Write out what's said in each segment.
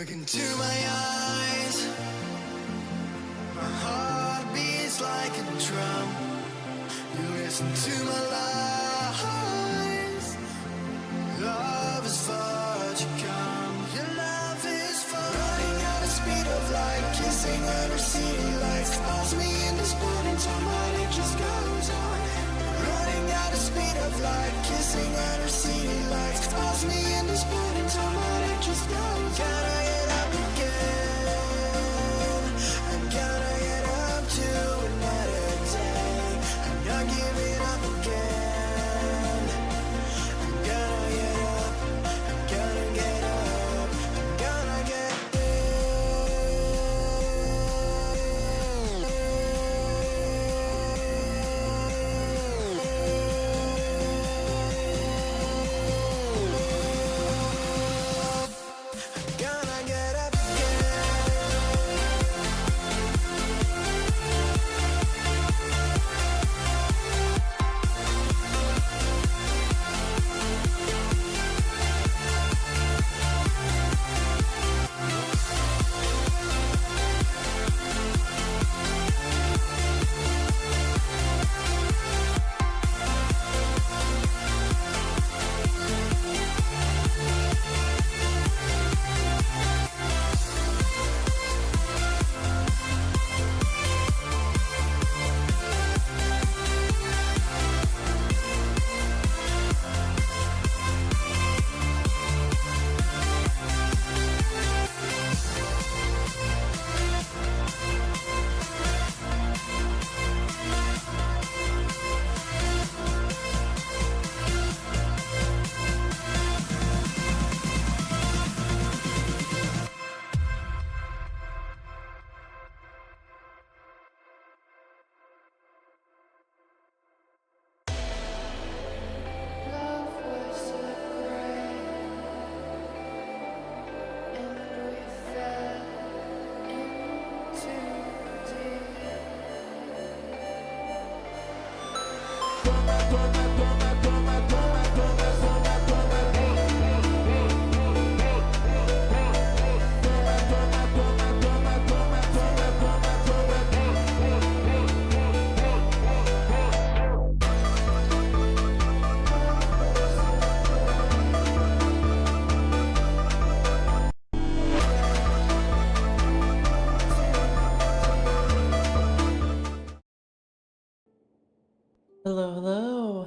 Look into my eyes, my heart beats like a drum. You listen to my lies. Love is far to come. Your love is far. Running at the speed of light, kissing under city lights. Calls me in this morning time, but it just goes on. Running at the speed of light, kissing under city lights. Calls me in this morning time, but it just goes on. Gotta get up again. I gotta get up to another day. I'm not giving up again. I'm gonna get up. I'm gonna get up. I'm gonna get gonna get up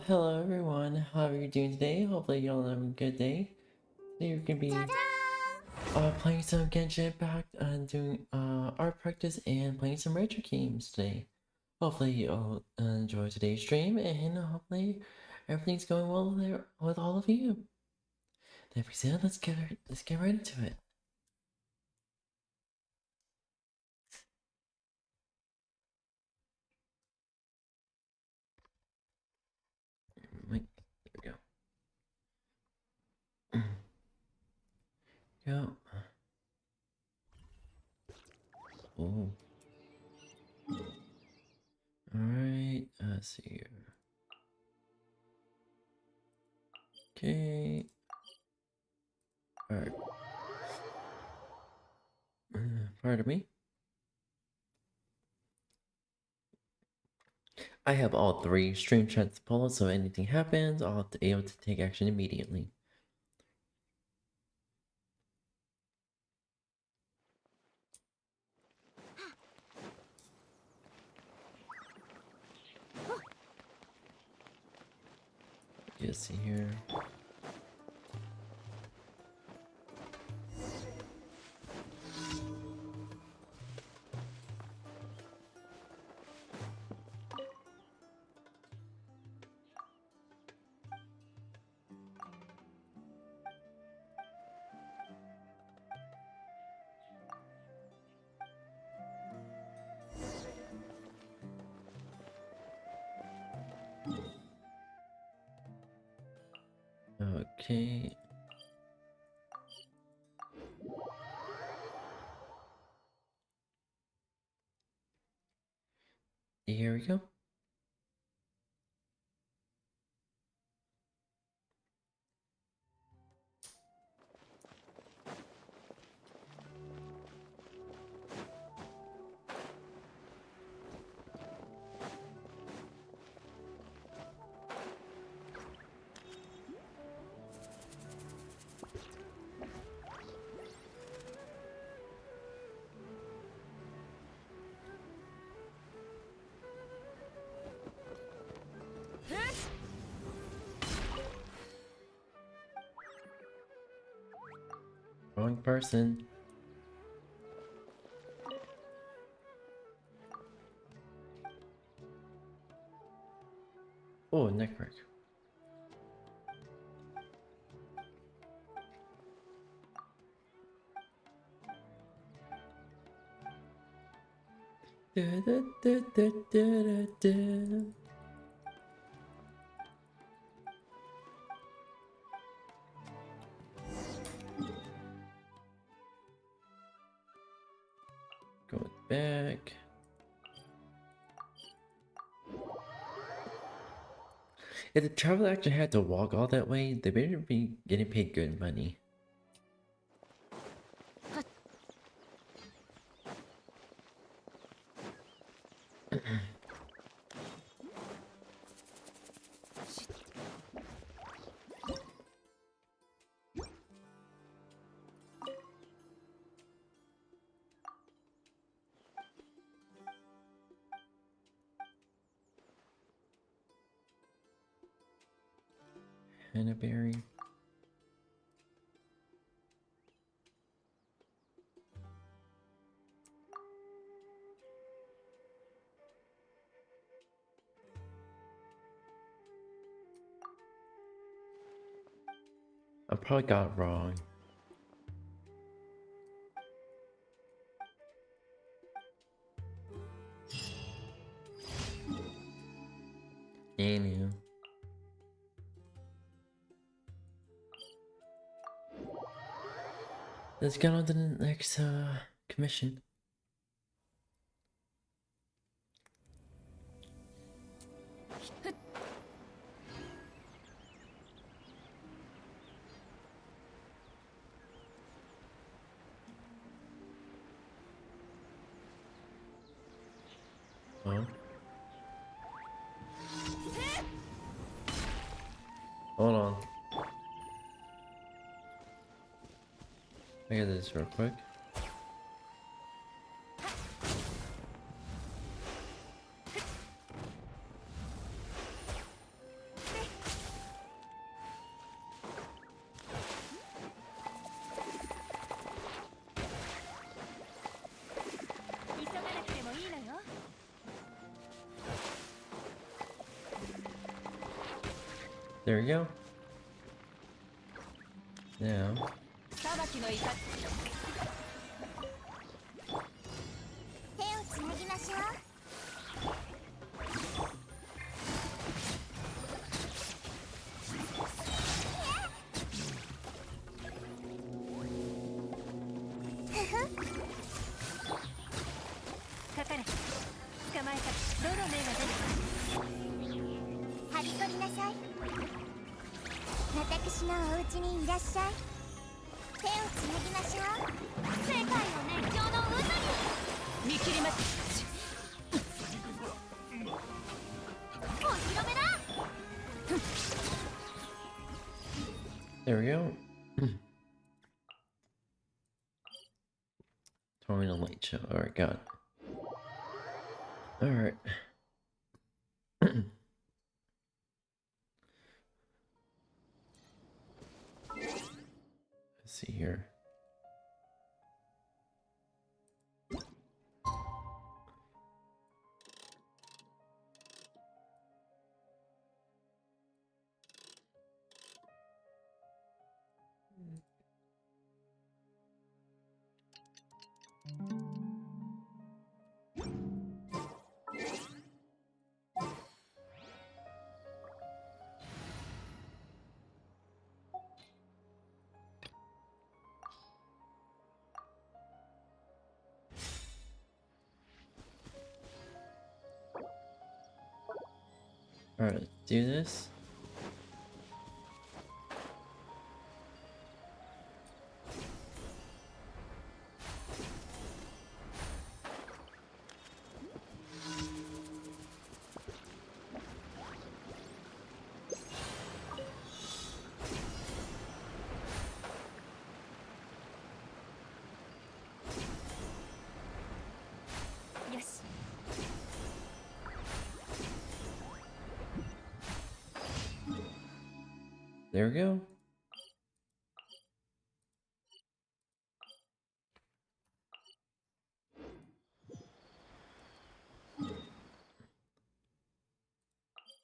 Hello everyone. How are you doing today? Hopefully you all have a good day. Today we're gonna be playing some Genshin Impact and doing art practice and playing some retro games today. Hopefully you all enjoy today's stream and hopefully everything's going well with all of you. That being said, let's get right into it. Wait, there we go. Go. Oh. Alright, let's see here. Okay. Alright. Pardon me. I have all 3 stream chats pulled, so if anything happens, I'll be able to take action immediately. Just see here. Okay. Here we go. Wrong person. Oh, network. Da, da, da, da, da, da. Going back. If the traveler actually had to walk all that way, they better be getting paid good money. Hannaberry. I probably got it wrong. Anywho. Let's get on to the next commission. Oh. Hold on. I got this real quick. There we go. Now. 裁きのいか手をつなぎましょう。かかれ。捕まえた。どの目が出るか。はびこりなさい。私のお家にいらっしゃい。手をつなぎましょう。世界の熱狂の渦に見切ります。お披露目だ。 There we go. Throwing a light show. Alright, got it. Alright. Let's see here. Alright, let's do this. There we go.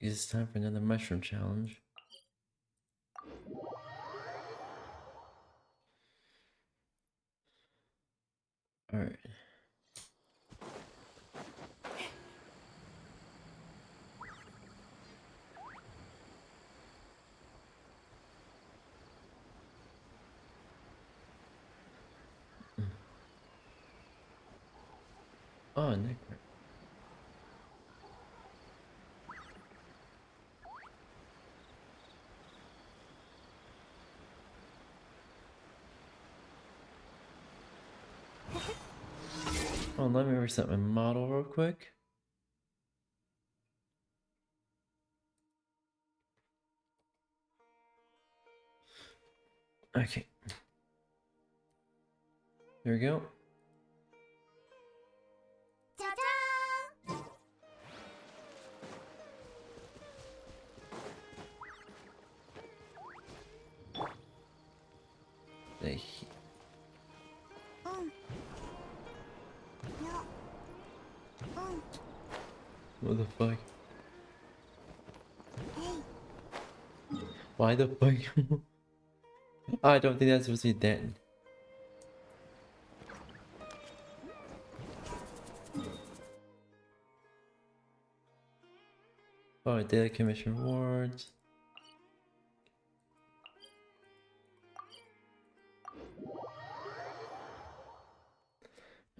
It's time for another mushroom challenge. Alright. Oh, Nick. Oh, let me reset my model real quick. Okay. There we go. じゃじゃーん They. うんいやうん What the fuck? えい Why the fuck? I don't think that's supposed to be that. Oh, daily commission rewards.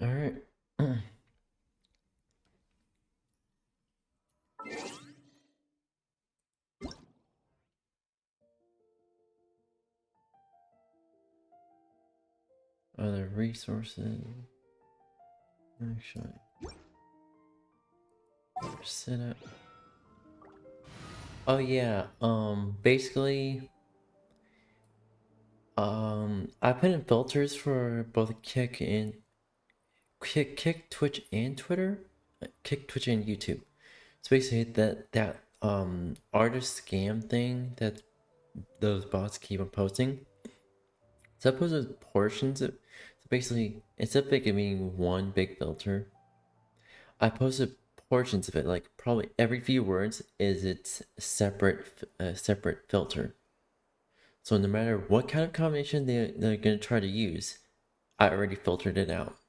Alright. Other resources. Actually. Set up. Oh yeah, basically, I put in filters for both Kick, Twitch, and Twitter. Kick, Twitch, and YouTube. So basically, that artist scam thing that those bots keep on posting. So I posted portions of. So basically, instead of it being one big filter, I posted portions of it. Like probably every few words is its separate filter. So no matter what kind of combination they're gonna try to use, I already filtered it out.「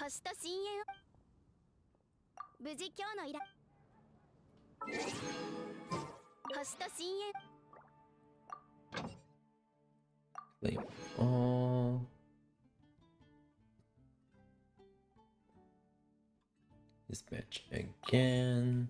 星と深淵」無事今日の依頼星と深淵 Wait, oh, dispatch again.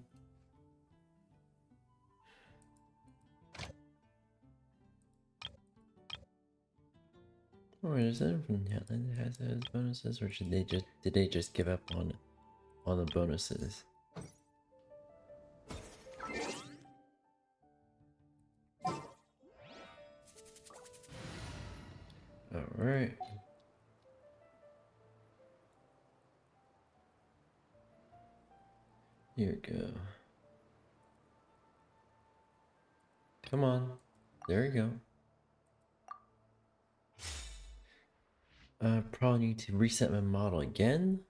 Or is that from Headland that has those bonuses, or did they just give up on the bonuses? All right. Here we go. Come on. There you go. I probably need to reset my model again.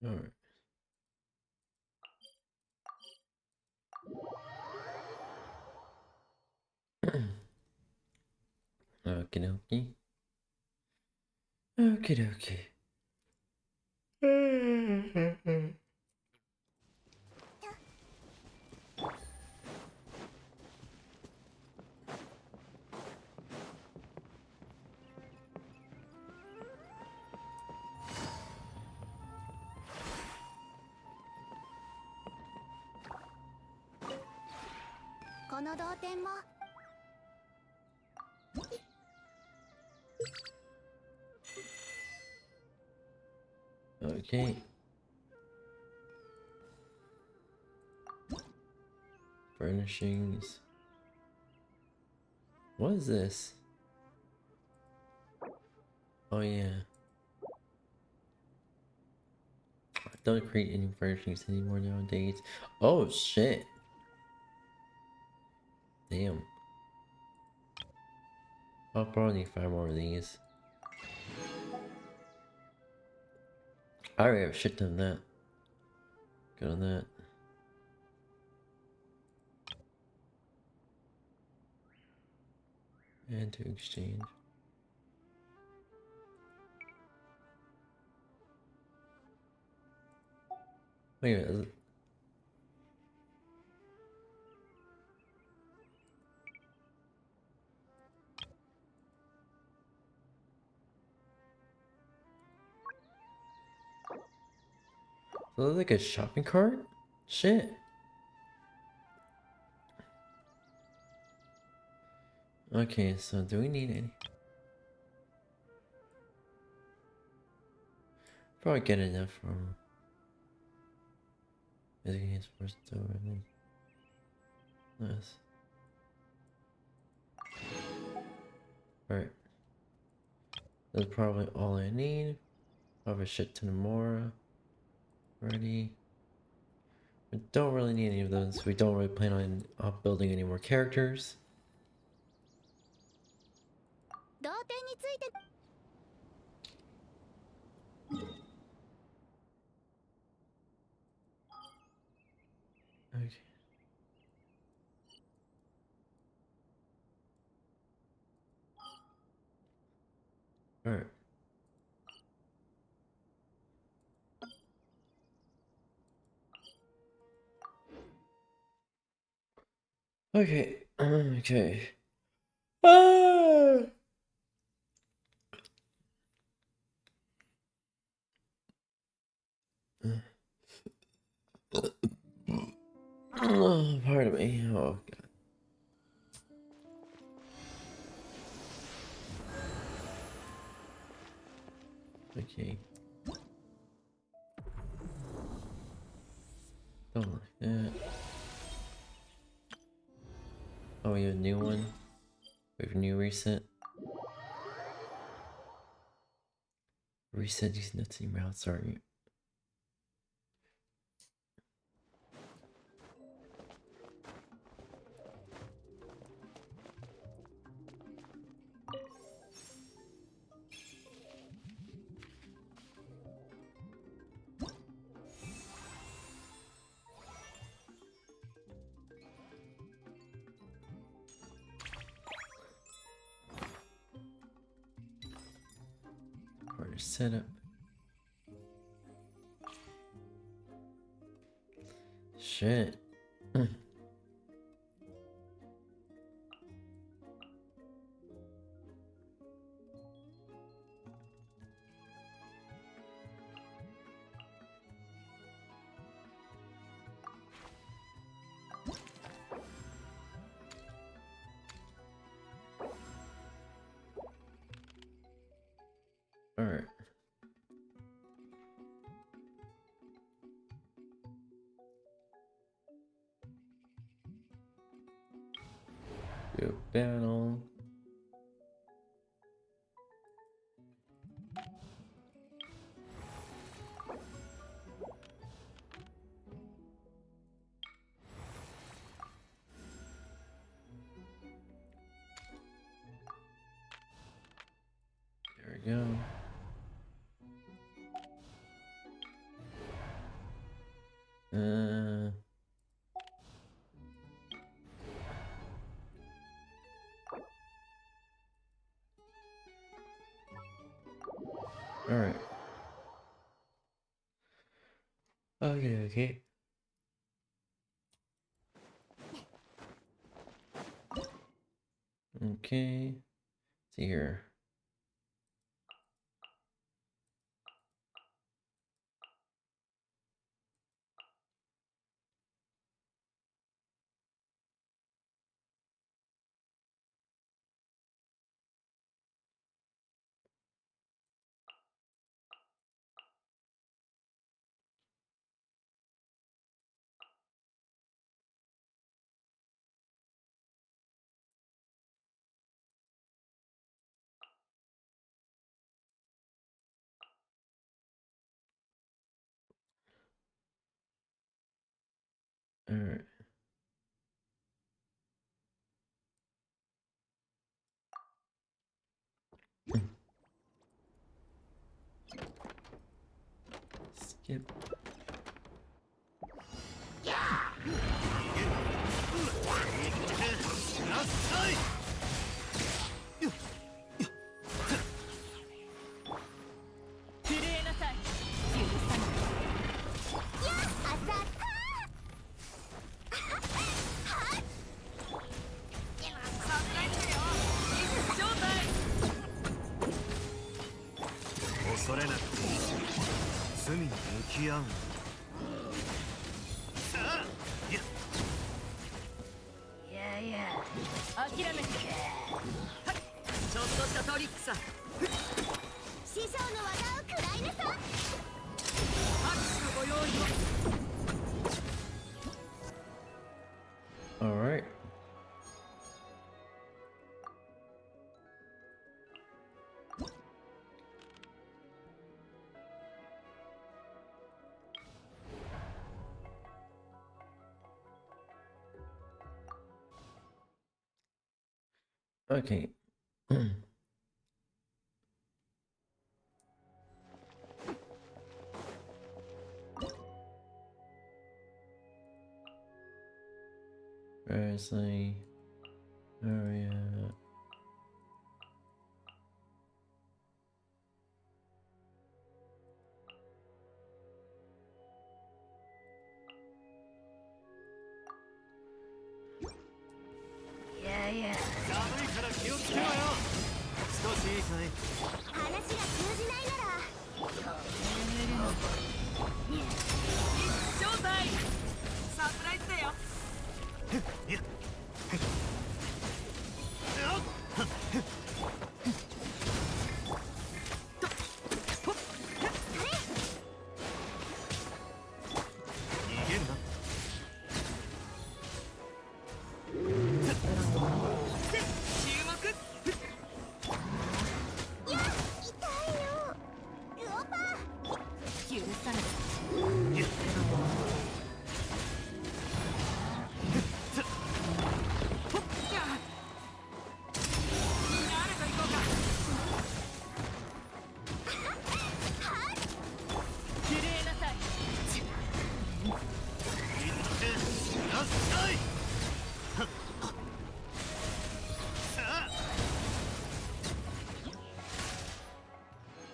All right. Okie dokie. Okie dokie. この同点も Okay. Furnishings. What is this? Oh yeah. I don't create any furnishings anymore nowadays. Oh shit. Damn. I'll probably need 5 more of these. I already have a shit ton of that. Good on that. And to exchange. Wait a minute. So that's like a shopping cart? Shit. Okay, so do we need any? Probably get enough from Is first really nice. Alright. That's probably all I need. I have a shit ton more already. We don't really need any of those. We don't really plan on building any more characters. 同点について Okay. Alright. Okay. Okay. Ah! Oh, pardon me. Oh god. Okay. Don't like that. Oh, we have a new one. We have a new reset. Reset these nuts in your mouth, sorry. Part of setup. Shit. Alright. Do a battle. There we go. Alright. Okay, okay. Okay. See here. Alright. Skip. Alright. Okay. Presley, Maria.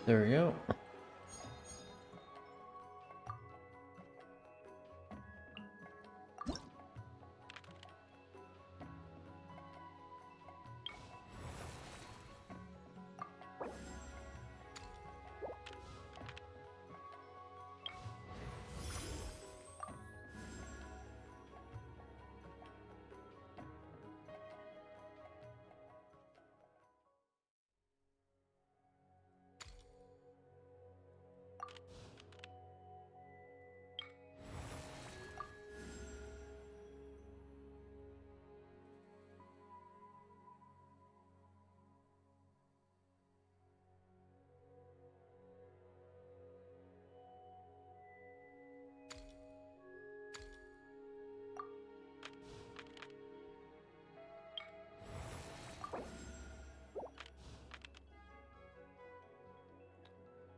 There we go.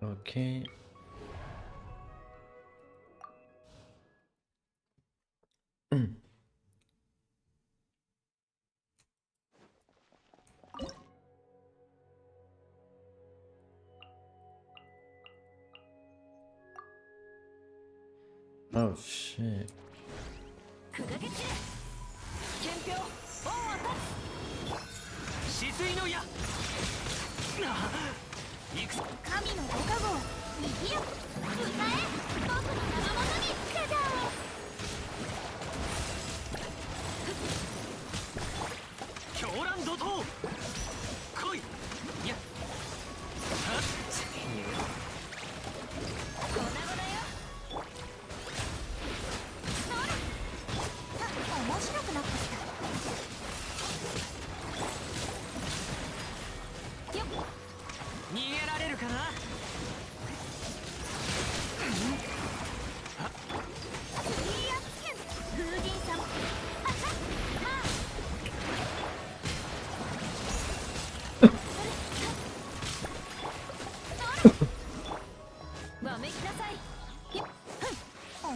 Okay. Oh shit.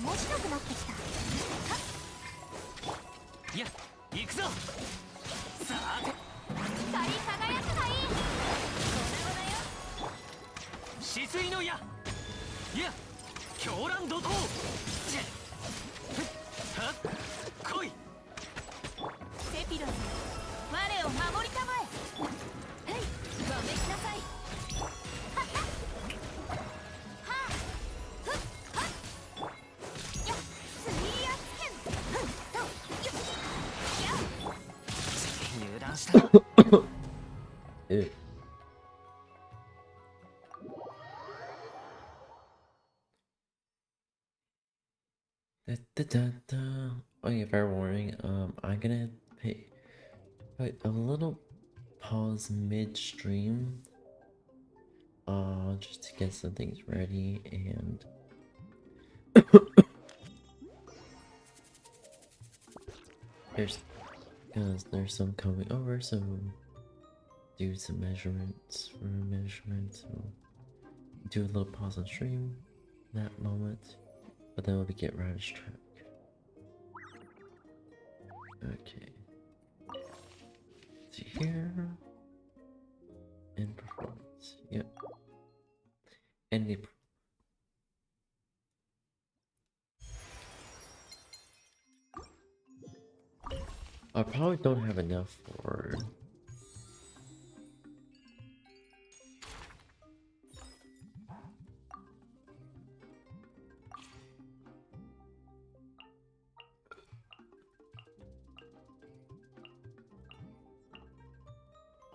面白くなってきた。いや行くぞ。さて光り輝くがいい。止水の矢。いや狂乱怒涛。はっ来い。セピロス、我を守りたまえ。はい、ごめんなさい。はっはっはあふっはっやっ水圧剣ふっとよっやっ油断した。Ew. Da, da, da, da. Oh yeah, fair warning. I'm gonna put a little pause midstream. Just to get some things ready and there's some coming over, so do some measurements for measurements. So do a little pause on stream that moment, but then we'll get right on track. Okay. See here. And performance. Yep. And the I probably don't have enough for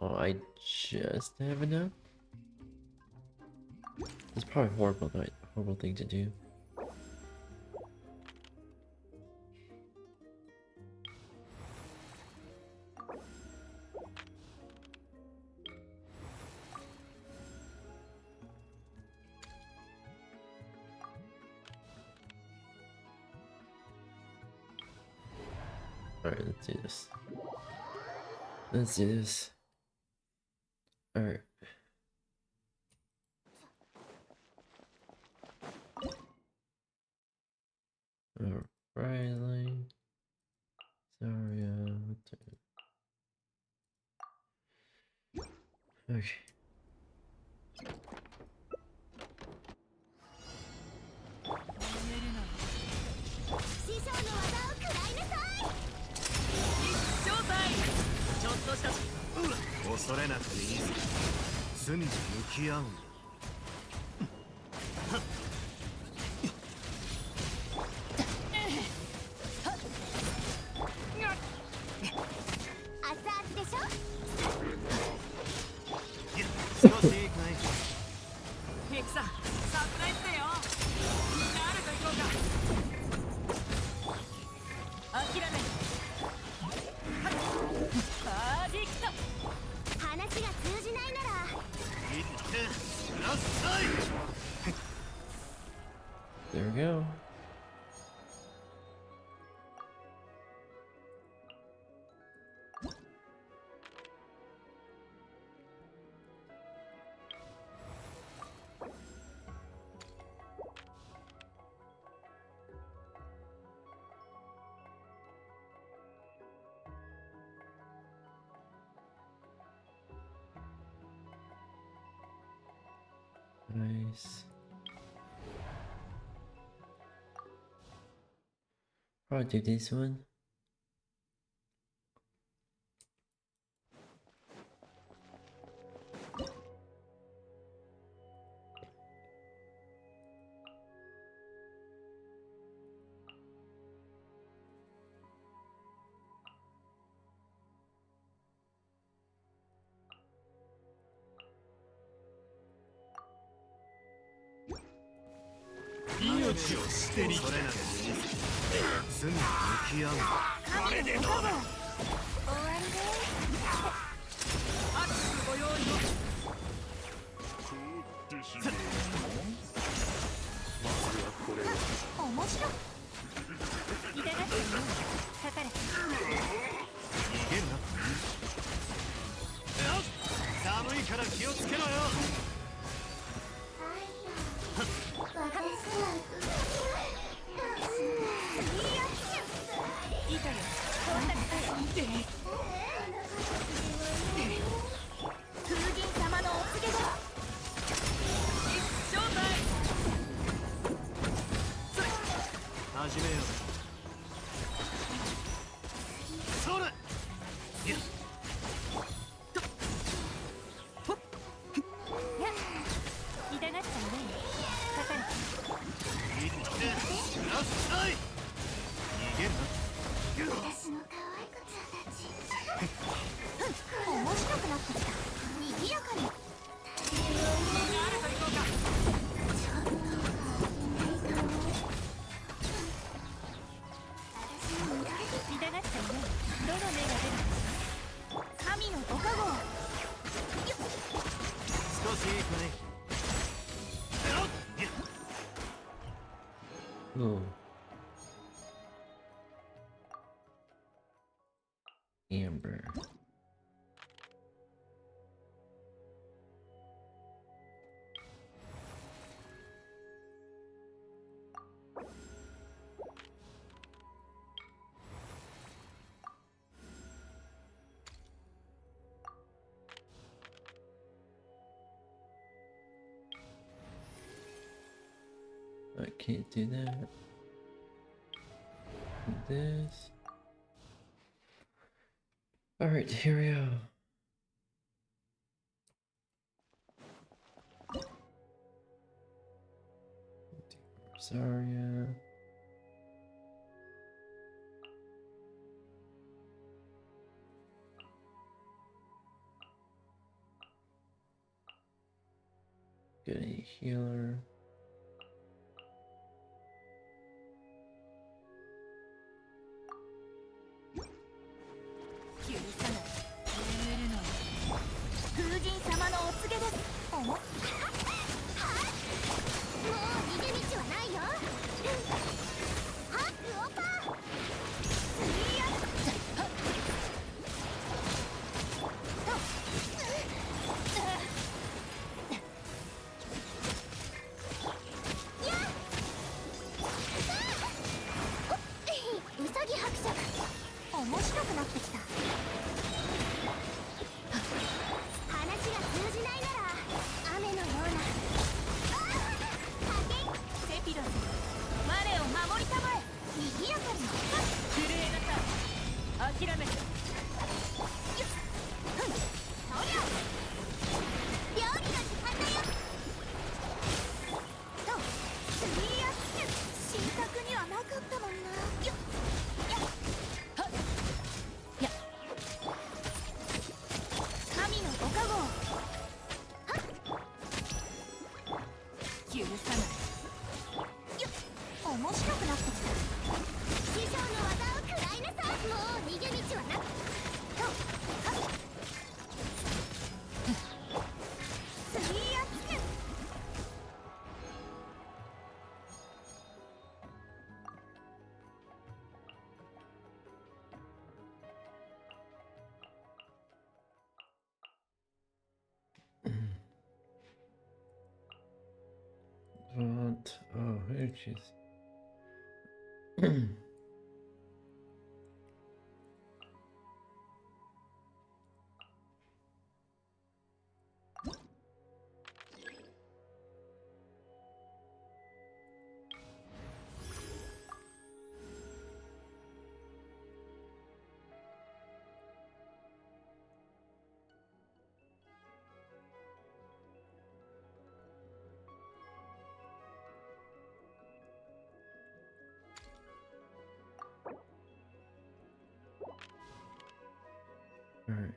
oh, I just have enough. It's probably horrible thing to do. Alright, let's do this. Let's do this. Alright. Alright, sorry, okay. 師匠の技を食らいなさい。正体。ちょっとした恐れなくていいぞ。罪に向き合うんだ。熱々でしょ。少しいいかい。ミクさんサプライズだよ。誰と行こうか。諦め。パーディクト。話が通じないなら言ってください。 There we go. Nice. Probably do this one.恐れなくていいぞ。罪に向き合うんだ。これでどうだ。終わりで握手ご用意を。面白い。いただきかかれ。逃げんな。寒いから気をつけろよ。風神様のお告げです。正体始めよう。それ。痛がっちゃうね。かかる。いってらっしゃい。逃げんな。私の可愛い子ちゃんたち。面白くなってきた。賑やかに。誰と行こうか。痛がっちゃうね。どの目が出る。神のご加護。少しいいかね。Ooh. Amber. I can't do that. Do this. Alright, here we go. Rosaria. Get a healer. What? Oh, here she is. All right.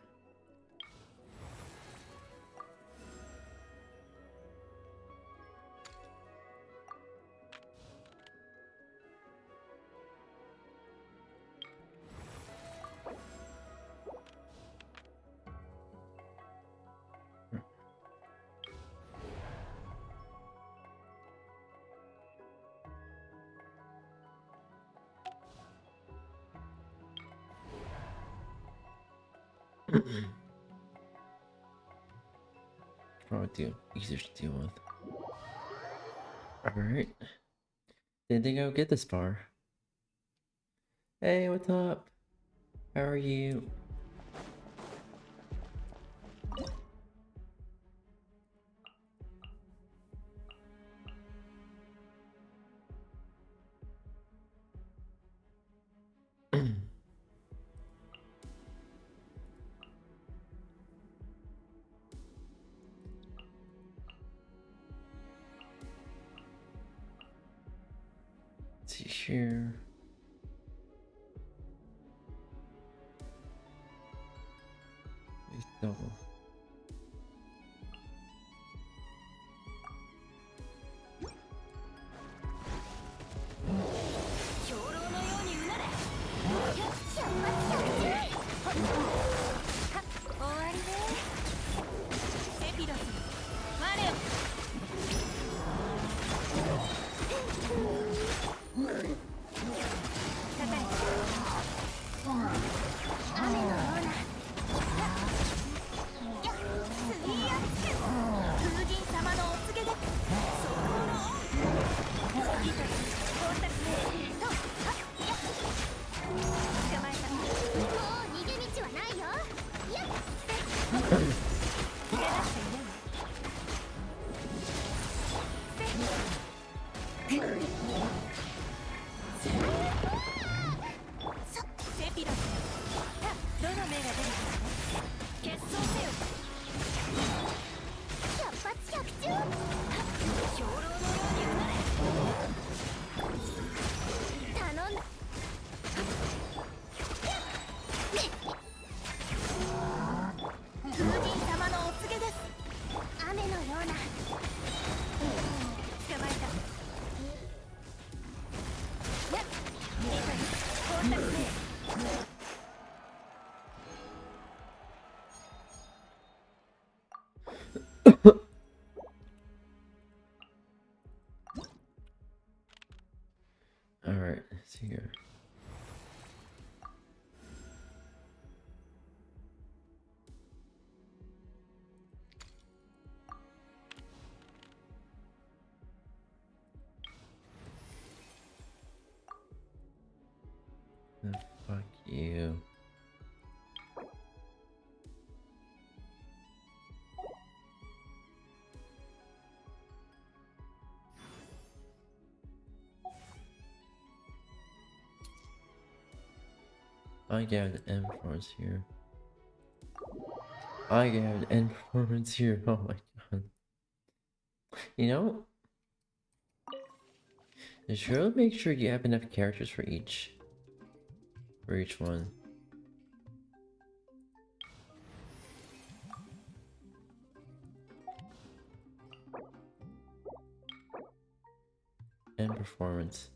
Probably easier to deal with. Alright. Didn't think I would get this far. Hey, what's up? How are you? Let's see here. Double. 兵糧のようにうなれ。百発百中。終わりね。セピロス、我を。たたえ。雨のような。やっ、スイーアップ。風神様のお告げで。そのものを。いざ、コンタクト。と、はっ、やっ。捕まえた。もう逃げ道はないよ。やっ。逃げ出している。セピロス、どの目が出るか決闘せよ。百発百中。兵糧のようにうなれ。頼んだ。風神様のお告げです。雨のような。捕まえた。やっ、逃げたりコンタクトへ。Alright, let's see here. The fuck you. I got the influence here. I got the influence here. Oh my god. You know, you should make sure you have enough characters for each one. And performance.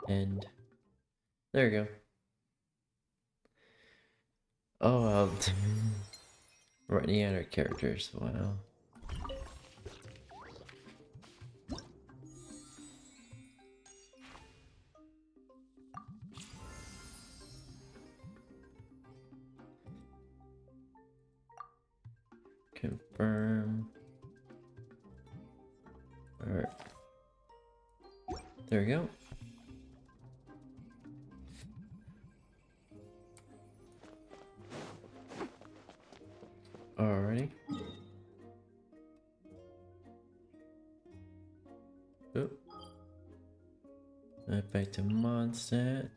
And there you go. Oh, running out of characters. Wow. Confirm. Alright. There we go. Alrighty. Oop. Back to Mondstadt.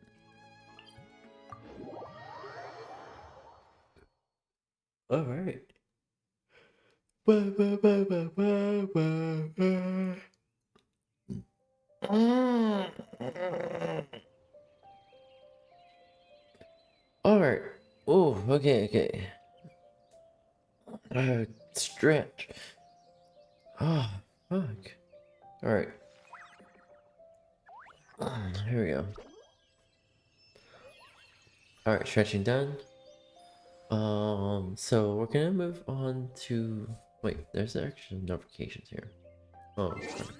Alright. Alright. Oh, okay. Stretch. Oh, fuck. Alright. Here we go. Alright, stretching done. So we're gonna move on to... Wait, there's actual notifications here. Oh, sorry.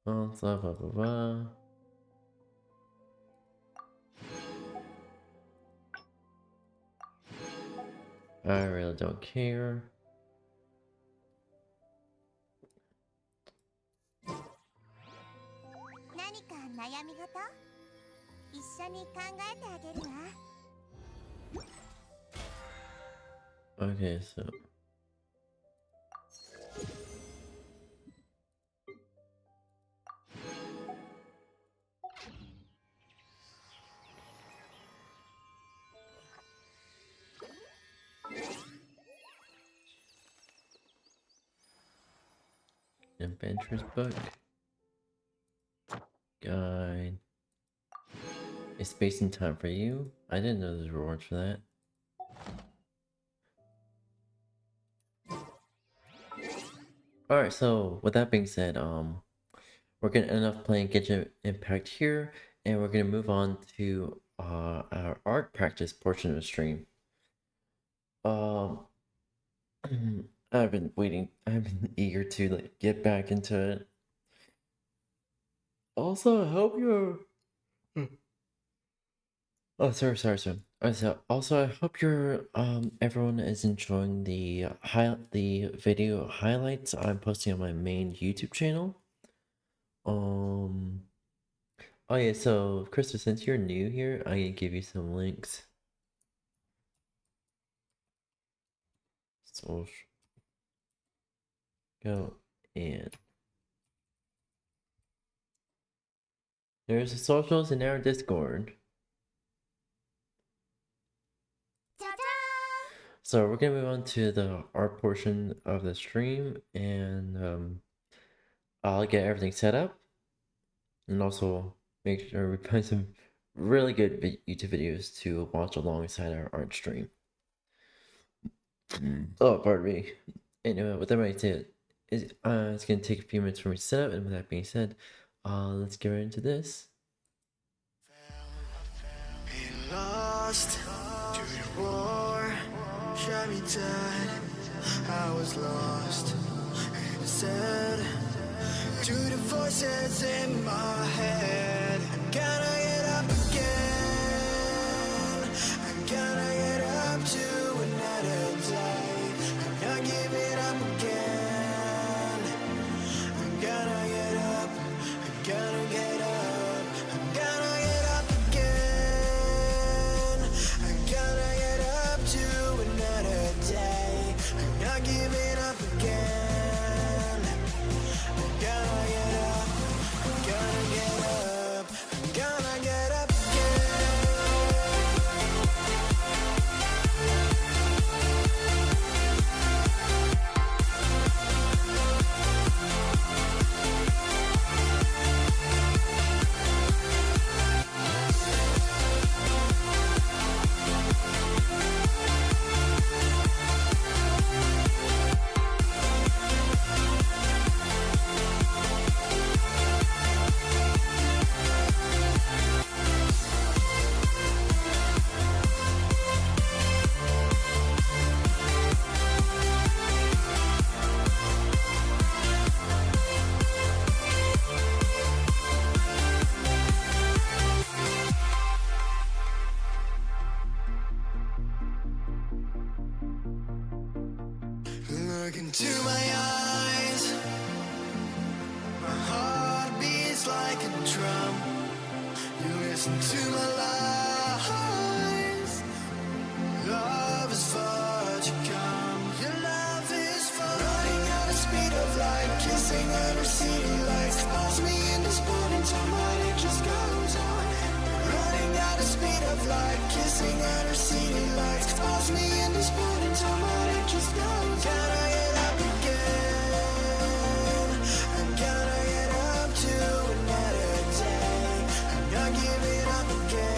Blah, blah, blah, blah. I really don't care. か悩み事一緒に考えてあげるわ。 Okay, so adventurous book guide. Is space and time for you? I didn't know there's rewards for that. Alright, so with that being said, we're gonna end up playing Genshin Impact here, and we're gonna move on to our art practice portion of the stream. I've been waiting. I've been eager to like get back into it. Also, I hope you're. Oh, sorry. Also, I hope you're everyone is enjoying the video highlights I'm posting on my main YouTube channel. Oh yeah, so Krista, since you're new here, I'm gonna give you some links. So go and there's the socials in our Discord. So we're gonna move on to the art portion of the stream, and I'll get everything set up, and also make sure we find some really good YouTube videos to watch alongside our art stream. Oh, pardon me. Anyway, with that being said, it's gonna take a few minutes for me to set up, and with that being said, let's get right into this. Be lost to the war, shot me dead. I was lost and sad to the voices in my head. I'm gonna get up again. I'm gonna get up to another day. I'm not giving up again. I'm gonna get up. I'm gonna get up. I'm gonna get up again. I'm gonna get up to another day. I'm not giving up again. I'm gonna get up. I'm gonna get up. I'm gonna get up again. Look into my eyes. My heart beats like a drum. You listen to my lies. Love is far to come. Your love is far. Running at the speed of light, kissing under city lights. Lost me in this morning time, but it just goes on. Running at the speed of light, kissing under city lights. Lost me in this morning time, but it just goes on. Gotta get up again. I'm gonna get up to another day. I'm not giving up again.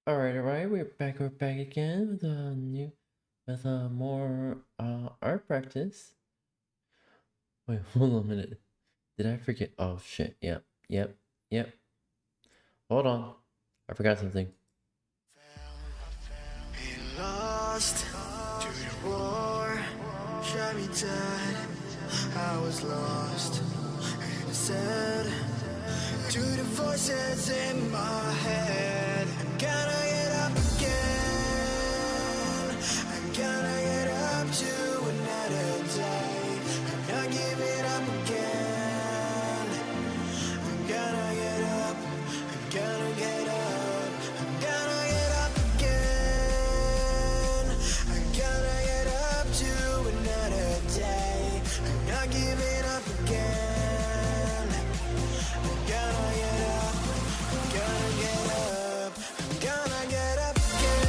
Alright, we're back again with more art practice. Wait, hold on a minute. Did I forget? Oh shit, yep. Hold on. I forgot something. Been lost to the war, shot me dead. I was lost and sad to the voices in my head. I'm gonna get up again. I'm gonna get up to another day. I'm not giving up again. I'm gonna get up. I'm gonna get up. I'm gonna get up again. I'm gonna get up to another day. I'm not giving up again. I'm gonna get up. I'm gonna get up. I'm gonna get up again.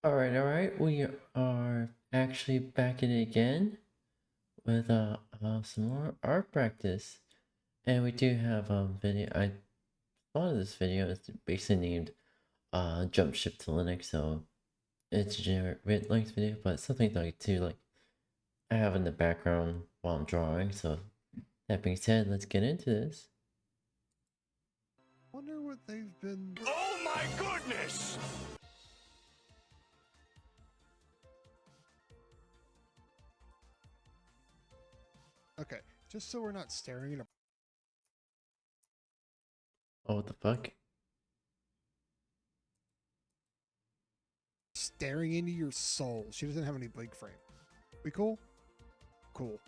Alright, we are actually back in it again with some more art practice. And we do have video. I thought of this video is basically named Jump Ship to Linux, so it's a generic length video, but something like I have in the background while I'm drawing. So that being said, let's get into this. Wonder what they've been. Oh my goodness! Okay, just so we're not staring at a Oh, what the fuck? staring into your soul. She doesn't have any blink frame. We cool? Cool.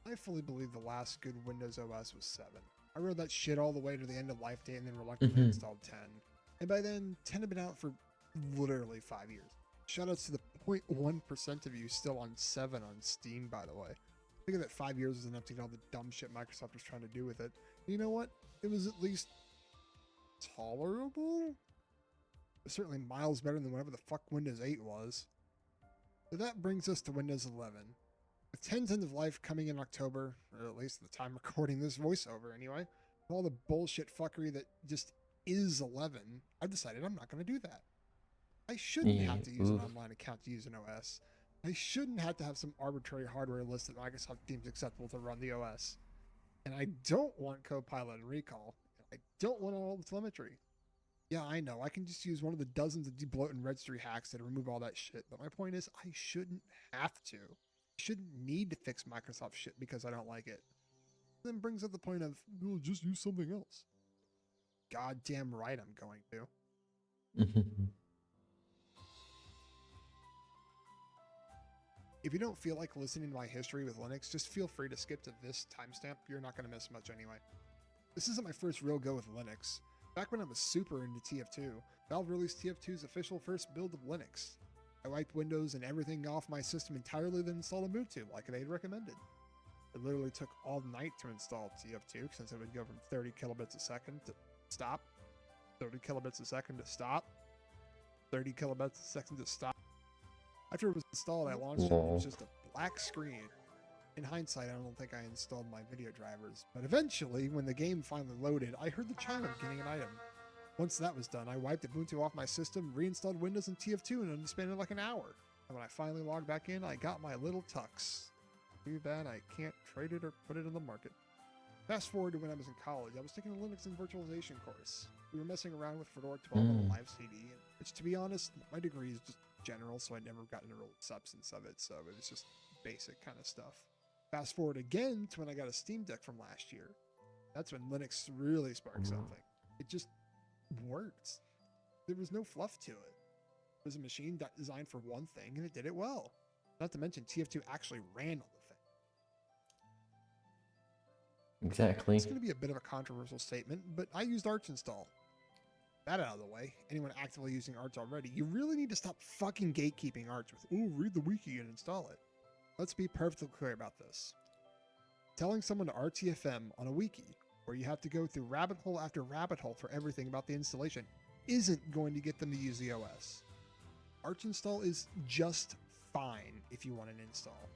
I fully believe the last good Windows OS was 7. I rode that shit all the way to the end of life date and then reluctantly installed 10. And by then, 10 had been out for literally 5 years. Shoutouts to the 0.1% of you still on 7 on Steam, by the way. I figured that 5 years was enough to get all the dumb shit Microsoft was trying to do with it. You know what? It was at least tolerable? It was certainly miles better than whatever the fuck Windows 8 was. So that brings us to Windows 11. With 10's end of life coming in October, or at least the time recording this voiceover anyway, with all the bullshit fuckery that just is 11, I've decided I'm not going to do that. I shouldn't have to use an online account to use an OS. I shouldn't have to have some arbitrary hardware list that Microsoft deems acceptable to run the OS. And I don't want Copilot and Recall. I don't want all the telemetry. Yeah, I know, I can just use one of the dozens of debloat and registry hacks that remove all that shit, but my point is, I shouldn't have to. I shouldn't need to fix Microsoft shit because I don't like it. Then brings up the point of, well, just use something else. Goddamn right I'm going to. If you don't feel like listening to my history with Linux, just feel free to skip to this timestamp. You're not going to miss much anyway. This isn't my first real go with Linux. Back when I was super into TF2, Valve released TF2's official first build of Linux. I wiped Windows and everything off my system entirely, then installed Ubuntu like they'd recommended. It literally took all night to install TF2 since it would go from 30 kilobits a second to stop, 30 kilobits a second to stop, 30 kilobits a second to stop. After it was installed, I launched it, and it was just a black screen. In hindsight, I don't think I installed my video drivers, but eventually, when the game finally loaded, I heard the chime of getting an item. Once that was done, I wiped Ubuntu off my system, reinstalled Windows and TF2 in a span of like an hour. And when I finally logged back in, I got my little tux. Too bad I can't trade it or put it on the market. Fast forward to when I was in college, I was taking a Linux and virtualization course. We were messing around with Fedora 12 on a live CD, which, to be honest, my degree is just general, so I never got into real substance of it, so it was just basic kind of stuff. Fast forward again to when I got a Steam Deck from last year. That's when Linux really sparked something. It just worked. There was no fluff to it. It was a machine designed for one thing, and it did it well. Not to mention, TF2 actually ran on the thing. Exactly. It's going to be a bit of a controversial statement, but I used Arch install. That out of the way, anyone actively using Arch already, you really need to stop fucking gatekeeping Arch with, "Oh, read the wiki and install it." Let's be perfectly clear about this. Telling someone to RTFM on a wiki, where you have to go through rabbit hole after rabbit hole for everything about the installation, isn't going to get them to use the OS. Arch install is just fine if you want an install.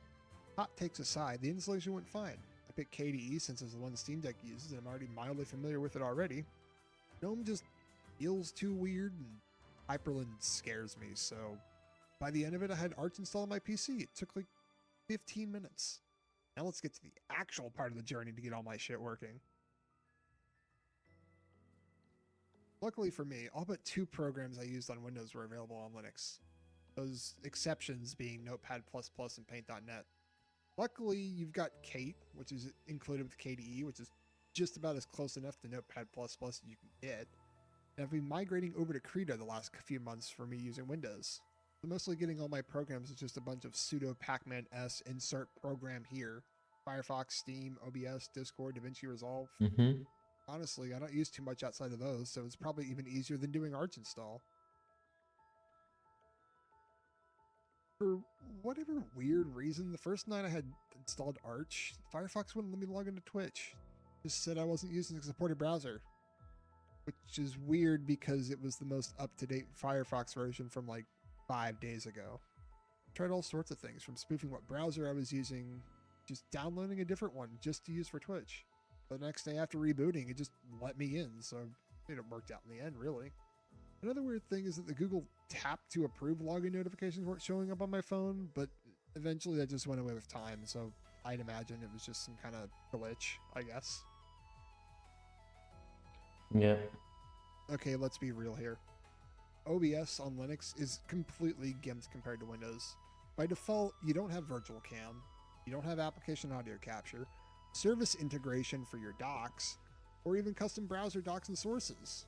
Hot takes aside, the installation went fine. I picked KDE since it's the one Steam Deck uses, and I'm already mildly familiar with it already. GNOME just feels too weird, and Hyperland scares me, so by the end of it, I had Arch installed on my PC. It took like 15 minutes. Now let's get to the actual part of the journey to get all my shit working. Luckily for me, all but 2 programs I used on Windows were available on Linux. Those exceptions being Notepad++ and Paint.net. Luckily, you've got Kate, which is included with KDE, which is just about as close enough to Notepad++ as you can get. And I've been migrating over to Krita the last few months for me using Windows. So mostly getting all my programs is just a bunch of sudo pacman-s insert program here. Firefox, Steam, OBS, Discord, DaVinci Resolve. Honestly, I don't use too much outside of those, so it's probably even easier than doing Arch install. For whatever weird reason, the first night I had installed Arch, Firefox wouldn't let me log into Twitch. Just said I wasn't using the supported browser. Which is weird because it was the most up-to-date Firefox version from like 5 days ago. Tried all sorts of things, from spoofing what browser I was using, just downloading a different one just to use for Twitch. The next day after rebooting, it just let me in, so it worked out in the end, really. Another weird thing is that the Google tap to approve login notifications weren't showing up on my phone, but eventually that just went away with time, so I'd imagine it was just some kind of glitch, I guess. Yep. Okay, let's be real here. OBS on Linux is completely gimped compared to Windows. By default, you don't have virtual cam, you don't have application audio capture, service integration for your docs, or even custom browser docs and sources.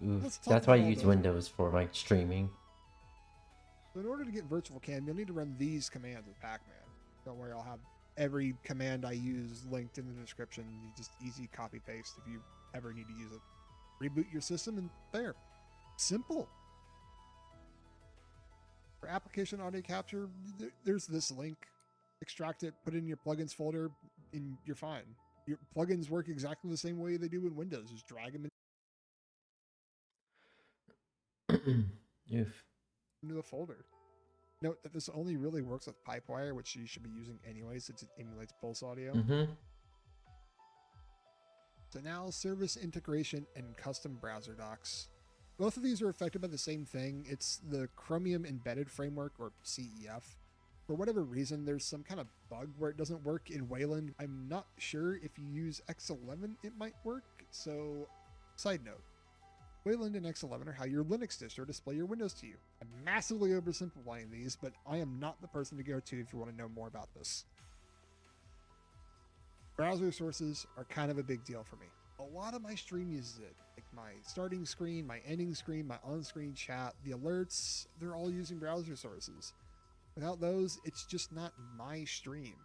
That's why I use Windows for my streaming. So in order to get virtual cam, you'll need to run these commands with Pacman. Don't worry, I'll have every command I use linked in the description. You just easy copy paste if you ever need to use it. Reboot your system and there. Simple. For application audio capture, there's this link. Extract it, put it in your plugins folder, and you're fine. Your plugins work exactly the same way they do in Windows. Just drag them into the folder. Note that this only really works with Pipewire, which you should be using anyway, since it emulates Pulse audio. So now, service integration and custom browser docs. Both of these are affected by the same thing. It's the Chromium Embedded Framework, or CEF. For whatever reason, there's some kind of bug where it doesn't work in Wayland. I'm not sure if you use X11 it might work. So, side note, Wayland and X11 are how your Linux distro display your windows to you. I'm massively oversimplifying these, but I am not the person to go to if you want to know more about this. Browser sources are kind of a big deal for me. A lot of my stream uses it. Like my starting screen, my ending screen, my on-screen chat, the alerts, they're all using browser sources. Without those, it's just not my stream.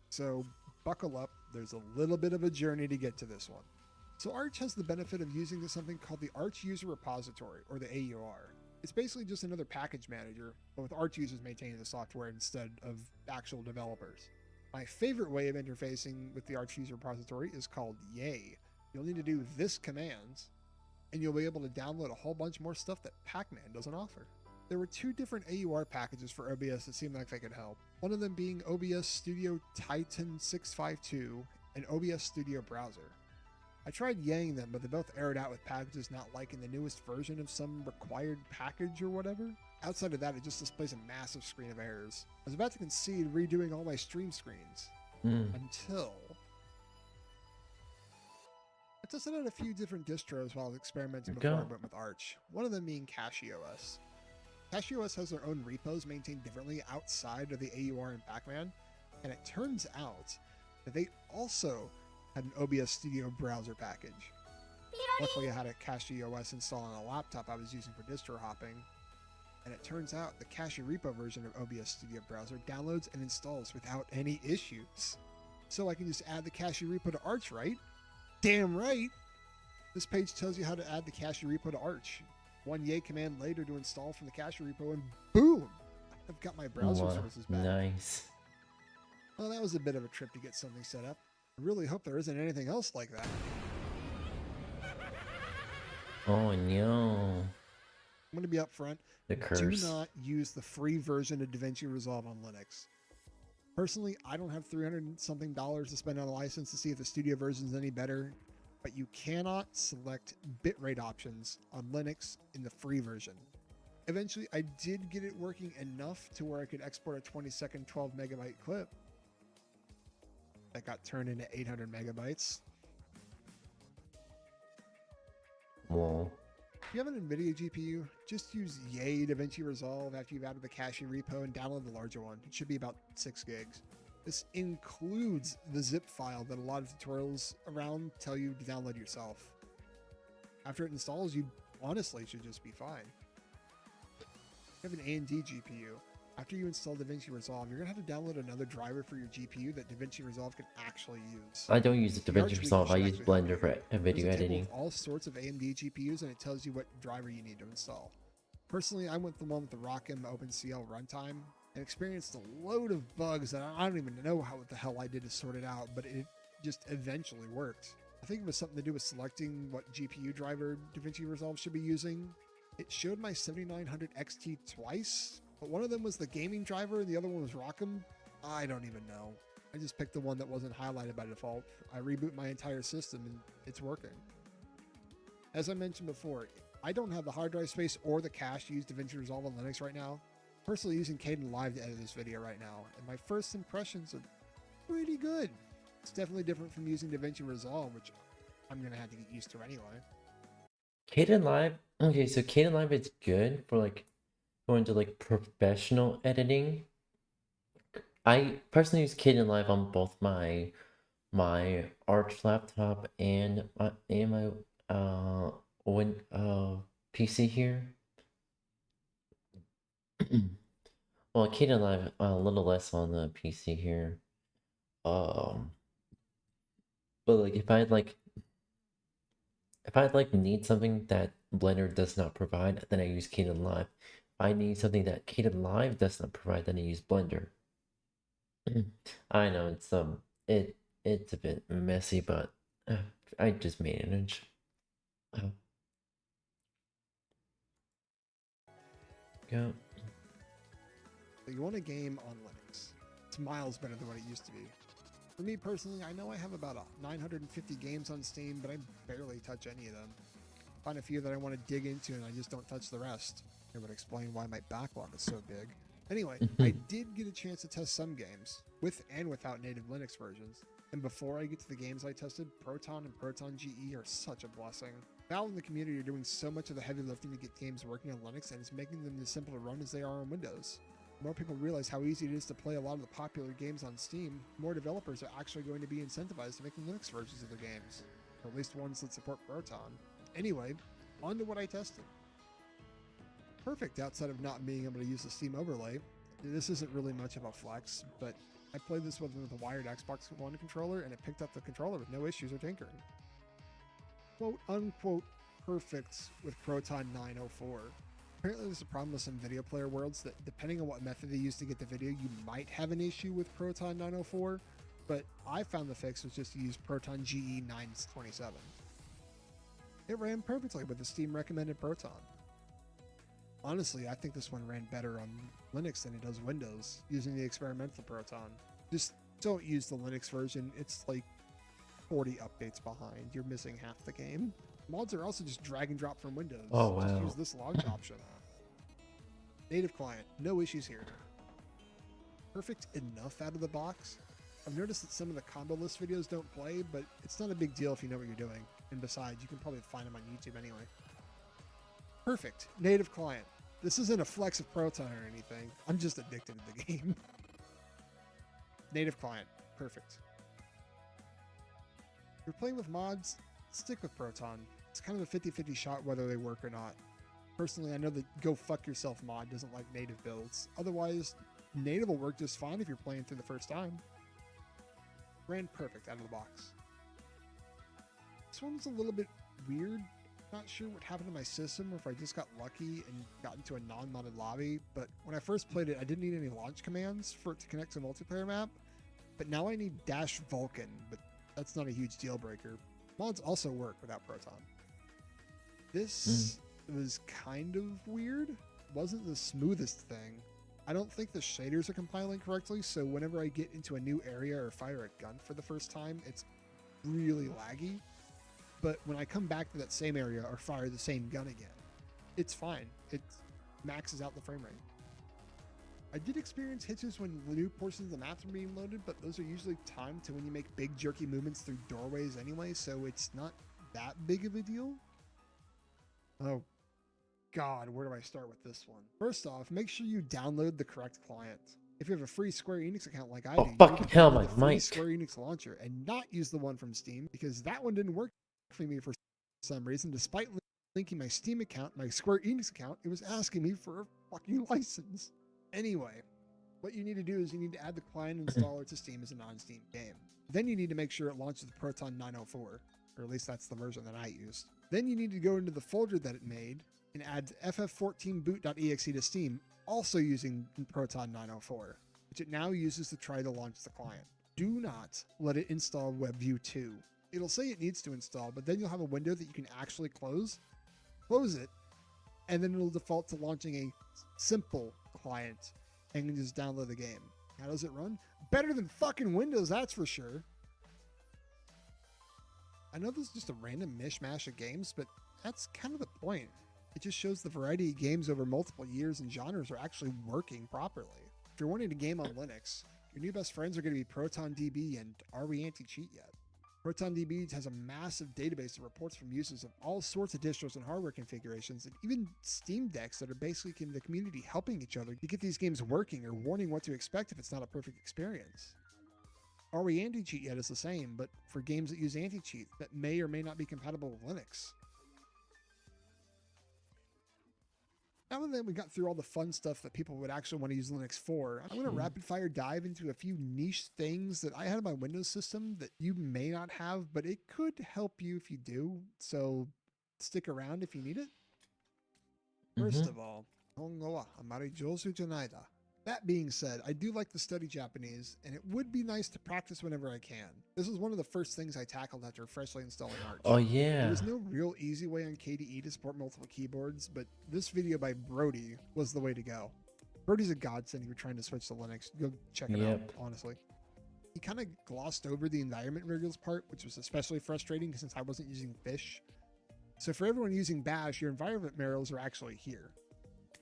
So buckle up, there's a little bit of a journey to get to this one. So Arch has the benefit of using something called the Arch User Repository, or the AUR. It's basically just another package manager, but with Arch users maintaining the software instead of actual developers. My favorite way of interfacing with the Arch User Repository is called Yay. You'll need to do this command, and you'll be able to download a whole bunch more stuff that Pacman doesn't offer. There were 2 different AUR packages for OBS that seemed like they could help. One of them being OBS Studio Titan 652 and OBS Studio Browser. I tried yaying them, but they both errored out with packages not liking the newest version of some required package or whatever. Outside of that, it just displays a massive screen of errors. I was about to concede redoing all my stream screens until I tested out a few different distros while experimenting before I went with Arch. One of them being CashEOS. CashEOS has their own repos maintained differently outside of the AUR and Pac-Man, and it turns out that they also had an OBS Studio browser package. Luckily, I had a CashEOS installed on a laptop I was using for distro hopping, and it turns out the Cache repo version of OBS Studio browser downloads and installs without any issues. So I can just add the Cache repo to Arch, right? Damn right! This page tells you how to add the Cache repo to Arch. One yay command later to install from the Cache repo, and boom! I've got my browser services back. Nice. Well, that was a bit of a trip to get something set up. I really hope there isn't anything else like that. Oh no. I'm going to be upfront. The curse. Do not use the free version of DaVinci Resolve on Linux. Personally, I don't have $300-something to spend on a license to see if the studio version is any better, but you cannot select bitrate options on Linux in the free version. Eventually, I did get it working enough to where I could export a 20-second 12-megabyte clip that got turned into 800 megabytes. Whoa. If you have an NVIDIA GPU, just use Yay DaVinci Resolve after you've added the Cache repo and download the larger one. It should be about 6 gigs. This includes the zip file that a lot of tutorials around tell you to download yourself. After it installs, you honestly should just be fine. If you have an AMD GPU, after you install DaVinci Resolve, you're going to have to download another driver for your GPU that DaVinci Resolve can actually use. I don't use DaVinci Resolve, I use Blender for video editing. All sorts of AMD GPUs, and it tells you what driver you need to install. Personally, I went the one with the ROCm OpenCL runtime and experienced a load of bugs that I don't even know what the hell I did to sort it out, but it just eventually worked. I think it was something to do with selecting what GPU driver DaVinci Resolve should be using. It showed my 7900 XT twice, but one of them was the gaming driver and the other one was ROCm. I don't even know. I just picked the one that wasn't highlighted by default. I reboot my entire system and it's working. As I mentioned before, I don't have the hard drive space or the cache to use DaVinci Resolve on Linux right now. I'm personally using Kdenlive to edit this video right now, and my first impressions are pretty good. It's definitely different from using DaVinci Resolve, which I'm going to have to get used to anyway. Kdenlive? Okay, so Kdenlive is good for like going to like professional editing. I personally use Kdenlive on both my Arch laptop and my PC here. Well, Kdenlive a little less on the PC here. But like if I need something that Blender does not provide, then I use Kdenlive. If I need something that Kdenlive does not provide, then I use Blender. I know it's a bit messy, but I just manage. Yeah. You want a game on Linux. It's miles better than what it used to be. For me personally, I know I have about 950 games on Steam, but I barely touch any of them. I find a few that I want to dig into and I just don't touch the rest. It would explain why my backlog is so big. Anyway, I did get a chance to test some games, with and without native Linux versions. And before I get to the games I tested, Proton and Proton GE are such a blessing. Valve and the community are doing so much of the heavy lifting to get games working on Linux, and it's making them as simple to run as they are on Windows. The more people realize how easy it is to play a lot of the popular games on Steam, more developers are actually going to be incentivized to make Linux versions of their games, or at least ones that support Proton. Anyway, on to what I tested. Perfect outside of not being able to use the Steam overlay. This isn't really much of a flex, but I played this with a wired Xbox One controller and it picked up the controller with no issues or tinkering. Quote unquote perfect with Proton 904. Apparently there's a problem with some video player worlds that depending on what method they use to get the video, you might have an issue with Proton 904, but I found the fix was just to use Proton GE 927. It ran perfectly with the Steam recommended Proton. Honestly, I think this one ran better on Linux than it does Windows using the experimental Proton. Just don't use the Linux version. It's like 40 updates behind. You're missing half the game. Mods are also just drag and drop from Windows. Oh, Just wow. use this launch option. Native client, no issues here. Perfect enough out of the box. I've noticed that some of the combo list videos don't play, but it's not a big deal if you know what you're doing. And besides, you can probably find them on YouTube anyway. Perfect. Native client. This isn't a flex of Proton or anything. I'm just addicted to the game. Native client. Perfect. If you're playing with mods, stick with Proton. It's kind of a 50-50 shot whether they work or not. Personally, I know that Go Fuck Yourself mod doesn't like native builds. Otherwise, native will work just fine if you're playing through the first time. Ran perfect out of the box. This one's a little bit weird. Not sure what happened to my system or if I just got lucky and got into a non-modded lobby, but when I first played it, I didn't need any launch commands for it to connect to a multiplayer map, but now I need dash Vulcan, but that's not a huge deal breaker. Mods also work without Proton. This was kind of weird. Wasn't the smoothest thing. I don't think the shaders are compiling correctly, so whenever I get into a new area or fire a gun for the first time, it's really laggy. But when I come back to that same area or fire the same gun again, it's fine. It maxes out the frame rate. I did experience hitches when new portions of the maps are being loaded, but those are usually timed to when you make big jerky movements through doorways anyway, so it's not that big of a deal. Oh God, where do I start with this one? First off, make sure you download the correct client. If you have a free Square Enix account like I do, Oh, you fucking need to hell, download my the free mic. Square Enix launcher and not use the one from Steam, because that one didn't work for me for some reason. Despite linking my Steam account, my Square Enix account, it was asking me for a fucking license. Anyway, what you need to do is you need to add the client installer to Steam as a non-Steam game. Then you need to make sure it launches the Proton 904, or at least that's the version that I used. Then you need to go into the folder that it made and add ff14boot.exe to Steam, also using Proton 904, which it now uses to try to launch the client. Do not let it install WebView 2. It'll say it needs to install, but then you'll have a window that you can actually close it, and then it'll default to launching a simple client and you can just download the game. How does it run? Better than fucking Windows, that's for sure. I know this is just a random mishmash of games, but that's kind of the point. It just shows the variety of games over multiple years and genres are actually working properly. If you're wanting to game on Linux, your new best friends are going to be ProtonDB and Are We Anti-Cheat Yet? ProtonDB has a massive database of reports from users of all sorts of distros and hardware configurations, and even Steam decks that are basically in the community helping each other to get these games working or warning what to expect if it's not a perfect experience. Are We Anti-Cheat Yet is the same, but for games that use anti-cheat that may or may not be compatible with Linux. Now that we got through all the fun stuff that people would actually want to use Linux for, I'm going to rapid fire dive into a few niche things that I had on my Windows system that you may not have, but it could help you if you do. So stick around if you need it. First of all, that being said, I do like to study Japanese, and it would be nice to practice whenever I can. This was one of the first things I tackled after freshly installing Arch. Oh, yeah. There was no real easy way on KDE to support multiple keyboards, but this video by Brody was the way to go. Brody's a godsend if you're trying to switch to Linux. Go check it out, honestly. He kind of glossed over the environment variables part, which was especially frustrating since I wasn't using Fish. So for everyone using Bash, your environment variables are actually here.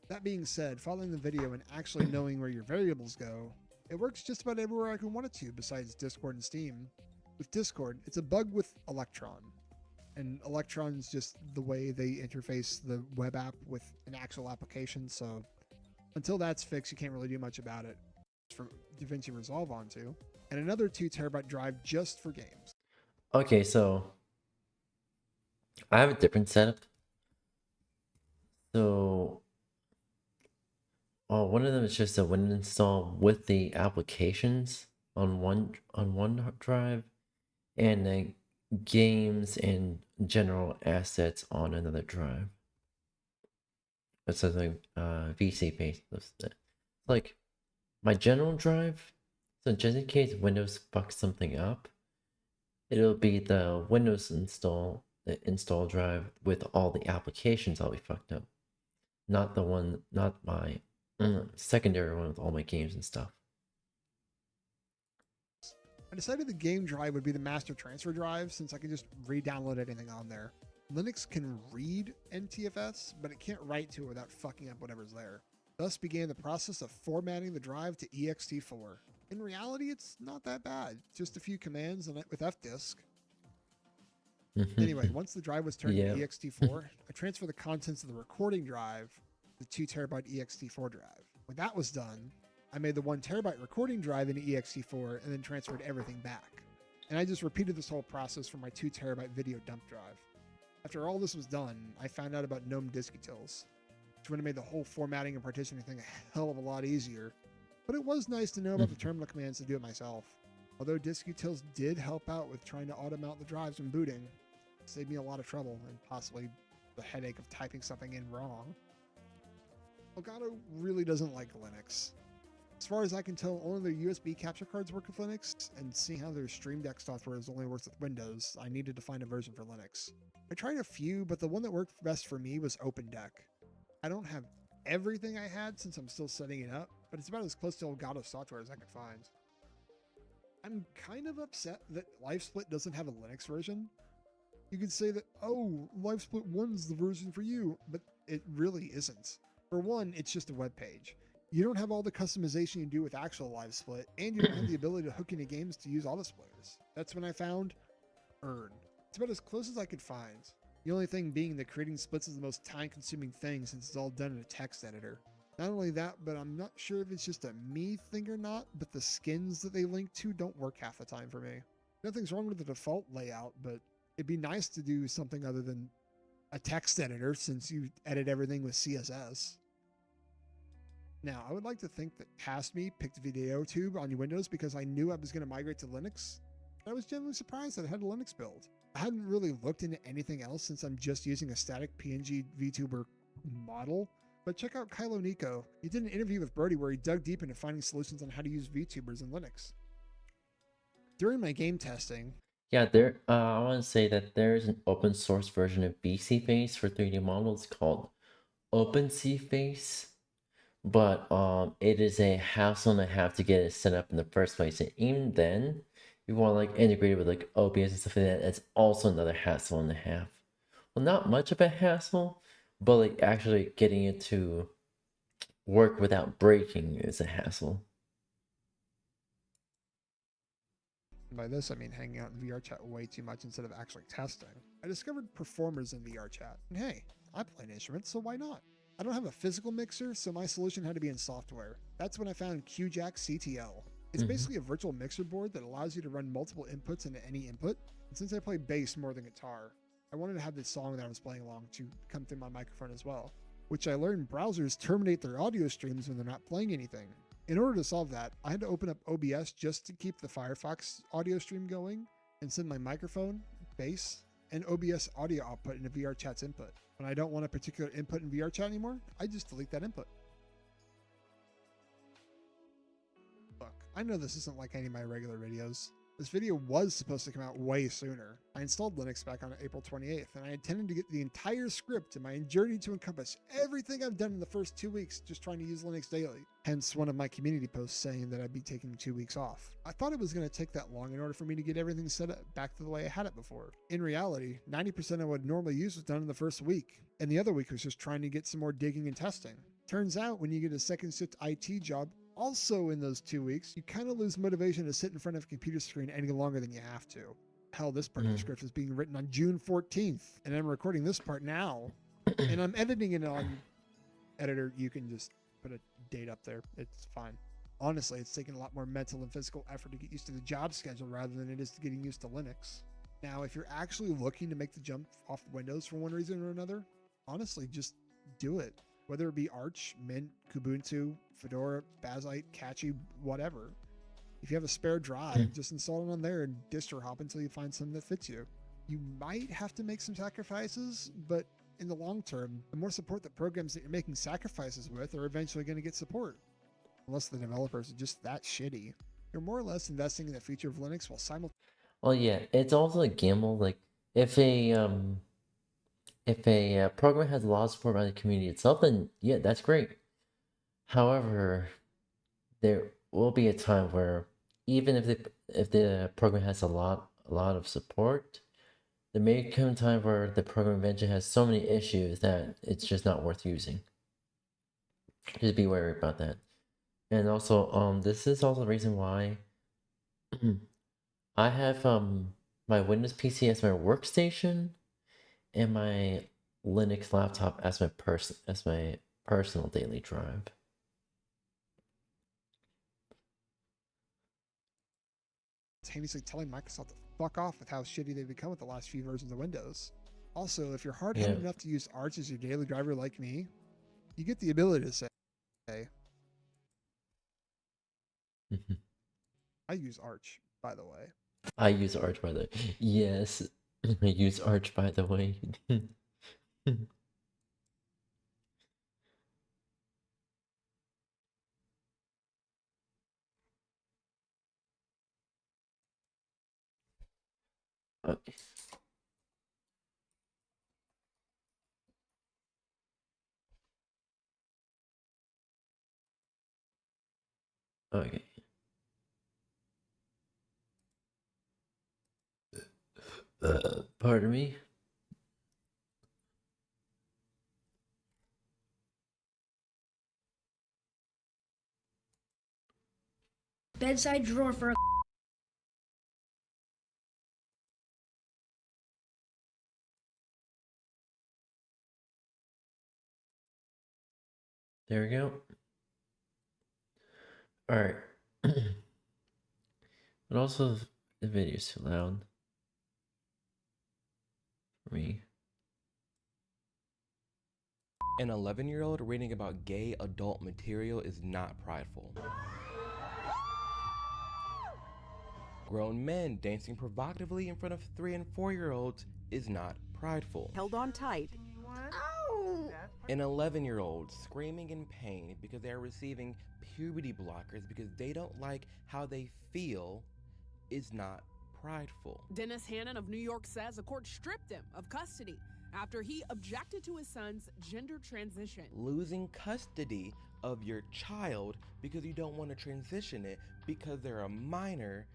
That being said, following the video and actually knowing where your variables go, it works just about everywhere I can want it to besides Discord and Steam. With Discord, it's a bug with Electron. And Electron's just the way they interface the web app with an actual application, so until that's fixed, you can't really do much about it. For DaVinci Resolve onto, and another 2 terabyte drive just for games. Okay, so I have a different setup. So one of them is just a Win install with the applications on one drive, and then games and general assets on another drive. It's like VC based. Like my general drive. So just in case Windows fucks something up, it'll be the Windows install drive with all the applications that'll be fucked up. not the one, not my secondary one with all my games and stuff. I decided the game drive would be the master transfer drive since I can just re-download anything on there. Linux can read NTFS, but it can't write to it without fucking up whatever's there. Thus began the process of formatting the drive to ext4. In reality, it's not that bad. Just a few commands and with fdisk. Anyway, once the drive was turned Yeah. into ext4, I transferred the contents of the recording drive to the 2 terabyte ext4 drive. When that was done, I made the 1 terabyte recording drive into ext4 and then transferred everything back. And I just repeated this whole process for my 2 terabyte video dump drive. After all this was done, I found out about GNOME disk utils, which would have made the whole formatting and partitioning thing a hell of a lot easier. But it was nice to know about the terminal commands to do it myself. Although disk utils did help out with trying to auto-mount the drives when booting, it saved me a lot of trouble and possibly the headache of typing something in wrong. Elgato really doesn't like Linux. As far as I can tell, only their USB capture cards work with Linux, and seeing how their Stream Deck software only works with Windows, I needed to find a version for Linux. I tried a few, but the one that worked best for me was OpenDeck. I don't have everything I had since I'm still setting it up, but it's about as close to Elgato software as I could find. I'm kind of upset that LiveSplit doesn't have a Linux version. You could say that, oh, LiveSplit 1's the version for you, but it really isn't. For one, it's just a web page. You don't have all the customization you do with actual LiveSplit, and you don't have the ability to hook into games to use autosplitters. That's when I found Earn. It's about as close as I could find. The only thing being that creating splits is the most time-consuming thing since it's all done in a text editor. Not only that, but I'm not sure if it's just a me thing or not, but the skins that they link to don't work half the time for me. Nothing's wrong with the default layout, but it'd be nice to do something other than a text editor since you edit everything with CSS. Now, I would like to think that past me picked VideoTube on Windows because I knew I was going to migrate to Linux. I was genuinely surprised that it had a Linux build. I hadn't really looked into anything else since I'm just using a static PNG VTuber model. But check out Kylo Nico. He did an interview with Brody where he dug deep into finding solutions on how to use VTubers in Linux. During my game testing, Yeah, there. I want to say that there is an open source version of BC Face for 3D models called OpenC Face, but it is a hassle and a half to get it set up in the first place. And even then, you want to like integrate it with like OBS and stuff like that. It's also another hassle and a half. Well, not much of a hassle, but like actually getting it to work without breaking is a hassle. by this I mean hanging out in VR chat way too much instead of actually testing, I discovered performers in VR chat. And hey, I play an instrument, so why not? I don't have a physical mixer, so my solution had to be in software. That's when I found QJack CTL. It's basically a virtual mixer board that allows you to run multiple inputs into any input. And since I play bass more than guitar, I wanted to have this song that I was playing along to come through my microphone as well, which I learned browsers terminate their audio streams when they're not playing anything. In order to solve that, I had to open up OBS just to keep the Firefox audio stream going and send my microphone, bass, and OBS audio output into VR chat's input. When I don't want a particular input in VR chat anymore, I just delete that input. Look, I know this isn't like any of my regular videos. This video was supposed to come out way sooner. I installed Linux back on April 28th, and I intended to get the entire script in my journey to encompass everything I've done in the first 2 weeks just trying to use Linux daily. Hence one of my community posts saying that I'd be taking 2 weeks off. I thought it was going to take that long in order for me to get everything set up back to the way I had it before. In reality, 90% of what I'd normally use was done in the first week, and the other week was just trying to get some more digging and testing. Turns out when you get a second shift IT job, also in those 2 weeks, you kind of lose motivation to sit in front of a computer screen any longer than you have to. Hell, this part of the script is being written on June 14th, and I'm recording this part now, and I'm editing it on editor. You can just put a date up there. It's fine. Honestly, it's taken a lot more mental and physical effort to get used to the job schedule rather than it is to getting used to Linux. Now, if you're actually looking to make the jump off Windows for one reason or another, honestly, just do it. Whether it be Arch, Mint, Kubuntu, Fedora, Bazzite, Catchy, whatever. If you have a spare drive, just install it on there and distro hop until you find something that fits you. You might have to make some sacrifices, but in the long term, the more support the programs that you're making sacrifices with are eventually going to get support. Unless the developers are just that shitty. You're more or less investing in the future of Linux while simultaneously. Well, yeah, it's also a gamble. Like if a if a program has a lot of support by the community itself, then yeah, that's great. However, there will be a time where even if the program has a lot of support, there may come a time where the program eventually has so many issues that it's just not worth using. Just be wary about that. And also, this is also the reason why I have my Windows PC as my workstation and my Linux laptop as my personal daily drive. Simultaneously telling Microsoft to fuck off with how shitty they've become with the last few versions of Windows. Also, if you're hard-headed Yeah. enough to use Arch as your daily driver like me, you get the ability to say, I use Arch, by the way. I use Arch by the way. Yes, I use Arch by the way. Okay. Okay. Pardon me. Bedside drawer for a There we go. All right. But also, the video's too loud for me. An 11-year-old reading about gay adult material is not prideful. Grown men dancing provocatively in front of 3- and 4-year-olds is not prideful. Held on tight. An 11-year-old screaming in pain because they are receiving puberty blockers because they don't like how they feel is not prideful. Dennis Hannon of New York says a court stripped him of custody after he objected to his son's gender transition. Losing custody of your child because you don't want to transition it because they're a minor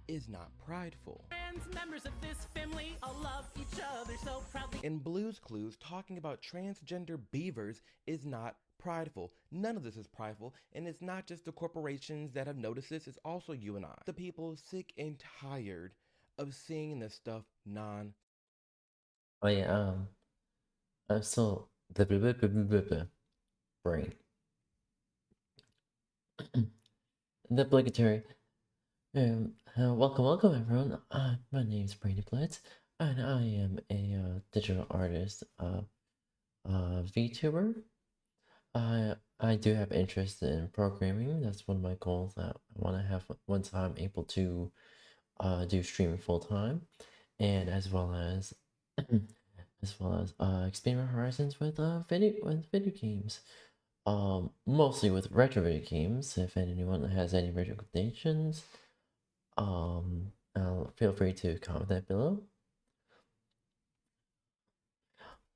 is not prideful. Members of this family all love each other so proudly. In Blue's Clues, talking about transgender beavers is not prideful. None of this is prideful, and it's not just the corporations that have noticed this, it's also you and I. The people sick and tired of seeing this stuff Oh yeah, I'm still the brain. The obligatory. Welcome everyone. My name is Brady Blitz, and I am a digital artist, VTuber. I do have interest in programming. That's one of my goals that I want to have once I'm able to do streaming full time, and as well as expand my horizons with video games. Mostly with retro video games. If anyone has any recommendations, feel free to comment that below.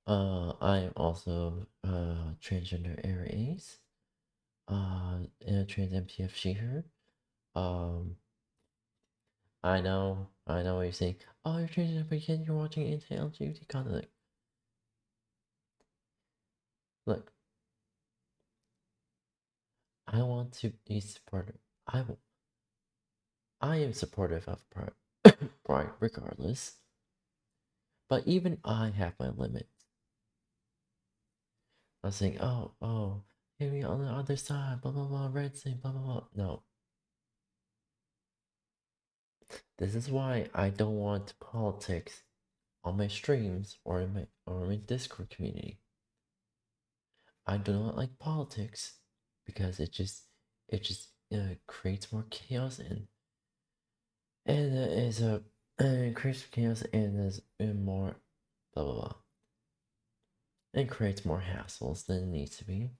I am also transgender Aries, and a trans MTF sheher. I know what you're saying. Oh, you're transgender, but yet you're watching anti-LGBT content. Look, I want to be supportive. I am supportive of Pride regardless. But even I have my limits. I'm saying, oh, maybe on the other side, blah blah blah, red thing, blah blah blah. No. This is why I don't want politics on my streams or in my Discord community. I do not like politics because it just creates more chaos and creates chaos and is more blah blah blah. And creates more hassles than it needs to be.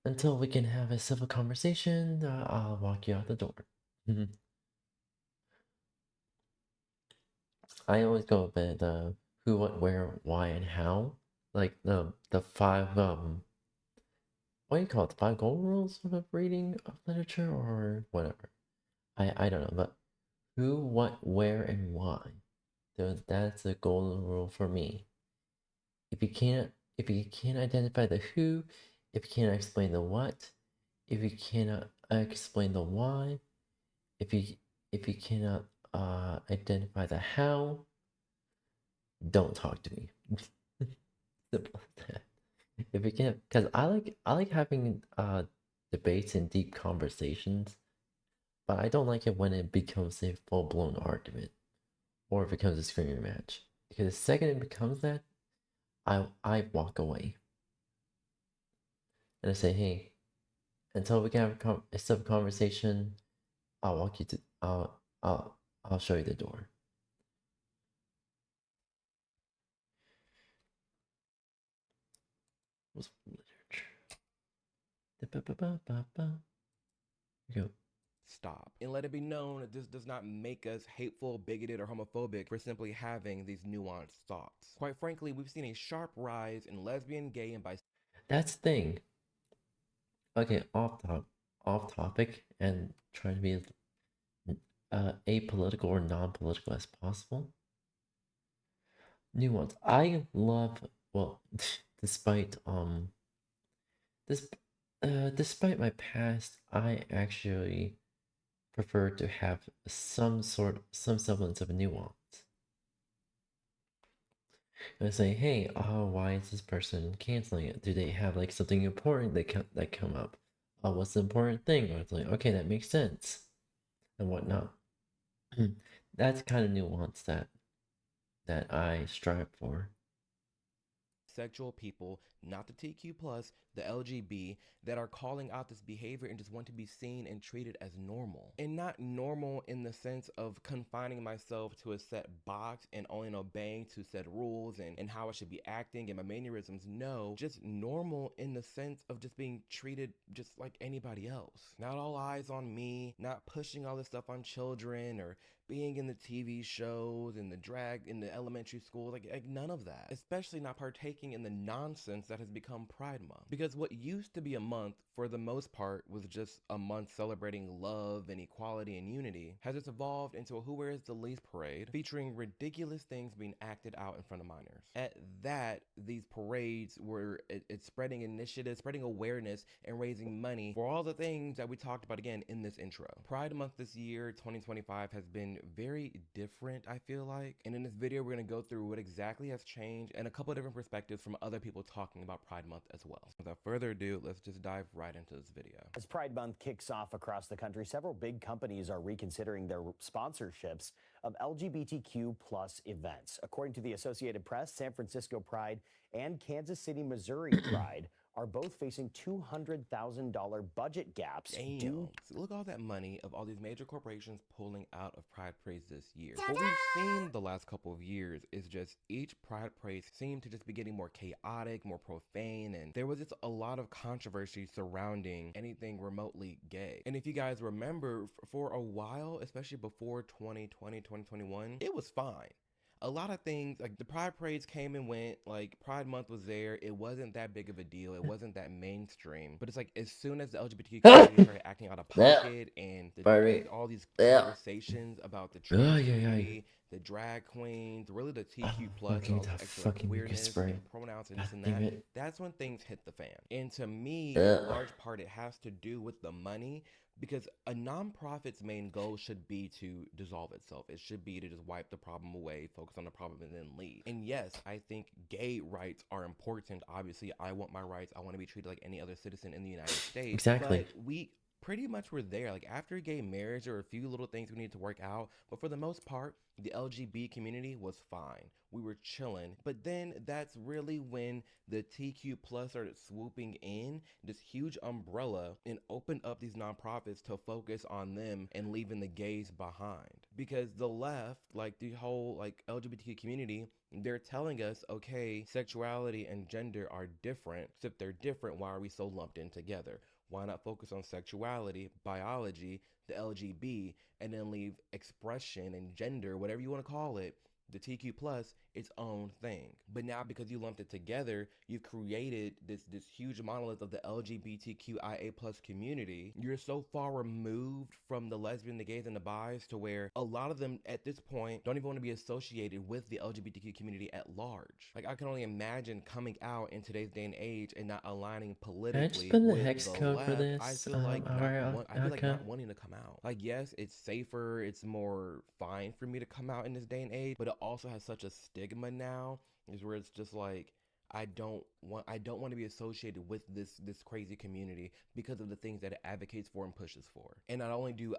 Until we can have a civil conversation, I'll walk you out the door. I always go with the who, what, where, why, and how. Like the five what do you call it? The five golden rules of reading of literature or whatever. I don't know, but who, what, where, and why. That's a golden rule for me. If you can't identify the who, if you can't explain the what, if you cannot explain the why, if you cannot identify the how, don't talk to me. Simple as that. If you can't, because I like having debates and deep conversations, but I don't like it when it becomes a full blown argument or it becomes a screaming match. Because the second it becomes that, I walk away and I say, hey, until we can have a civil conversation, I'll walk you to I'll show you the door. What's literature? Here we go. Stop. And let it be known that this does not make us hateful, bigoted, or homophobic for simply having these nuanced thoughts. Quite frankly, we've seen a sharp rise in lesbian, gay, and bisexual. That's the thing. Okay, off topic, and trying to be apolitical or non-political as possible. Nuance. I love, well, despite this despite my past, I actually prefer to have some semblance of nuance. And I say, hey, why is this person canceling it? Do they have like something important that come up? What's the important thing? Or it's like, okay, that makes sense, and whatnot. That's kind of nuance that I strive for. Sexual people, not the TQ plus, the LGB, that are calling out this behavior and just want to be seen and treated as normal. And not normal in the sense of confining myself to a set box and only obeying to set rules and how I should be acting and my mannerisms. No, just normal in the sense of just being treated just like anybody else. Not all eyes on me, not pushing all this stuff on children or being in the TV shows and the drag in the elementary school, like none of that. Especially not partaking in the nonsense that has become Pride Month. Because what used to be a month, for the most part, was just a month celebrating love and equality and unity, has just evolved into a Who Wears the Least parade, featuring ridiculous things being acted out in front of minors. At that, these parades were it's spreading initiatives, spreading awareness, and raising money for all the things that we talked about again in this intro. Pride Month this year, 2025, has been very different, I feel like. And in this video, we're going to go through what exactly has changed and a couple of different perspectives from other people talking about Pride Month as well. Without further ado, let's just dive right into this video. As Pride Month kicks off across the country, several big companies are reconsidering their sponsorships of LGBTQ plus events. According to the Associated Press, San Francisco Pride and Kansas City, Missouri Pride are both facing $200,000 budget gaps. Damn. So look at all that money of all these major corporations pulling out of Pride Parades this year. What we've seen the last couple of years is just each Pride Parade seemed to just be getting more chaotic, more profane, and there was just a lot of controversy surrounding anything remotely gay. And if you guys remember, for a while, especially before 2020, 2021, it was fine. A lot of things, like the Pride Parades came and went, like Pride Month was there, it wasn't that big of a deal, it wasn't that mainstream, but it's like as soon as the LGBT community started acting out of pocket and all these conversations about the trans community, the drag queens, really the TQ plus, and all this extra queerness and pronouns and this and that, that's when things hit the fan. And to me, in large part, it has to do with the money, because a nonprofit's main goal should be to dissolve itself. It should be to just wipe the problem away, focus on the problem, and then leave. And yes, I think gay rights are important. Obviously, I want my rights. I want to be treated like any other citizen in the United States. Exactly. But we pretty much were there. Like after gay marriage, there were a few little things we needed to work out. But for the most part, the LGBT community was fine. We were chilling. But then that's really when the TQ plus started swooping in, this huge umbrella, and opened up these nonprofits to focus on them and leaving the gays behind. Because the left, like the whole like LGBTQ community, they're telling us, okay, sexuality and gender are different. So if they're different, why are we so lumped in together? Why not focus on sexuality, biology, the LGB, and then leave expression and gender, whatever you want to call it, the TQ plus its own thing. But now because you lumped it together, you've created this huge monolith of the LGBTQIA plus community. You're so far removed from the lesbian, the gays, and the bis to where a lot of them at this point don't even want to be associated with the LGBTQ community at large. Like, I can only imagine coming out in today's day and age and not aligning Can I just politically put the with hex the code for left. this? I feel like our outcome? wanting to come out. Like, yes, it's safer, it's more fine for me to come out in this day and age, but it also has such a stigma now, is where it's just like, I don't want to be associated with this crazy community because of the things that it advocates for and pushes for. And not only do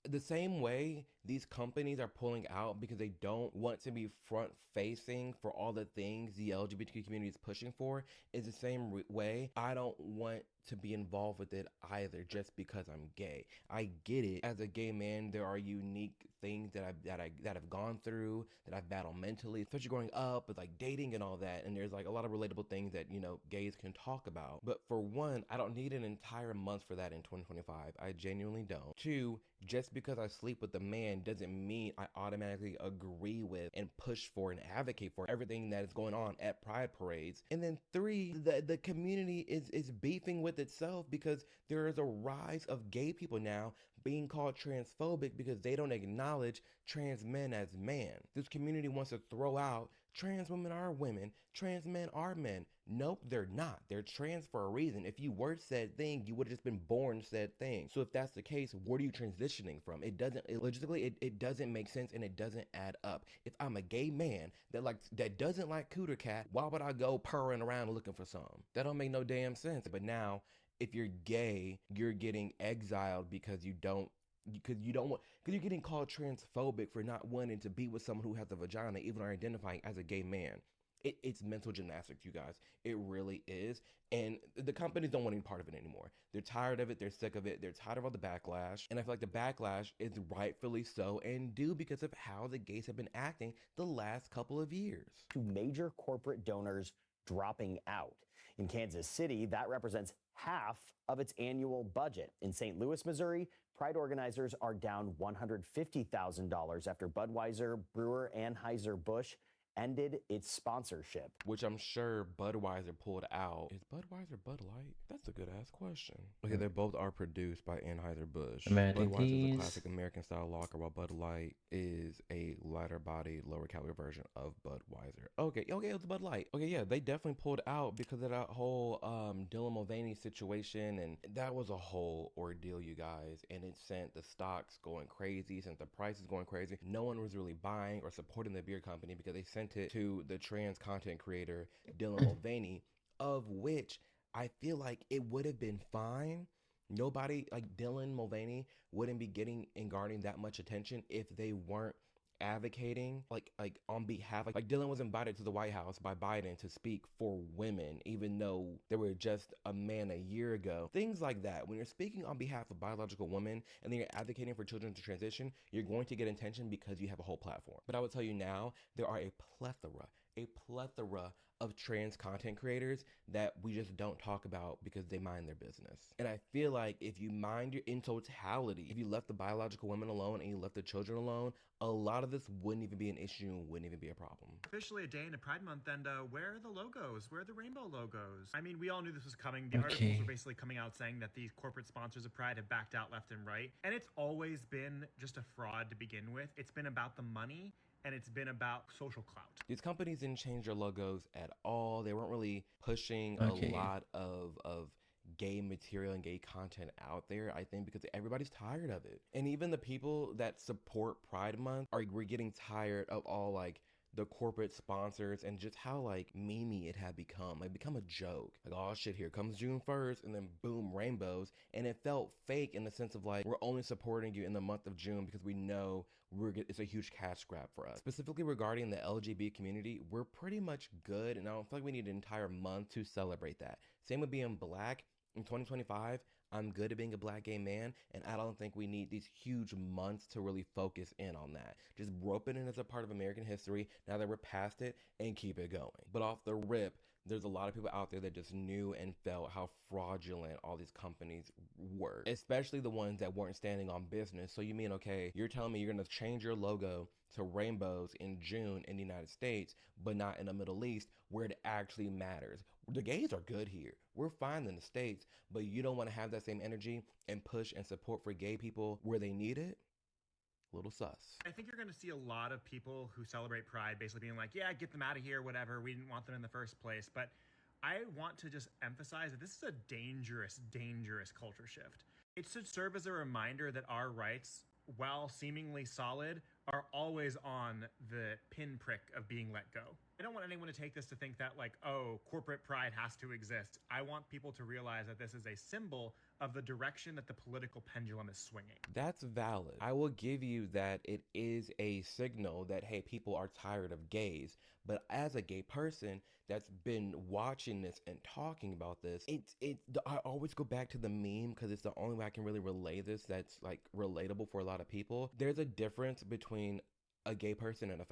the same way these companies are pulling out because they don't want to be front facing for all the things the LGBTQ community is pushing for, is the same way I don't want to be involved with it either just because I'm gay. I get it. As a gay man, there are unique things that I've gone through, that I've battled mentally, especially growing up with like dating and all that. And there's like a lot of relatable things that, you know, gays can talk about. But for one, I don't need an entire month for that in 2025. I genuinely don't. Two, just because I sleep with a man doesn't mean I automatically agree with and push for and advocate for everything that is going on at pride parades. And then three, the community is beefing with itself because there is a rise of gay people now being called transphobic because they don't acknowledge trans men as man. This community wants to throw out trans women are women, trans men are men. Nope, they're not. They're trans for a reason. If you were said thing, you would have just been born said thing. So if that's the case, what are you transitioning from? It doesn't make sense, and it doesn't add up. If I'm a gay man that doesn't like cooter cat, why would I go purring around looking for some? That don't make no damn sense. But now, if you're gay, you're getting exiled because you're getting called transphobic for not wanting to be with someone who has a vagina, even identifying as a gay man. It's mental gymnastics, you guys. It really is. And the companies don't want any part of it anymore. They're tired of it. They're sick of it. They're tired of all the backlash. And I feel like the backlash is rightfully so and due because of how the gays have been acting the last couple of years. To major corporate donors dropping out. In Kansas City, that represents half of its annual budget. In St. Louis, Missouri, Pride organizers are down $150,000 after Budweiser, Brewer, Anheuser-Busch ended its sponsorship. Which I'm sure Budweiser pulled out. Is Budweiser Bud Light? That's a good ass question. Okay, they both are produced by Anheuser-Busch. Budweiser is a classic American style lager, while Bud Light is a lighter body, lower calorie version of Budweiser. Okay, it's Bud Light. Okay, yeah, they definitely pulled out because of that whole Dylan Mulvaney situation, and that was a whole ordeal, you guys. And it sent the stocks going crazy, sent the prices going crazy. No one was really buying or supporting the beer company because they sent it to the trans content creator Dylan Mulvaney, of which I feel like it would have been fine. Nobody like Dylan Mulvaney wouldn't be getting and garnering that much attention if they weren't advocating like on behalf, like Dylan was invited to the White House by Biden to speak for women, even though they were just a man a year ago. Things like that. When you're speaking on behalf of biological women and then you're advocating for children to transition, you're going to get attention because you have a whole platform. But I would tell you now, there are a plethora of trans content creators that we just don't talk about because they mind their business. And I feel like if you mind your in totality, if you left the biological women alone and you left the children alone, a lot of this wouldn't even be an issue and wouldn't even be a problem. Officially a day into Pride Month, and where are the logos? Where are the rainbow logos? I mean, we all knew this was coming. The articles were basically coming out saying that these corporate sponsors of Pride have backed out left and right. And it's always been just a fraud to begin with. It's been about the money, and it's been about social clout. These companies didn't change their logos at all. They weren't really pushing a lot of gay material and gay content out there, I think, because everybody's tired of it. And even the people that support Pride Month we're getting tired of all like the corporate sponsors and just how like memey it had become. Like become a joke. Like, oh shit, here comes June 1st and then boom, rainbows. And it felt fake in the sense of like, we're only supporting you in the month of June because we know it's a huge cash grab for us. Specifically regarding the LGBT community, we're pretty much good, and I don't feel like we need an entire month to celebrate that. Same with being black. In 2025, I'm good at being a black gay man, and I don't think we need these huge months to really focus in on that. Just rope it in as a part of American history now that we're past it and keep it going. But off the rip, There's a lot of people out there that just knew and felt how fraudulent all these companies were, especially the ones that weren't standing on business. So you mean, okay, you're telling me you're going to change your logo to rainbows in June in the United States, but not in the Middle East where it actually matters. The gays are good here. We're fine in the States, but you don't want to have that same energy and push and support for gay people where they need it? Little sus. I think you're going to see a lot of people who celebrate Pride basically being like, yeah, get them out of here, whatever. We didn't want them in the first place. But I want to just emphasize that this is a dangerous, dangerous culture shift. It should serve as a reminder that our rights, while seemingly solid, are always on the pinprick of being let go. I don't want anyone to take this to think that, like, oh, corporate pride has to exist. I want people to realize that this is a symbol of the direction that the political pendulum is swinging. That's valid. I will give you that it is a signal that, hey, people are tired of gays. But as a gay person that's been watching this and talking about this, I always go back to the meme because it's the only way I can really relay this that's like relatable for a lot of people. There's a difference between a gay person and a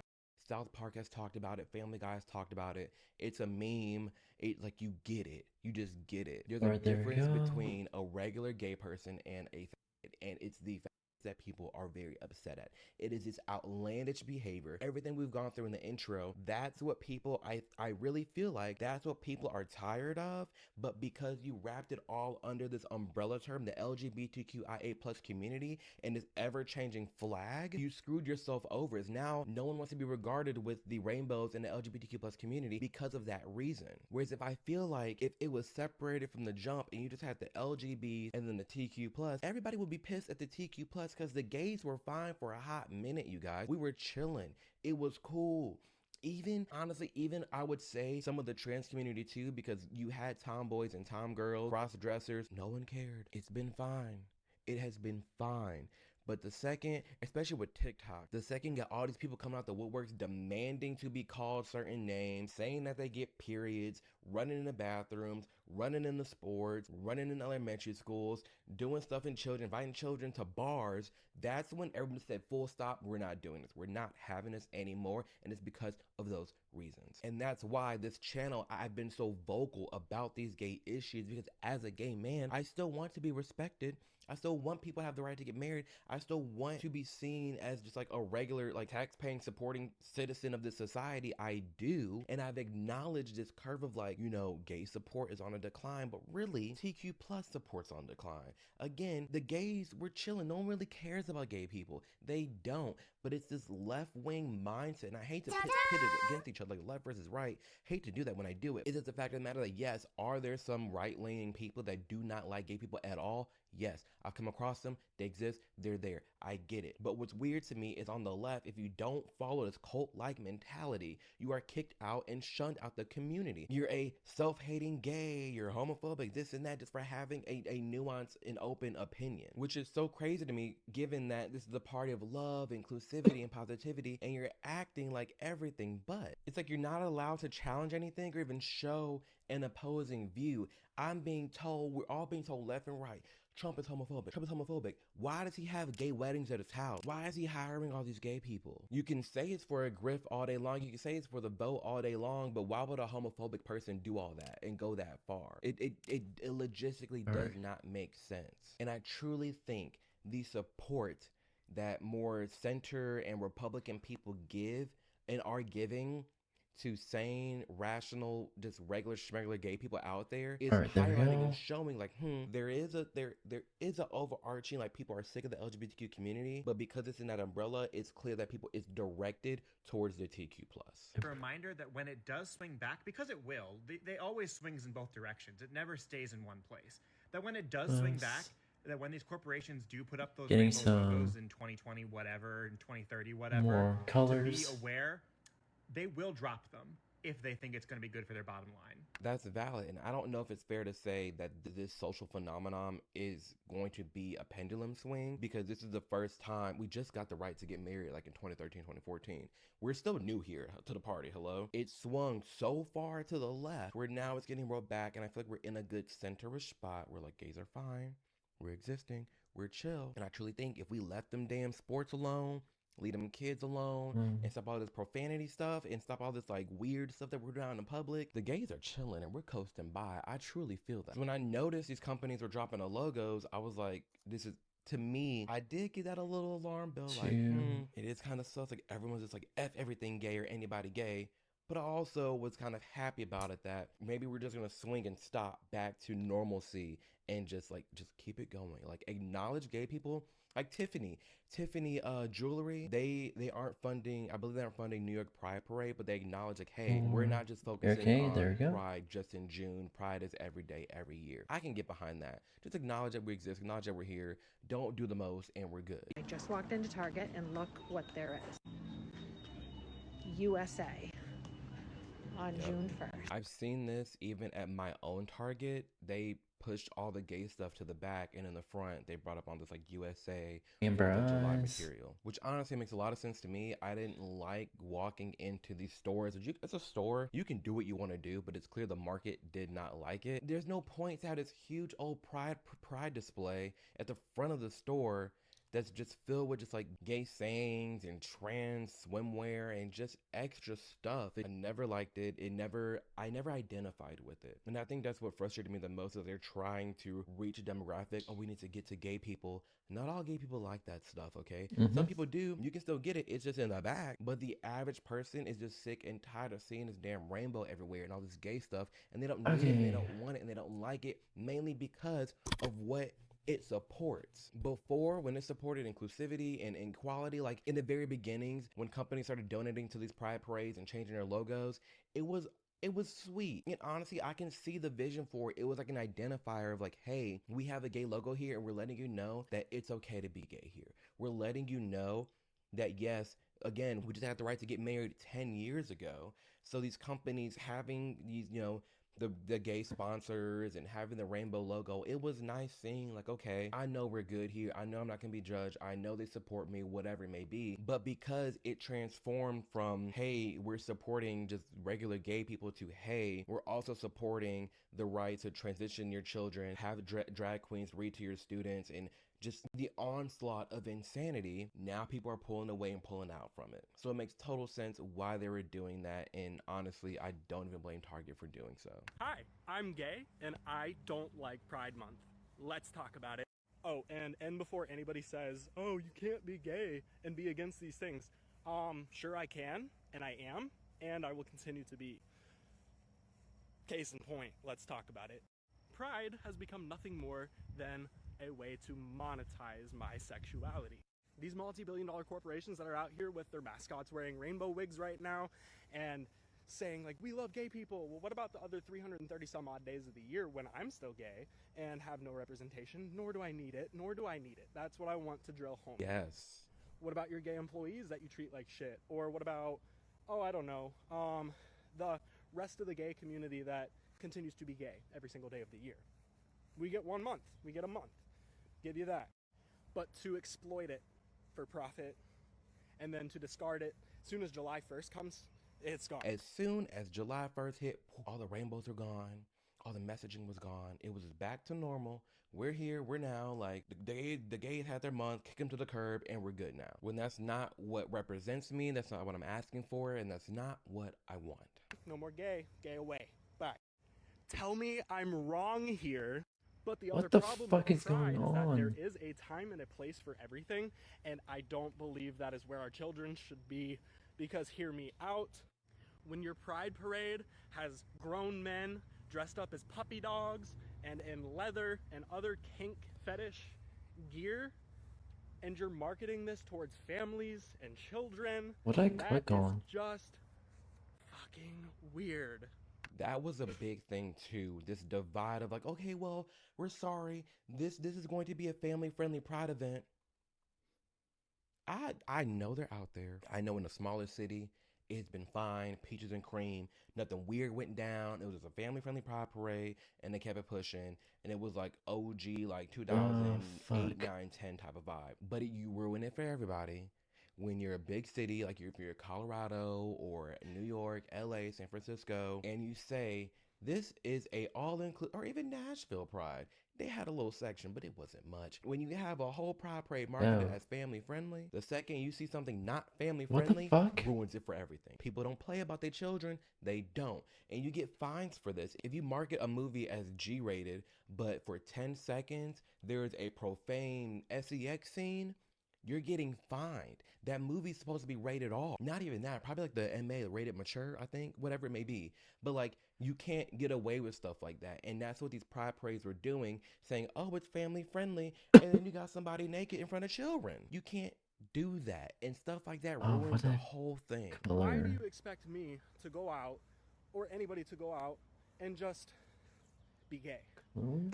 South Park has talked about it. Family Guy has talked about it. It's a meme. It's like you get it. You just get it. There's a difference between a regular gay person and and it's the fact that people are very upset at. It is this outlandish behavior. Everything we've gone through in the intro, that's what people, I really feel like that's what people are tired of. But because you wrapped it all under this umbrella term, the LGBTQIA plus community, and this ever-changing flag, you screwed yourself over. Is now no one wants to be regarded with the rainbows and the LGBTQ plus community because of that reason. Whereas if I feel like if it was separated from the jump and you just had the LGB and then the TQ plus, everybody would be pissed at the TQ plus because the gays were fine for a hot minute, you guys. We were chilling. It was cool. Even, honestly, even I would say some of the trans community too, because you had tomboys and tomgirls, cross-dressers. No one cared. It's been fine. It has been fine. But the second, especially with TikTok, the second you got all these people coming out the woodworks demanding to be called certain names, saying that they get periods, running in the bathrooms, running in the sports, running in elementary schools, doing stuff in children, inviting children to bars, that's when everyone said, full stop, we're not doing this. We're not having this anymore. And it's because of those reasons. And that's why this channel, I've been so vocal about these gay issues, because as a gay man, I still want to be respected. I still want people to have the right to get married. I still want to be seen as just like a regular, like tax-paying, supporting citizen of this society. I do. And I've acknowledged this curve of like, you know, gay support is on a decline, but really TQ plus support's on decline. Again, the gays, we're chilling. No one really cares about gay people. They don't. But it's this left-wing mindset. And I hate to pit it against each other, like left versus right. Hate to do that when I do it. Is it the fact of the matter that yes, are there some right-leaning people that do not like gay people at all? Yes, I've come across them. They exist. They're there. I get it. But what's weird to me is on the left, if you don't follow this cult-like mentality, you are kicked out and shunned out the community. You're a self-hating gay, you're homophobic, this and that, just for having a nuanced and open opinion, which is so crazy to me, given that this is a party of love, inclusivity, and positivity, and you're acting like everything but. It's like you're not allowed to challenge anything or even show an opposing view. I'm being told, we're all being told left and right, Trump is homophobic. Trump is homophobic. Why does he have gay weddings at his house? Why is he hiring all these gay people? You can say it's for a grift all day long. You can say it's for the vote all day long, but why would a homophobic person do all that and go that far? It logistically does not make sense. And I truly think the support that more center and Republican people give and are giving to sane, rational, just regular schmegular gay people out there is highlighting and showing like, there is a overarching, like, people are sick of the LGBTQ community, but because it's in that umbrella, it's clear that it's directed towards the TQ+. A reminder that when it does swing back, because it will, they always swings in both directions. It never stays in one place. That when it does swing back, that when these corporations do put up those rainbow logos in 2020, whatever, in 2030, whatever, more colors, to be aware, they will drop them if they think it's going to be good for their bottom line. That's valid. And I don't know if it's fair to say that this social phenomenon is going to be a pendulum swing, because this is the first time we just got the right to get married, like in 2013, 2014. We're still new here to the party. Hello. It swung so far to the left where now it's getting rolled back. And I feel like we're in a good centerish spot where like gays are fine. We're existing. We're chill. And I truly think if we left them damn sports alone, leave them kids alone and stop all this profanity stuff and stop all this like weird stuff that we're doing in public. The gays are chilling and we're coasting by. I truly feel that. When I noticed these companies were dropping the logos, I was like, this is, to me, I did get that a little alarm bell. Like, it is kind of sus. Like everyone's just like F everything gay or anybody gay. But I also was kind of happy about it that maybe we're just gonna swing and stop back to normalcy and just keep it going. Like acknowledge gay people. Like Tiffany Jewelry, they aren't funding, I believe they aren't funding New York Pride Parade, but they acknowledge like, hey, we're not just focusing on Pride just in June. Pride is every day, every year. I can get behind that. Just acknowledge that we exist, acknowledge that we're here, don't do the most, and we're good. I just walked into Target and look what there is. USA on June 1st. I've seen this even at my own Target. They pushed all the gay stuff to the back, and in the front they brought up on this like USA July material, which honestly makes a lot of sense to me. I didn't like walking into these stores. It's a store, you can do what you want to do, but it's clear the market did not like it. There's no point to have this huge old pride display at the front of the store that's just filled with just like gay sayings and trans swimwear and just extra stuff. I never liked it. I never identified with it. And I think that's what frustrated me the most, is they're trying to reach a demographic. Oh, we need to get to gay people. Not all gay people like that stuff, okay? Some people do. You can still get it. It's just in the back. But the average person is just sick and tired of seeing this damn rainbow everywhere and all this gay stuff. And they don't need it, and they don't want it, and they don't like it, mainly because of what it supports. Before, when it supported inclusivity and equality, like in the very beginnings, when companies started donating to these pride parades and changing their logos, it was sweet. And honestly, I can see the vision for it. It was like an identifier of like, hey, we have a gay logo here and we're letting you know that it's okay to be gay here. We're letting you know that, yes, again, we just had the right to get married 10 years ago. So these companies having these, the gay sponsors and having the rainbow logo, it was nice seeing like, okay, I know we're good here. I know I'm not gonna be judged. I know they support me, whatever it may be. But because it transformed from, hey, we're supporting just regular gay people, to, hey, we're also supporting the right to transition your children, have drag queens read to your students, and just the onslaught of insanity, now people are pulling away and pulling out from it. So it makes total sense why they were doing that, and honestly, I don't even blame Target for doing so. Hi, I'm gay, and I don't like Pride Month. Let's talk about it. Oh, and before anybody says, oh, you can't be gay and be against these things, sure I can, and I am, and I will continue to be. Case in point, let's talk about it. Pride has become nothing more than a way to monetize my sexuality. These multi-billion-dollar corporations that are out here with their mascots wearing rainbow wigs right now and saying like, we love gay people. Well, what about the other 330 some odd days of the year when I'm still gay and have no representation? Nor do I need it. That's what I want to drill home. Yes. What about your gay employees that you treat like shit? Or what about, oh, I don't know, the rest of the gay community that continues to be gay every single day of the year? We get 1 month. We get a month. Give you that. But to exploit it for profit and then to discard it as soon as July 1st comes, it's gone. As soon as July 1st hit, all the rainbows were gone. All the messaging was gone. It was just back to normal. We're here, we're now, like, the gays had their month, kick them to the curb, and we're good now. When that's not what represents me, that's not what I'm asking for, and that's not what I want. No more gay away. Bye. Tell me I'm wrong here. But the other What the problem fuck with is going Pride is that there on? is a time and a place for everything, and I don't believe that is where our children should be, because hear me out, when your Pride parade has grown men dressed up as puppy dogs and in leather and other kink fetish gear, and you're marketing this towards families and children, What did I click on? Just fucking weird. That was a big thing too, this divide of like, okay, well, we're sorry, this is going to be a family-friendly Pride event. I know they're out there. I know in a smaller city, it's been fine, peaches and cream, nothing weird went down. It was just a family-friendly Pride parade, and they kept it pushing, and it was like OG, like 2008, 9, 10 type of vibe. But you ruin it for everybody. When you're a big city, like if you're Colorado or New York, LA, San Francisco, and you say, this is a all-inclusive, or even Nashville Pride, They had a little section, but it wasn't much. When you have a whole pride parade marketed as family friendly, the second you see something not family What the friendly, fuck? ruins it for everything. People don't play about their children, they don't. And you get fines for this. If you market a movie as G-rated, but for 10 seconds, there is a profane sex scene, you're getting fined. That movie's supposed to be rated R. Not even that. Probably like the MA, rated mature, I think, whatever it may be. But like, you can't get away with stuff like that. And that's what these pride parades were doing, saying, oh, it's family friendly. And then you got somebody naked in front of children. You can't do that. And stuff like that Oh, ruins what the a whole thing. Why do color. you expect me to go out, or anybody to go out, and just be gay?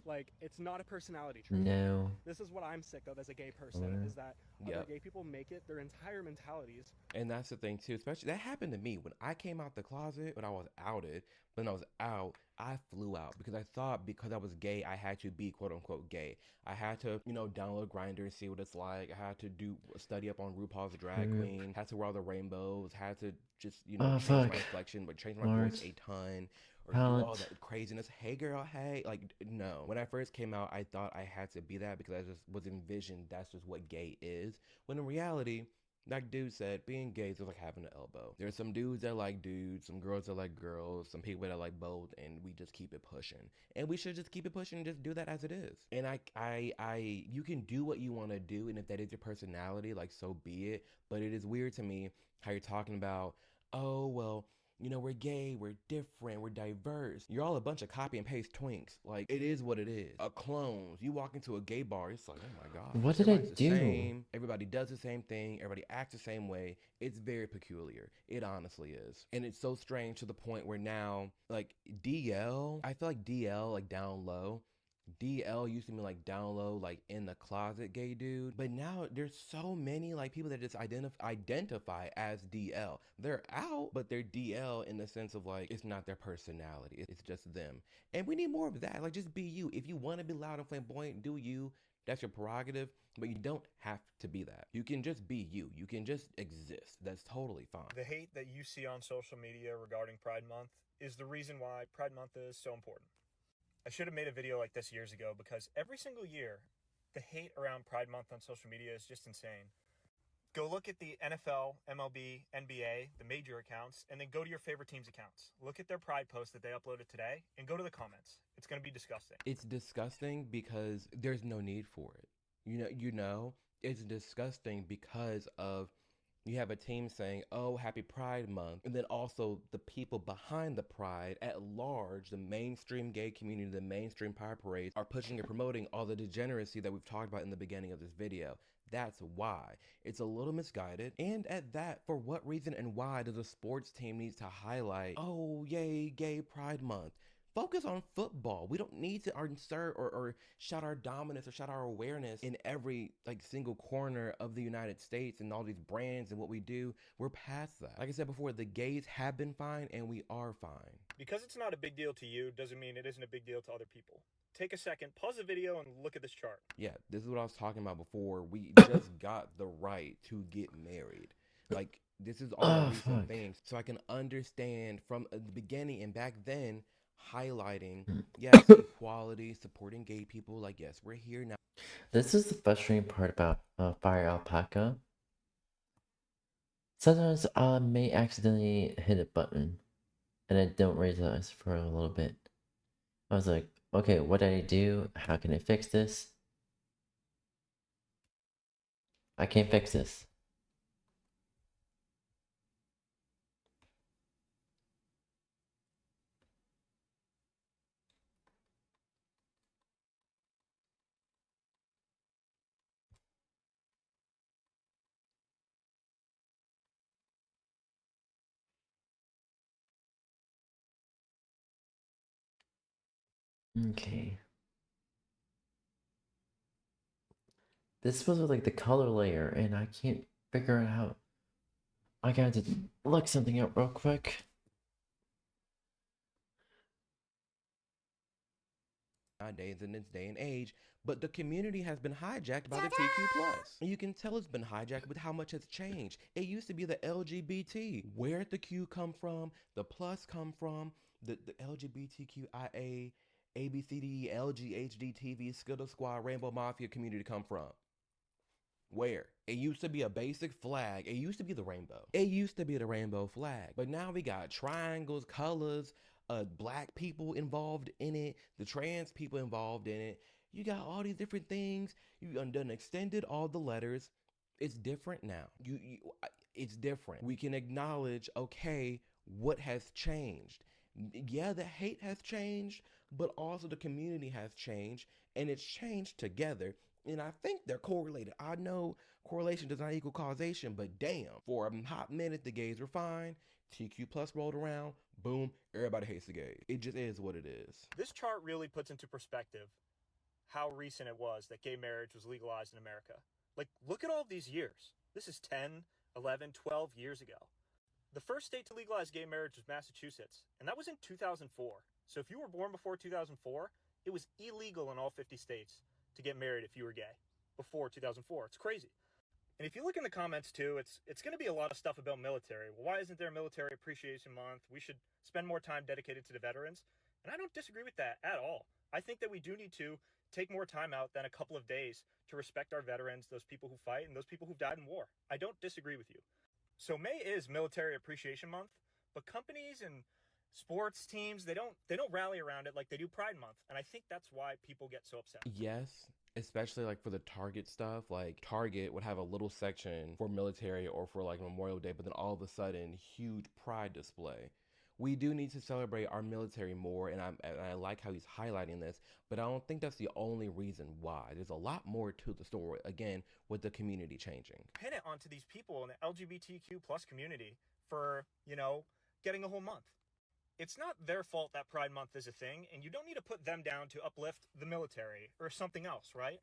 Like, it's not a personality trait. No. This is what I'm sick of as a gay person, is that other gay people make it their entire mentalities. And that's the thing too, especially that happened to me when I came out the closet, when I was outed. When I was out, I flew out because I thought because I was gay, I had to be quote unquote gay. I had to, you know, download Grindr and see what it's like. I had to study up on RuPaul's Drag Queen, had to wear all the rainbows, had to just, you know, change my inflection, but change my voice a ton. Or do all that craziness. Hey girl, hey. Like, no. When I first came out, I thought I had to be that because I just was envisioned that's just what gay is. When in reality, like dude said, being gay is just like having an elbow. There's some dudes that like dudes, some girls that like girls, some people that like both, and we just keep it pushing. And we should just keep it pushing and just do that as it is. And you can do what you want to do, and if that is your personality, like, so be it. But it is weird to me how you're talking about, oh, well, you know, we're gay, we're different, we're diverse. You're all a bunch of copy and paste twinks. Like, it is what it is. A clones. You walk into a gay bar, it's like, oh my God. What did I do? Same. Everybody does the same thing. Everybody acts the same way. It's very peculiar. It honestly is. And it's so strange to the point where now, like, DL, I feel like DL, like down low, DL used to be like down low, like in the closet gay dude. But now there's so many like people that just identify as DL. They're out, but they're DL in the sense of like, it's not their personality. It's just them. And we need more of that. Like, just be you. If you want to be loud and flamboyant, do you. That's your prerogative, but you don't have to be that. You can just be you. You can just exist. That's totally fine. The hate that you see on social media regarding Pride Month is the reason why Pride Month is so important. I should have made a video like this years ago because every single year, the hate around Pride Month on social media is just insane. Go look at the NFL, MLB, NBA, the major accounts, and then go to your favorite team's accounts. Look at their Pride post that they uploaded today and go to the comments. It's going to be disgusting. It's disgusting because there's no need for it. You know, it's disgusting because of you have a team saying, oh, happy Pride Month. And then also the people behind the Pride at large, the mainstream gay community, the mainstream pride parades are pushing and promoting all the degeneracy that we've talked about in the beginning of this video. That's why. It's a little misguided. And at that, for what reason and why does a sports team need to highlight, oh, yay, gay Pride Month? Focus on football. We don't need to insert or shout our dominance or shout our awareness in every like single corner of the United States and all these brands and what we do. We're past that. Like I said before, the gays have been fine and we are fine. Because it's not a big deal to you doesn't mean it isn't a big deal to other people. Take a second, pause the video, and look at this chart. Yeah, this is what I was talking about before. We just got the right to get married. Like, this is all recent things. So I can understand from the beginning and back then, highlighting, yes, equality, supporting gay people. Like, yes, we're here now. This is the frustrating part about Fire Alpaca. Sometimes I may accidentally hit a button and I don't realize for a little bit. I was like, okay, what did I do? How can I fix this? I can't fix this. Okay. This was like the color layer, and I can't figure it out. I got to look something up real quick. Nowadays in this day and age, but the community has been hijacked by the TQ+. And you can tell it's been hijacked with how much has changed. It used to be the LGBT. Where'd the Q come from? The plus come from? The LGBTQIA ABCD, LG, HD, TV, Skittle Squad, Rainbow Mafia community come from? Where? It used to be a basic flag. It used to be the rainbow. It used to be the rainbow flag. But now we got triangles, colors, black people involved in it, the trans people involved in it. You got all these different things. You done extended all the letters. It's different now. It's different. We can acknowledge, okay, what has changed. Yeah, the hate has changed, but also the community has changed, and it's changed together. And I think they're correlated. I know correlation does not equal causation, but damn, for a hot minute, the gays were fine. TQ plus rolled around, boom, everybody hates the gays. It just is what it is. This chart really puts into perspective how recent it was that gay marriage was legalized in America. Like, look at all these years. This is 10, 11, 12 years ago. The first state to legalize gay marriage was Massachusetts, and that was in 2004. So if you were born before 2004, it was illegal in all 50 states to get married if you were gay before 2004. It's crazy. And if you look in the comments too, it's going to be a lot of stuff about military. Well, why isn't there a Military Appreciation Month? We should spend more time dedicated to the veterans. And I don't disagree with that at all. I think that we do need to take more time out than a couple of days to respect our veterans, those people who fight, and those people who've died in war. I don't disagree with you. So May is Military Appreciation Month, but companies and sports teams, they don't rally around it like they do Pride Month. And I think that's why people get so upset. Yes, especially like for the Target stuff. Like Target would have a little section for military or for like Memorial Day, but then all of a sudden, huge pride display. We do need to celebrate our military more, and I like how he's highlighting this, but I don't think that's the only reason why. There's a lot more to the story, again, with the community changing. Pin it onto these people in the LGBTQ plus community for, getting a whole month. It's not their fault that Pride Month is a thing, and you don't need to put them down to uplift the military or something else, right?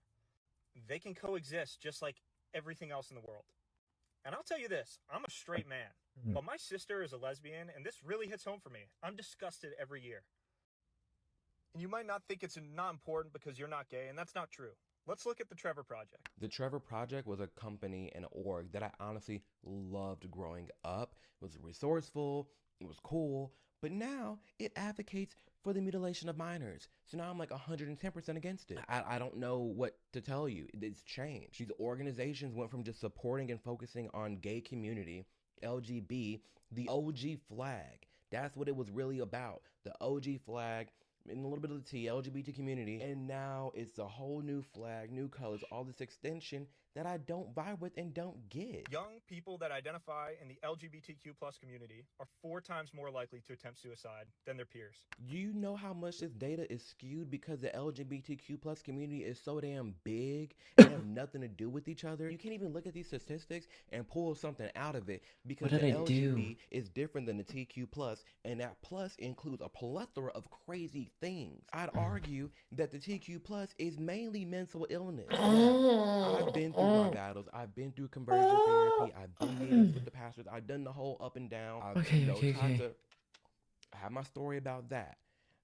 They can coexist just like everything else in the world. And I'll tell you this, I'm a straight man, but my sister is a lesbian, and this really hits home for me. I'm disgusted every year. And you might not think it's not important because you're not gay, and that's not true. Let's look at the Trevor Project. The Trevor Project was a company and org that I honestly loved growing up. It was resourceful, it was cool, but now it advocates for the mutilation of minors. So now I'm like 110% against it. I don't know what to tell you. It's changed. These organizations went from just supporting and focusing on gay community, LGB, the OG flag. That's what it was really about. The OG flag, and a little bit of the T, LGBT community. And now it's a whole new flag, new colors, all this extension that I don't vibe with and don't get. Young people that identify in the LGBTQ plus community are 4 times more likely to attempt suicide than their peers. You know how much this data is skewed because the LGBTQ plus community is so damn big and have nothing to do with each other. You can't even look at these statistics and pull something out of it because the LGBT is different than the TQ plus, and that plus includes a plethora of crazy things. I'd argue that the TQ plus is mainly mental illness. I've been through my battles. I've been through conversion therapy. I've been meetings with the pastors. I've done the whole up and down. I've tried to have my story about that.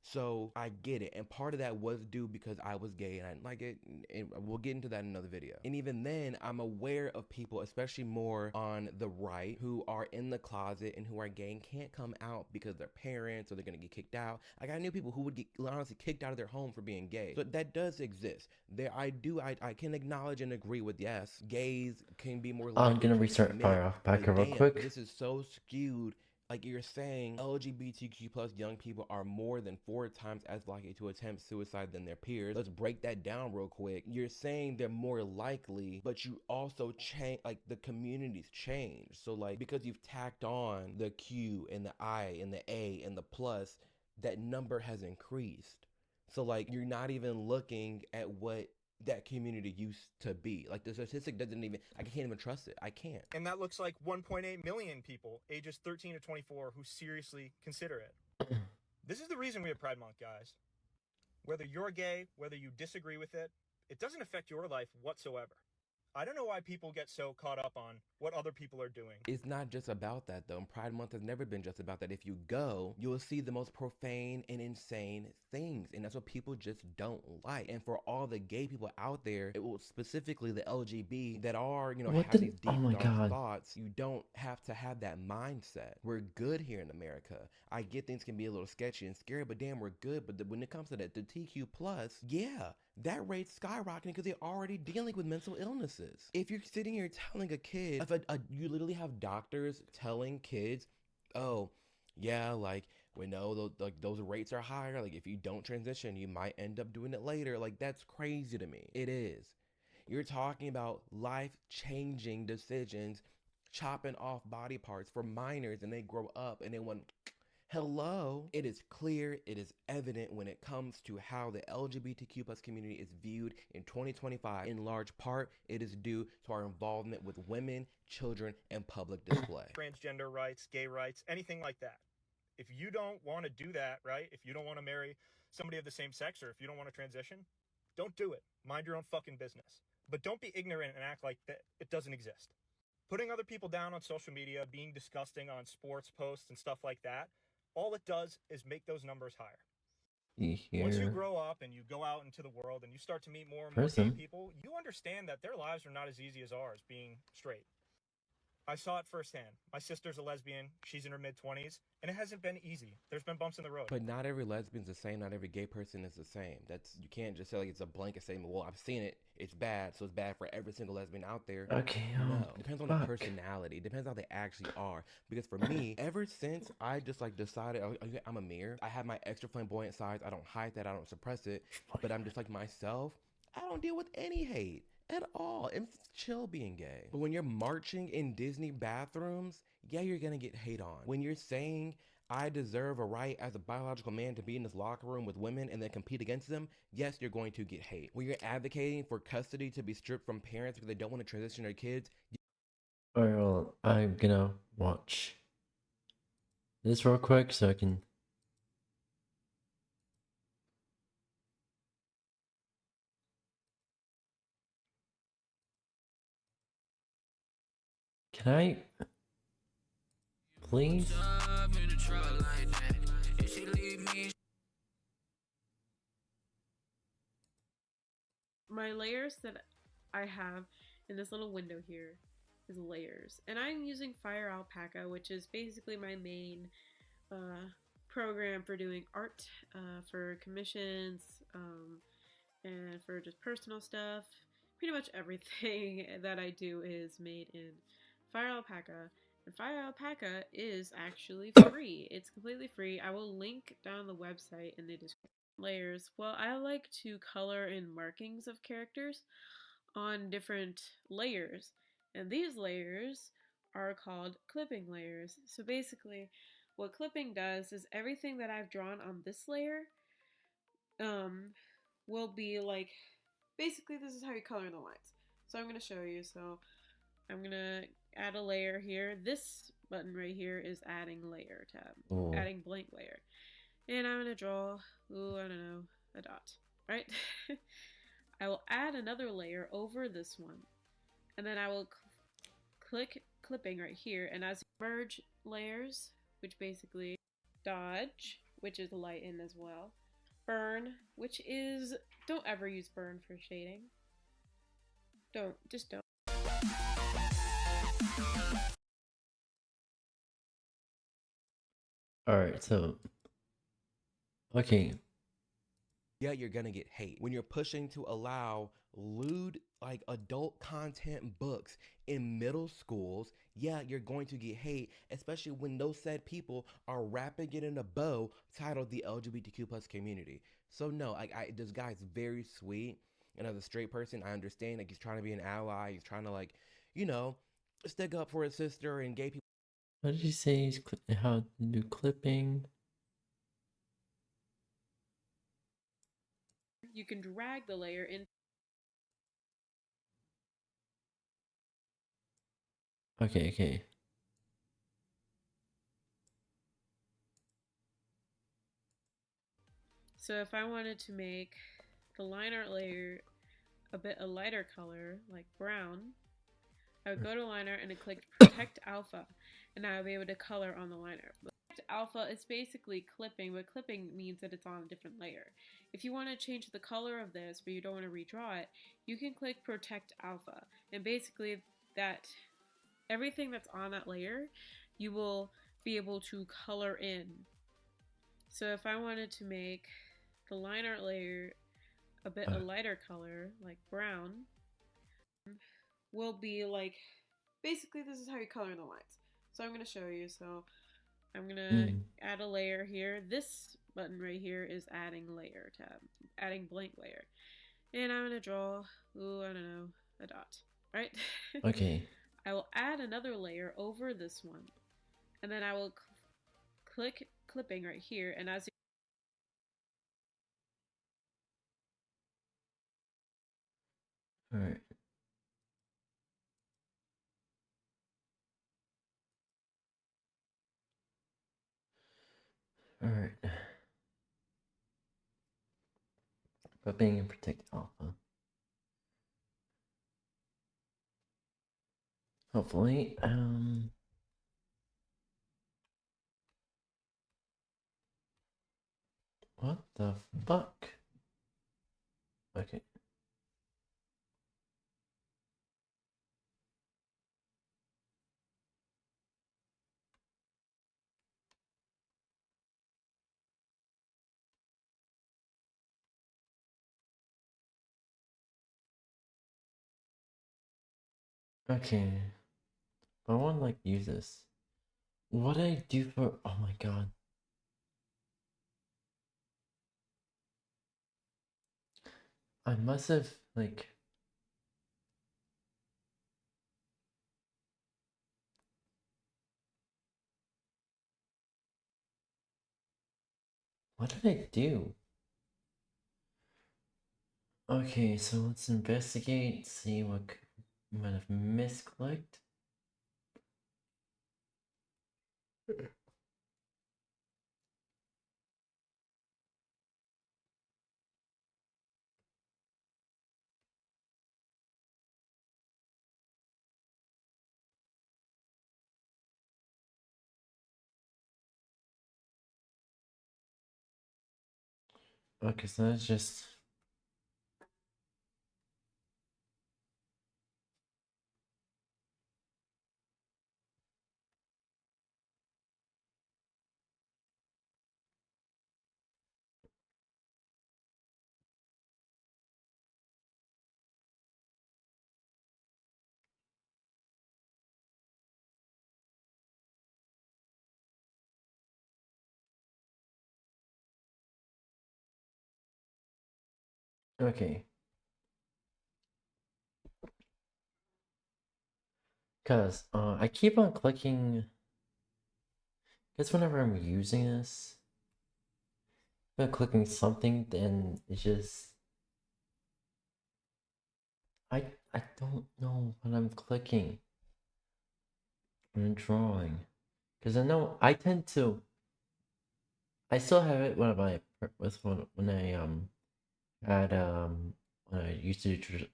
So I get it. And part of that was due because I was gay and I didn't like it. And we'll get into that in another video. And even then, I'm aware of people, especially more on the right, who are in the closet and who are gay and can't come out because their parents or they're going to get kicked out. Like I knew people who would get honestly kicked out of their home for being gay. So that does exist. I can acknowledge and agree with, yes, gays can be more likely. I'm going to restart fire off back real quick. This is so skewed. Like you're saying, LGBTQ plus young people are more than 4 times as likely to attempt suicide than their peers. Let's break that down real quick. You're saying they're more likely, but you also change, like the communities change. So like, because you've tacked on the Q and the I and the A and the plus, that number has increased. So like, you're not even looking at what that community used to be. Like the statistic doesn't even, I can't even trust it. I can't. And that looks like 1.8 million people ages 13 to 24 who seriously consider it. This is the reason we have Pride Month, guys. Whether you're gay, whether you disagree with it, it doesn't affect your life whatsoever. I don't know why people get so caught up on what other people are doing. It's not just about that though. Pride Month has never been just about that. If you go, you'll see the most profane and insane things, and that's what people just don't like. And for all the gay people out there, it will specifically the LGBT that are, you know, have these deep dark thoughts, you don't have to have that mindset. We're good here in America. I get things can be a little sketchy and scary, but damn, we're good. But when it comes to the TQ plus, yeah, that rate's skyrocketing because they're already dealing with mental illnesses. If you're sitting here telling a kid, you literally have doctors telling kids, oh, yeah, like, we know those rates are higher. Like, if you don't transition, you might end up doing it later. Like, that's crazy to me. It is. You're talking about life-changing decisions, chopping off body parts for minors, and they grow up and they want... Hello. It is clear, it is evident when it comes to how the LGBTQ plus community is viewed in 2025. In large part, it is due to our involvement with women, children, and public display. Transgender rights, gay rights, anything like that. If you don't want to do that, right? If you don't want to marry somebody of the same sex, or if you don't want to transition, don't do it. Mind your own fucking business. But don't be ignorant and act like that it doesn't exist. Putting other people down on social media, being disgusting on sports posts and stuff like that, all it does is make those numbers higher. Once you grow up and you go out into the world and you start to meet more and more gay people, you understand that their lives are not as easy as ours being straight. I saw it firsthand. My sister's a lesbian. She's in her mid-20s, and it hasn't been easy. There's been bumps in the road. But not every lesbian's the same. Not every gay person is the same. You can't just say like it's a blanket statement. Well, I've seen it. It's bad, so it's bad for every single lesbian out there. Okay. No, it depends on the personality. It depends how they actually are. Because for me, ever since I just like decided I'm a mirror, I have my extra flamboyant sides. I don't hide that. I don't suppress it. But I'm just like myself. I don't deal with any hate at all. It's chill being gay. But when you're marching in Disney bathrooms, yeah, you're gonna get hate on. When you're saying I deserve a right as a biological man to be in this locker room with women and then compete against them, yes, you're going to get hate. When you're advocating for custody to be stripped from parents because they don't want to transition their kids. Alright, well, I'm gonna watch this real quick so I can... Can I... Please? My layers that I have in this little window here is layers, and I'm using Fire Alpaca, which is basically my main program for doing art, for commissions, and for just personal stuff. Pretty much everything that I do is made in Fire Alpaca, and Fire Alpaca is actually free. It's completely free. I will link down the website in the description. Layers. Well, I like to color in markings of characters on different layers, and these layers are called clipping layers. So basically what clipping does is everything that I've drawn on this layer will be like, basically this is how you color the lines. So I'm going to show you. So I'm going to add a layer here. This button right here is adding layer tab, adding blank layer. And I'm going to draw, I don't know, a dot, right? I will add another layer over this one. And then I will click clipping right here. And as merge layers, which basically dodge, which is lighten as well. Burn, which is, don't ever use burn for shading. Just don't. Alright, so... Okay. Yeah, you're gonna get hate. When you're pushing to allow lewd, like adult content books in middle schools, yeah, you're going to get hate, especially when those said people are wrapping it in a bow titled the LGBTQ plus community. So no, this guy's very sweet, and as a straight person, I understand, like, he's trying to be an ally, he's trying to, like, you know, stick up for his sister and gay people. What did he say? He's how to do clipping? You can drag the layer in. Okay. So if I wanted to make the line art layer a bit a lighter color, like brown, I would go to liner and I clicked protect alpha, and I would be able to color on the liner. Protect alpha is basically clipping, but clipping means that it's on a different layer. If you want to change the color of this, but you don't want to redraw it, you can click protect alpha, and basically that everything that's on that layer, you will be able to color in. So if I wanted to make the liner layer a bit a lighter color, like brown, will be like, basically this is how you color in the lines. So I'm going to show you. So I'm going to add a layer here. This button right here is adding layer tab, adding blank layer. And I'm going to draw, ooh, I don't know, a dot, right? Okay. I will add another layer over this one. And then I will click clipping right here. And as Alright. Alright. Clipping and protect alpha. Hopefully, what the fuck? Okay. Okay. I want to like use this. What did I do for? Oh my god. I must have like. What did I do? Okay, so let's investigate, see what might have misclicked. Okay, so that's just. Okay. Because I keep on clicking. Guess whenever I'm using this, if I'm clicking something, then it's just. I don't know what I'm clicking when I'm drawing. Because I know I tend to. I still have it when I when I had when I used to do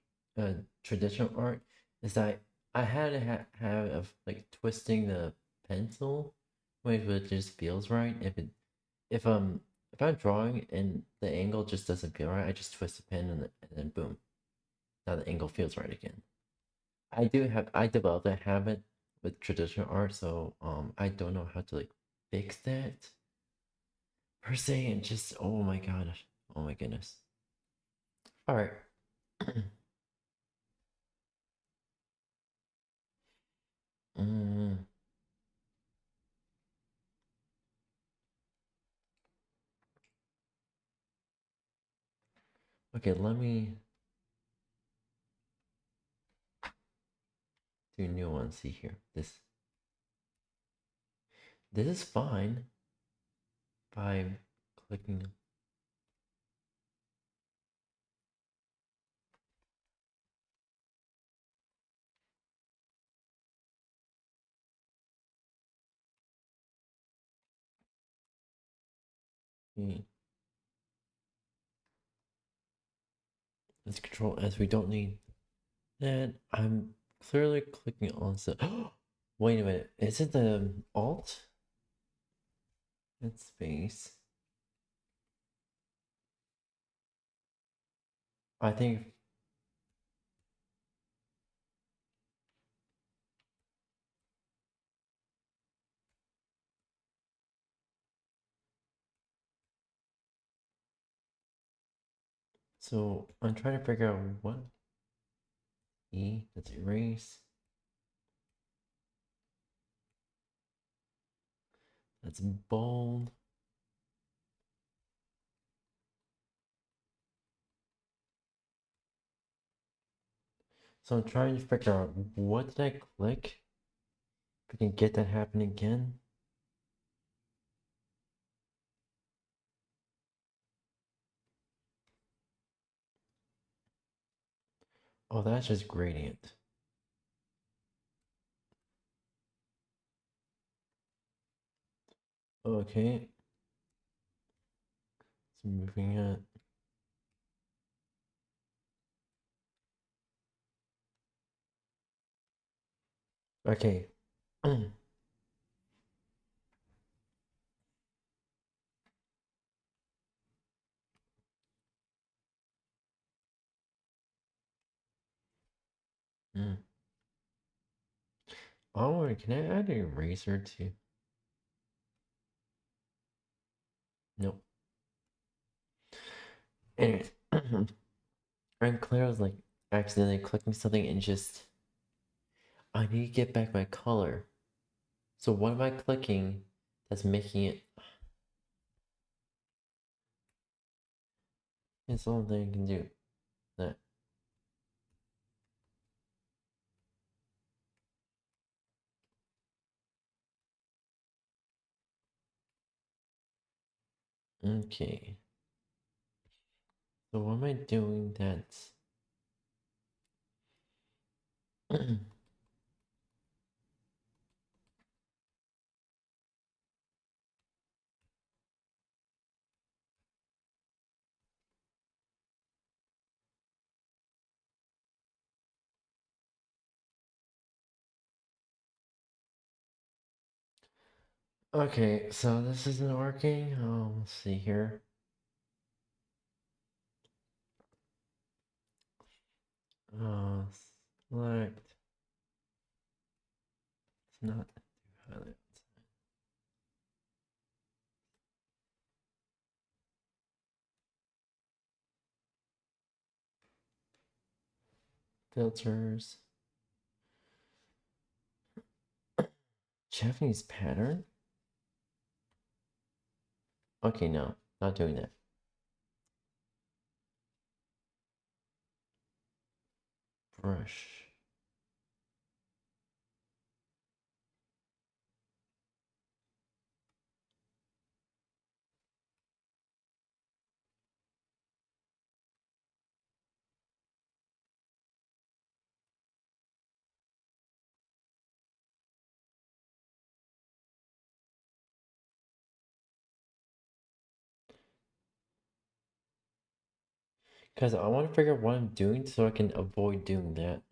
traditional art, is that I had to have of like twisting the pencil way it just feels right. If I'm drawing and the angle just doesn't feel right, I just twist the pen and then boom, now the angle feels right again. I developed a habit with traditional art, so I don't know how to like fix that per se, and just oh my gosh, oh my goodness. All right. Mm, okay, let me do a new one. See here. This is fine by clicking. Let's control S. We don't need that. I'm clearly clicking on stuff. Wait a minute. Is it the Alt? It's space. I think. So I'm trying to figure out what. E, let's erase. That's bold. So I'm trying to figure out what did I click? If we can get that happen again. Oh, that's just gradient. Okay. It's moving it. Okay. Mm. Oh, can I add an eraser to? Nope. Anyway, and Claire was like accidentally clicking something and just I need to get back my color. So what am I clicking that's making it? It's the only thing I can do. That. Okay. So what am I doing that's Okay, so this isn't working. Let's see here. Uh, Select. It's not highlight. Filters. Japanese pattern? Okay, no, not doing that. Brush. Because I want to figure out what I'm doing so I can avoid doing that.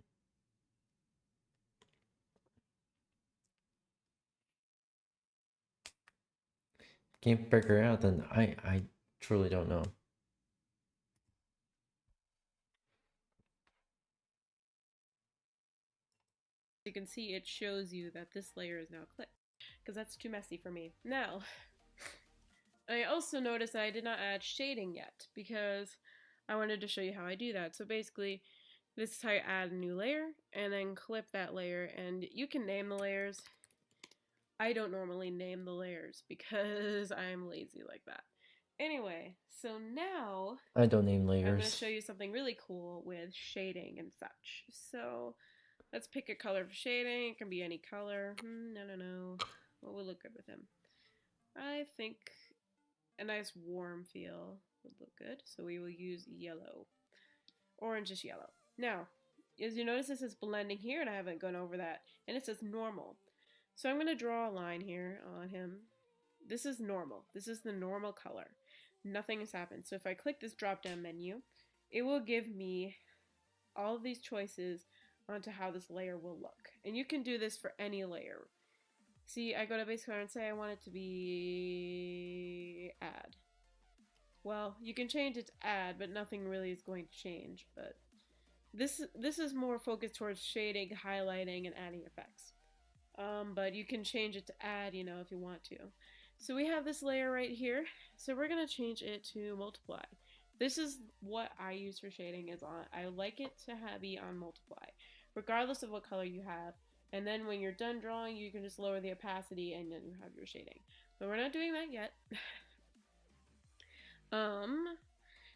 Can't figure it out, then I truly don't know. You can see it shows you that this layer is now clipped, because that's too messy for me. Now, I also noticed that I did not add shading yet, because I wanted to show you how I do that. So basically, this is how you add a new layer, and then clip that layer, and you can name the layers. I don't normally name the layers, because I'm lazy like that. Anyway, so now I don't name I'm going to layers. show you something really cool with shading and such. So let's pick a color for shading. It can be any color. No. What would look good with him? I think a nice warm feel would look good. So we will use yellow. Orange is yellow. Now, as you notice, this is blending here, and I haven't gone over that. And it says normal. So I'm going to draw a line here on him. This is normal. This is the normal color. Nothing has happened. So if I click this drop down menu, it will give me all of these choices onto how this layer will look. And you can do this for any layer. See, I go to base color and say I want it to be add. Well, you can change it to add, but nothing really is going to change. But this is more focused towards shading, highlighting, and adding effects. But you can change it to add, you know, if you want to. So we have this layer right here. So we're gonna change it to multiply. This is what I use for shading. Is on. I like it to be on multiply, regardless of what color you have. And then when you're done drawing, you can just lower the opacity and then you have your shading. But we're not doing that yet.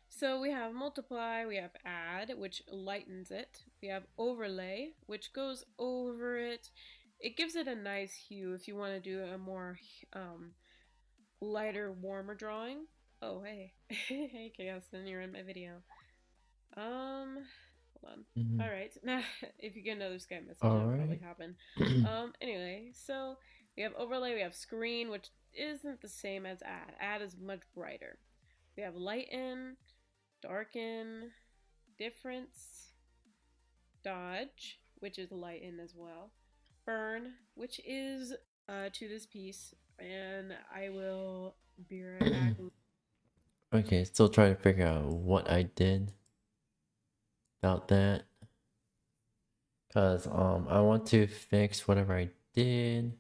So we have multiply, we have add, which lightens it. We have overlay, which goes over it. It gives it a nice hue if you want to do a more lighter, warmer drawing. Oh, hey. Hey, Chaos, then you're in my video. Hold on. Alright. If you get another Skype message, that'll probably happen. Anyway, so we have overlay, we have screen, which isn't the same as add. Add is much brighter. We have lighten, darken, difference, dodge, which is lighten as well, burn, which is to this piece, and I will be right back. Okay, still trying to figure out what I did about that. Cause I want to fix whatever I did.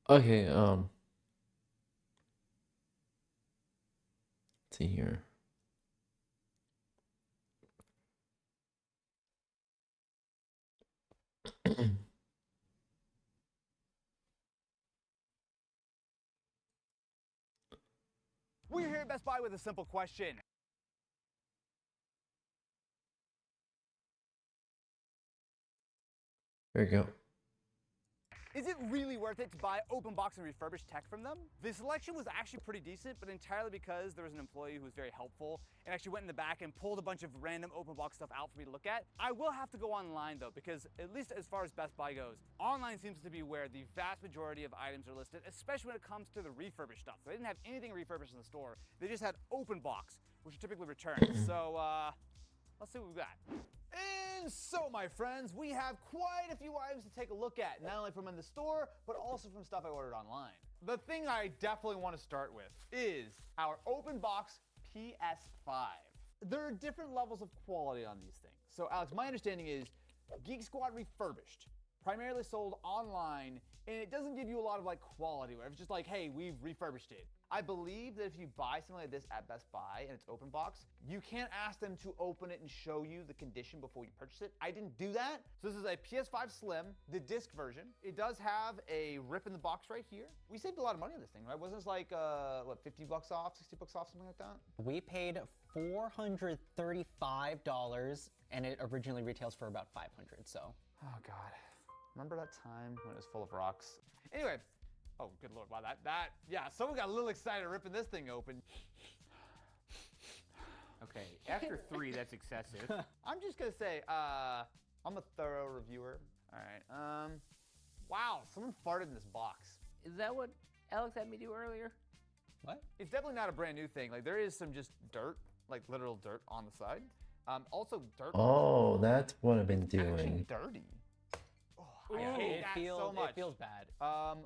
Okay, let's see here. We're here at Best Buy with a simple question. There you go. Is it really worth it to buy open box and refurbished tech from them? The selection was actually pretty decent, but entirely because there was an employee who was very helpful and actually went in the back and pulled a bunch of random open box stuff out for me to look at. I will have to go online though, because at least as far as Best Buy goes, online seems to be where the vast majority of items are listed, especially when it comes to the refurbished stuff. They didn't have anything refurbished in the store. They just had open box, which are typically returned. So let's see what we've got. And so, my friends, we have quite a few items to take a look at, not only from in the store, but also from stuff I ordered online. The thing I definitely want to start with is our open box PS5. There are different levels of quality on these things. So, Alex, my understanding is Geek Squad refurbished, primarily sold online, and it doesn't give you a lot of like quality where it's just like, hey, we've refurbished it. I believe that if you buy something like this at Best Buy and it's open box, you can't ask them to open it and show you the condition before you purchase it. I didn't do that. So this is a PS5 Slim, the disc version. It does have a rip in the box right here. We saved a lot of money on this thing, right? Wasn't this like, what, 50 bucks off, 60 bucks off, something like that? We paid $435 and it originally retails for about $500, so. Oh God. Remember that time when it was full of rocks? Anyway, oh good Lord, wow, yeah, someone got a little excited ripping this thing open. Okay, after 3, that's excessive. I'm just gonna say, I'm a thorough reviewer. All right, wow, someone farted in this box. Is that what Alex had me do earlier? What? It's definitely not a brand new thing. Like there is some just dirt, like literal dirt on the side. Also dirt. Oh, that's what I've been doing. Actually dirty. I hate that so much. It feels bad.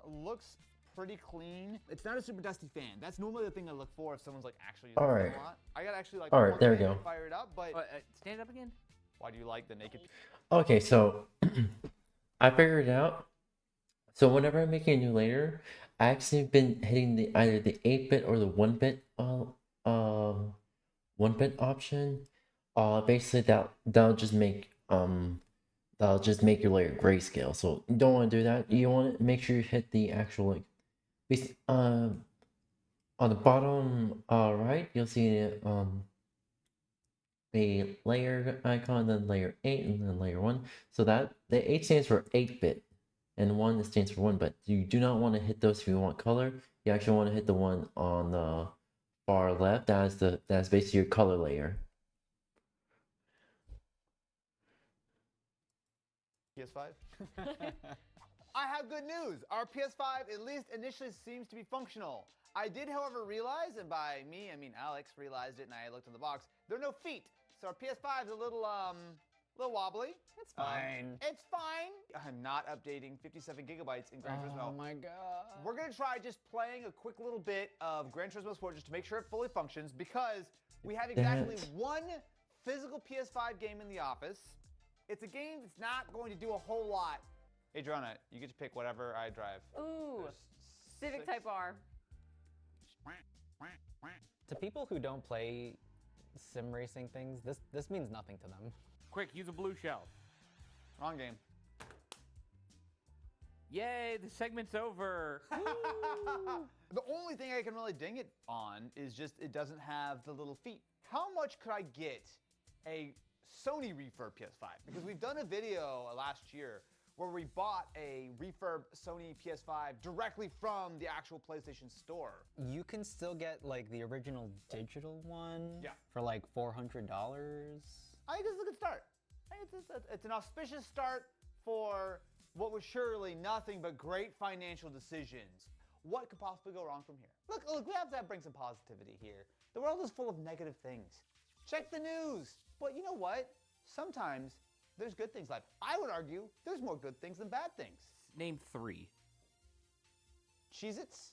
Looks pretty clean. It's not a super dusty fan. That's normally the thing I look for if someone's like actually using it a lot. I gotta actually like. All right, there we go. Fire it up, but stand up again. Why do you like the naked? Okay, so I figured it out. So whenever I'm making a new layer, I actually have been hitting either the 8-bit or the 1-bit 1-bit option. Basically that'll just make your layer grayscale. So you don't want to do that. You want to make sure you hit the actual like on the bottom right, you'll see a layer icon, then layer 8, and then layer 1. So that the 8 stands for 8-bit, and 1 stands for 1-bit. You do not want to hit those if you want color. You actually want to hit the one on the far left. That's basically your color layer. PS5. I have good news. Our PS5, at least initially, seems to be functional. I did, however, realize, and by me, I mean Alex realized it and I looked in the box, there are no feet. So our PS5 is a little wobbly. It's fine. It's fine. I'm not updating 57 gigabytes in Gran Turismo. Oh my god. We're gonna try just playing a quick little bit of Gran Turismo Sport just to make sure it fully functions because we have exactly one physical PS5 game in the office. It's a game that's not going to do a whole lot. Adriana, you get to pick whatever I drive. Ooh, Civic Type R. To people who don't play sim racing things, this means nothing to them. Quick, use a blue shell. Wrong game. Yay, the segment's over. The only thing I can really ding it on is just it doesn't have the little feet. How much could I get a Sony refurb PS5? Because we've done a video last year where we bought a refurb Sony PS5 directly from the actual PlayStation Store. You can still get like the original digital one for like $400. I think this is a good start. It's an auspicious start for what was surely nothing but great financial decisions. What could possibly go wrong from here? Look, we have to bring some positivity here. The world is full of negative things. Check the news. But you know what? Sometimes there's good things in life. I would argue there's more good things than bad things. Name 3. Cheez-Its?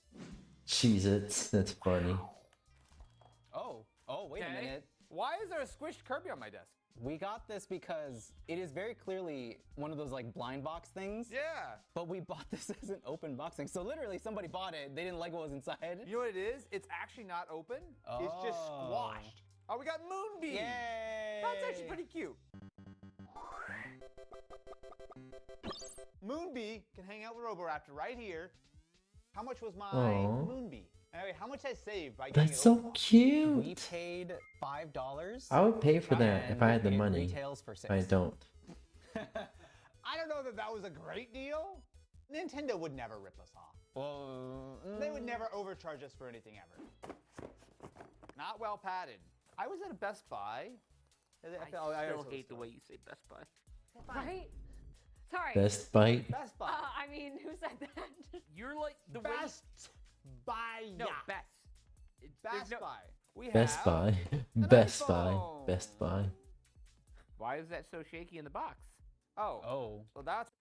Cheez-Its, that's funny. Oh, wait a minute. Why is there a squished Kirby on my desk? We got this because it is very clearly one of those like blind box things. Yeah. But we bought this as an open boxing. So literally somebody bought it, they didn't like what was inside. You know what it is? It's actually not open. It's just squashed. Oh, we got Moonbeam. Yay! That's actually pretty cute. Moonbee can hang out with Roboraptor right here. How much was my Moonbee? Anyway, how much I saved by getting That's it so open? cute. We paid $5. I would pay for that if I had the and money. retails for $6. I don't. I don't know that that was a great deal. Nintendo would never rip us off. Well, They would never overcharge us for anything ever. Not well padded. I was at a Best Buy. I still hate the way you say Best Buy. Right? Sorry. Best Bite. Best Buy. I mean, who said that? You're like the Best Buy. No, Best. Best Buy. We Best have Buy. an Best Buy. iPhone. Best Buy. Why is that so shaky in the box? Oh. So that's.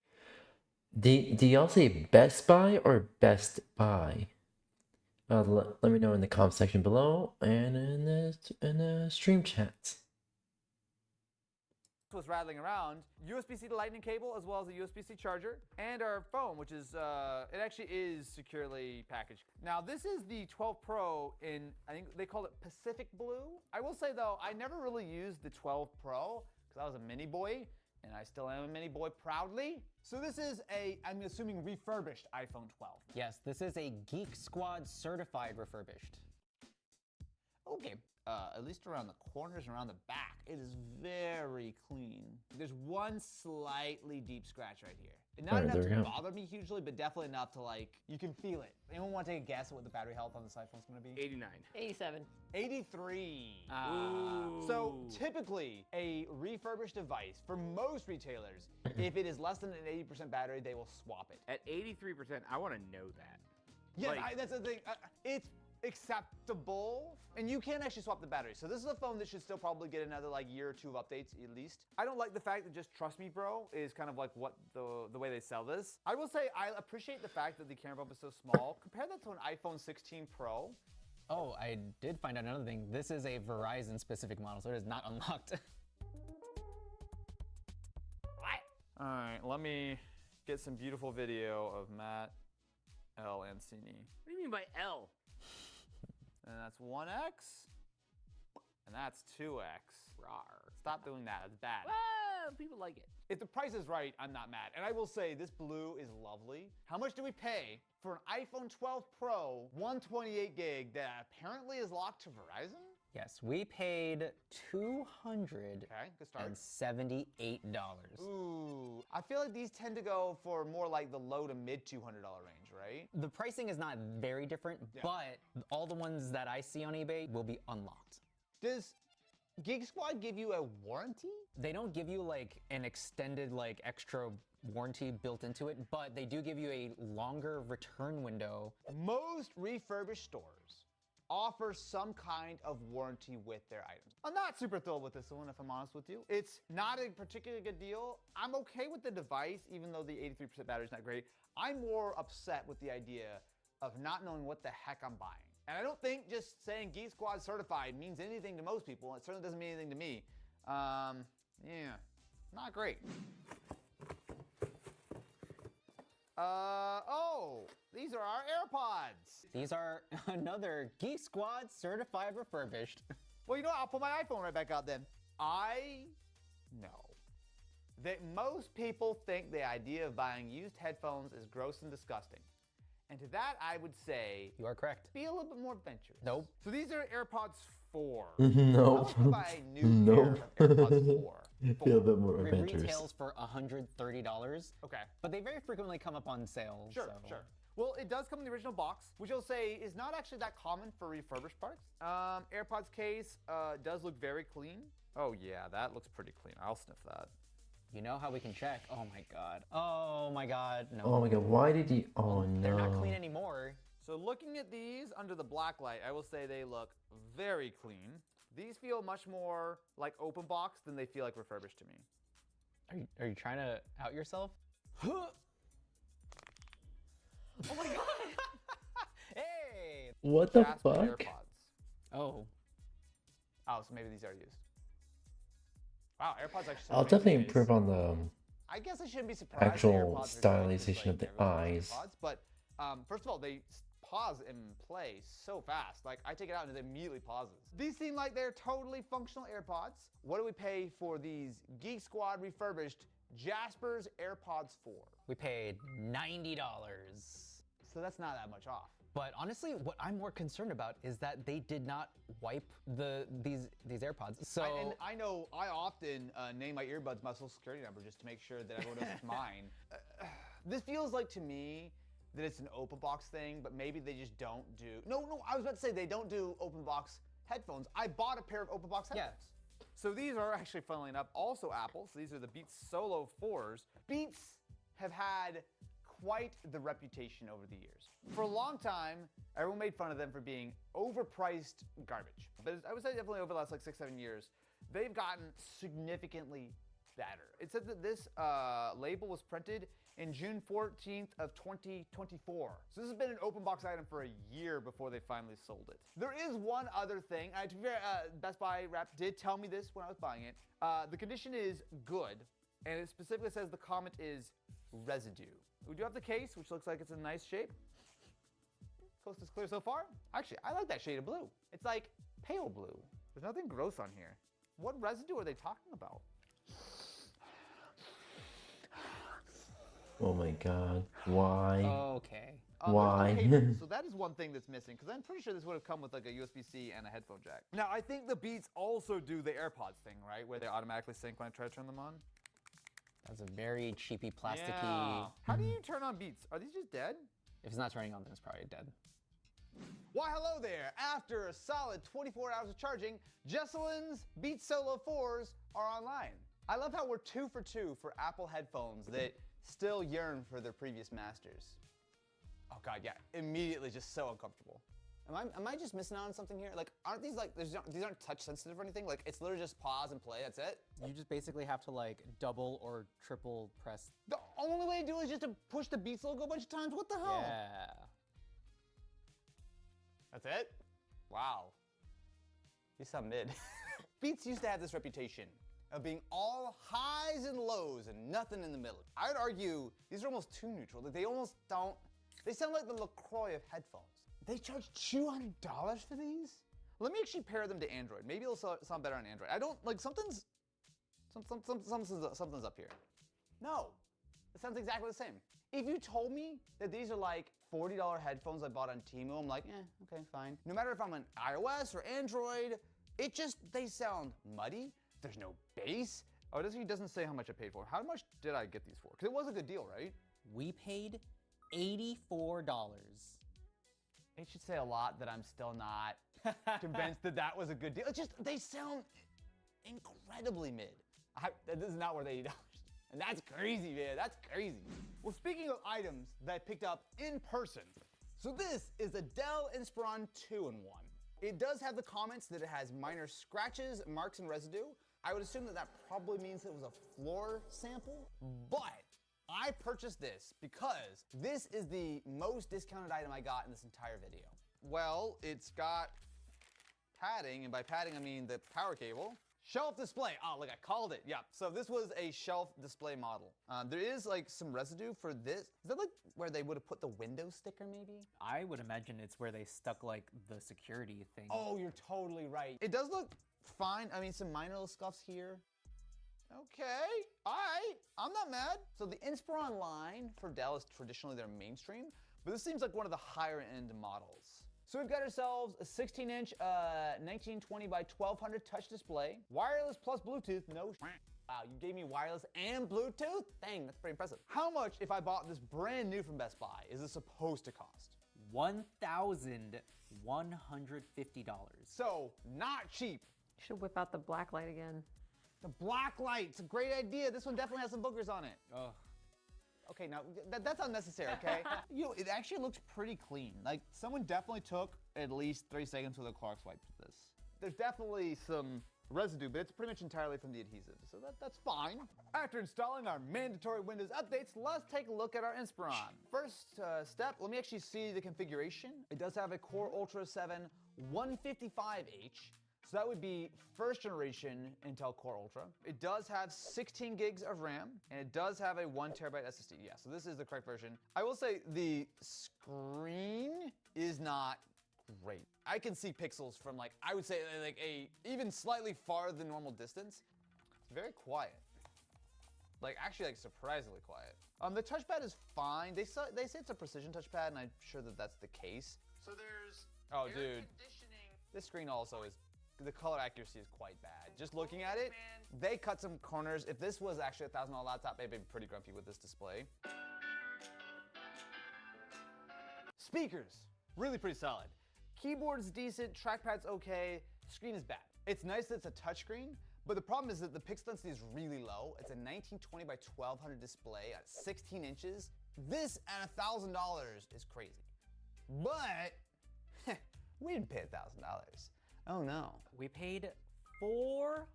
Do y'all say Best Buy or Best Buy? Let me know in the comment section below and in the stream chat. Was rattling around, USB-C to lightning cable as well as a USB-C charger, and our phone, which is it actually is securely packaged. Now this is the 12 Pro in, I think they call it Pacific Blue. I will say though, I never really used the 12 Pro because I was a mini boy, and I still am a mini boy proudly. So this is a, I'm assuming, refurbished iPhone 12. Yes, this is a Geek Squad certified refurbished. Okay. At least around the corners and around the back, it is very clean. There's one slightly deep scratch right here. Not enough to bother me hugely, but definitely enough to like, you can feel it. Anyone want to take a guess at what the battery health on this iPhone is going to be? 89. 87. 83. Ooh. So typically, a refurbished device, for most retailers, if it is less than an 80% battery, they will swap it. At 83%, I want to know that. Yeah, Like- that's the thing. It's acceptable, and you can actually swap the battery. So this is a phone that should still probably get another like year or two of updates at least. I don't like the fact that just trust me, bro, is kind of like what the way they sell this. I will say I appreciate the fact that the camera bump is so small. Compare that to an iPhone 16 Pro. Oh, I did find out another thing. This is a Verizon specific model, so it is not unlocked. All right, let me get some beautiful video of Matt L. Ancini. What do you mean by L? And that's 1x, and that's 2x. Rawr. Stop doing that, it's bad. Well, people like it. If the price is right, I'm not mad. And I will say, this blue is lovely. How much do we pay for an iPhone 12 Pro 128 gig that apparently is locked to Verizon? Yes, we paid $278. Okay, good start. Ooh, I feel like these tend to go for more like the low to mid $200 range, right? The pricing is not very different, but all the ones that I see on eBay will be unlocked. Does Geek Squad give you a warranty? They don't give you like an extended like extra warranty built into it, but they do give you a longer return window. Most refurbished stores offer some kind of warranty with their items. I'm not super thrilled with this one, if I'm honest with you. It's not a particularly good deal. I'm okay with the device, even though the 83% battery is not great. I'm more upset with the idea of not knowing what the heck I'm buying. And I don't think just saying Geek Squad certified means anything to most people. It certainly doesn't mean anything to me. Yeah, not great. Oh, these are our AirPods. These are another Geek Squad certified refurbished. Well, you know what? I'll pull my iPhone right back out then. I know that most people think the idea of buying used headphones is gross and disgusting. And to that, I would say... You are correct. Be a little bit more adventurous. Nope. So these are AirPods 4. No. I would buy a new pair of AirPods 4. Feel a bit more It adventurous. retails for $130. Okay. But they very frequently come up on sale. Sure, so. sure. Well, it does come in the original box, which I'll say is not actually that common for refurbished products. AirPods case does look very clean. Oh yeah, that looks pretty clean. I'll sniff that. You know how we can check? Oh my god. Oh my god. No. Oh my god, why did he... Oh no. They're not clean anymore. So looking at these under the black light, I will say they look very clean. These feel much more like open box than they feel like refurbished to me. Are you trying to out yourself? Oh my god! Hey! What the Jasper fuck? AirPods. Oh. Oh, so maybe these are used. Wow, AirPods actually. I'll definitely improve on the I guess I shouldn't be surprised. The actual AirPods are doing this, stylization of the everyone eyes. AirPods, but first of all, they pause and play so fast. Like I take it out and it immediately pauses. These seem like they're totally functional AirPods. What do we pay for these Geek Squad refurbished Jasper's AirPods 4? We paid $90. So that's not that much off. But honestly, what I'm more concerned about is that they did not wipe these AirPods. So And I know I often name my earbuds my social security number just to make sure that everyone knows it's mine. This feels like to me that it's an open box thing, but maybe they just don't do. No, I was about to say they don't do open box headphones. I bought a pair of open box headphones. Yeah. So these are actually, funnily enough, also Apple. So these are the Beats Solo 4s. Beats have had quite the reputation over the years. For a long time, everyone made fun of them for being overpriced garbage. But I would say definitely over the last like 6-7 years, they've gotten significantly better. It said that this label was printed in June 14th of 2024. So this has been an open box item for a year before they finally sold it. There is one other thing. Best Buy rep did tell me this when I was buying it. The condition is good, and it specifically says the comment is residue. We do have the case, which looks like it's in nice shape. Coast is clear so far. Actually, I like that shade of blue. It's like pale blue. There's nothing gross on here. What residue are they talking about? Oh my god. Why? Okay. Why? So that is one thing that's missing, because I'm pretty sure this would have come with like a USB-C and a headphone jack. Now, I think the Beats also do the AirPods thing, right? Where they automatically sync when I try to turn them on. That's a very cheapy, plasticky. Yeah. How do you turn on Beats? Are these just dead? If it's not turning on, then it's probably dead. Why, hello there. After a solid 24 hours of charging, Jesselyn's Beats Solo 4s are online. I love how we're 2 for 2 for Apple headphones that still yearn for their previous masters. Oh god, yeah, immediately just so uncomfortable. Am I just missing out on something here? Like, aren't these like, these aren't touch sensitive or anything? Like, it's literally just pause and play, that's it? You just basically have to like double or triple press. The only way to do it is just to push the Beats logo a bunch of times? What the hell? Yeah. That's it? Wow. You sound mid. Beats used to have this reputation of being all highs and lows and nothing in the middle. I would argue these are almost too neutral. Like, they almost don't, they sound like the LaCroix of headphones. They charge $200 for these? Let me actually pair them to Android. Maybe it'll sound better on Android. I don't, like, something's up here. No, it sounds exactly the same. If you told me that these are like $40 headphones I bought on Temu, I'm like, okay, fine. No matter if I'm on iOS or Android, they sound muddy. There's no bass. Oh, he doesn't say how much I paid for. How much did I get these for? Because it was a good deal, right? We paid $84. It should say a lot that I'm still not convinced that that was a good deal. It's just, they sound incredibly mid. This is not worth $80. And that's crazy, man. That's crazy. Well, speaking of items that I picked up in person, so this is a Dell Inspiron 2-in-1. It does have the comments that it has minor scratches, marks, and residue. I would assume that that probably means it was a floor sample, but I purchased this because this is the most discounted item I got in this entire video. Well, it's got padding, and by padding I mean the power cable. Shelf display. Oh, look, I called it. Yeah, so this was a shelf display model. There is like some residue for this. Is that like where they would have put the window sticker maybe? I would imagine it's where they stuck like the security thing. Oh, you're totally right. It does look fine. I mean, some minor little scuffs here. Okay, all right, I'm not mad. So the Inspiron line for Dell is traditionally their mainstream, but this seems like one of the higher end models. So we've got ourselves a 16-inch 1920 by 1200 touch display, wireless plus Bluetooth, no Wow, you gave me wireless and Bluetooth? Dang, that's pretty impressive. How much, if I bought this brand new from Best Buy, is this supposed to cost? $1,150. So, not cheap. You should whip out the black light again. The black light, it's a great idea. This one definitely has some boogers on it. Oh. Okay, now that's unnecessary, okay? It actually looks pretty clean. Like, someone definitely took at least 3 seconds with a Clorox wipe to this. There's definitely some residue, but it's pretty much entirely from the adhesive, so that's fine. After installing our mandatory Windows updates, let's take a look at our Inspiron. First step, let me actually see the configuration. It does have a Core Ultra 7 155H, so that would be first generation Intel Core Ultra. It does have 16 gigs of RAM, and it does have a 1 terabyte SSD. Yeah, so this is the correct version. I will say the screen is not great. I can see pixels from like, I would say like a even slightly farther than normal distance. It's very quiet. Like actually like surprisingly quiet. The touchpad is fine. They say it's a precision touchpad, and I'm sure that that's the case. So there's air conditioning. This screen also is, the color accuracy is quite bad. Just looking at it, they cut some corners. If this was actually a $1,000 laptop, they'd be pretty grumpy with this display. Speakers, really pretty solid. Keyboard's decent, trackpad's okay, screen is bad. It's nice that it's a touchscreen, but the problem is that the pixel density is really low. It's a 1920 by 1200 display at 16 inches. This at $1,000 is crazy. But we didn't pay $1,000. Oh no. We paid $418.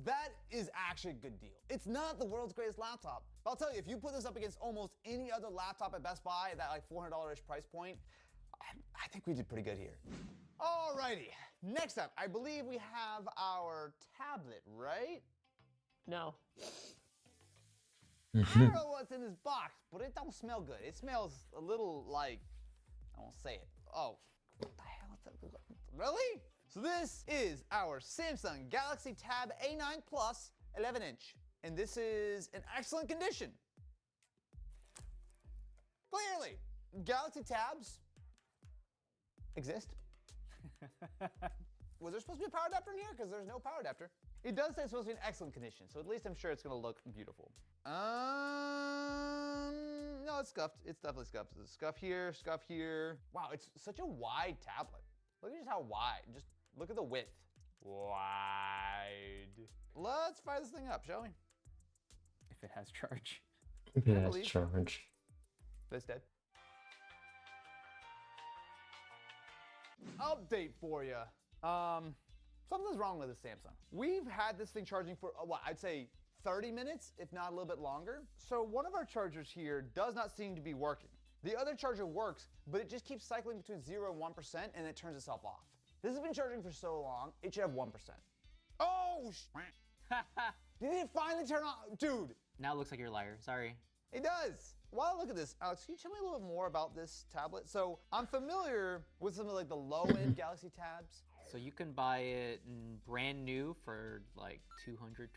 That is actually a good deal. It's not the world's greatest laptop, but I'll tell you, if you put this up against almost any other laptop at Best Buy at that like $400-ish price point, I think we did pretty good here. Alrighty, next up, I believe we have our tablet, right? No. I don't know what's in this box, but it don't smell good. It smells a little like, I won't say it. Oh, what the hell is that? Really? So this is our Samsung Galaxy Tab A9 Plus 11-inch, and this is in excellent condition. Clearly, Galaxy Tabs exist. Was there supposed to be a power adapter in here? Because there's no power adapter. It does say it's supposed to be in excellent condition, so at least I'm sure it's gonna look beautiful. No, it's scuffed. It's definitely scuffed. There's a scuff here, scuff here. Wow, it's such a wide tablet. Look at just how wide. Just look at the width. Wide. Let's fire this thing up, shall we? If it has charge. If it has charge. That's dead. Update for you. Something's wrong with the Samsung. We've had this thing charging for, what, I'd say 30 minutes, if not a little bit longer. So one of our chargers here does not seem to be working. The other charger works, but it just keeps cycling between 0 and 1%, and it turns itself off. This has been charging for so long, it should have 1%. Oh, did it finally turn on? Dude. Now it looks like you're a liar, sorry. It does. While I look at this, Alex, can you tell me a little bit more about this tablet? So I'm familiar with some of like the low-end Galaxy Tabs. So you can buy it brand new for like $220.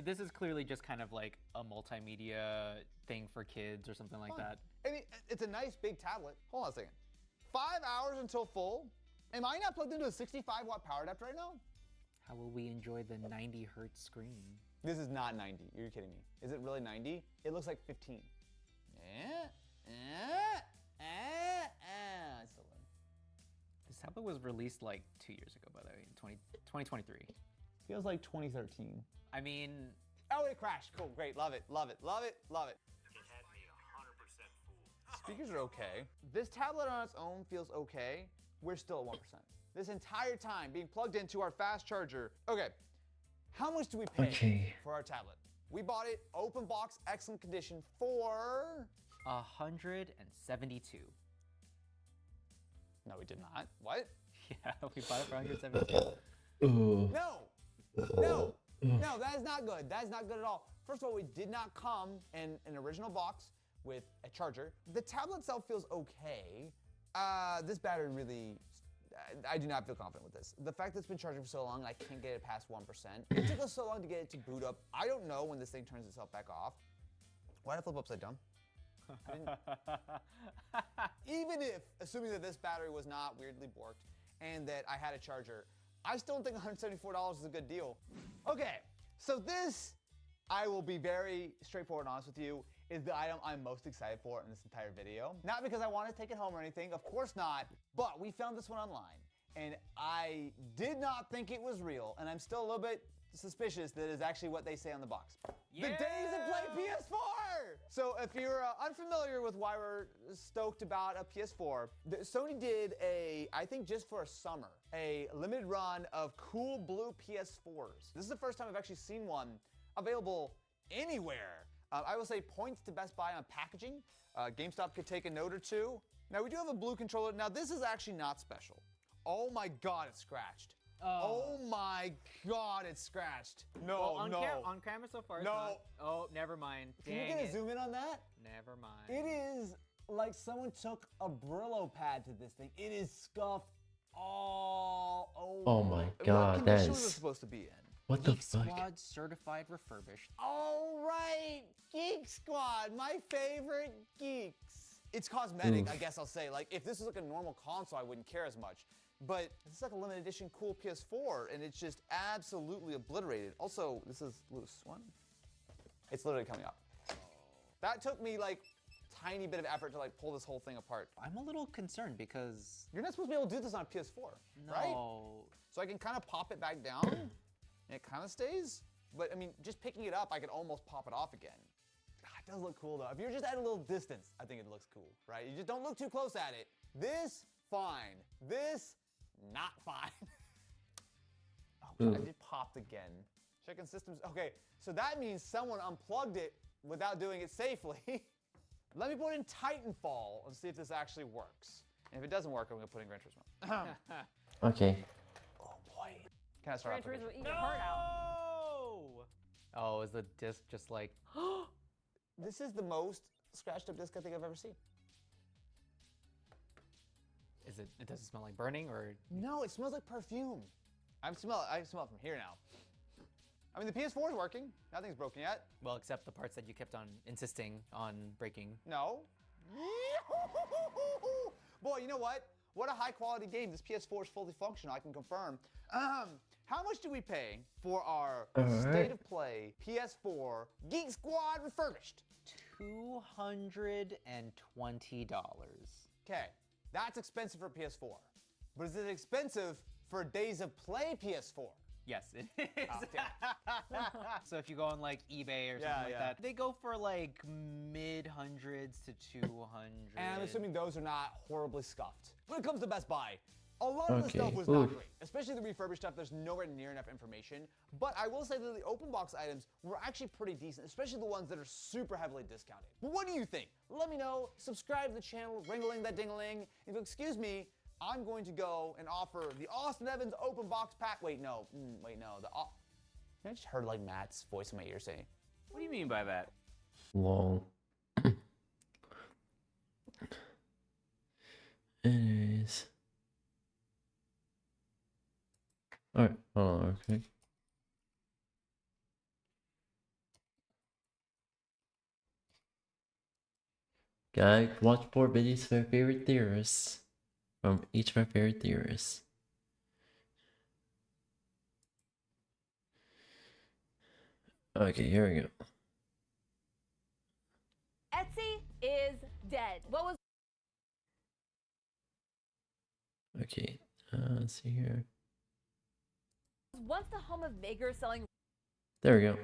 This is clearly just kind of like a multimedia thing for kids or something like that. I mean, it's a nice big tablet. Hold on a second. 5 hours until full? Am I not plugged into a 65-watt power adapter right now? How will we enjoy the 90 hertz screen? This is not 90. You're kidding me. Is it really 90? It looks like 15. It's 11. This tablet was released like 2 years ago, by the way, in 2023. Feels like 2013. I mean, oh, it crashed. Cool, great, love it, love it, love it, love it. It had me 100% fooled. Speakers are okay. This tablet on its own feels okay. We're still at 1%. This entire time being plugged into our fast charger. Okay, how much do we pay for our tablet? We bought it open box, excellent condition for $172. No, we did not. What? Yeah, we bought it for $172. Ooh. No, that is not good. That is not good at all. First of all, we did not come in an original box with a charger. The tablet itself feels okay. This battery really, I do not feel confident with this. The fact that it's been charging for so long, I can't get it past 1%. It took us so long to get it to boot up. I don't know when this thing turns itself back off. Why did I flip upside down? Even if, assuming that this battery was not weirdly borked and that I had a charger, I still don't think $174 is a good deal. Okay, so this, I will be very straightforward and honest with you, is the item I'm most excited for in this entire video. Not because I want to take it home or anything, of course not, but we found this one online and I did not think it was real, and I'm still a little bit suspicious that is actually what they say on the box. Yeah! The days of play PS4! So if you're unfamiliar with why we're stoked about a PS4, Sony did I think just for a summer, a limited run of cool blue PS4s. This is the first time I've actually seen one available anywhere. I will say points to Best Buy on packaging. GameStop could take a note or two. Now we do have a blue controller. Now this is actually not special. Oh my God, it's scratched. Oh my God, it's scratched. No, well, no. On camera so far, it's no. not. Oh, never mind. Can you get a zoom in on that? Never mind. It is like someone took a Brillo pad to this thing. It is scuffed all over. Oh my God, that is. What condition was it supposed to be in? What the Geek fuck? Squad certified refurbished. All right, Geek Squad, my favorite geeks. It's cosmetic, I guess I'll say. Like, if this was like a normal console, I wouldn't care as much. But this is like a limited edition cool PS4, and it's just absolutely obliterated. Also, this is loose one. It's literally coming up. That took me like tiny bit of effort to like pull this whole thing apart. I'm a little concerned because you're not supposed to be able to do this on a PS4, right? So I can kind of pop it back down, and it kind of stays. But I mean, just picking it up, I could almost pop it off again. It does look cool though. If you're just at a little distance, I think it looks cool, right? You just don't look too close at it. This, fine. This, not fine. Oh, God, it popped again. Checking systems. Okay, so that means someone unplugged it without doing it safely. Let me put in Titanfall and see if this actually works. And if it doesn't work, I'm gonna put in Gran Turismo. Okay. Oh boy. Can I start Gran off? Turismo, eat your heart out. Oh, is the disc just like? This is the most scratched up disc I think I've ever seen. Is it? Does it smell like burning or? No, it smells like perfume. I smell it from here now. I mean, the PS4 is working. Nothing's broken yet. Well, except the parts that you kept on insisting on breaking. No. Boy, you know what? What a high quality game. This PS4 is fully functional, I can confirm. How much do we pay for our state of play PS4 Geek Squad refurbished? $220. Okay, that's expensive for PS4. But is it expensive for Days of Play PS4? Yes, it is. So if you go on like eBay or something like that, they go for like mid-hundreds to 200. And I'm assuming those are not horribly scuffed. When it comes to Best Buy, a lot of the stuff was not great. Especially the refurbished stuff, there's nowhere near enough information. But I will say that the open box items were actually pretty decent, especially the ones that are super heavily discounted. But what do you think? Let me know. Subscribe to the channel, ring-a-ling that ding-a-ling. If you'll excuse me, I'm going to go and offer the Austin Evans open box pack. Wait, no. I just heard like Matt's voice in my ear saying, What do you mean by that? Long. Anyways. Alright, hold on, okay. Guys, watch 4 videos of my favorite theorists. From each of my favorite theorists. Okay, here we go. Etsy is dead. What was? Okay, let's see here. once the home of makers selling. There we go.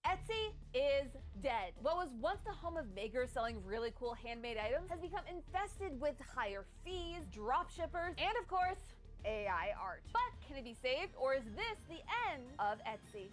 Etsy is dead. What was once the home of makers selling really cool handmade items has become infested with higher fees, drop shippers, and of course, AI art. But can it be saved, or is this the end of Etsy?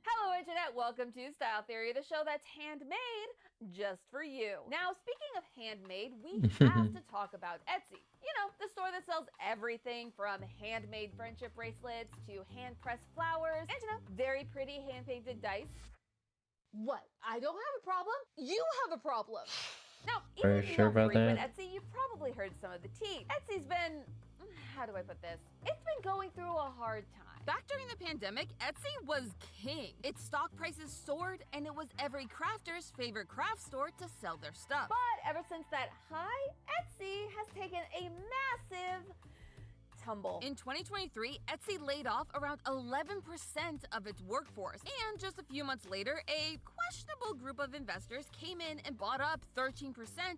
Hello Internet, welcome to Style Theory, the show that's handmade just for you. Now, speaking of handmade, we have to talk about Etsy. You know, the store that sells everything from handmade friendship bracelets to hand-pressed flowers and, you know, very pretty hand-painted dice. What? I don't have a problem? You have a problem. Now, Are you if you sure don't about frequent that? Etsy, you've probably heard some of the tea. Etsy's been, how do I put this? It's been going through a hard time. Back during the pandemic, Etsy was king. Its stock prices soared, and it was every crafter's favorite craft store to sell their stuff. But ever since that high, Etsy has taken a massive tumble. In 2023, Etsy laid off around 11% of its workforce, and just a few months later, a questionable group of investors came in and bought up 13%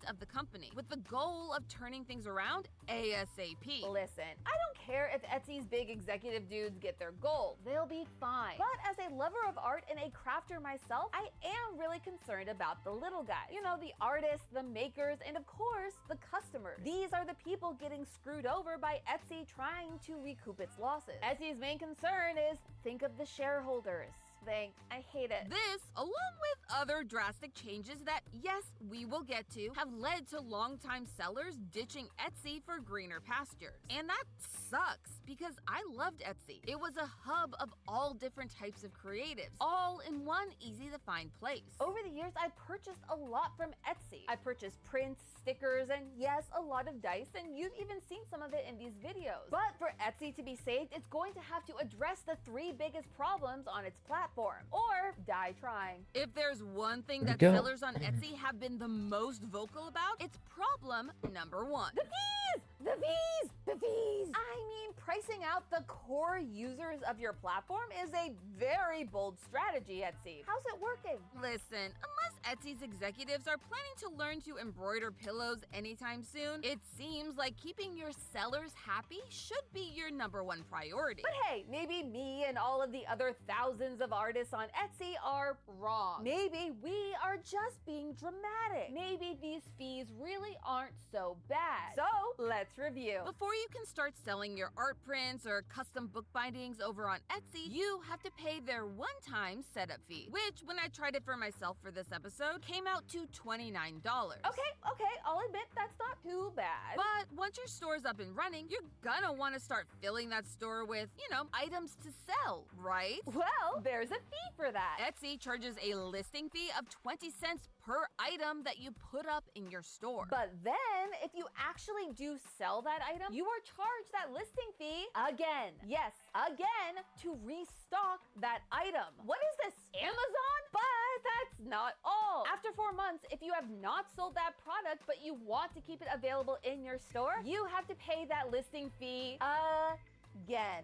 of the company, with the goal of turning things around ASAP. Listen, I don't care if Etsy's big executive dudes get their goal. They'll be fine. But as a lover of art and a crafter myself, I am really concerned about the little guys. You know, the artists, the makers, and of course, the customers. These are the people getting screwed over by Etsy trying to recoup its losses. Etsy's main concern is think of the shareholders. I hate it. This, along with other drastic changes that, yes, we will get to, have led to longtime sellers ditching Etsy for greener pastures. And that sucks, because I loved Etsy. It was a hub of all different types of creatives, all in one easy-to-find place. Over the years, I purchased a lot from Etsy. I purchased prints, stickers, and yes, a lot of dice, and you've even seen some of it in these videos. But for Etsy to be saved, it's going to have to address the 3 biggest problems on its platform, or die trying. If there's one thing that Go. sellers on Etsy have been the most vocal about, it's problem number 1. The fees! The fees! The fees! I mean, pricing out the core users of your platform is a very bold strategy, Etsy. How's it working? Listen, unless Etsy's executives are planning to learn to embroider pillows anytime soon, it seems like keeping your sellers happy should be your number 1 priority. But hey, maybe me and all of the other thousands of artists on Etsy are wrong. Maybe we are just being dramatic. Maybe these fees really aren't so bad. So let's review. Before you can start selling your art prints or custom book bindings over on Etsy, you have to pay their one-time setup fee, which, when I tried it for myself for this episode, came out to $29. Okay, I'll admit that's not too bad. But once your store's up and running, you're gonna want to start filling that store with, you know, items to sell, right? Well, there's a fee for that. Etsy charges a listing fee of 20 cents per item that you put up in your store. But then, if you actually do sell that item, you are charged that listing fee again. Yes, again, to restock that item. What is this, Amazon? But that's not all. After 4 months, if you have not sold that product, but you want to keep it available in your store, you have to pay that listing fee again.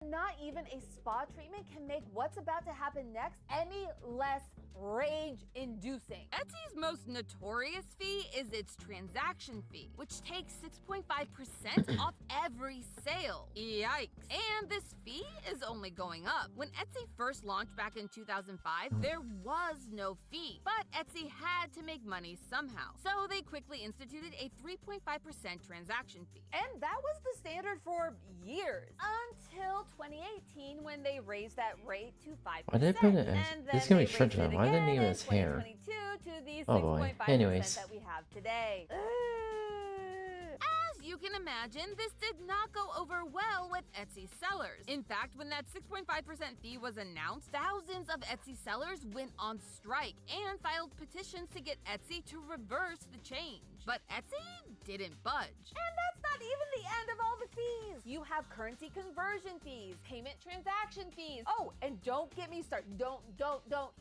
Not even a spa treatment can make what's about to happen next any less rage-inducing. Etsy's most notorious fee is its transaction fee, which takes 6.5% off every sale. Yikes. And this fee is only going up. When Etsy first launched back in 2005, there was no fee, but Etsy had to make money somehow. So they quickly instituted a 3.5% transaction fee. And that was the standard for years, until 2018 when they raised that rate to 5%. Why did I put it as? And This is then gonna be they short raised it time. Why didn't again name in his hair? 2022 to the Oh boy. 6.5% Anyways. that we have today. As you can imagine, this did not go over well with Etsy sellers. In fact, when that 6.5% fee was announced, thousands of Etsy sellers went on strike and filed petitions to get Etsy to reverse the change. But Etsy didn't budge. And that's not even the end of all the fees. You have currency conversion fees, payment transaction fees. Oh, and don't get me started. Don't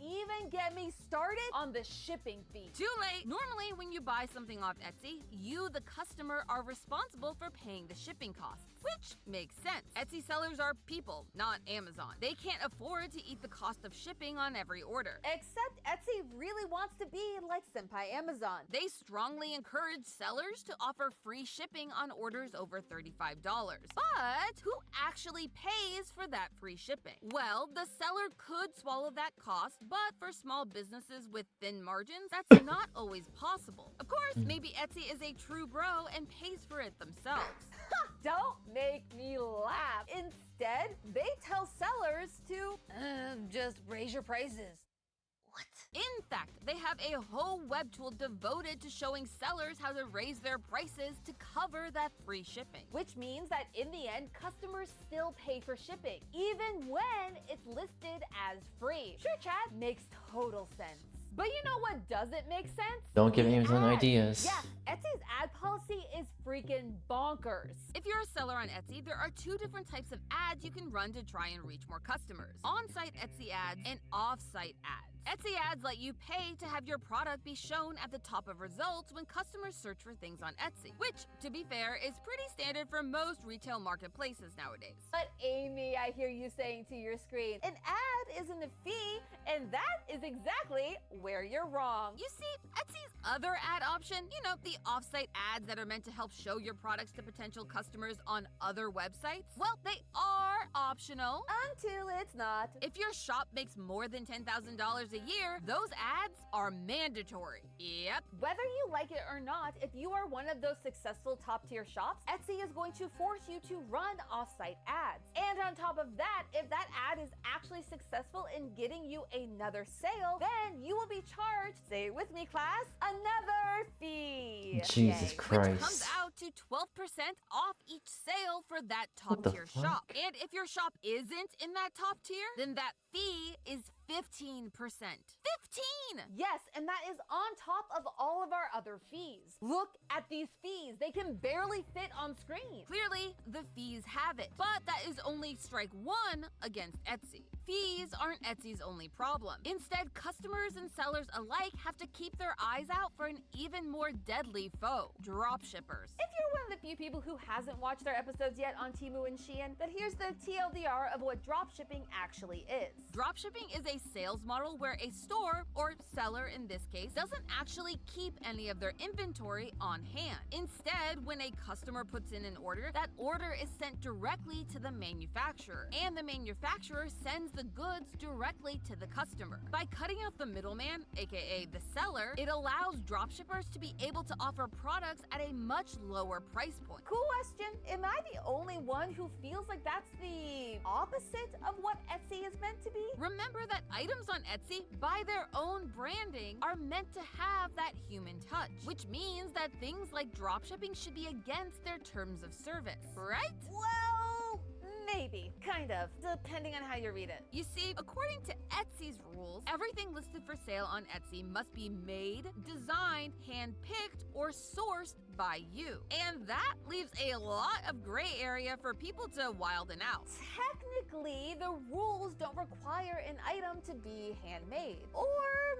even get me started on the shipping fee. Too late. Normally, when you buy something off Etsy, you, the customer, are responsible for paying the shipping costs, which makes sense. Etsy sellers are people, not Amazon. They can't afford to eat the cost of shipping on every order. Except Etsy really wants wants to be like Senpai Amazon. They strongly encourage sellers to offer free shipping on orders over $35. But who actually pays for that free shipping? Well, the seller could swallow that cost, but for small businesses with thin margins, that's not always possible. Of course, maybe Etsy is a true bro and pays for it themselves. Don't make me laugh. Instead, they tell sellers to just raise your prices. What? In fact, they have a whole web tool devoted to showing sellers how to raise their prices to cover that free shipping. Which means that in the end, customers still pay for shipping, even when it's listed as free. Sure, Chad, makes total sense. But you know what doesn't make sense? Don't give Amazon ideas. Yeah, Etsy's ad policy is freaking bonkers. If you're a seller on Etsy, there are two different types of ads you can run to try and reach more customers. On-site Etsy ads and off-site ads. Etsy ads let you pay to have your product be shown at the top of results when customers search for things on Etsy, which, to be fair, is pretty standard for most retail marketplaces nowadays. But Amy, I hear you saying to your screen, an ad isn't a fee, and that is exactly where you're wrong. You see, Etsy's other ad option, you know, the off-site ads that are meant to help show your products to potential customers on other websites, well, they are optional until it's not. If your shop makes more than $10,000 a year, those ads are mandatory. Yep. Whether you like it or not, if you are one of those successful top-tier shops, Etsy is going to force you to run off-site ads. And on top of that, if that ad is actually successful in getting you another sale, then you will be charged, say it with me class, another fee. Jesus Christ. Which comes out to 12% off each sale for that top-tier shop. And if your shop isn't in that top tier, then that fee is 15%. 15! Yes, and that is on top of all of our other fees. Look at these fees. They can barely fit on screen. Clearly, the fees have it, but that is only strike one against Etsy. Fees aren't Etsy's only problem. Instead, customers and sellers alike have to keep their eyes out for an even more deadly foe, dropshippers. If you're one of the few people who hasn't watched our episodes yet on Temu and Shein, then here's the TLDR of what dropshipping actually is. Dropshipping is a sales model where a store, or seller in this case, doesn't actually keep any of their inventory on hand. Instead, when a customer puts in an order, that order is sent directly to the manufacturer, and the manufacturer sends the goods directly to the customer. By cutting out the middleman, aka the seller, it allows dropshippers to be able to offer products at a much lower price point. Cool question. Am I the only one who feels like that's the opposite of what Etsy is meant to be? Remember that items on Etsy, by their own branding, are meant to have that human touch, which means that things like dropshipping should be against their terms of service, right? Well, maybe, kind of, depending on how you read it. You see, according to Etsy's rules, everything listed for sale on Etsy must be made, designed, hand-picked, or sourced by you. And that leaves a lot of gray area for people to wilden out. Technically, the rules don't require an item to be handmade or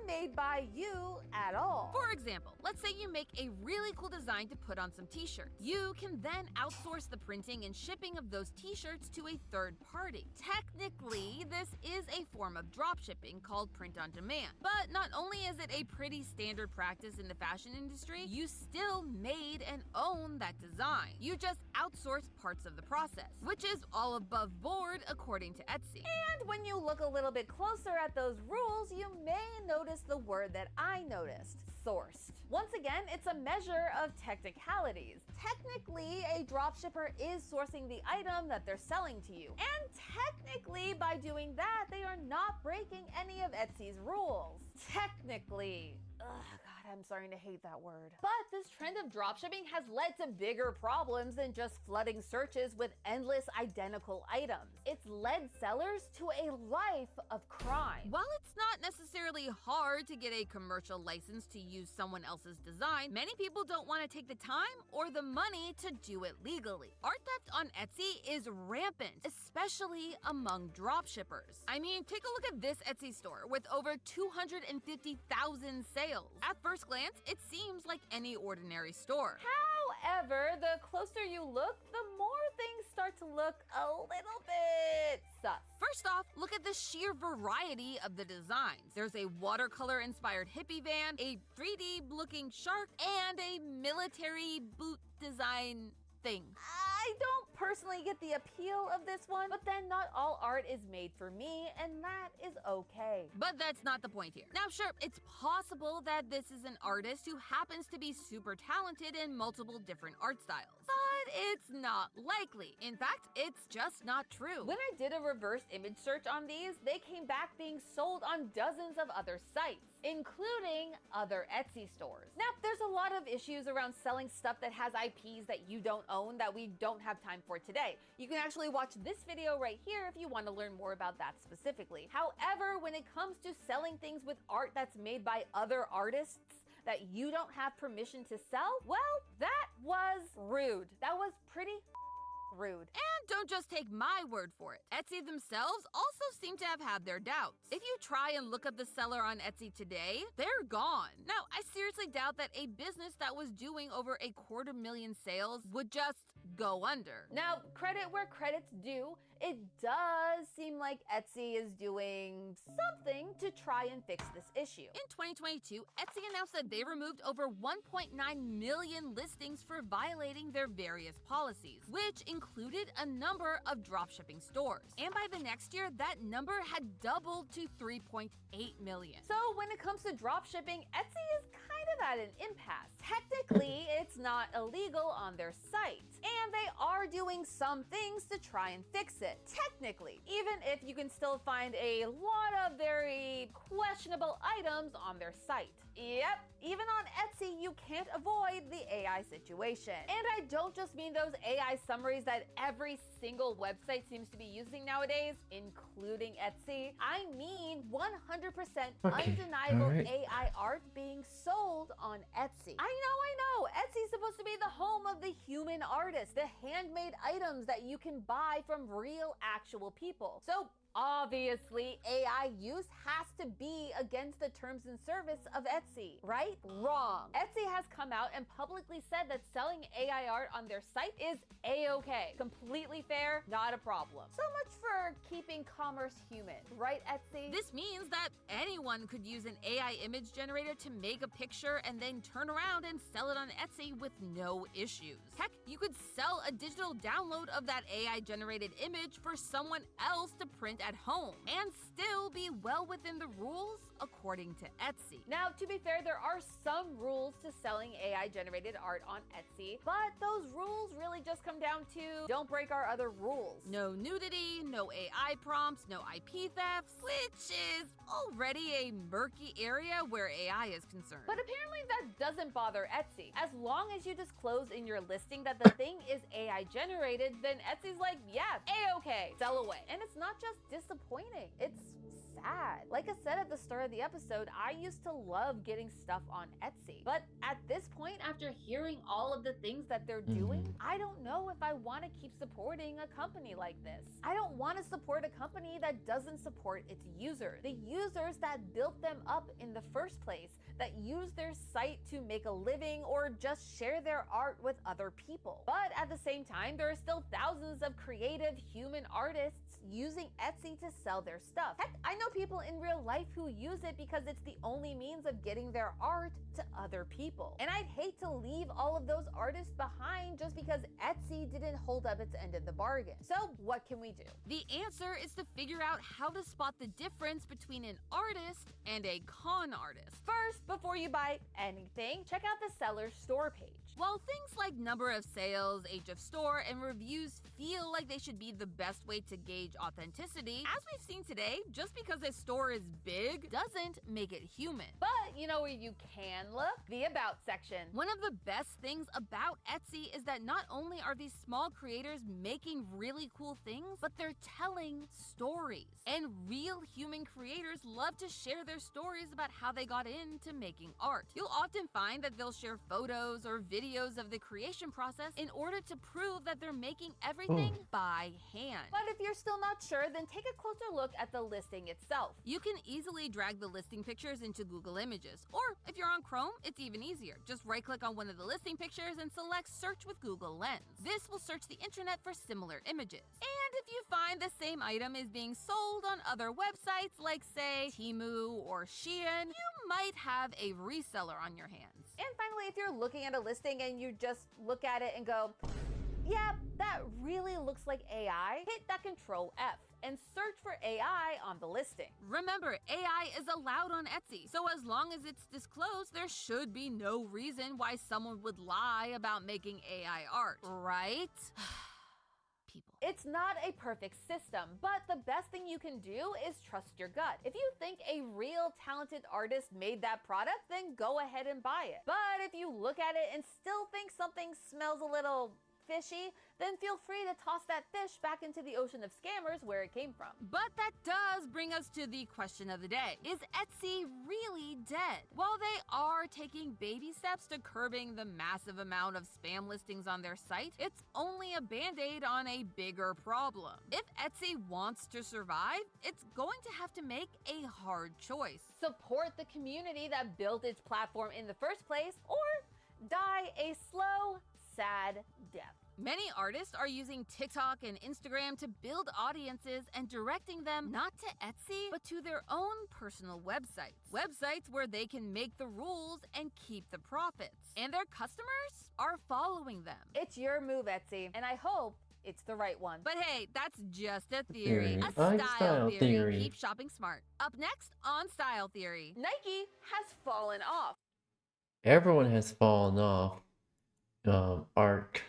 made by you at all. For example, let's say you make a really cool design to put on some t-shirts. You can then outsource the printing and shipping of those t-shirts to a third party. Technically, this is a form of dropshipping called print on demand. But not only is it a pretty standard practice in the fashion industry, you still made and own that design. You just outsource parts of the process, which is all above board according to Etsy. And when you look a little bit closer at those rules, you may notice the word that I noticed: sourced. Once again, it's a measure of technicalities. Technically, a dropshipper is sourcing the item that they're selling to you. And technically, by doing that, they are not breaking any of Etsy's rules. Technically. Ugh, God, I'm starting to hate that word. But this trend of dropshipping has led to bigger problems than just flooding searches with endless identical items. It's led sellers to a life of crime. While it's not necessarily hard to get a commercial license to use someone else's design, many people don't want to take the time or the money to do it legally. Art theft on Etsy is rampant, especially among dropshippers. I mean, take a look at this Etsy store with over 250,000 sales. At first glance, it seems like any ordinary store. However, the closer you look, the more things start to look a little bit sus. First off, look at the sheer variety of the designs. There's a watercolor-inspired hippie van, a 3D-looking shark, and a military boot design thing. I don't personally get the appeal of this one, but then not all art is made for me, and that is okay. But that's not the point here. Now, sure, it's possible that this is an artist who happens to be super talented in multiple different art styles. But it's not likely. In fact, it's just not true. When I did a reverse image search on these, they came back being sold on dozens of other sites, including other Etsy stores. Now, there's a lot of issues around selling stuff that has IPs that you don't own that we don't have time for today. You can actually watch this video right here if you want to learn more about that specifically. However, when it comes to selling things with art that's made by other artists that you don't have permission to sell, well, that was rude. That was pretty rude. And don't just take my word for it. Etsy themselves also seem to have had their doubts. If you try and look up the seller on Etsy today, they're gone. Now, I seriously doubt that a business that was doing over 250,000 sales would just go under. Now, credit where credit's due, it does seem like Etsy is doing something to try and fix this issue. In 2022, Etsy announced that they removed over 1.9 million listings for violating their various policies, which included a number of dropshipping stores. And by the next year, that number had doubled to 3.8 million. So when it comes to dropshipping, Etsy is kind of at an impasse. Technically, it's not illegal on their site, and they are doing some things to try and fix it. Technically, even if you can still find a lot of very questionable items on their site. Yep, even on Etsy, you can't avoid the AI situation. And I don't just mean those AI summaries that every single website seems to be using nowadays, including Etsy. I mean 100% undeniable AI art being sold on Etsy. I know, Etsy's supposed to be the home of the human artist, the handmade items that you can buy from real, actual people. So obviously, AI use has to be against the terms and service of Etsy, right? Wrong. Etsy has come out and publicly said that selling AI art on their site is a-okay. Completely fair, not a problem. So much for keeping commerce human, right, Etsy? This means that anyone could use an AI image generator to make a picture and then turn around and sell it on Etsy with no issues. Heck, you could sell a digital download of that AI generated image for someone else to print at home and still be well within the rules according to Etsy. Now, to be fair, there are some rules to selling AI generated art on Etsy, but those rules really just come down to don't break our other rules. No nudity, no AI prompts, no IP thefts, which is already a murky area where AI is concerned. But apparently that doesn't bother Etsy. As long as you disclose in your listing that the thing is AI generated, then Etsy's like, yeah, a-okay, sell away. And it's not just disappointing, it's sad. Like I said at the start of the episode, I used to love getting stuff on Etsy. But at this point, after hearing all of the things that they're doing, I don't know if I want to keep supporting a company like this. I don't want to support a company that doesn't support its users. The users that built them up in the first place, that use their site to make a living or just share their art with other people. But at the same time, there are still thousands of creative human artists using Etsy to sell their stuff. Heck, I know people in real life who use it because it's the only means of getting their art to other people. And I'd hate to leave all of those artists behind just because Etsy didn't hold up its end of the bargain. So what can we do? The answer is to figure out how to spot the difference between an artist and a con artist. First, before you buy anything, check out the seller's store page. While things like number of sales, age of store, and reviews feel like they should be the best way to gauge authenticity, as we've seen today, just because a store is big doesn't make it human. But you know where you can look? The About section. One of the best things about Etsy is that not only are these small creators making really cool things, but they're telling stories. And real human creators love to share their stories about how they got into making art. You'll often find that they'll share photos or videos videos of the creation process in order to prove that they're making everything by hand. But if you're still not sure, then take a closer look at the listing itself. You can easily drag the listing pictures into Google Images, or if you're on Chrome, it's even easier. Just right-click on one of the listing pictures and select Search with Google Lens. This will search the internet for similar images. And if you find the same item is being sold on other websites like, say, Temu or Shein, you might have a reseller on your hands. And finally, if you're looking at a listing and you just look at it and go, yeah, that really looks like AI, hit that Control F and search for AI on the listing. Remember, AI is allowed on Etsy, so as long as it's disclosed, there should be no reason why someone would lie about making AI art, right? People. It's not a perfect system, but the best thing you can do is trust your gut. If you think a real talented artist made that product, then go ahead and buy it. But if you look at it and still think something smells a little fishy, then feel free to toss that fish back into the ocean of scammers where it came from. But that does bring us to the question of the day. Is Etsy really dead? While they are taking baby steps to curbing the massive amount of spam listings on their site, it's only a band-aid on a bigger problem. If Etsy wants to survive, it's going to have to make a hard choice. Support the community that built its platform in the first place, or die a slow, sad death. Many artists are using TikTok and Instagram to build audiences and directing them not to Etsy, but to their own personal websites. Websites where they can make the rules and keep the profits. And their customers are following them. It's your move, Etsy, and I hope it's the right one. But hey, that's just a theory. A style theory. Keep shopping smart. Up next on Style Theory, Nike has fallen off. Everyone has fallen off. Arc.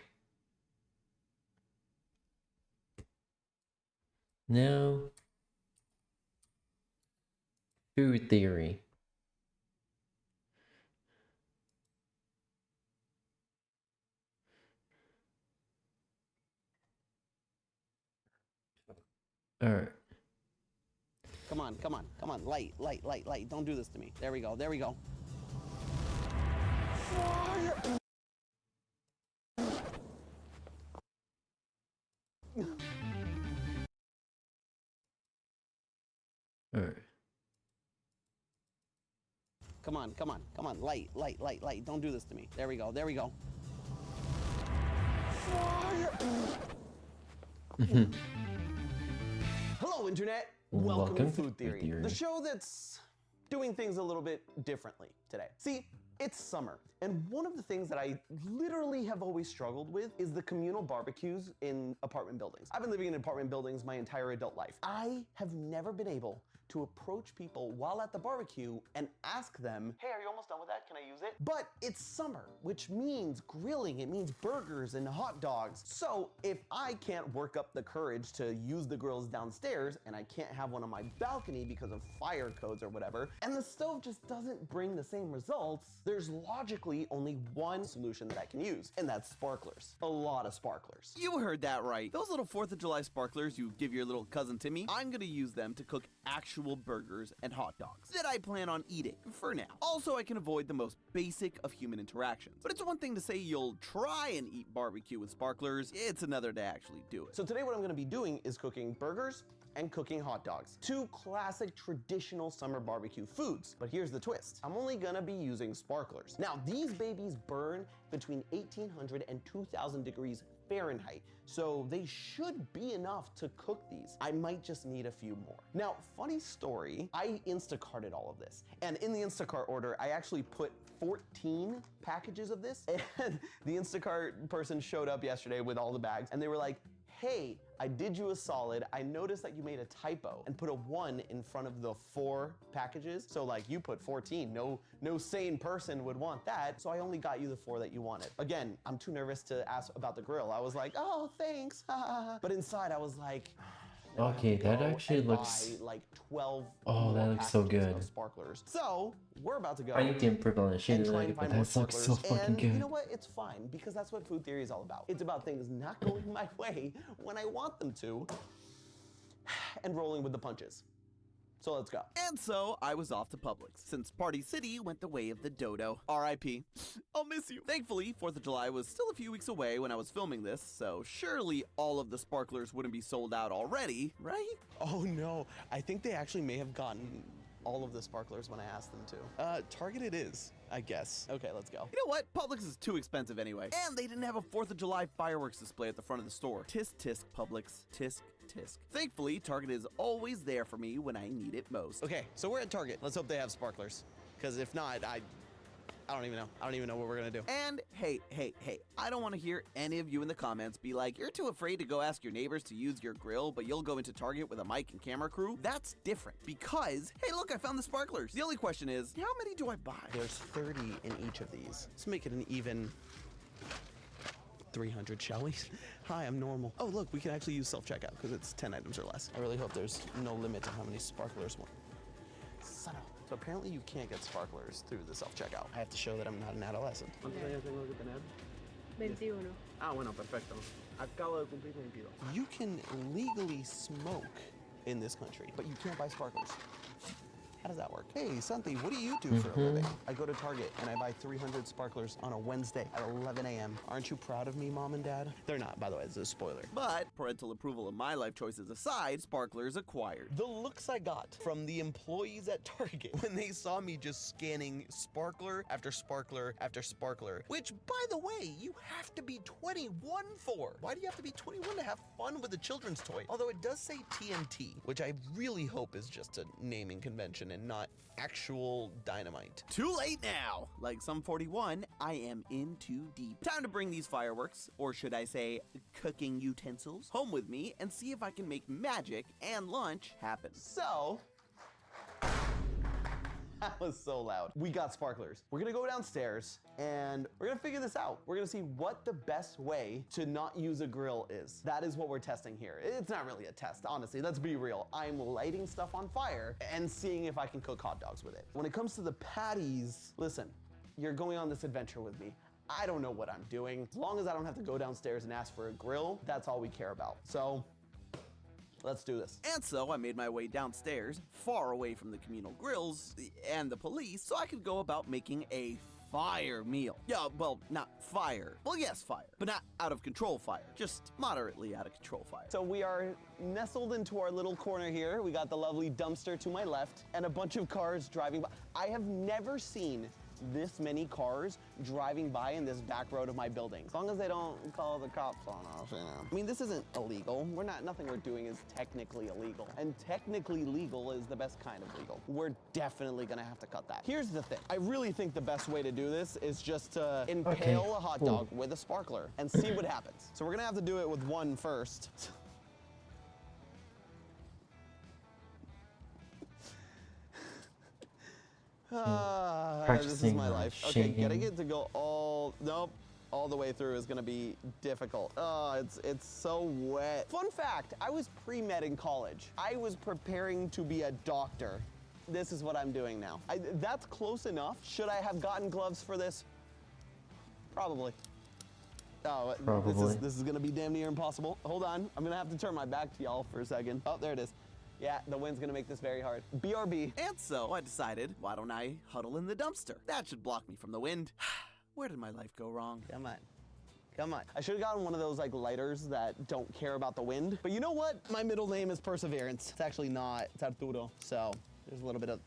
No. Food theory. Alright. Come on, come on, come on. Light, light, light, light. Don't do this to me. There we go, there we go. Alright. Come on, come on, come on. Light, light, light, light. Don't do this to me. There we go, there we go. Hello, Internet. Welcome to Food Theory, the show that's doing things a little bit differently today. See, it's summer, and one of the things that I literally have always struggled with is the communal barbecues in apartment buildings. I've been living in apartment buildings my entire adult life. I have never been able to approach people while at the barbecue and ask them, hey, are you almost done with that? Can I use it? But it's summer, which means grilling. It means burgers and hot dogs. So if I can't work up the courage to use the grills downstairs, and I can't have one on my balcony because of fire codes or whatever, and the stove just doesn't bring the same results, there's logically only one solution that I can use, and that's sparklers. A lot of sparklers. You heard that right. Those little 4th of July sparklers you give your little cousin Timmy, I'm gonna use them to cook actual burgers and hot dogs that I plan on eating for now. Also, I can avoid the most basic of human interactions. But it's one thing to say you'll try and eat barbecue with sparklers, it's another to actually do it. So today what I'm gonna be doing is cooking burgers and cooking hot dogs. Two classic traditional summer barbecue foods. But here's the twist. I'm only gonna be using sparklers. Now, these babies burn between 1800 and 2000 degrees Fahrenheit, so they should be enough to cook these. I might just need a few more. Now, funny story, I Instacarted all of this, and in the Instacart order, I actually put 14 packages of this, and the Instacart person showed up yesterday with all the bags, and they were like, hey, I did you a solid. I noticed that you made a typo and put a 1 in front of the 4 packages. So like you put 14, no sane person would want that. So I only got you the 4 that you wanted. Again, I'm too nervous to ask about the grill. I was like, oh, thanks. But inside I was like, okay, that actually looks like 12. Oh, that looks so good. Sparklers. So we're about to go. I need to improve on the shade a little bit, but that looks so fucking good. You know what? It's fine because that's what food theory is all about. It's about things not going my way when I want them to, and rolling with the punches. So let's go. And so I was off to Publix, since Party City went the way of the dodo. R.I.P. I'll miss you. Thankfully, 4th of July was still a few weeks away when I was filming this, so surely all of the sparklers wouldn't be sold out already, right? Oh no, I think they actually may have gotten all of the sparklers when I asked them to. Target it is, I guess. Okay, let's go. You know what? Publix is too expensive anyway. And they didn't have a 4th of July fireworks display at the front of the store. Tisk tisk, Publix. Tisk tisk. Thankfully, Target is always there for me when I need it most. Okay, so we're at Target. Let's hope they have sparklers. Because if not, I don't even know. I don't even know what we're gonna do. And hey, I don't want to hear any of you in the comments be like, you're too afraid to go ask your neighbors to use your grill, but you'll go into Target with a mic and camera crew. That's different because, hey, look, I found the sparklers. The only question is, how many do I buy? There's 30 in each of these. Let's make it an even 300, shall we? Hi, I'm normal. Oh, look, we can actually use self-checkout because it's 10 items or less. I really hope there's no limit to how many sparklers one. Son of. So apparently you can't get sparklers through the self-checkout. I have to show that I'm not an adolescent. ¿Cuántos años tengo que tener? 21. Ah, bueno, perfecto. Acabo de cumplir 22. You can legally smoke in this country, but you can't buy sparklers. How does that work? Hey, Santi, what do you do for a living? I go to Target and I buy 300 sparklers on a Wednesday at 11 a.m. Aren't you proud of me, Mom and Dad? They're not, by the way, it's a spoiler. But parental approval of my life choices aside, sparklers acquired. The looks I got from the employees at Target when they saw me just scanning sparkler after sparkler after sparkler, which, by the way, you have to be 21 for. Why do you have to be 21 to have fun with a children's toy? Although it does say TNT, which I really hope is just a naming convention and not actual dynamite. Too late now! Like Sum 41, I am in too deep. Time to bring these fireworks, or should I say cooking utensils, home with me and see if I can make magic and lunch happen. So, that was so loud. We got sparklers. We're gonna go downstairs and we're gonna figure this out. We're gonna see what the best way to not use a grill is. That is what we're testing here. It's not really a test, honestly, let's be real. I'm lighting stuff on fire and seeing if I can cook hot dogs with it. When it comes to the patties, listen, you're going on this adventure with me. I don't know what I'm doing. As long as I don't have to go downstairs and ask for a grill, that's all we care about. So, let's do this. And so I made my way downstairs, far away from the communal grills and the police, so I could go about making a fire meal. Yeah, well, not fire. Well, yes, fire, but not out of control fire. Just moderately out of control fire. So we are nestled into our little corner here. We got the lovely dumpster to my left and a bunch of cars driving by. I have never seen this many cars driving by in this back road of my building. As long as they don't call the cops on us, you know. I mean, this isn't illegal. Nothing we're doing is technically illegal. And technically legal is the best kind of legal. We're definitely gonna have to cut that. Here's the thing. I really think the best way to do this is just to impale a hot dog with a sparkler and see what happens. So we're gonna have to do it with one first. This is my life. Okay, getting it to go all the way through is gonna be difficult. Oh, it's so wet. Fun fact, I was pre-med in college. I was preparing to be a doctor. This is what I'm doing now. That's close enough. Should I have gotten gloves for this? Probably. Oh, Probably. This is gonna be damn near impossible. Hold on, I'm gonna have to turn my back to y'all for a second. Oh, there it is. Yeah, the wind's gonna make this very hard. BRB. And so I decided, why don't I huddle in the dumpster? That should block me from the wind. Where did my life go wrong? Come on. Come on. I should have gotten one of those like lighters that don't care about the wind. But you know what? My middle name is Perseverance. It's actually not. It's Arturo. So there's a little bit of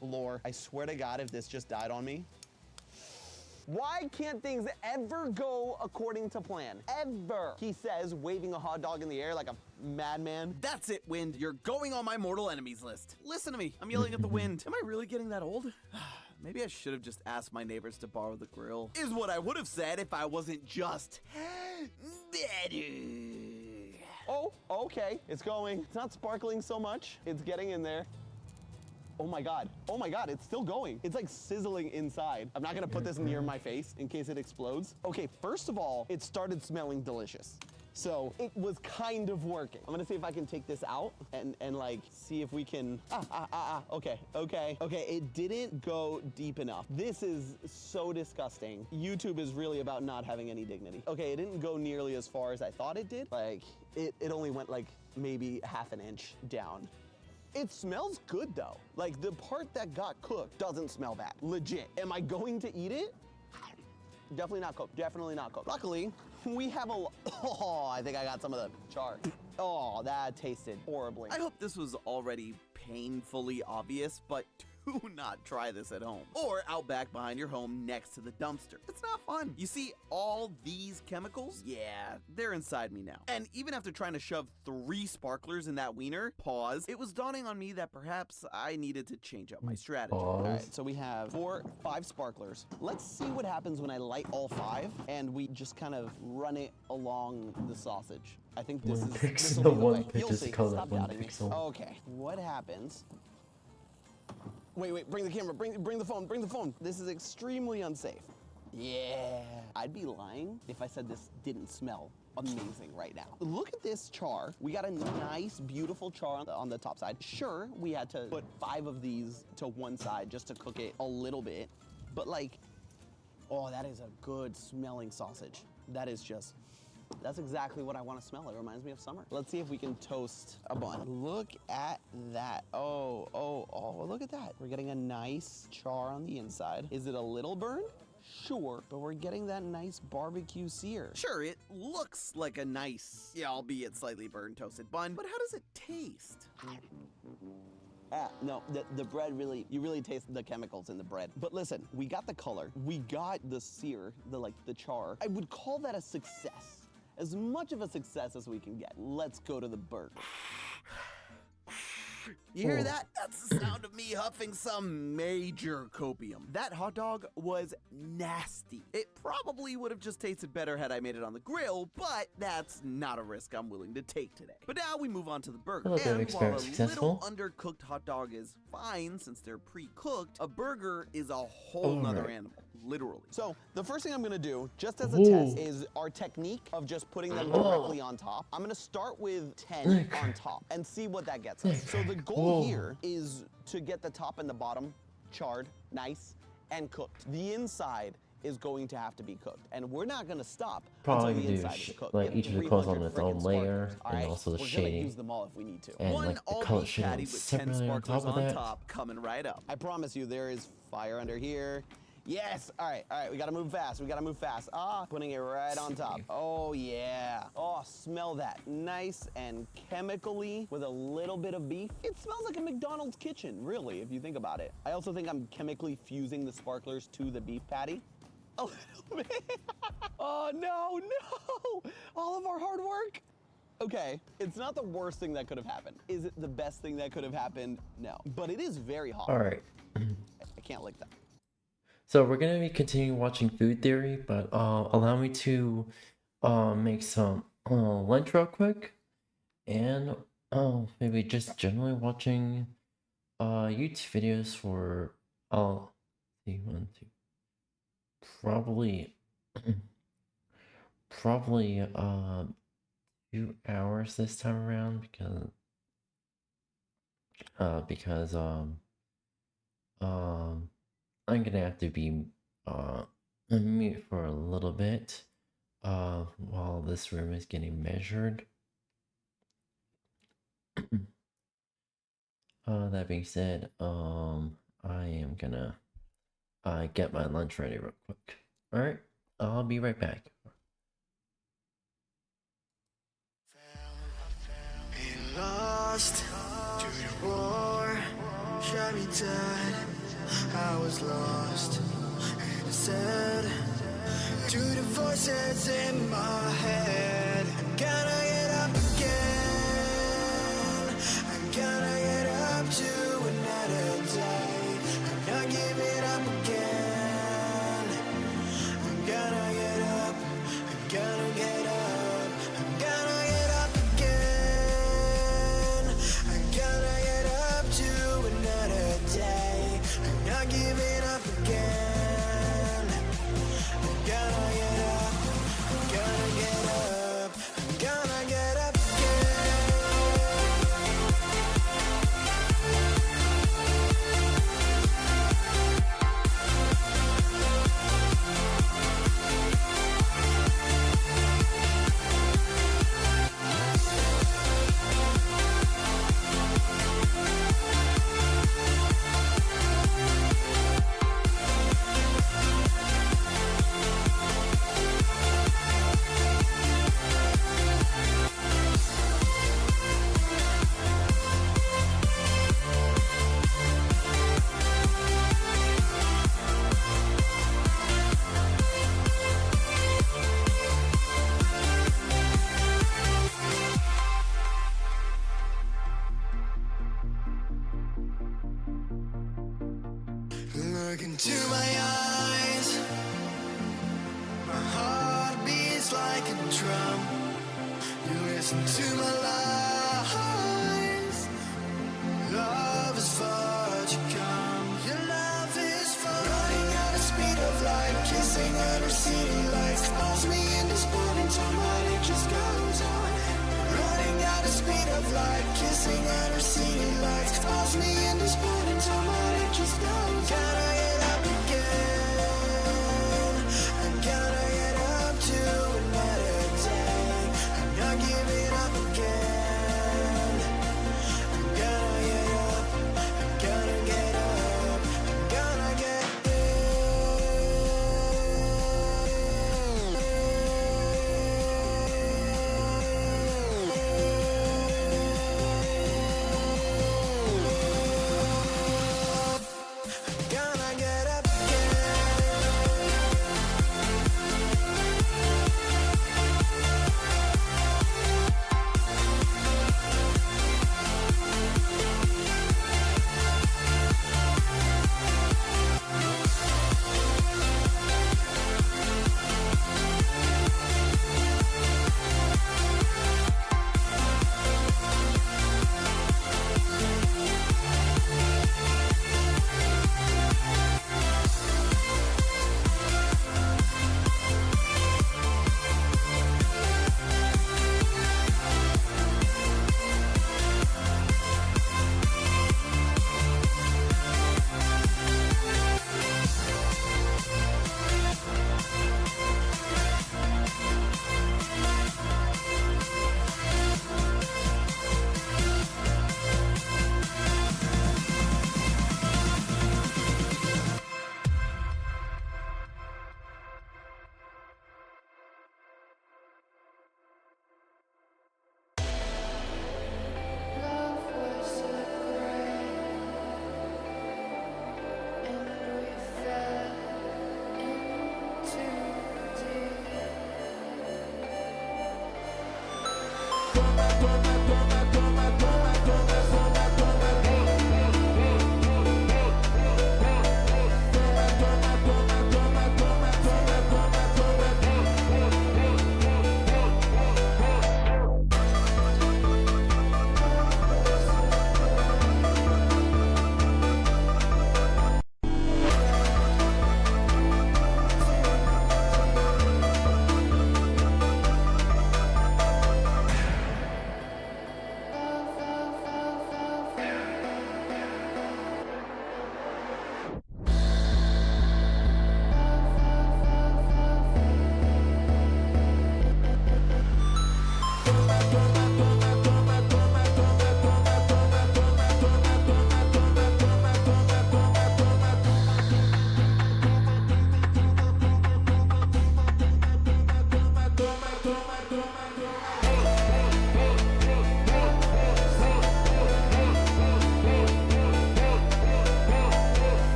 lore. I swear to God, if this just died on me. Why can't things ever go according to plan? Ever. He says, waving a hot dog in the air like a madman. That's it, wind. You're going on my mortal enemies list. Listen to me. I'm yelling at the wind. Am I really getting that old? Maybe I should have just asked my neighbors to borrow the grill. Is what I would have said if I wasn't just better. Oh, okay. It's going. It's not sparkling so much. It's getting in there. Oh my God, it's still going. It's like sizzling inside. I'm not gonna put this near my face in case it explodes. Okay, first of all, it started smelling delicious. So it was kind of working. I'm gonna see if I can take this out and like see if we can, okay. It didn't go deep enough. This is so disgusting. YouTube is really about not having any dignity. Okay, it didn't go nearly as far as I thought it did. Like, it only went like maybe half an inch down. It smells good though. Like the part that got cooked doesn't smell bad. Legit. Am I going to eat it? Definitely not cooked. Definitely not cooked. Luckily, we have a oh, I think I got some of the char. Oh, that tasted horribly. I hope this was already painfully obvious, but do not try this at home or out back behind your home next to the dumpster. It's not fun. You see all these chemicals? Yeah, they're inside me now. And even after trying to shove 3 sparklers in that wiener, pause, it was dawning on me that perhaps I needed to change up my strategy. All right, so we have 5 sparklers. Let's see what happens when I light all 5 and we just kind of run it along the sausage. I think this is The will one be the way. You'll see. pixel, Stop that one doubting me. pixel. Okay, what happens? Wait, bring the camera, bring the phone. This is extremely unsafe. Yeah. I'd be lying if I said this didn't smell amazing right now. Look at this char. We got a nice, beautiful char on the top side. Sure, we had to put 5 of these to one side just to cook it a little bit, but like, oh, that is a good smelling sausage. That is just, that's exactly what I want to smell. It reminds me of summer. Let's see if we can toast a bun. Look at that. Oh, look at that. We're getting a nice char on the inside. Is it a little burned? Sure, but we're getting that nice barbecue sear. Sure, it looks like a nice, albeit slightly burned toasted bun, but how does it taste? No, the bread really, you really taste the chemicals in the bread. But listen, we got the color, we got the sear, the char. I would call that a success. As much of a success as we can get. Let's go to the burger. You hear that? That's the sound of me huffing some major copium. That hot dog was nasty. It probably would have just tasted better had I made it on the grill, but that's not a risk I'm willing to take today. But now we move on to the burger. And while a little undercooked hot dog is fine since they're pre-cooked, a burger is a whole nother animal. Literally. So the first thing I'm gonna do, just as a test, is our technique of just putting them directly on top. I'm gonna start with 10 on top and see what that gets us. So the goal here is to get the top and the bottom charred, nice, and cooked. The inside is going to have to be cooked, and we're not gonna stop Probably until the do inside is cooked. like each of the clothes on its own layer, and also the we're shading. Gonna use them all if we need to. And One like the all color beef shading patty with 10 separately on top sparklers of on that. top, coming right up. I promise you, there is fire under here. Yes, all right, we gotta move fast, putting it right on top. Oh yeah, oh, smell that, nice and chemically with a little bit of beef. It smells like a McDonald's kitchen, really, if you think about it. I also think I'm chemically fusing the sparklers to the beef patty. A little bit. Oh no, all of our hard work. Okay, it's not the worst thing that could have happened. Is it the best thing that could have happened? No, but it is very hot. All right. I can't lick that. So we're gonna be continuing watching Food Theory, but allow me to make some lunch real quick, and maybe just generally watching YouTube videos for see 1, 2, probably 2 hours this time around because I'm gonna have to be on mute for a little bit while this room is getting measured. That being said, I am gonna get my lunch ready real quick. Alright, I'll be right back. We lost to the war, shot me dead. I was lost and sad to the voices in my head. I'm gonna get up again. I'm gonna get up to another day. I'm not giving up again. I'm gonna get up. I'm gonna get up. I'm gonna get up again. I'm gonna get up to another day. I'm not giving up again. I'm gonna get up. I'm gonna get up. I'm gonna into my life. Love is far to come. Your love is far. Running at the speed of light, kissing under city lights. Calls me in this morning time, but it just goes on. Running at the speed of light, kissing under city lights. Calls me in this morning time, but it just goes on. Gotta get up again. I gotta get up to another day. I'm not giving up again. I gotta get up. I gotta get up. I gotta get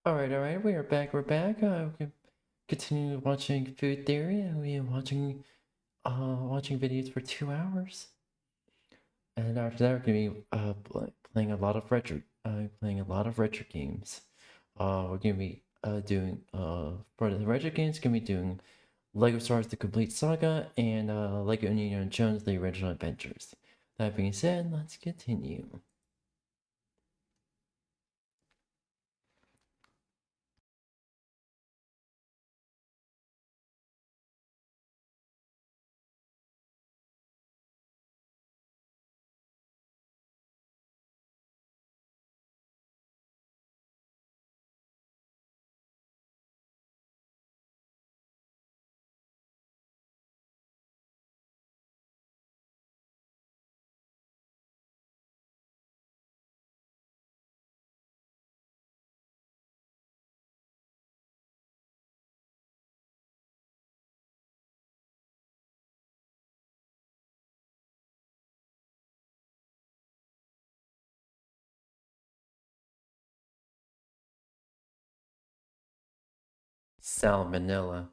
Alright, we are back, we can continue watching Food Theory, and we are watching videos for 2 hours. And after that, we're gonna be playing a lot of retro games. We're gonna be doing for the retro games, gonna be doing Lego Star Wars: The Complete Saga and Lego Indiana Jones: The Original Adventures. That being said, let's continue. Salmonella.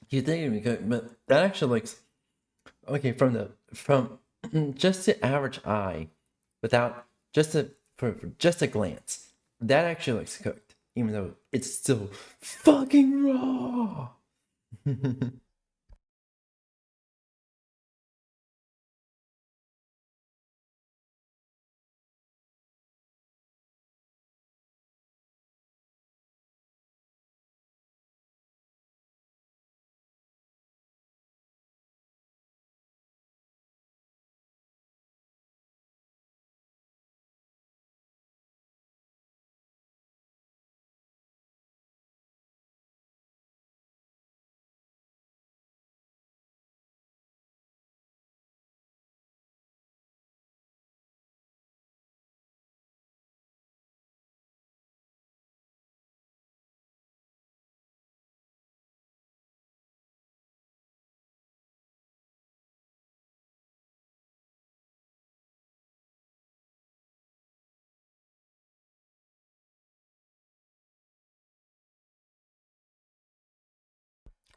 You think it'd be good, but that actually looks okay from just the average eye, without just for just a glance. That actually looks cooked, even though it's still fucking raw.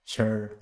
Sure.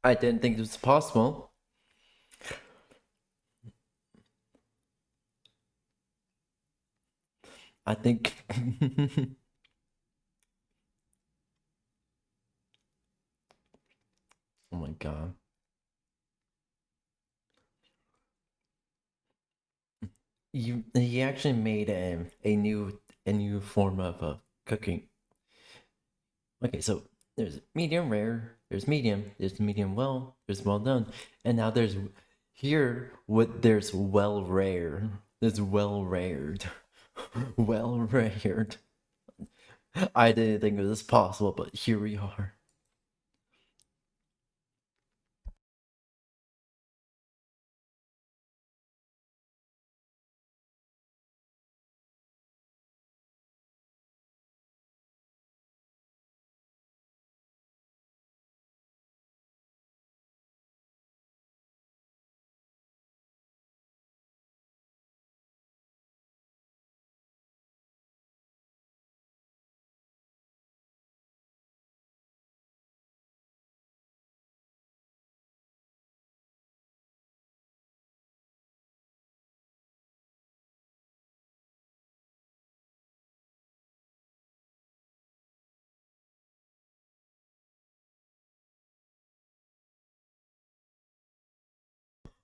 I didn't think it was possible. I think oh my god. He actually made a new form of cooking. Okay, so there's medium rare, there's medium well, there's well done, and now there's here what there's well rare. There's well rared. Well rared. I didn't think it was possible, but here we are.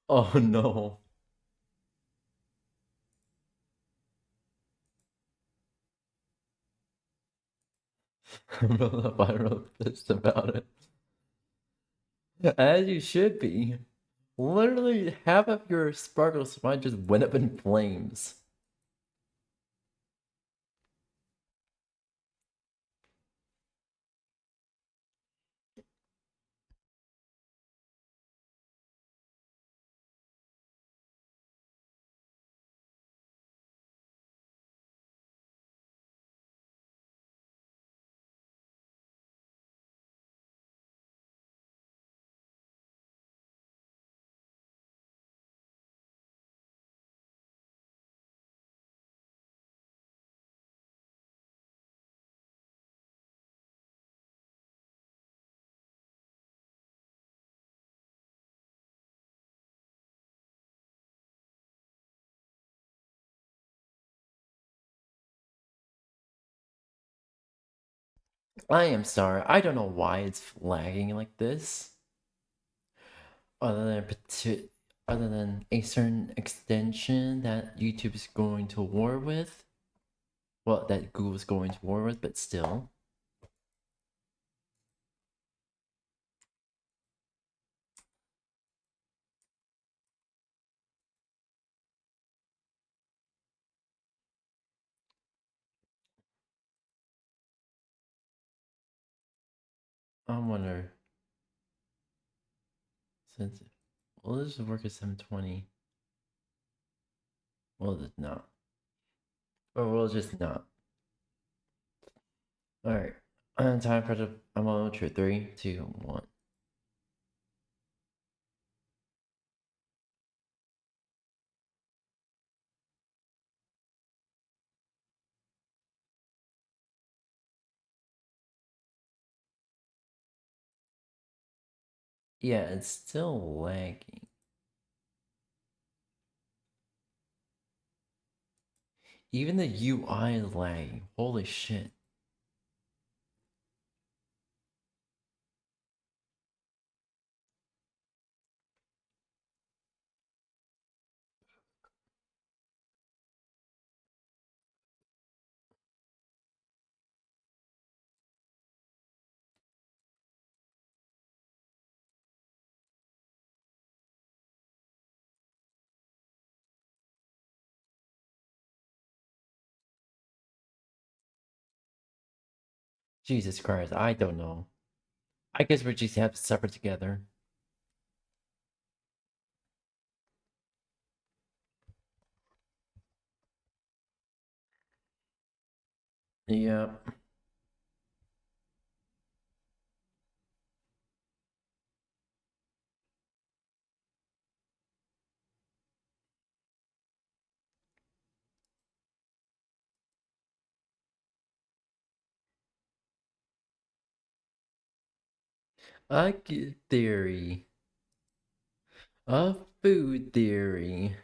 Oh no. I'm really viral pissed about it. As you should be. Literally half of your sparkle spine just went up in flames. I am sorry. I don't know why it's lagging like this. Other than other than a certain extension that YouTube is going to war with. Well, that Google is going to war with, but still. I wonder. Since will this work at 720? Will it not? Or will it just not? Alright. Time for the I'm on ultra 3, 2, 1. Yeah, it's still lagging. Even the UI is lagging. Holy shit. Jesus Christ, I don't know. I guess we just have to separate together. Yep. A good theory. A food theory.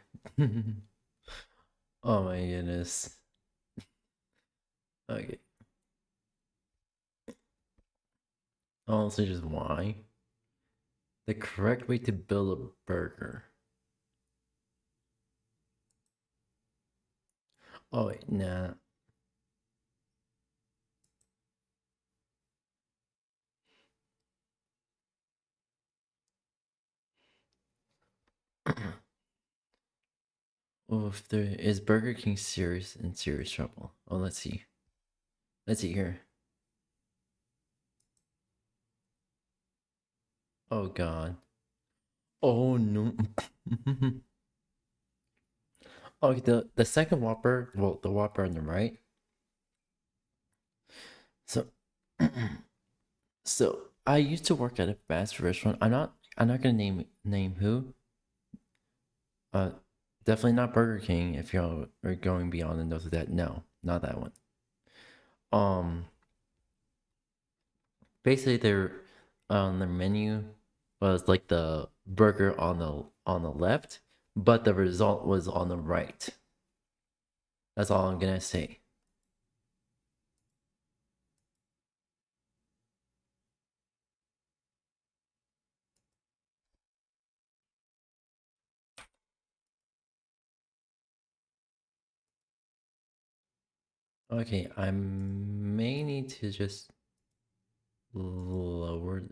Oh my goodness. Okay. Honestly, just why? The correct way to build a burger. Oh wait, nah. Oh, if there is Burger King serious in serious trouble. Oh, let's see. Let's see here. Oh God. Oh no. Okay, the second Whopper, well, the Whopper on the right. So, so I used to work at a fast food restaurant. I'm not gonna name who. Uh, definitely not Burger King. If y'all are going beyond the nose of that, no, not that one. Um, basically, their on their menu was like the burger on the left, but the result was on the right. That's all I'm gonna say. Okay, I may need to just lower.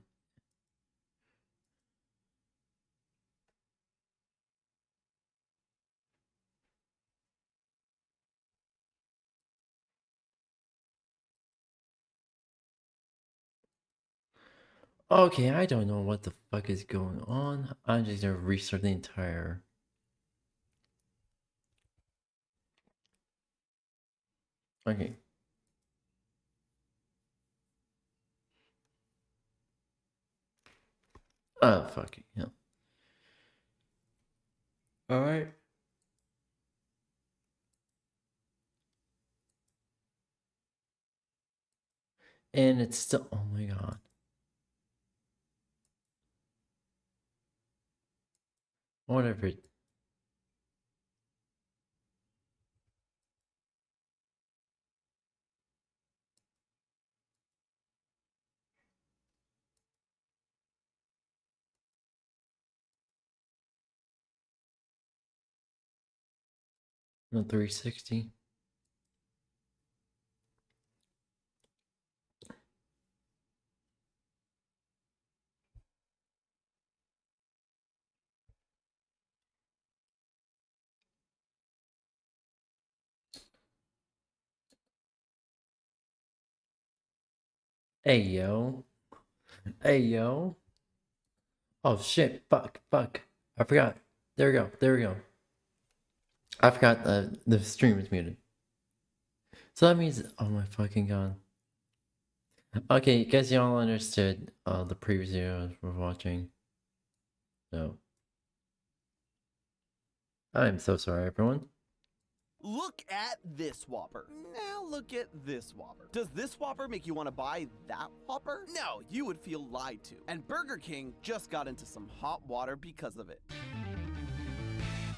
Okay, I don't know what the fuck is going on. I'm just gonna restart the entire. Okay. Oh, fuck it, yeah. Alright. And it's still. Oh my god. Whatever. No, 360. Hey, yo. Hey, yo. Oh, shit. Fuck. I forgot. There we go. There we go. I forgot the stream is muted. So that means. Oh my fucking god. Okay, guess y'all understood the previous video we're watching. So. I'm so sorry, everyone. Look at this Whopper. Now look at this Whopper. Does this Whopper make you want to buy that Whopper? No, you would feel lied to. And Burger King just got into some hot water because of it.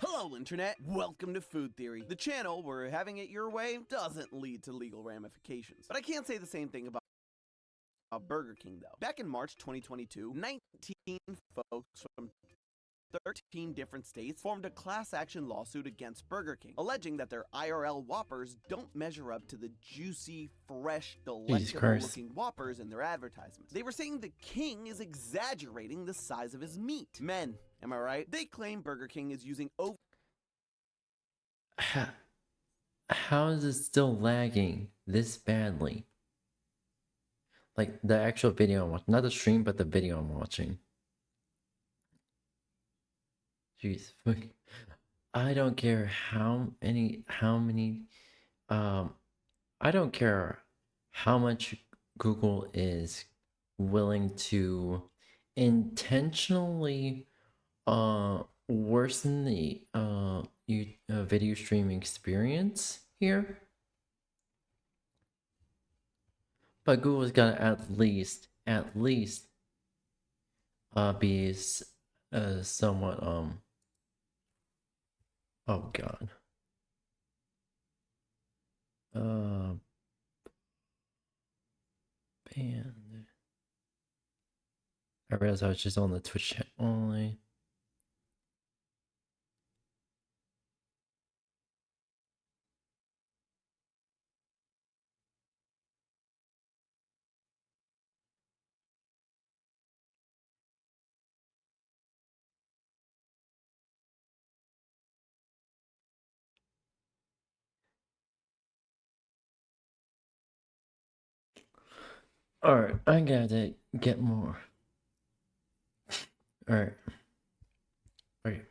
Hello, Internet. Welcome to Food Theory, the channel where having it your way doesn't lead to legal ramifications. But I can't say the same thing about Burger King, though. Back in March 2022, 19 folks from 13 different states formed a class action lawsuit against Burger King, alleging that their IRL Whoppers don't measure up to the juicy, fresh, delectable-looking Whoppers in their advertisements. They were saying the King is exaggerating the size of his meat. Men, am I right? They claim Burger King is using How is it still lagging this badly? Like the actual video I'm watching, not the stream, but the video I'm watching. Jeez, I don't care how many, I don't care how much Google is willing to intentionally worsen the video streaming experience here. But Google's gotta at least be somewhat oh god. Banned. I realized I was just on the Twitch chat only. Alright, I gotta get more. Alright. Alright.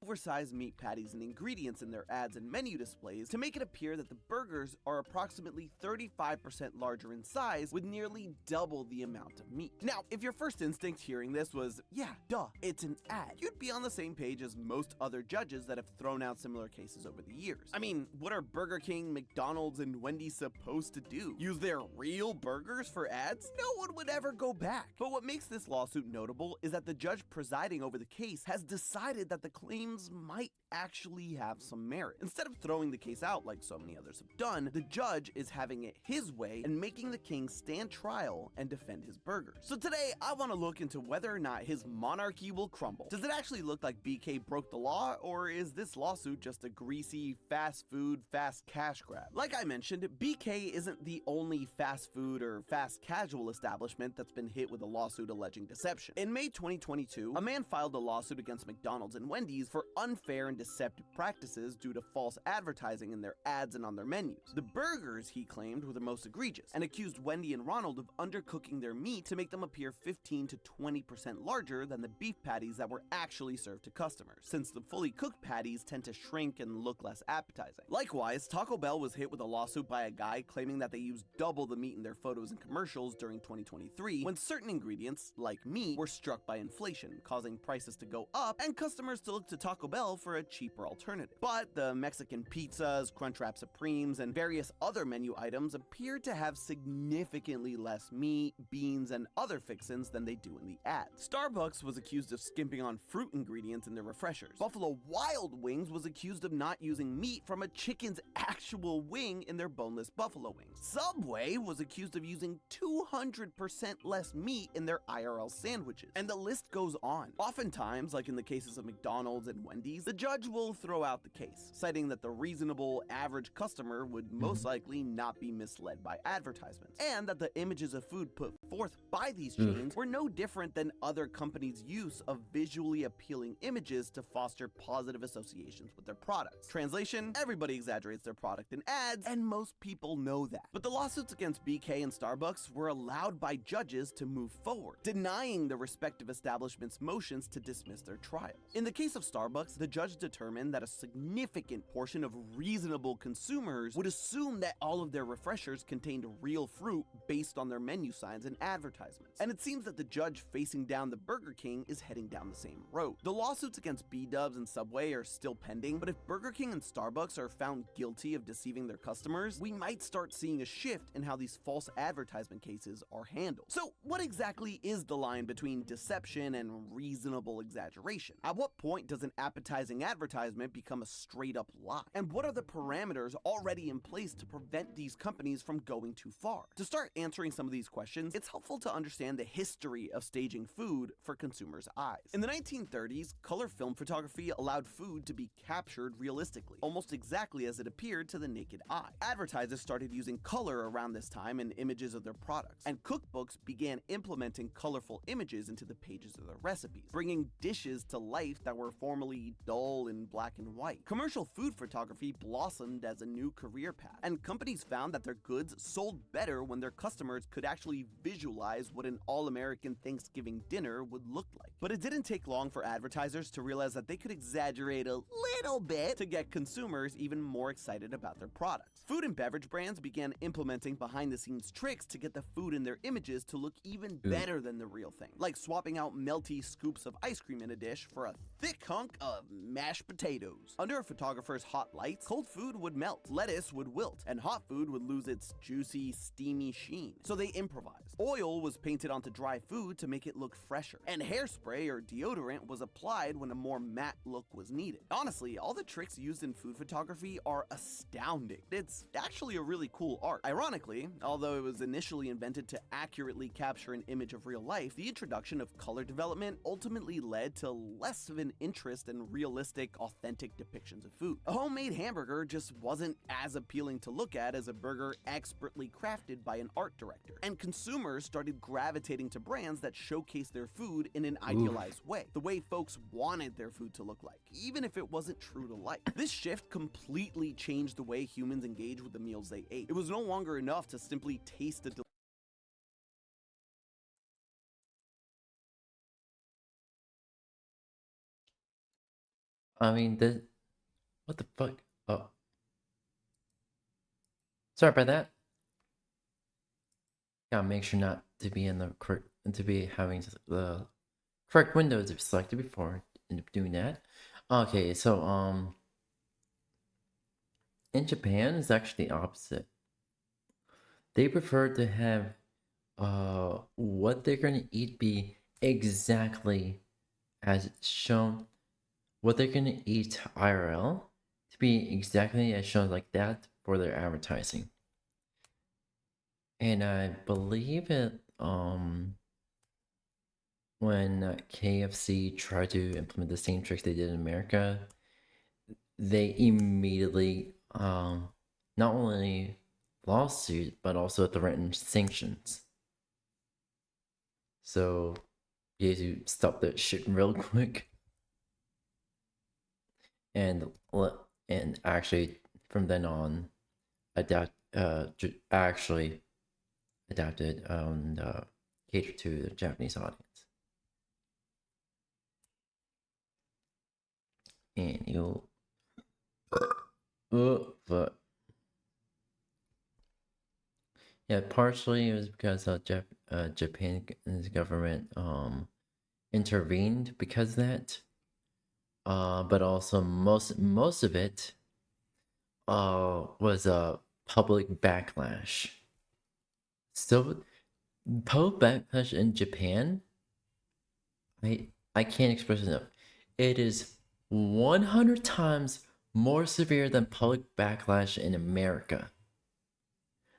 Oversized meat patties and ingredients in their ads and menu displays to make it appear that the burgers are approximately 35% larger in size with nearly double the amount of meat. Now, if your first instinct hearing this was, yeah, duh, it's an ad, you'd be on the same page as most other judges that have thrown out similar cases over the years. I mean, what are Burger King, McDonald's, and Wendy's supposed to do? Use their real burgers for ads? No one would ever go back. But what makes this lawsuit notable is that the judge presiding over the case has decided that the claims might actually have some merit. Instead of throwing the case out like so many others have done, the judge is having it his way and making the king stand trial and defend his burgers. So today, I want to look into whether or not his monarchy will crumble. Does it actually look like BK broke the law, or is this lawsuit just a greasy, fast food, fast cash grab? Like I mentioned, BK isn't the only fast food or fast casual establishment that's been hit with a lawsuit alleging deception. In May 2022, a man filed a lawsuit against McDonald's and Wendy's for unfair and deceptive practices due to false advertising in their ads and on their menus. The burgers, he claimed, were the most egregious, and accused Wendy and Ronald of undercooking their meat to make them appear 15 to 20% larger than the beef patties that were actually served to customers, since the fully cooked patties tend to shrink and look less appetizing. Likewise, Taco Bell was hit with a lawsuit by a guy claiming that they used double the meat in their photos and commercials during 2023, when certain ingredients, like meat, were struck by inflation, causing prices to go up and customers to look to Taco Bell for a cheaper alternative. But the Mexican pizzas, Crunchwrap Supremes, and various other menu items appear to have significantly less meat, beans, and other fixins than they do in the ad. Starbucks was accused of skimping on fruit ingredients in their refreshers. Buffalo Wild Wings was accused of not using meat from a chicken's actual wing in their boneless buffalo wings. Subway was accused of using 200% less meat in their IRL sandwiches. And the list goes on. Oftentimes, like in the cases of McDonald's and Wendy's, the judge will throw out the case, citing that the reasonable average customer would most likely not be misled by advertisements, and that the images of food put forth by these chains were no different than other companies' use of visually appealing images to foster positive associations with their products. Translation: everybody exaggerates their product in ads, and most people know that. But the lawsuits against BK and Starbucks were allowed by judges to move forward, denying the respective establishments' motions to dismiss their trials. In the case of Starbucks, the judge determined that a significant portion of reasonable consumers would assume that all of their refreshers contained real fruit based on their menu signs and advertisements. And it seems that the judge facing down the Burger King is heading down the same road. The lawsuits against B-Dubs and Subway are still pending, but if Burger King and Starbucks are found guilty of deceiving their customers, we might start seeing a shift in how these false advertisement cases are handled. So what exactly is the line between deception and reasonable exaggeration? At what point does an appetizing advertisement become a straight up lie? And what are the parameters already in place to prevent these companies from going too far? To start answering some of these questions, it's helpful to understand the history of staging food for consumers' eyes. In the 1930s, color film photography allowed food to be captured realistically, almost exactly as it appeared to the naked eye. Advertisers started using color around this time in images of their products, and cookbooks began implementing colorful images into the pages of their recipes, bringing dishes to life that were formerly dull all in black and white. Commercial food photography blossomed as a new career path, and companies found that their goods sold better when their customers could actually visualize what an all-American Thanksgiving dinner would look like. But it didn't take long for advertisers to realize that they could exaggerate a little bit to get consumers even more excited about their products. Food and beverage brands began implementing behind-the-scenes tricks to get the food in their images to look even better than the real thing, like swapping out melty scoops of ice cream in a dish for a thick hunk of mashed potatoes. Under a photographer's hot lights, cold food would melt, lettuce would wilt, and hot food would lose its juicy, steamy sheen. So they improvised. Oil was painted onto dry food to make it look fresher, and hairspray or deodorant was applied when a more matte look was needed. Honestly, all the tricks used in food photography are astounding. It's actually a really cool art. Ironically, although it was initially invented to accurately capture an image of real life, the introduction of color development ultimately led to less of an interest in realistic, authentic depictions of food. A homemade hamburger just wasn't as appealing to look at as a burger expertly crafted by an art director, and consumers started gravitating to brands that showcase their food in an idealized way, the way folks wanted their food to look like, even if it wasn't true to life. This shift completely changed the way humans engage with the meals they ate. It was no longer enough to simply taste the I mean, what the fuck? Oh. Sorry about that. Gotta make sure not to be in the correct, to be having the correct windows if selected before doing that. Okay, so, in Japan, it's actually the opposite. They prefer to have, what they're gonna eat be exactly as it's shown. What they're gonna eat IRL to be exactly as shown like that for their advertising. And I believe it, when KFC tried to implement the same tricks they did in America, they immediately, not only lawsuit, but also threatened sanctions. So, you have to stop that shit real quick. And actually, from then on, actually adapted and catered to the Japanese audience. And you'll, but yeah, partially it was because Japan's government intervened because of that. But also most of it was a public backlash. Still, public backlash in Japan, I can't express it enough. It is 100 times more severe than public backlash in America.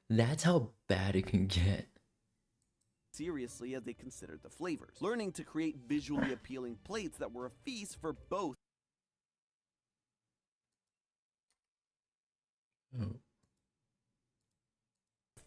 That's how bad it can get. seriously as they considered the flavors, learning to create visually appealing plates that were a feast for both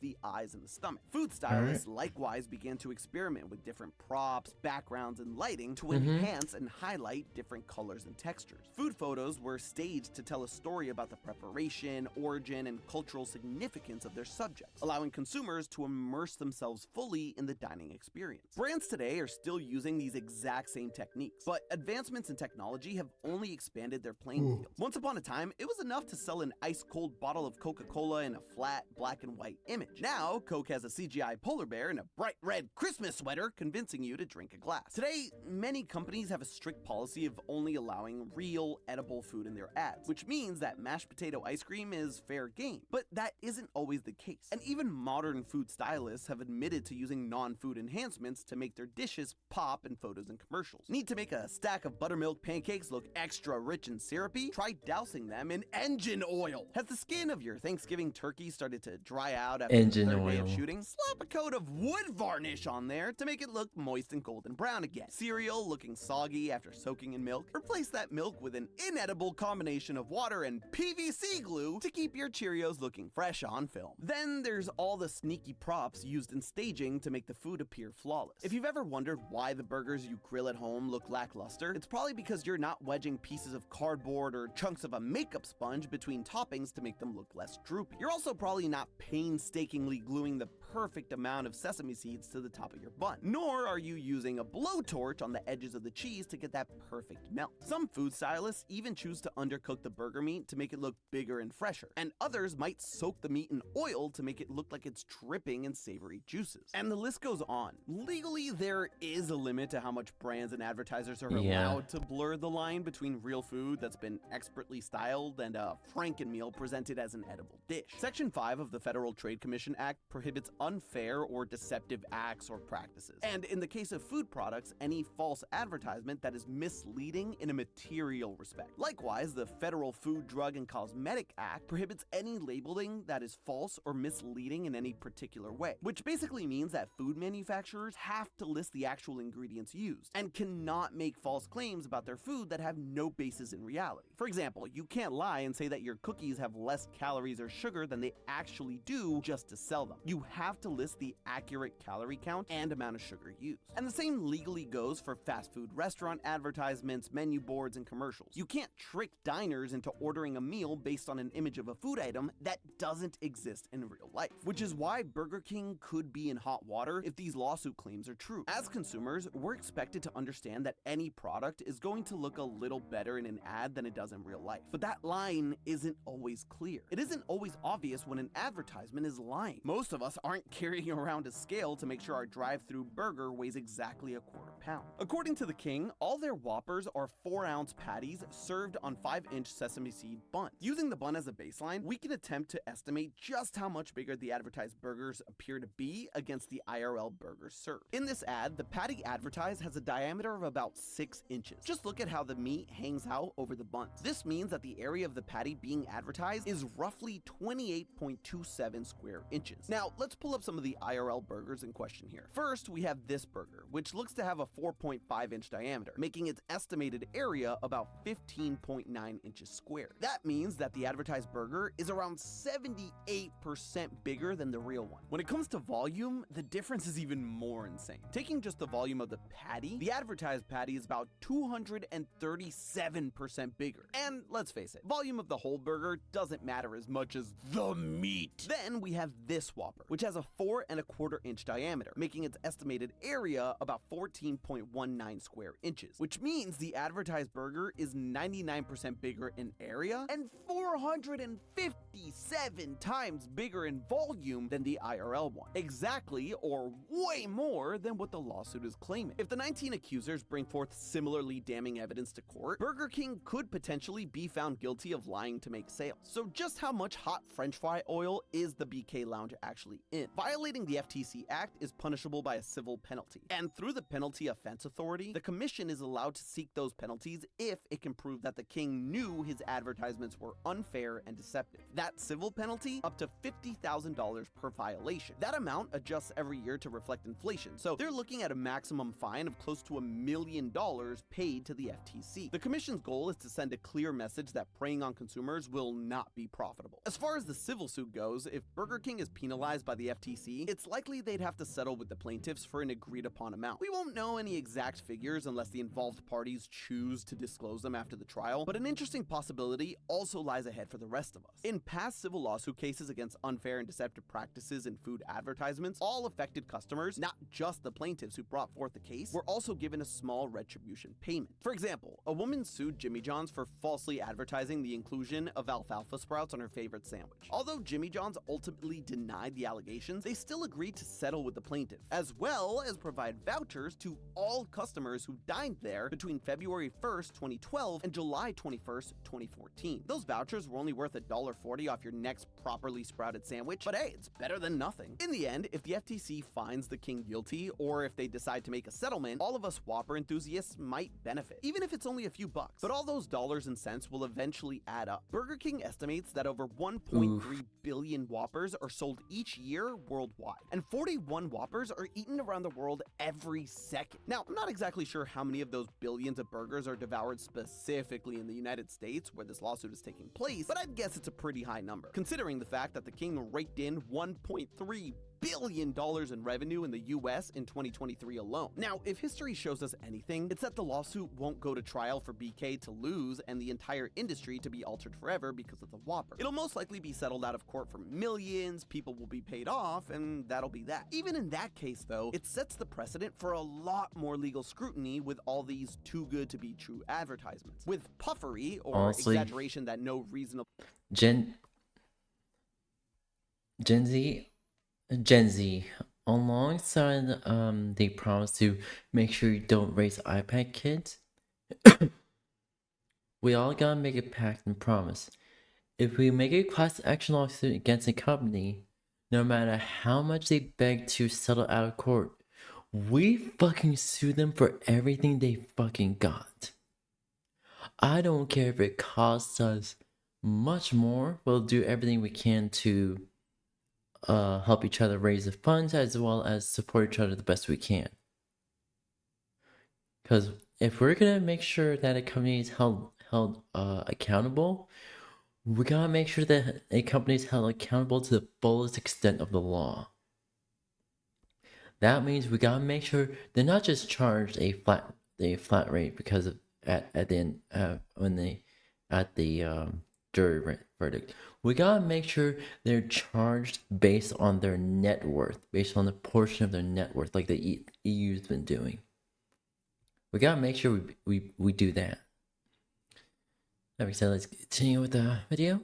the eyes and the stomach. Food stylists likewise began to experiment with different props, backgrounds, and lighting to enhance and highlight different colors and textures. Food photos were staged to tell a story about the preparation, origin, and cultural significance of their subjects, allowing consumers to immerse themselves fully in the dining experience. Brands today are still using these exact same techniques, but advancements in technology have only expanded their playing field. Once upon a time, it was enough to sell an ice-cold bottle of Coca-Cola in a flat black and white image. Now, Coke has a CGI polar bear in a bright red Christmas sweater convincing you to drink a glass. Today, many companies have a strict policy of only allowing real, edible food in their ads, which means that mashed potato ice cream is fair game. But that isn't always the case. And even modern food stylists have admitted to using non-food enhancements to make their dishes pop in photos and commercials. Need to make a stack of buttermilk pancakes look extra rich and syrupy? Try dousing them in engine oil. Has the skin of your Thanksgiving turkey started to dry out after engine Third day of oil. shooting, slap a coat of wood varnish on there to make it look moist and golden brown again. Cereal looking soggy after soaking in milk, replace that milk with an inedible combination of water and PVC glue to keep your Cheerios looking fresh on film. Then there's all the sneaky props used in staging to make the food appear flawless. If you've ever wondered why the burgers you grill at home look lackluster, it's probably because you're not wedging pieces of cardboard or chunks of a makeup sponge between toppings to make them look less droopy. You're also probably not painstakingly gluing the perfect amount of sesame seeds to the top of your bun, nor are you using a blowtorch on the edges of the cheese to get that perfect melt. Some food stylists even choose to undercook the burger meat to make it look bigger and fresher, and others might soak the meat in oil to make it look like it's dripping in savory juices. And the list goes on. Legally, there is a limit to how much brands and advertisers are allowed to blur the line between real food that's been expertly styled and a Frankenmeal presented as an edible dish. Section 5 of the Federal Trade Commission Act prohibits unfair or deceptive acts or practices. And in the case of food products, any false advertisement that is misleading in a material respect. Likewise, the Federal Food, Drug, and Cosmetic Act prohibits any labeling that is false or misleading in any particular way, which basically means that food manufacturers have to list the actual ingredients used and cannot make false claims about their food that have no basis in reality. For example, you can't lie and say that your cookies have less calories or sugar than they actually do just to sell them. You have to list the accurate calorie count and amount of sugar used. And the same legally goes for fast food restaurant advertisements, menu boards, and commercials. You can't trick diners into ordering a meal based on an image of a food item that doesn't exist in real life, which is why Burger King could be in hot water if these lawsuit claims are true. As consumers, we're expected to understand that any product is going to look a little better in an ad than it does in real life. But that line isn't always clear. It isn't always obvious when an advertisement is lying. Most of us aren't carrying around a scale to make sure our drive-through burger weighs exactly a quarter pound. According to the King, all their Whoppers are 4-ounce patties served on 5-inch sesame seed buns. Using the bun as a baseline, we can attempt to estimate just how much bigger the advertised burgers appear to be against the IRL burgers served. In this ad, the patty advertised has a diameter of about 6 inches. Just look at how the meat hangs out over the buns. This means that the area of the patty being advertised is roughly 28.27 square inches. Now, let's pull up some of the IRL burgers in question here. First, we have this burger, which looks to have a 4.5-inch diameter, making its estimated area about 15.9 inches square. That means that the advertised burger is around 78% bigger than the real one. When it comes to volume, the difference is even more insane. Taking just the volume of the patty, the advertised patty is about 237% bigger. And let's face it, volume of the whole burger doesn't matter as much as the meat. Then we have this Whopper, which has a 4.25-inch diameter, making its estimated area about 14.19 square inches, which means the advertised burger is 99% bigger in area and 457 times bigger in volume than the IRL one. Exactly, or way more than what the lawsuit is claiming. If the 19 accusers bring forth similarly damning evidence to court, Burger King could potentially be found guilty of lying to make sales. So just how much hot French fry oil is the BK Lounge actually in? Violating the FTC Act is punishable by a civil penalty. And through the Penalty Offense Authority, the commission is allowed to seek those penalties if it can prove that the King knew his advertisements were unfair and deceptive. That civil penalty, up to $50,000 per violation. That amount adjusts every year to reflect inflation, so they're looking at a maximum fine of close to $1 million paid to the FTC. The commission's goal is to send a clear message that preying on consumers will not be profitable. As far as the civil suit goes, if Burger King is penalized by the FTC, it's likely they'd have to settle with the plaintiffs for an agreed upon amount. We won't know any exact figures unless the involved parties choose to disclose them after the trial, but an interesting possibility also lies ahead for the rest of us. In past civil lawsuit cases against unfair and deceptive practices in food advertisements, all affected customers, not just the plaintiffs who brought forth the case, were also given a small retribution payment. For example, a woman sued Jimmy John's for falsely advertising the inclusion of alfalfa sprouts on her favorite sandwich. Although Jimmy John's ultimately denied the allegations, they still agreed to settle with the plaintiff, as well as provide vouchers to all customers who dined there between February 1st, 2012 and July 21st, 2014. Those vouchers were only worth $1.40 off your next properly sprouted sandwich, but hey, it's better than nothing. In the end, if the FTC finds the King guilty, or if they decide to make a settlement, all of us Whopper enthusiasts might benefit, even if it's only a few bucks. But all those dollars dollars and cents will eventually add up. Burger King estimates that over 1.3 billion Whoppers are sold each year worldwide, and 41 Whoppers are eaten around the world every second. Now, I'm not exactly sure how many of those billions of burgers are devoured specifically in the United States where this lawsuit is taking place, but I'd guess it's a pretty high number, considering the fact that the king raked in $1.3 billion in revenue in the US in 2023 alone. Now, if history shows us anything, it's that the lawsuit won't go to trial for BK to lose and the entire industry to be altered forever because of the Whopper. It'll most likely be settled out of court for millions, people will be paid off, and that'll be that. Even in that case, though, it sets the precedent for a lot more legal scrutiny with all these too good to be true advertisements. With puffery or Honestly, exaggeration that no reasonable Gen Z, alongside the promise to make sure you don't raise iPad kids, we all gotta make a pact and promise. If we make a class action lawsuit against a company, no matter how much they beg to settle out of court, we fucking sue them for everything they fucking got. I don't care if it costs us much more, we'll do everything we can to help each other raise the funds as well as support each other the best we can. Because if we're gonna make sure that a company is held accountable, we gotta make sure that a company is held accountable to the fullest extent of the law. That means we gotta make sure they're not just charged a flat rate because of at the end when they at the jury verdict. We gotta make sure they're charged based on their net worth, based on the portion of their net worth, like the EU's been doing. We gotta make sure we do that. That being said, let's continue with the video.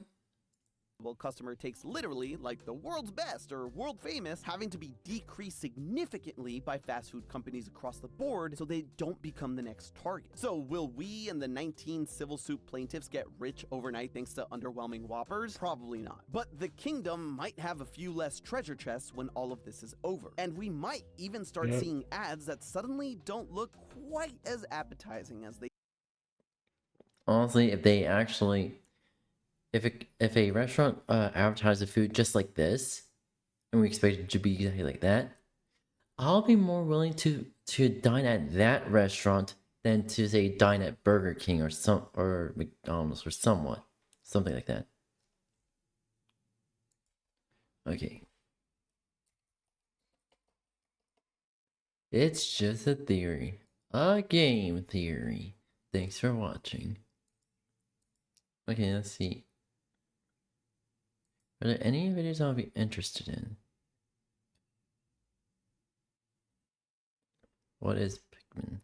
customer takes literally like the world's best or world famous having to be decreased significantly by fast food companies across the board so they don't become the next target. So will we and the 19 civil suit plaintiffs get rich overnight thanks to underwhelming Whoppers? Probably not. But the kingdom might have a few less treasure chests when all of this is over. And we might even start seeing ads that suddenly don't look quite as appetizing as they Honestly, if they actually, if a restaurant advertises food just like this, and we expect it to be exactly like that, I'll be more willing to dine at that restaurant than to say dine at Burger King or McDonald's or something like that. Okay. It's just a theory, a game theory. Thanks for watching. Okay, let's see. Are there any videos I'll be interested in? What is Pikmin?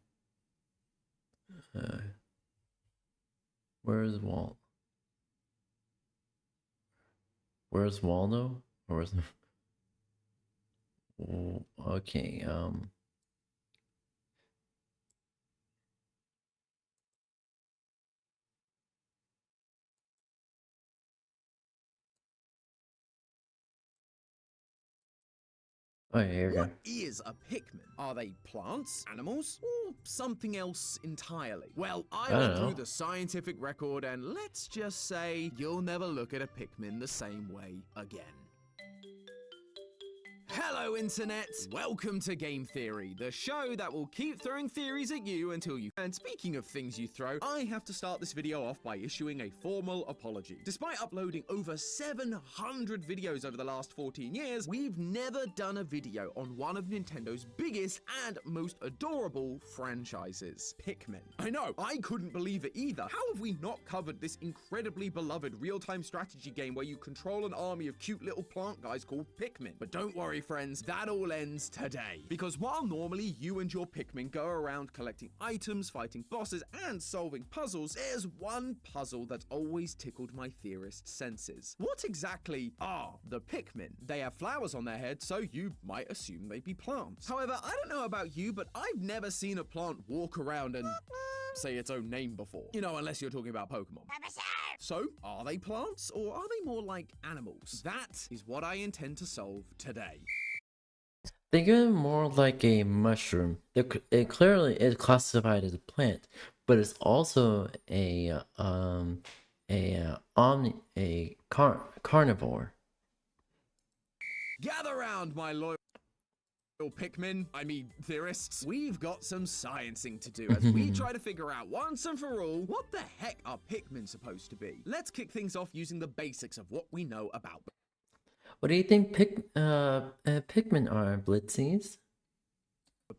Where's Walt? Where's Waldo? Or where's okay, oh, here we go. What is a Pikmin? Are they plants, animals, or something else entirely? Well, I went through the scientific record and let's just say you'll never look at a Pikmin the same way again. Hello, Internet! Welcome to Game Theory, the show that will keep throwing theories at you until you... And speaking of things you throw, I have to start this video off by issuing a formal apology. Despite uploading over 700 videos over the last 14 years, we've never done a video on one of Nintendo's biggest and most adorable franchises, Pikmin. I know, I couldn't believe it either. How have we not covered this incredibly beloved real-time strategy game where you control an army of cute little plant guys called Pikmin? But don't worry, friends, that all ends today. Because while normally you and your Pikmin go around collecting items, fighting bosses, and solving puzzles, there's one puzzle that's always tickled my theorist senses. What exactly are the Pikmin? They have flowers on their head, so you might assume they'd be plants. However, I don't know about you, but I've never seen a plant walk around and say its own name before. You know, unless you're talking about Pokemon. So, are they plants, or are they more like animals? That is what I intend to solve today. Think of it more like a mushroom. It clearly is classified as a plant, but it's also a carnivore. Gather round, my loyal Pikmin, I mean theorists. We've got some sciencing to do as we try to figure out once and for all what the heck are Pikmin supposed to be. Let's kick things off using the basics of what we know about them. What do you think Pikmin are, Blitzies?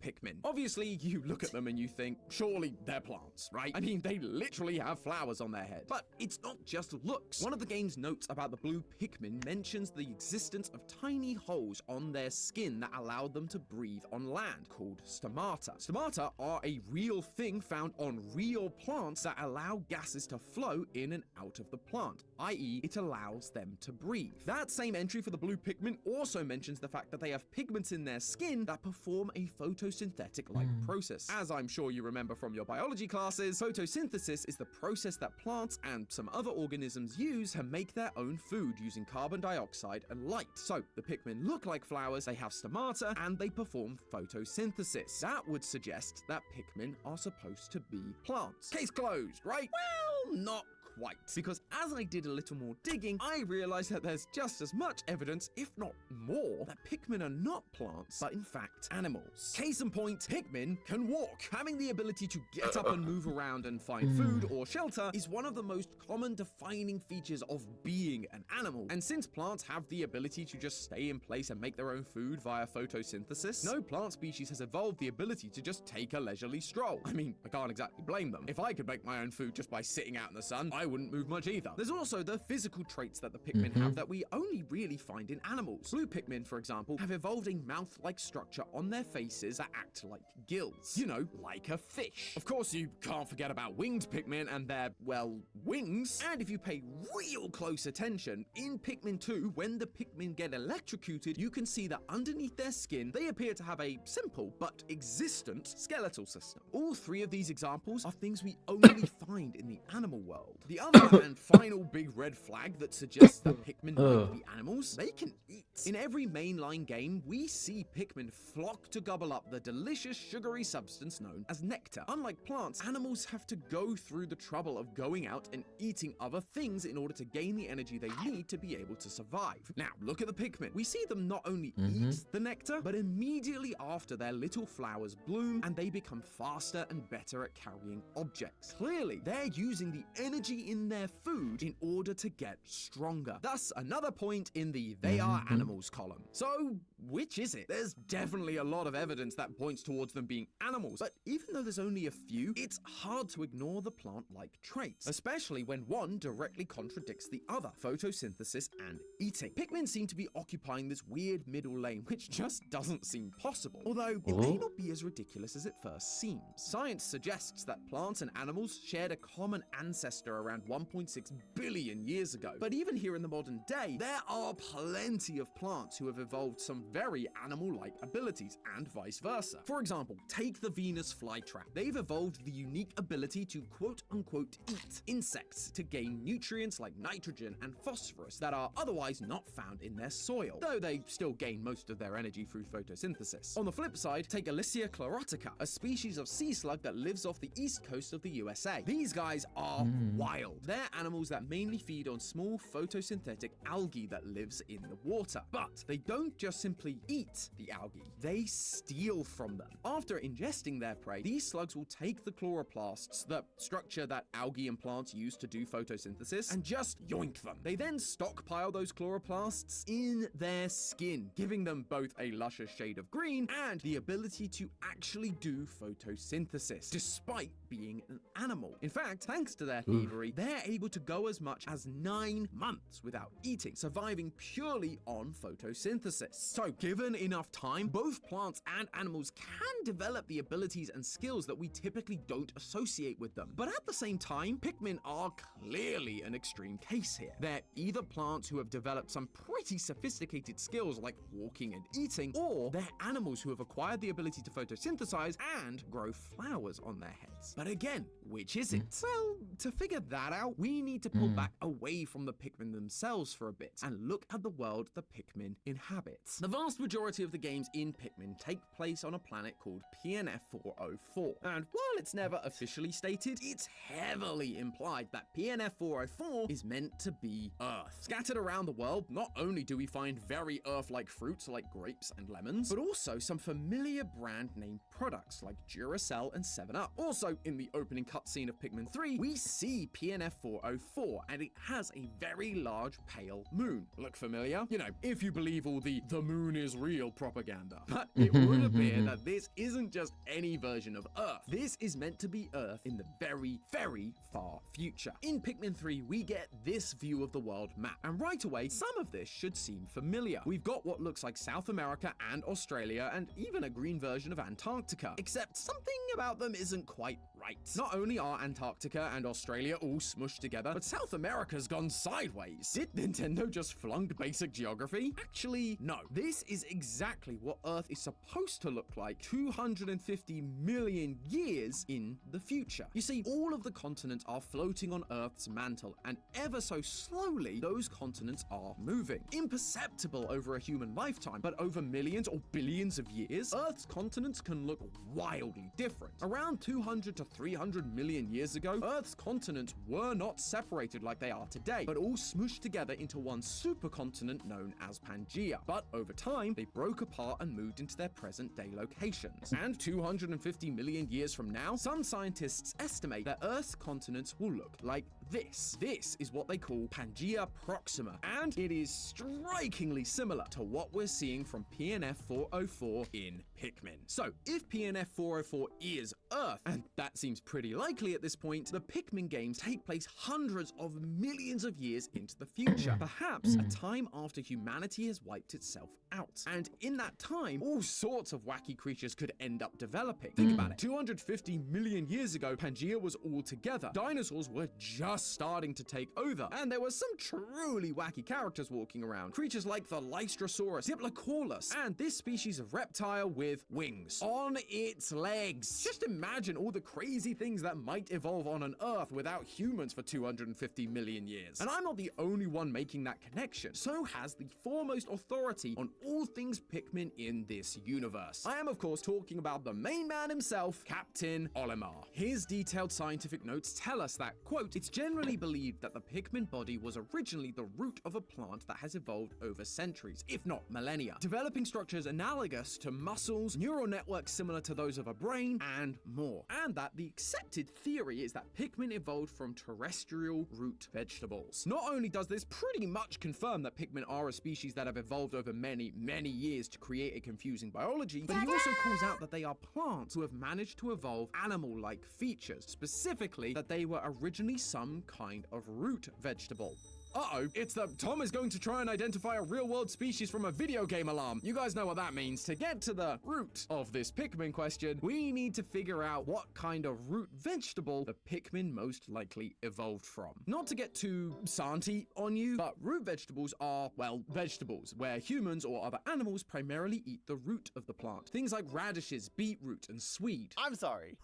Pikmin. Obviously, you look at them and you think, surely they're plants, right? I mean, they literally have flowers on their head. But it's not just looks. One of the game's notes about the blue Pikmin mentions the existence of tiny holes on their skin that allow them to breathe on land, called stomata. Stomata are a real thing found on real plants that allow gases to flow in and out of the plant, i.e. it allows them to breathe. That same entry for the blue Pikmin also mentions the fact that they have pigments in their skin that perform a photosynthetic-like process. As I'm sure you remember from your biology classes, photosynthesis is the process that plants and some other organisms use to make their own food using carbon dioxide and light. So, the Pikmin look like flowers, they have stomata, and they perform photosynthesis. That would suggest that Pikmin are supposed to be plants. Case closed, right? Well, not quite. Because as I did a little more digging, I realized that there's just as much evidence, if not more, that Pikmin are not plants, but in fact animals. Case in point, Pikmin can walk. Having the ability to get up and move around and find food or shelter is one of the most common defining features of being an animal. And since plants have the ability to just stay in place and make their own food via photosynthesis, no plant species has evolved the ability to just take a leisurely stroll. I mean, I can't exactly blame them. If I could make my own food just by sitting out in the sun, I wouldn't move much either. There's also the physical traits that the Pikmin have that we only really find in animals. Blue Pikmin, for example, have evolved a mouth-like structure on their faces that act like gills. You know, like a fish. Of course, you can't forget about winged Pikmin and their, well, wings. And if you pay real close attention, in Pikmin 2, when the Pikmin get electrocuted, you can see that underneath their skin, they appear to have a simple but existent skeletal system. All three of these examples are things we only find in the animal world. The other and final big red flag that suggests that Pikmin might be animals, they can eat. In every mainline game, we see Pikmin flock to gobble up the delicious sugary substance known as nectar. Unlike plants, animals have to go through the trouble of going out and eating other things in order to gain the energy they need to be able to survive. Now, look at the Pikmin. We see them not only eat the nectar, but immediately after their little flowers bloom and they become faster and better at carrying objects. Clearly, they're using the energy in their food in order to get stronger. Thus, another point in the they are animals column. So, which is it? There's definitely a lot of evidence that points towards them being animals, but even though there's only a few, it's hard to ignore the plant-like traits, especially when one directly contradicts the other, photosynthesis and eating. Pikmin seem to be occupying this weird middle lane, which just doesn't seem possible, although it may not be as ridiculous as it first seems. Science suggests that plants and animals shared a common ancestor around 1.6 billion years ago, but even here in the modern day, there are plenty of plants who have evolved some very animal-like abilities, and vice versa. For example, take the Venus flytrap. They've evolved the unique ability to quote-unquote eat insects to gain nutrients like nitrogen and phosphorus that are otherwise not found in their soil, though they still gain most of their energy through photosynthesis. On the flip side, take Alicia chlorotica, a species of sea slug that lives off the east coast of the USA. These guys are wild. They're animals that mainly feed on small photosynthetic algae that lives in the water. But they don't just simply eat the algae, they steal from them. After ingesting their prey, these slugs will take the chloroplasts, the structure that algae and plants use to do photosynthesis, and just yoink them. They then stockpile those chloroplasts in their skin, giving them both a luscious shade of green and the ability to actually do photosynthesis, despite being an animal. In fact, thanks to their thievery, they're able to go as much as 9 months without eating, surviving purely on photosynthesis. So, given enough time, both plants and animals can develop the abilities and skills that we typically don't associate with them. But at the same time, Pikmin are clearly an extreme case here. They're either plants who have developed some pretty sophisticated skills like walking and eating, or they're animals who have acquired the ability to photosynthesize and grow flowers on their heads. But again, which is it? Well, to figure that that out, we need to pull back away from the Pikmin themselves for a bit and look at the world the Pikmin inhabits. The vast majority of the games in Pikmin take place on a planet called PNF 404, and while it's never officially stated, it's heavily implied that PNF 404 is meant to be Earth. Scattered around the world, not only do we find very Earth-like fruits like grapes and lemons, but also some familiar brand name products like Duracell and 7-Up. Also, in the opening cutscene of Pikmin 3, we see PNF 404, and it has a very large pale moon. Look familiar? You know, if you believe all the moon is real propaganda. But it would appear that this isn't just any version of Earth. This is meant to be Earth in the very, very far future. In Pikmin 3, we get this view of the world map, and right away, some of this should seem familiar. We've got what looks like South America and Australia, and even a green version of Antarctica. Except something about them isn't quite right. Not only are Antarctica and Australia all smushed together, but South America's gone sideways. Did Nintendo just flunk basic geography? Actually, no. This is exactly what Earth is supposed to look like 250 million years in the future. You see, all of the continents are floating on Earth's mantle, and ever so slowly, those continents are moving. Imperceptible over a human lifetime, but over millions or billions of years, Earth's continents can look wildly different. Around 200 to 300 million years ago, Earth's continents were not separated like they are today, but all smooshed together into one supercontinent known as Pangaea. But over time, they broke apart and moved into their present-day locations. And 250 million years from now, some scientists estimate that Earth's continents will look like this. This is what they call Pangaea Proxima, and it is strikingly similar to what we're seeing from PNF 404 in Pikmin. So, if PNF 404 is Earth, and that seems pretty likely at this point, the Pikmin games take place hundreds of millions of years into the future, perhaps a time after humanity has wiped itself out. And in that time, all sorts of wacky creatures could end up developing. Think about it. 250 million years ago, Pangaea was all together. Dinosaurs were just starting to take over, and there were some truly wacky characters walking around. Creatures like the Lystrosaurus, Diplocaulus, and this species of reptile with wings on its legs. Just imagine all the crazy things that might evolve on an Earth without humans for 250 million years. And I'm not the only one making that connection. So has the foremost authority on all things Pikmin in this universe. I am, of course, talking about the main man himself, Captain Olimar. His detailed scientific notes tell us that, quote, it's generally believed that the Pikmin body was originally the root of a plant that has evolved over centuries, if not millennia, developing structures analogous to muscles, neural networks similar to those of a brain, and more. And that the accepted theory is that Pikmin evolved from terrestrial root vegetables. Not only does this pretty much confirm that Pikmin are a species that have evolved over many, many years to create a confusing biology, but he also calls out that they are plants who have managed to evolve animal-like features, specifically that they were originally some kind of root vegetable. Uh-oh, it's the Tom is going to try and identify a real-world species from a video game alarm. You guys know what that means. To get to the root of this Pikmin question, we need to figure out what kind of root vegetable the Pikmin most likely evolved from. Not to get too Santi on you, but root vegetables are, well, vegetables, where humans or other animals primarily eat the root of the plant. Things like radishes, beetroot, and swede. I'm sorry.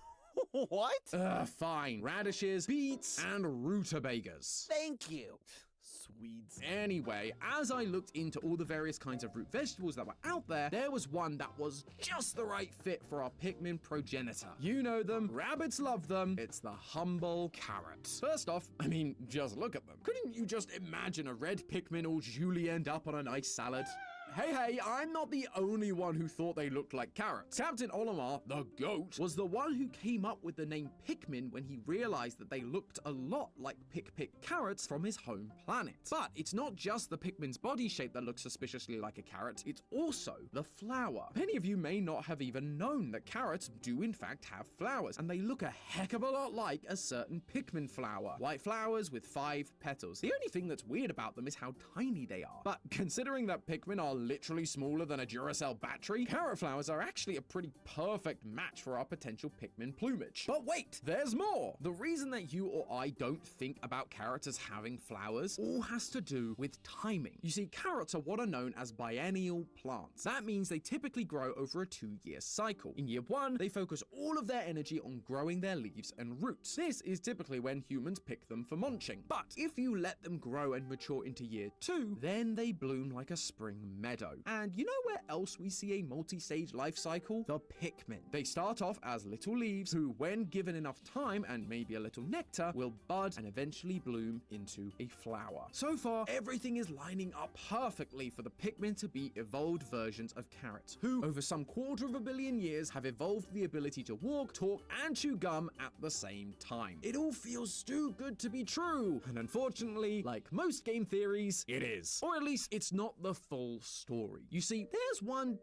What? Fine. Radishes, beets, and rutabagas. Thank you. Swedes. Anyway, as I looked into all the various kinds of root vegetables that were out there was one that was just the right fit for our Pikmin progenitor. You know them, rabbits love them, it's the humble carrot. First off, I mean, just look at them. Couldn't you just imagine a red Pikmin all julienned up on a nice salad? Hey, I'm not the only one who thought they looked like carrots. Captain Olimar, the goat, was the one who came up with the name Pikmin when he realized that they looked a lot like Pick carrots from his home planet. But it's not just the Pikmin's body shape that looks suspiciously like a carrot, it's also the flower. Many of you may not have even known that carrots do in fact have flowers, and they look a heck of a lot like a certain Pikmin flower. White flowers with 5 petals. The only thing that's weird about them is how tiny they are. But considering that Pikmin are literally smaller than a Duracell battery, carrot flowers are actually a pretty perfect match for our potential Pikmin plumage. But wait, there's more! The reason that you or I don't think about carrots as having flowers all has to do with timing. You see, carrots are what are known as biennial plants. That means they typically grow over a 2-year cycle. In year 1, they focus all of their energy on growing their leaves and roots. This is typically when humans pick them for munching. But if you let them grow and mature into year 2, then they bloom like a spring meadow. And you know where else we see a multi-stage life cycle? The Pikmin. They start off as little leaves who, when given enough time and maybe a little nectar, will bud and eventually bloom into a flower. So far, everything is lining up perfectly for the Pikmin to be evolved versions of carrots, who, over some 250 million years, have evolved the ability to walk, talk, and chew gum at the same time. It all feels too good to be true, and unfortunately, like most game theories, it is. Or at least, it's not the full story. You see, there's one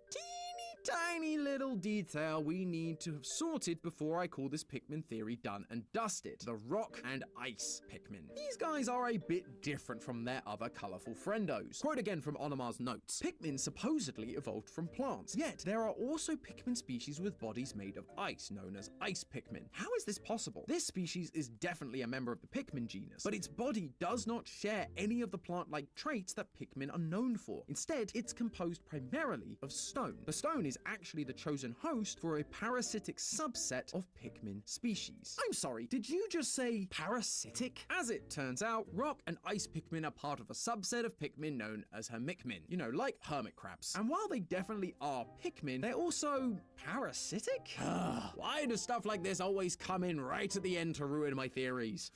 tiny little detail we need to have sorted before I call this Pikmin theory done and dusted. The rock and ice Pikmin. These guys are a bit different from their other colorful friendos. Quote again from Onomar's notes. Pikmin supposedly evolved from plants, yet there are also Pikmin species with bodies made of ice, known as ice Pikmin. How is this possible? This species is definitely a member of the Pikmin genus, but its body does not share any of the plant-like traits that Pikmin are known for. Instead, it's composed primarily of stone. The stone is actually the chosen host for a parasitic subset of Pikmin species. I'm sorry, did you just say parasitic? As it turns out, rock and ice Pikmin are part of a subset of Pikmin known as Hermikmin. You know, like hermit crabs. And while they definitely are Pikmin, they're also parasitic? Why does stuff like this always come in right at the end to ruin my theories?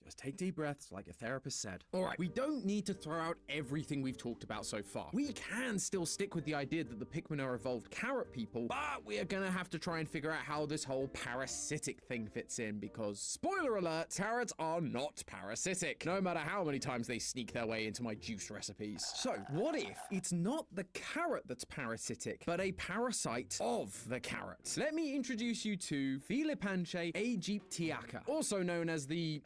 Just take deep breaths, like a therapist said. All right, we don't need to throw out everything we've talked about so far. We can still stick with the idea that the Pikmin are evolved carrot people, but we are gonna have to try and figure out how this whole parasitic thing fits in, because, spoiler alert, carrots are not parasitic, no matter how many times they sneak their way into my juice recipes. So, what if it's not the carrot that's parasitic, but a parasite of the carrot? Let me introduce you to Philippanche aegyptiaca, also known as the,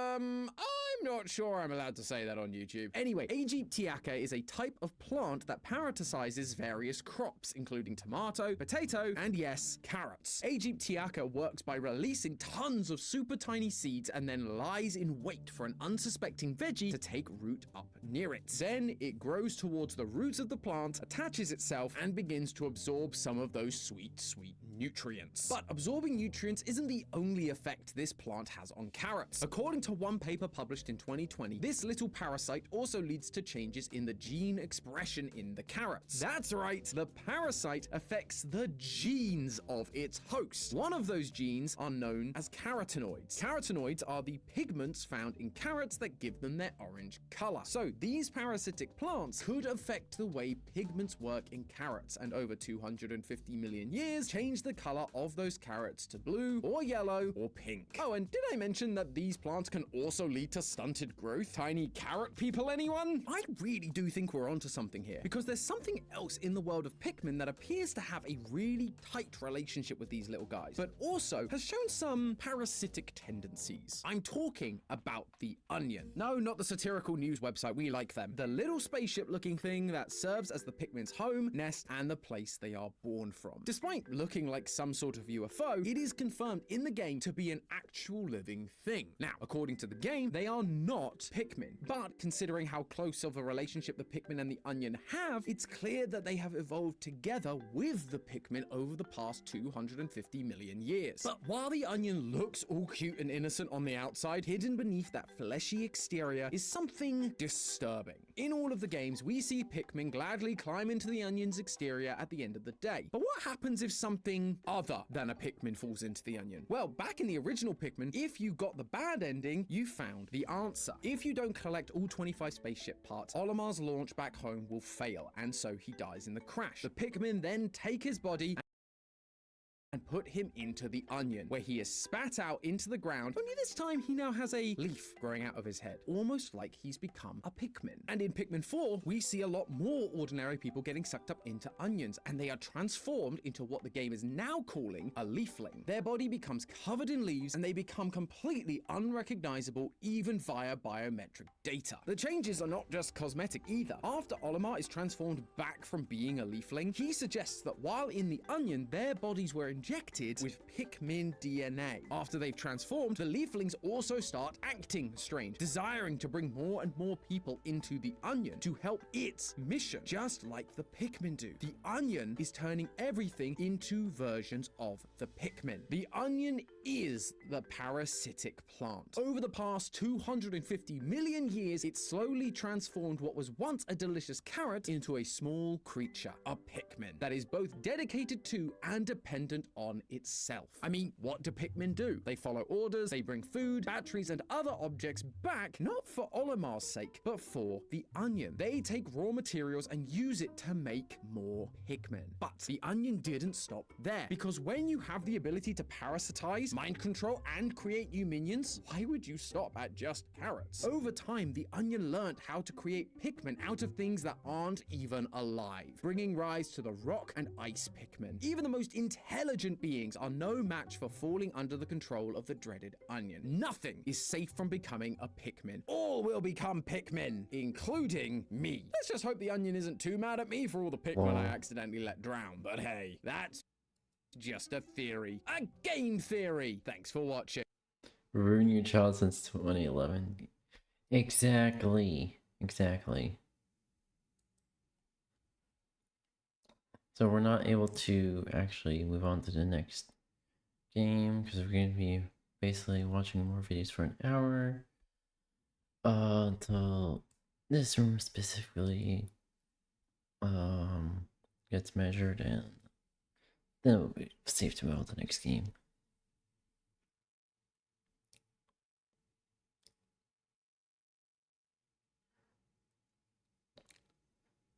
I'm not sure I'm allowed to say that on YouTube. Anyway, aegyptiaca is a type of plant that parasitizes various crops, including tomato, potato, and yes, carrots. Aegyptiaca works by releasing tons of super tiny seeds and then lies in wait for an unsuspecting veggie to take root up near it. Then it grows towards the roots of the plant, attaches itself, and begins to absorb some of those sweet, sweet nutrients. But absorbing nutrients isn't the only effect this plant has on carrots. According to one paper published in 2020, this little parasite also leads to changes in the gene expression in the carrots. That's right, the parasite affects the genes of its host. One of those genes are known as carotenoids. Carotenoids are the pigments found in carrots that give them their orange color. So these parasitic plants could affect the way pigments work in carrots, and over 250 million years change the color of those carrots to blue or yellow or pink. Oh, and did I mention that these plants can also lead to stunted growth? Tiny carrot people, anyone? I really do think we're onto something here, because there's something else in the world of Pikmin that appears to have a really tight relationship with these little guys, but also has shown some parasitic tendencies. I'm talking about the Onion. No, not the satirical news website, we like them. The little spaceship looking thing that serves as the Pikmin's home, nest, and the place they are born from. Despite looking like some sort of UFO, it is confirmed in the game to be an actual living thing. Now, according to the game, they are not Pikmin, but considering how close of a relationship the Pikmin and the Onion have, it's clear that they have evolved together with the Pikmin over the past 250 million years. But while the Onion looks all cute and innocent on the outside, hidden beneath that fleshy exterior is something disturbing. In all of the games, we see Pikmin gladly climb into the Onion's exterior at the end of the day. But what happens if something other than a Pikmin falls into the Onion? Well, back in the original Pikmin, if you got the bad ending, you found the answer. If you don't collect all 25 spaceship parts, Olimar's launch back home will fail, and so he dies in the crash. The Pikmin then take his body and put him into the onion, where he is spat out into the ground, only this time he now has a leaf growing out of his head, almost like he's become a Pikmin. And in Pikmin 4, we see a lot more ordinary people getting sucked up into onions, and they are transformed into what the game is now calling a leafling. Their body becomes covered in leaves, and they become completely unrecognizable even via biometric data. The changes are not just cosmetic either. After Olimar is transformed back from being a leafling, he suggests that while in the onion, their bodies were injected with Pikmin DNA. After they've transformed, the leaflings also start acting strange, desiring to bring more and more people into the onion to help its mission, just like the Pikmin do. The onion is turning everything into versions of the Pikmin. The onion is the parasitic plant. Over the past 250 million years, it slowly transformed what was once a delicious carrot into a small creature, a Pikmin, that is both dedicated to and dependent on itself. I mean, what do Pikmin do? They follow orders, they bring food, batteries, and other objects back, not for Olimar's sake, but for the onion. They take raw materials and use it to make more Pikmin. But the onion didn't stop there, because when you have the ability to parasitize, mind control, and create new minions, why would you stop at just carrots? Over time, the onion learned how to create Pikmin out of things that aren't even alive, bringing rise to the rock and ice Pikmin. Even the most intelligent beings are no match for falling under the control of the dreaded onion. Nothing is safe from becoming a Pikmin. All will become Pikmin, including me. Let's just hope the onion isn't too mad at me for all the Pikmin I accidentally let drown. But hey, that's just a theory. A game theory. Thanks for watching. Ruin your child since 2011. Exactly. So we're not able to actually move on to the next game because we're going to be basically watching more videos for an hour until this room specifically gets measured, and then we'll be safe to move on to the next game.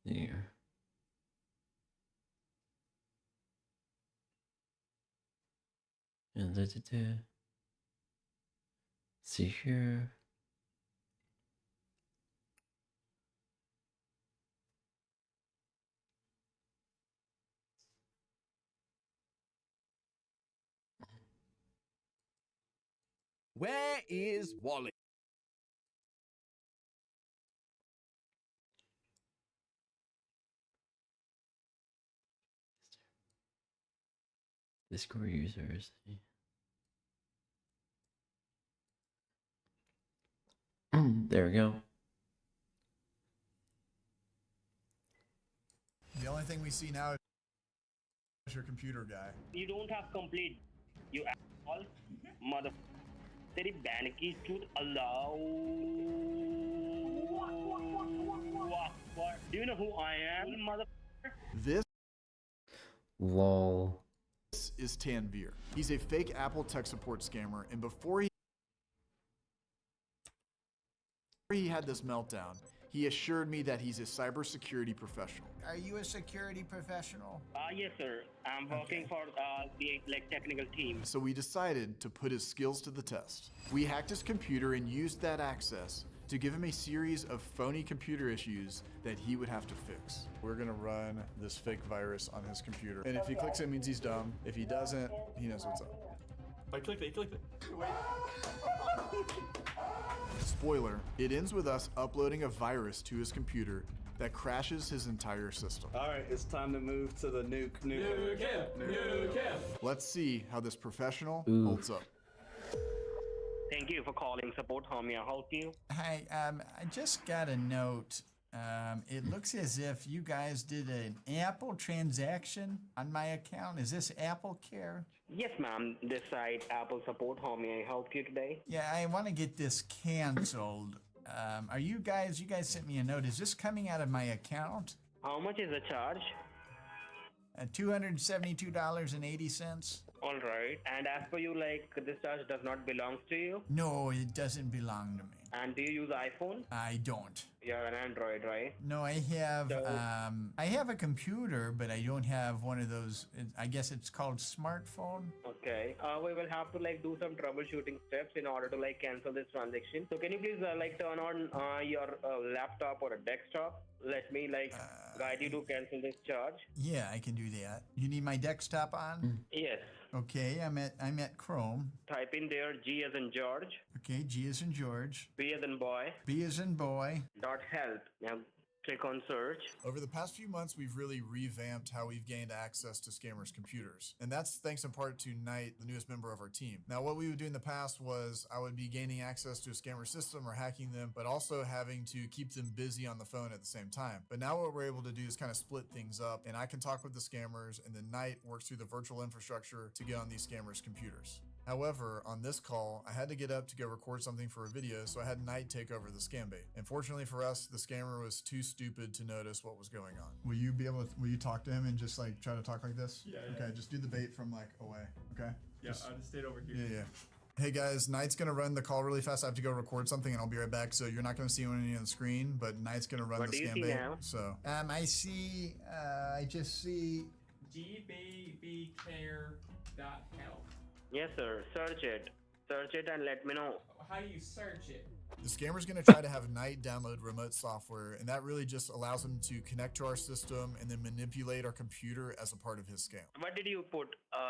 There. And see here. Where is Wally? Discord users. There we go. The only thing we see now is your computer guy. You don't have complete. You all mother. तेरी ban की चूत allow. What? Do you know who I am, mother? This Lol. is Tanvir. He's a fake Apple tech support scammer, and before he had this meltdown, he assured me that he's a cybersecurity professional. Are you a security professional? Yes, sir. I'm working for the technical team. So we decided to put his skills to the test. We hacked his computer and used that access to give him a series of phony computer issues that he would have to fix. We're gonna run this fake virus on his computer. And if he clicks it, it means he's dumb. If he doesn't, he knows what's up. I clicked it, you clicked it. Spoiler, it ends with us uploading a virus to his computer that crashes his entire system. All right, it's time to move to the nuke. Let's see how this professional holds up. Thank you for calling support. How may I help you? Hi, I just got a note. It looks as if you guys did an Apple transaction on my account. Is this Apple Care? Yes, ma'am. This side Apple support. How may I help you today? Yeah, I want to get this canceled. Are you guys sent me a note. Is this coming out of my account? How much is the charge? $272.80. All right. And as per you, this charge does not belong to you? No, it doesn't belong to me. And do you use iPhone? I don't. You're an Android, right? No, I have a computer, but I don't have one of those. I guess it's called smartphone. Okay. We will have to like do some troubleshooting steps in order to like cancel this transaction. So can you please like turn on your laptop or a desktop? Let me like guide you to cancel this charge. Yeah, I can do that. You need my desktop on? Yes. Okay, I'm at Chrome. Type in there G as in George. Okay, G as in George. B as in boy. B as in boy. Dot help. Now click on search. Over the past few months, we've really revamped how we've gained access to scammers' computers. And that's thanks in part to Knight, the newest member of our team. Now, what we would do in the past was I would be gaining access to a scammer system or hacking them, but also having to keep them busy on the phone at the same time. But now what we're able to do is kind of split things up, and I can talk with the scammers, and then Knight works through the virtual infrastructure to get on these scammers' computers. However, on this call, I had to get up to go record something for a video, so I had Knight take over the scam bait. Unfortunately for us, the scammer was too stupid to notice what was going on. Will you talk to him and just like try to talk like this? Yeah. Okay, just do the bait from like away, okay? Yeah, I just stayed over here. Yeah. Hey guys, Knight's gonna run the call really fast. I have to go record something and I'll be right back. So you're not gonna see anything on the screen, but Knight's gonna run the scam bait. Now? So I just see gbbbcare.help. Yes, sir. Search it and let me know. How do you search it? the scammer's gonna try to have Knight download remote software, and that really just allows him to connect to our system and then manipulate our computer as a part of his scam. What did you put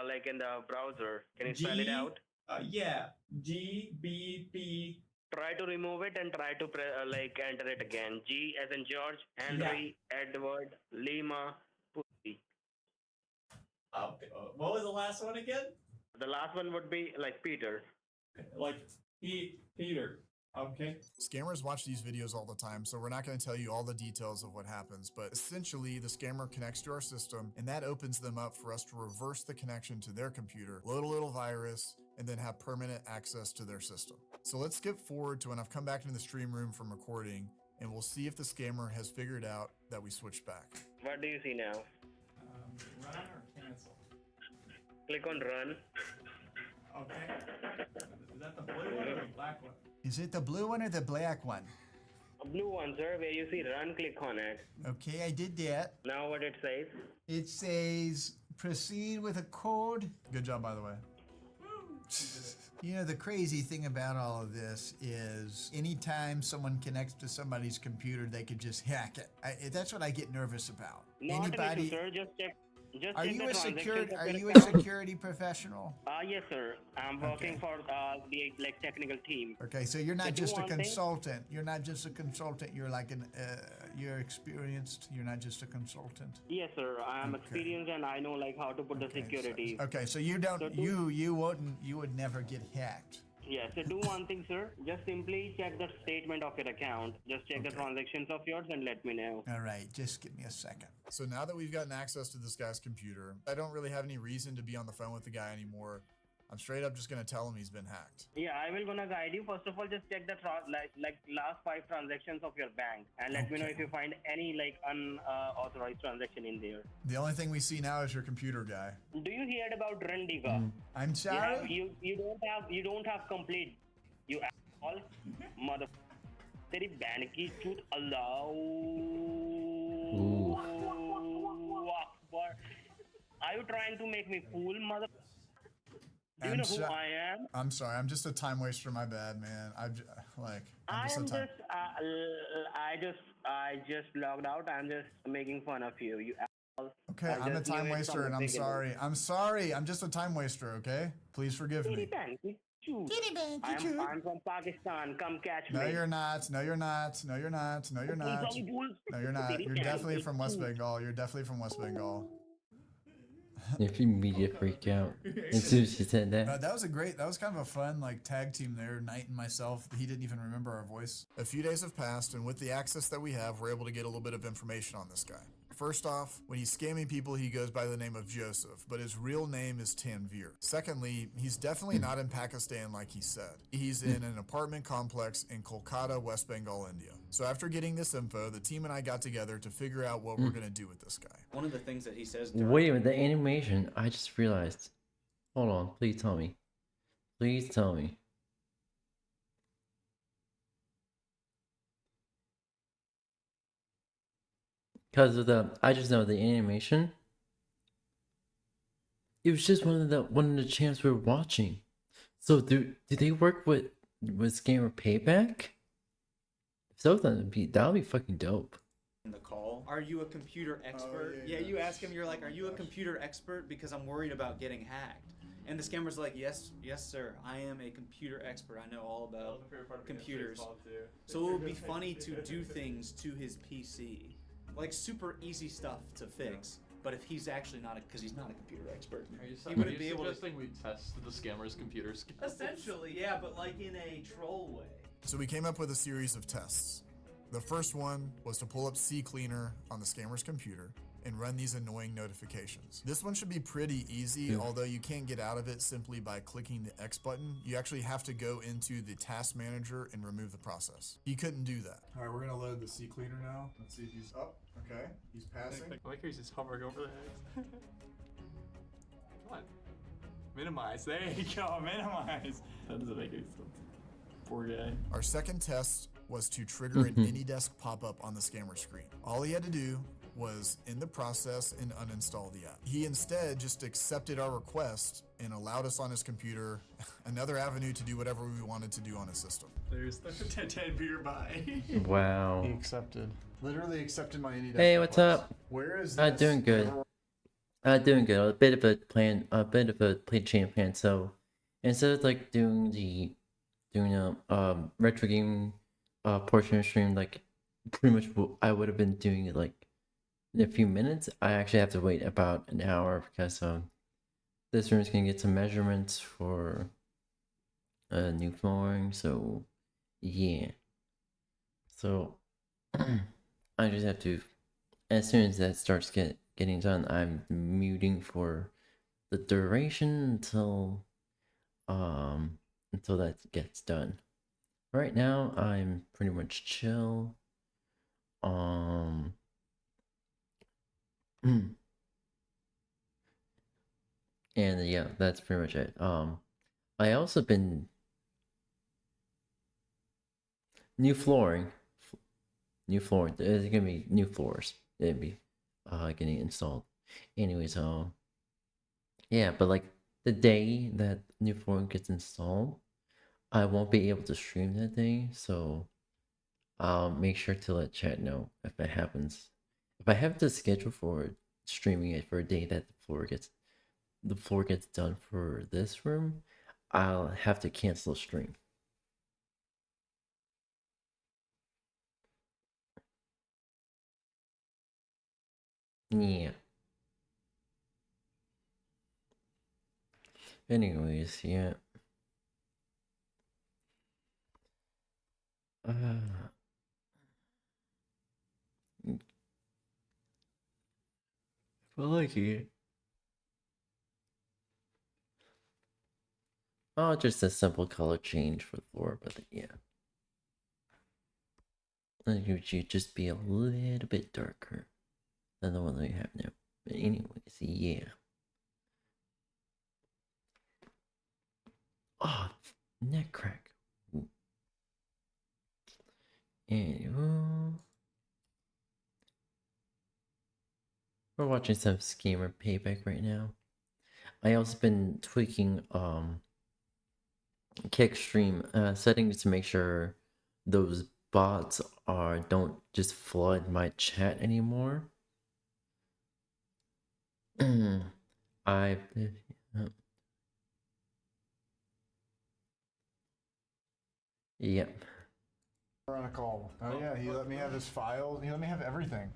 like in the browser? Can you spell it out? Yeah, GBB. Try to remove it and try to like enter it again. G as in George, Henry, Edward, Lima, Pussy. What was the last one again? The last one would be like Peter. Like Peter. Okay. Scammers watch these videos all the time, so we're not going to tell you all the details of what happens, but essentially the scammer connects to our system, and that opens them up for us to reverse the connection to their computer, load a little virus, and then have permanent access to their system. So let's skip forward to when I've come back into the stream room from recording, and we'll see if the scammer has figured out that we switched back. What do you see now? Run or cancel? Click on run. Okay. Is that the blue one or the black one? Is it the blue one or the black one? A blue one, sir, where you see run, click on it. Okay, I did that. Now what it says? It says proceed with a code. Good job, by the way. You know, the crazy thing about all of this is anytime someone connects to somebody's computer, they could just hack it. That's what I get nervous about. Not an issue, sir. Just check. Are check you the a transactions of your a account. security professional? Yes, sir. I'm working for the like technical team. Okay, so you're not So do just a one thing. consultant. You're not just a consultant. You're like you're experienced. You're not just a consultant. Yes, sir. I'm Okay. experienced and I know like how to put the security. Okay, so you don't So do- you would never get hacked. Yeah, so do one thing, sir. Just simply check the statement of your account. Just check the transactions of yours and let me know. All right, just give me a second. So now that we've gotten access to this guy's computer, I don't really have any reason to be on the phone with the guy anymore. I'm straight up just gonna tell him he's been hacked. Yeah, I will gonna guide you. First of all, just check the like last 5 transactions of your bank and let me know if you find any like unauthorized transaction in there. The only thing we see now is your computer guy. Do you hear about Rendiga? I'm sorry. You don't have complete. You all mother. तेरी बहन की चूत अल्लाह Akbar. Are you trying to make me fool, mother? Do you know who I am? I'm sorry. I'm just a time waster. My bad, man. I'm I just logged out. I'm just making fun of you. You asshole. Okay, I I'm a just knew time it waster, from and the I'm beginning. sorry. I'm sorry. I'm just a time waster. Okay, please forgive me. I'm from Pakistan. Come catch me. No, you're not. No, you're not. No, you're not. No, you're not. No, you're not. You're definitely from West Bengal. You're definitely from West Bengal. If you media freak out as soon as she said that. That was kind of a fun like tag team there, Knight and myself. He didn't even remember our voice. A few days have passed, and with the access that we have, we're able to get a little bit of information on this guy. First off, when he's scamming people, he goes by the name of Joseph, but his real name is Tanvir. Secondly, he's definitely not in Pakistan like he said. He's in an apartment complex in Kolkata, West Bengal, India. So after getting this info, the team and I got together to figure out what we're going to do with this guy. One of the things that he says. Wait a minute, the animation, I just realized. Hold on, please tell me. Please tell me. because of the, I just know the animation. It was just one of the channels we were watching. So do they work with Scammer Payback? If so, then that'll be fucking dope. The call. Are you a computer expert? yeah, You ask him. You're like, are you a computer expert? Because I'm worried about getting hacked. And the scammer's like, yes, sir. I am a computer expert. I know all about computers. So it would be funny to do things to his PC, like super easy stuff to fix. But if he's actually not, because he's not a computer expert, he wouldn't be able to. Suggesting we test the scammer's computer skills? Essentially, yeah, but like in a troll way. So we came up with a series of tests. The first one was to pull up CCleaner on the scammer's computer and run these annoying notifications. This one should be pretty easy, although you can't get out of it simply by clicking the X button. You actually have to go into the task manager and remove the process. He couldn't do that. All right, we're gonna load the CCleaner now. Let's see if he's up. Okay, he's passing. I like how he's just hovering over the head. Come on. Minimize. There you go. Minimize. That doesn't make any sense. Poor guy. Our second test was to trigger an AnyDesk pop-up on the scammer screen. All he had to do was end the process and uninstall the app. He instead just accepted our request and allowed us on his computer another avenue to do whatever we wanted to do on his system. There's the 10 beer buy. Wow. He accepted. Literally accepted my AnyDesk Hey, what's request. up? Where is I'm this? doing good. Doing good. A bit of a play champion. So instead of like doing a retro game portion of stream, like pretty much what I would have been doing it like in a few minutes, I actually have to wait about an hour because this room is gonna get some measurements for new flooring. So yeah. So I just have to, as soon as that starts getting done, I'm muting for the duration until that gets done. Right now I'm pretty much chill. And yeah, that's pretty much it. I also been new flooring. There's gonna be new floors. It'd be getting installed. Anyways, yeah, but like the day that new flooring gets installed, I won't be able to stream that day, so I'll make sure to let chat know if that happens. If I have to schedule for streaming it for a day that the floor gets done for this room, I'll have to cancel stream. Yeah. Anyways, yeah. I like it. Oh, just a simple color change for the floor, but yeah. I think it should just be a little bit darker than the one that we have now. But anyways, yeah. Oh, neck crack. Ooh. Anywho, we're watching some Scammer Payback right now. I also been tweaking Kickstream settings to make sure those bots don't just flood my chat anymore. Yep. We're on a call. Oh yeah, he let me have his files. He let me have everything.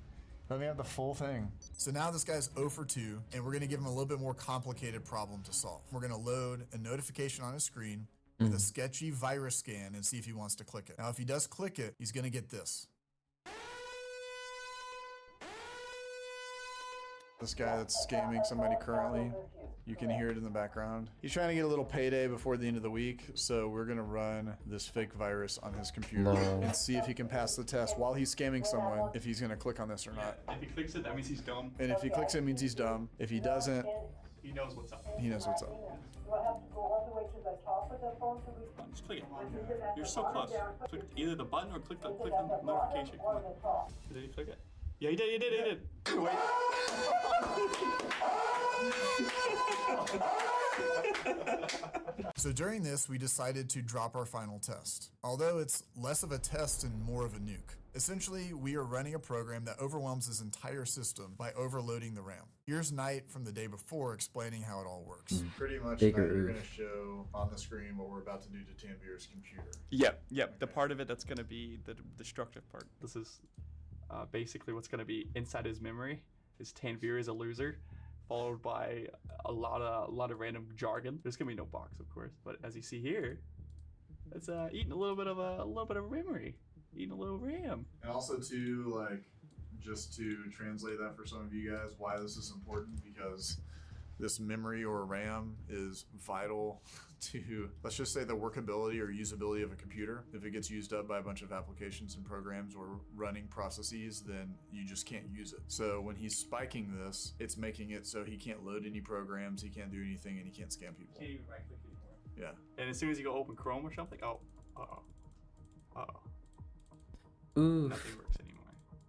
Let me have the full thing. So now this guy's 0 for 2, and we're gonna give him a little bit more complicated problem to solve. We're gonna load a notification on his screen with a sketchy virus scan and see if he wants to click it. Now, if he does click it, he's gonna get this. This guy that's scamming somebody currently, you can hear it in the background. He's trying to get a little payday before the end of the week, so we're gonna run this fake virus on his computer and see if he can pass the test while he's scamming someone, if he's gonna click on this or not. If he clicks it, that means he's dumb. And if he clicks it, it means he's dumb. If he doesn't, he knows what's up. He knows what's up. Just click it. You're so close. Click either the button or click the notification. Come on. Did he click it? Yeah, he did. Wait. So during this, we decided to drop our final test. Although it's less of a test and more of a nuke. Essentially, we are running a program that overwhelms this entire system by overloading the RAM. Here's Knight from the day before explaining how it all works. Pretty much, Knight, you're going to show on the screen what we're about to do to Tanvir's computer. Yep. The part of it that's going to be the destructive part. This is basically what's going to be inside his memory. Is Tanvir is a loser, followed by a lot of random jargon. There's gonna be no box, of course, but as you see here, it's eating a little bit of memory, eating a little RAM. And also to just to translate that for some of you guys, why this is important, because this memory or RAM is vital to, let's just say, the workability or usability of a computer. If it gets used up by a bunch of applications and programs or running processes, then you just can't use it. So when he's spiking this, it's making it so he can't load any programs, he can't do anything, and he can't scam people. Can't even right click anymore. Yeah. And as soon as you go open Chrome or something, Ooh. Nothing works anymore.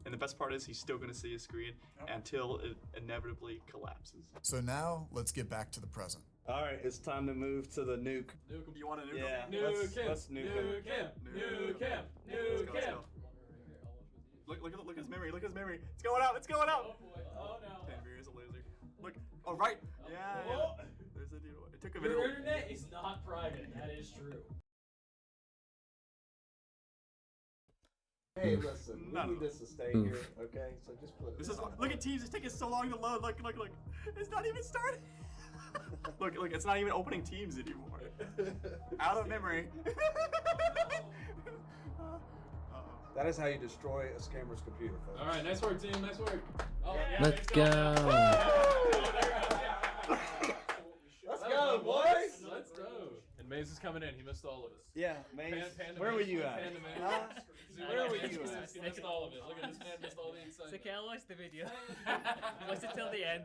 And the best part is he's still gonna see his screen until it inevitably collapses. So now let's get back to the present. All right, it's time to move to the nuke. You want to nuke Yeah, him? let's nuke him. Nuke him. Look at his memory. Look at his memory. It's going out. It's going out. Oh no. Tanvir is a loser. Look. Oh right. Yeah. There's a dude. It took a minute. Your internet is not private. That is true. Hey, listen, we need this to stay here, okay? So just put it. This is. Look at Teams. It's taking so long to load. Look. It's not even starting. Look. It's not even opening Teams anymore. Out of memory. That is how you destroy a scammer's computer, folks. All right, nice work, team. Nice work. Oh, yeah, Let's go. Let's go, boys. Let's go. And Maze is coming in. He missed all of us. Yeah, Maze. Panda Where Maze. were you at? Panda Maze. Huh? Where were you at? He missed all of it. Look at this man missed all the excitement. So I'll watch the video. Watch it till the end.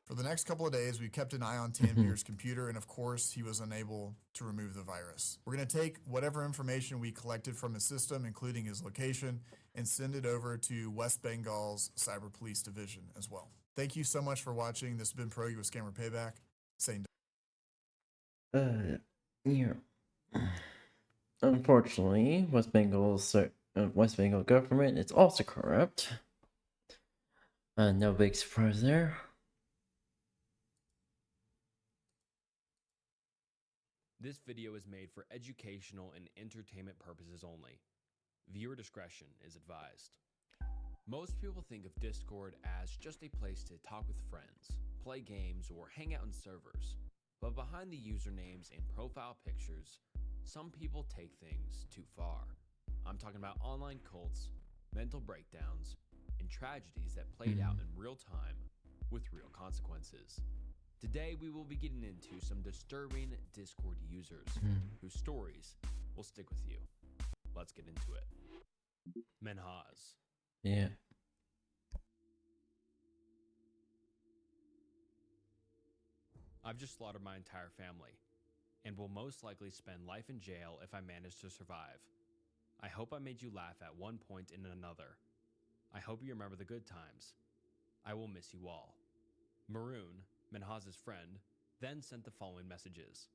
For the next couple of days, we kept an eye on Tanvir's computer, and of course, he was unable to remove the virus. We're going to take whatever information we collected from his system, including his location, and send it over to West Bengal's Cyber Police Division as well. Thank you so much for watching. This has been Pierogi with Scammer Payback. Saying Yeah. Unfortunately, West Bengal government is also corrupt. No big surprise there. This video is made for educational and entertainment purposes only. Viewer discretion is advised. Most people think of Discord as just a place to talk with friends, play games, or hang out on servers. But behind the usernames and profile pictures, some people take things too far. I'm talking about online cults, mental breakdowns, and tragedies that played out in real time with real consequences. Today, we will be getting into some disturbing Discord users whose stories will stick with you. Let's get into it. Menhaz. Yeah. I've just slaughtered my entire family, and will most likely spend life in jail if I manage to survive. I hope I made you laugh at one point and another. I hope you remember the good times. I will miss you all. Maroon, Menhaz's friend, then sent the following messages.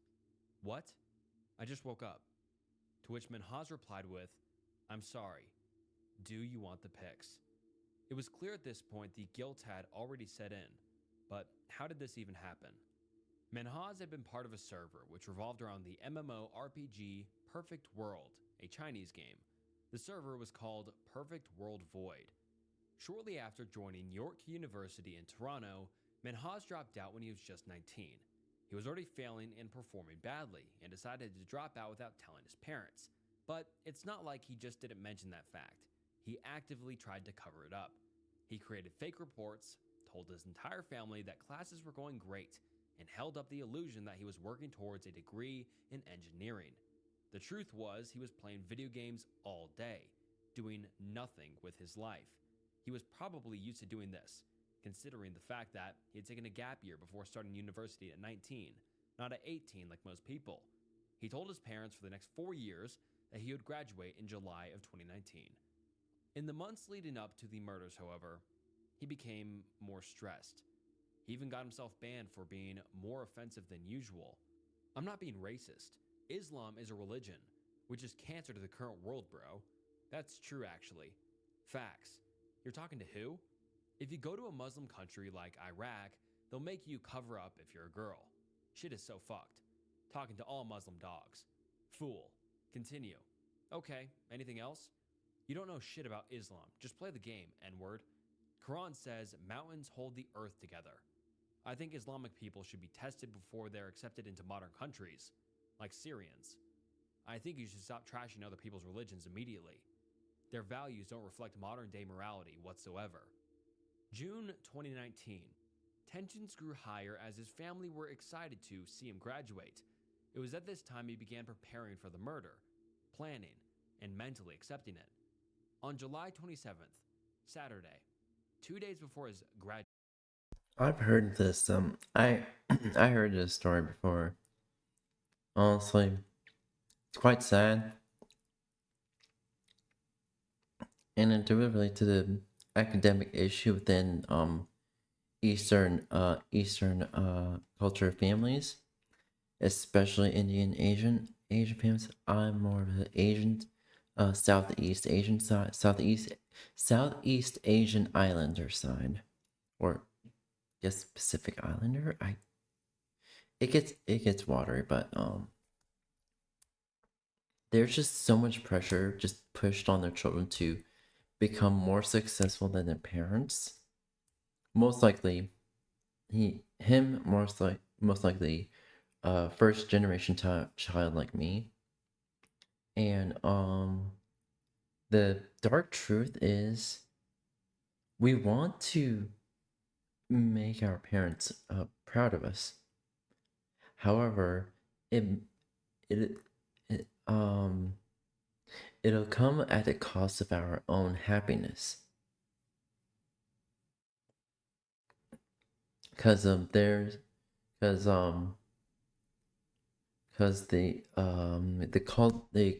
What? I just woke up. To which Menhaz replied with, I'm sorry. Do you want the pics? It was clear at this point the guilt had already set in, but how did this even happen? Menhaz had been part of a server which revolved around the MMORPG Perfect World, a Chinese game. The server was called Perfect World Void. Shortly after joining York University in Toronto, Menhaz dropped out when he was just 19. He was already failing and performing badly and decided to drop out without telling his parents. But it's not like he just didn't mention that fact. He actively tried to cover it up. He created fake reports, told his entire family that classes were going great, and held up the illusion that he was working towards a degree in engineering. The truth was he was playing video games all day, doing nothing with his life. He was probably used to doing this, considering the fact that he had taken a gap year before starting university at 19, not at 18 like most people. He told his parents for the next 4 years that he would graduate in July of 2019. In the months leading up to the murders, however, he became more stressed. He even got himself banned for being more offensive than usual. I'm not being racist. Islam is a religion, which is cancer to the current world, bro. That's true, actually. Facts. You're talking to who? If you go to a Muslim country like Iraq, they'll make you cover up if you're a girl. Shit is so fucked. Talking to all Muslim dogs. Fool. Continue. Okay, anything else? You don't know shit about Islam. Just play the game, N-word. Quran says mountains hold the earth together. I think Islamic people should be tested before they're accepted into modern countries, like Syrians. I think you should stop trashing other people's religions immediately. Their values don't reflect modern day morality whatsoever. June 2019. Tensions grew higher as his family were excited to see him graduate. It was at this time he began preparing for the murder, planning, and mentally accepting it. On July 27th, Saturday, 2 days before his graduation. I've heard this. I I heard this story before. Honestly, it's quite sad, and it do relate to the academic issue within Eastern culture families, especially Indian Asian families. I'm more of the Asian, Southeast Asian side, Southeast Asian Islander side, or just Pacific Islander. It gets watery, but there's just so much pressure just pushed on their children to become more successful than their parents. Most likely, most likely, first generation child like me. And the dark truth is, we want to make our parents proud of us. However, it it'll come at the cost of our own happiness. Cause there's, cause cause the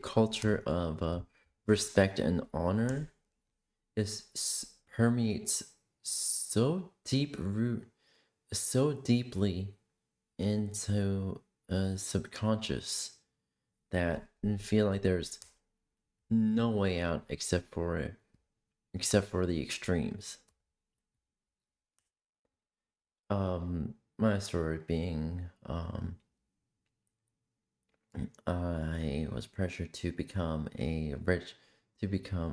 culture of respect and honor permeates so deeply into subconscious that I feel like there's no way out except for the extremes. My story being, I was pressured to become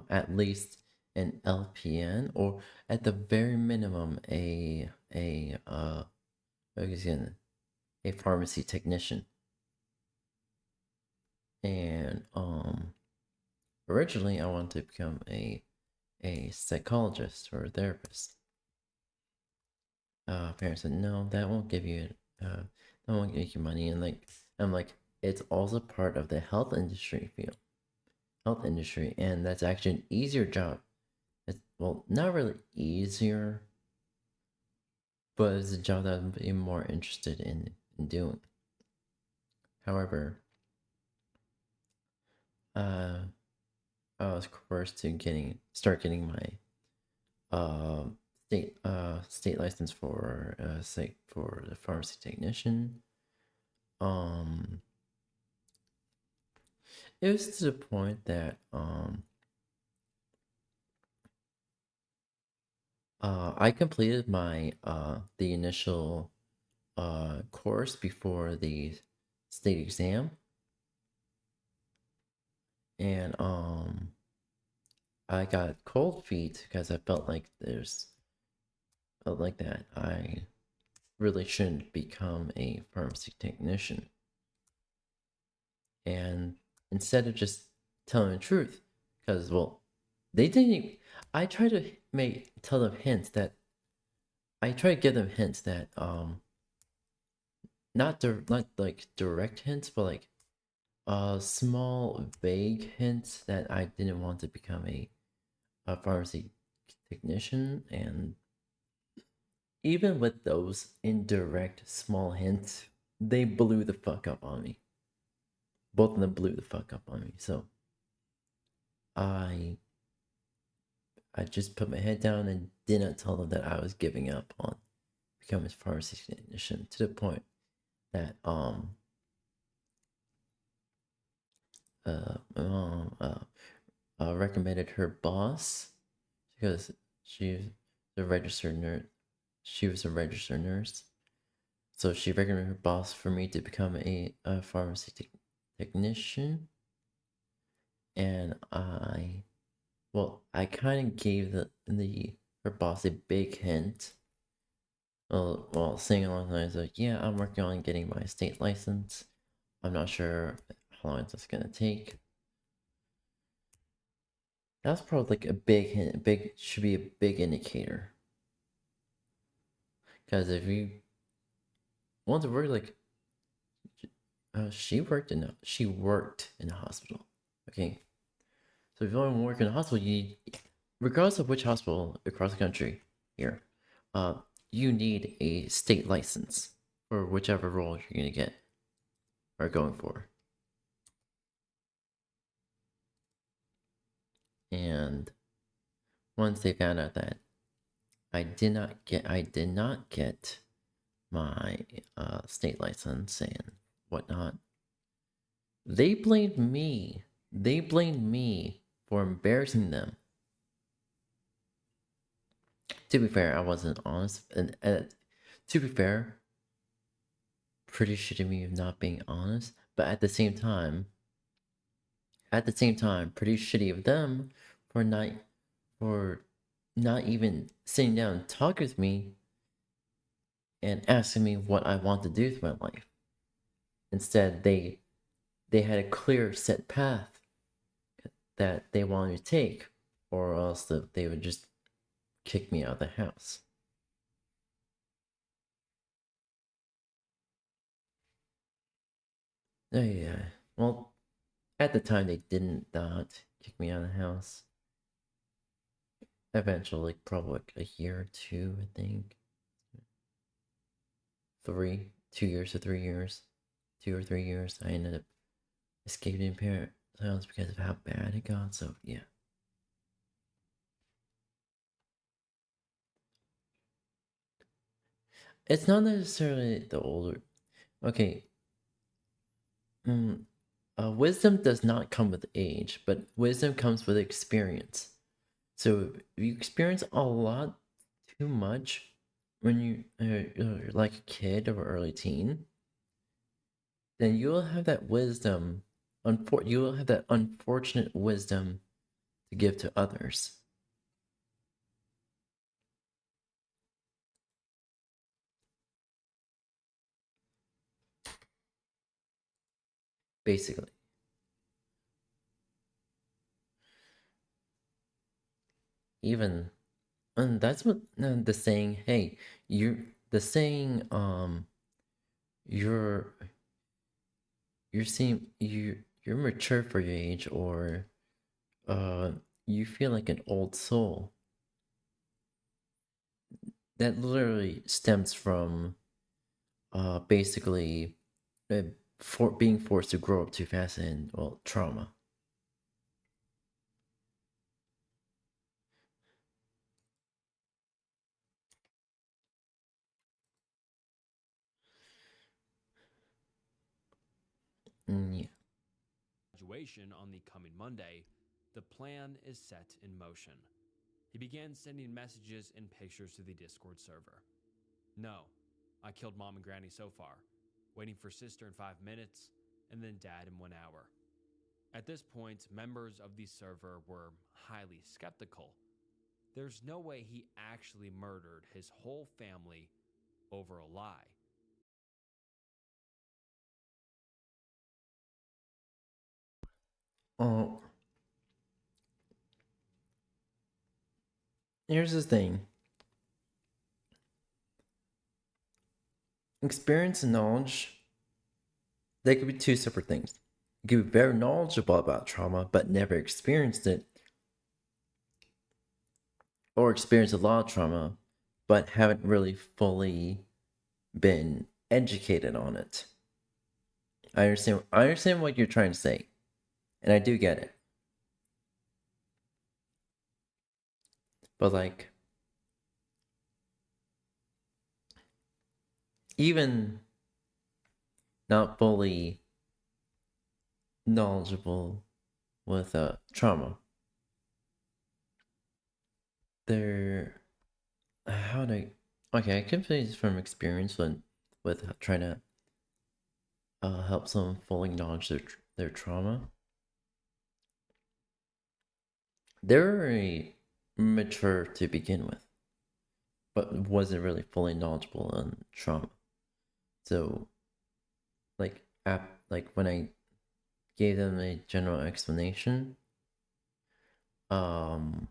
at least an LPN, or at the very minimum a pharmacy technician. And originally I wanted to become a psychologist or a therapist. Parents said, no, that won't give you money. And I'm like, it's also part of the health industry, and that's actually an easier job. Well, not really easier, but it's a job that I'm more interested in doing. However, I was coerced to start getting my state license for the pharmacy technician. It was to the point that I completed my the initial course before the state exam, and I got cold feet because I felt like that I really shouldn't become a pharmacy technician. And instead of just telling the truth, because, well, they didn't. I try to tell them hints that. I try to give them hints that not like direct hints, but like small vague hints that I didn't want to become a pharmacy technician. And even with those indirect small hints, they blew the fuck up on me. Both of them blew the fuck up on me. So I I just put my head down and did not tell them that I was giving up on becoming a pharmacy technician, to the point that my mom recommended her boss, because she's a registered nurse. She was a registered nurse, so she recommended her boss for me to become a pharmacy technician. And I kind of gave her boss a big hint. Well, saying along the lines of, yeah, I'm working on getting my state license. I'm not sure how long it's gonna take. That's probably like a big hint. Should be a big indicator. Because if you want to work, like, she worked in a hospital. Okay, so if you want to work in a hospital, you need, regardless of which hospital across the country here, you need a state license for whichever role you're gonna get or going for. And once they found out that I did not get my state license and whatnot, they blamed me. They blamed me for embarrassing them. To be fair, I wasn't honest, and to be fair, pretty shitty of me of not being honest. But at the same time, pretty shitty of them for not even sitting down and talking with me and asking me what I want to do with my life. Instead, they had a clear set path that they wanted to take, or else they would just kick me out of the house. Oh yeah. Well, at the time they didn't not kick me out of the house. Eventually, probably like a year or two, I think. 2 years or 3 years. 2 or 3 years, I ended up escaping parent house because of how bad it got, so yeah. It's not necessarily the older. Okay. Wisdom does not come with age, but wisdom comes with experience. So if you experience a lot too much when you're like a kid or early teen, then you'll have that wisdom. You will have that unfortunate wisdom to give to others. Basically. Even, and that's what the saying, hey, you're you're mature for your age, or you feel like an old soul. That literally stems from basically for being forced to grow up too fast and, well, trauma. Yeah. Graduation on the coming Monday, the plan is set in motion. He began sending messages and pictures to the Discord server. No, I killed mom and granny so far, waiting for sister in 5 minutes, and then dad in 1 hour. At this point, members of the server were highly skeptical. There's no way he actually murdered his whole family over a lie. Oh. Here's the thing. Experience and knowledge, they could be two separate things. You could be very knowledgeable about trauma, but never experienced it. Or experience a lot of trauma, but haven't really fully been educated on it. I understand what you're trying to say. And I do get it. But like, even not fully knowledgeable with trauma, they're how do okay, I can say this from experience with trying to help someone fully acknowledge their trauma. They're very mature to begin with, but wasn't really fully knowledgeable on trauma. So, like when I gave them a general explanation, um,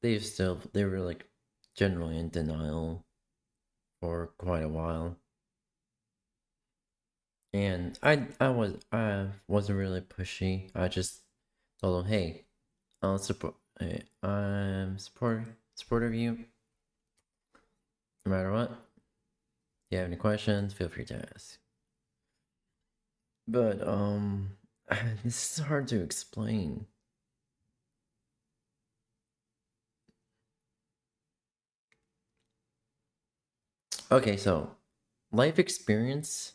they were like generally in denial for quite a while. And I wasn't really pushy. I just told them, hey, I'm supportive of you. No matter what. If you have any questions, feel free to ask. But this is hard to explain. Okay, so life experience.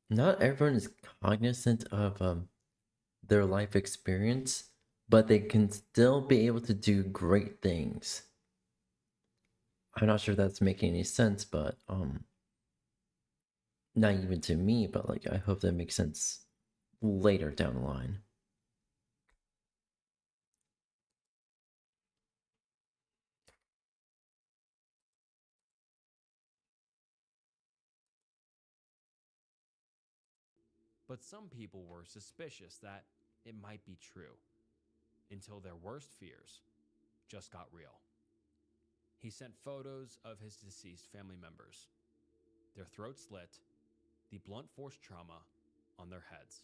Not everyone is cognizant of their life experience, but they can still be able to do great things. I'm not sure that's making any sense, but not even to me, but like I hope that makes sense later down the line. But some people were suspicious that it might be true until their worst fears just got real. He sent photos of his deceased family members, their throats slit, the blunt force trauma on their heads.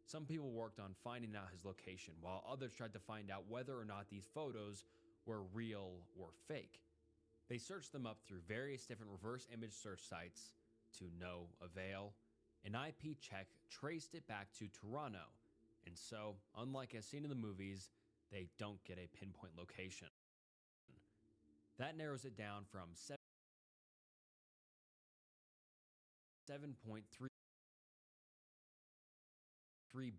Some people worked on finding out his location, while others tried to find out whether or not these photos were real or fake. They searched them up through various different reverse image search sites to no avail. An IP check traced it back to Toronto, and so, unlike as seen in the movies, they don't get a pinpoint location. That narrows it down from 7.3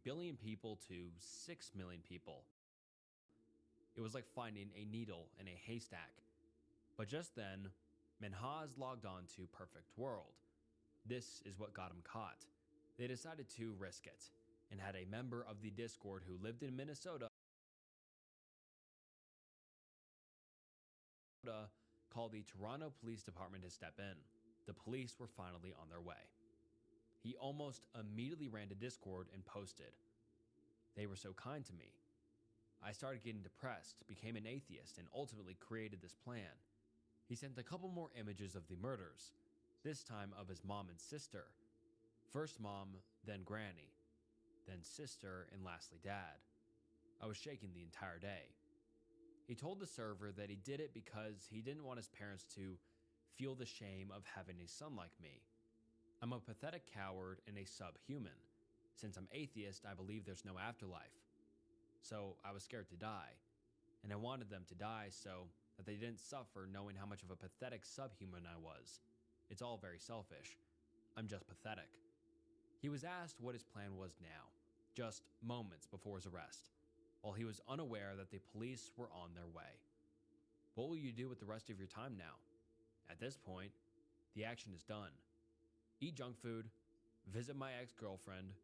billion people to 6 million people. It was like finding a needle in a haystack. But just then, Minhaj logged on to Perfect World. This is what got him caught. They decided to risk it, and had a member of the Discord who lived in Minnesota call the Toronto Police Department to step in. The police were finally on their way. He almost immediately ran to Discord and posted, "They were so kind to me. I started getting depressed, became an atheist, and ultimately created this plan." He sent a couple more images of the murders, this time of his mom and sister. First mom, then granny, then sister, and lastly dad. I was shaking the entire day. He told the server that he did it because he didn't want his parents to feel the shame of having a son like me. I'm a pathetic coward and a subhuman. Since I'm atheist, I believe there's no afterlife. So I was scared to die, and I wanted them to die so that they didn't suffer knowing how much of a pathetic subhuman I was. It's all very selfish. I'm just pathetic. He was asked what his plan was now, just moments before his arrest, while he was unaware that the police were on their way. What will you do with the rest of your time now? At this point, the action is done. Eat junk food, visit my ex-girlfriend,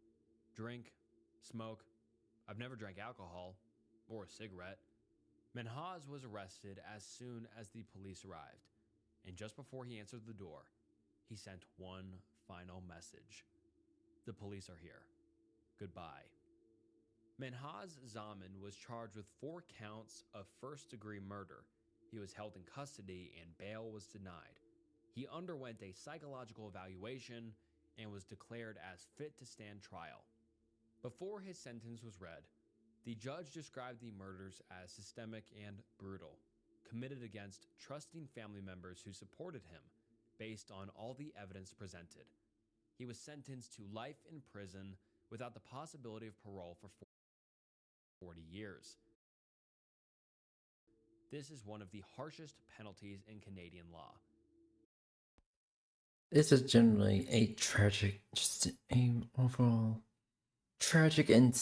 drink, smoke. I've never drank alcohol or a cigarette. Minhaj was arrested as soon as the police arrived, and just before he answered the door, he sent one final message. The police are here. Goodbye. Minhaj Zaman was charged with 4 counts of first-degree murder. He was held in custody and bail was denied. He underwent a psychological evaluation and was declared as fit to stand trial. Before his sentence was read, the judge described the murders as systemic and brutal, committed against trusting family members who supported him based on all the evidence presented. He was sentenced to life in prison without the possibility of parole for 40 years. This is one of the harshest penalties in Canadian law. This is generally a tragic, just a overall tragic and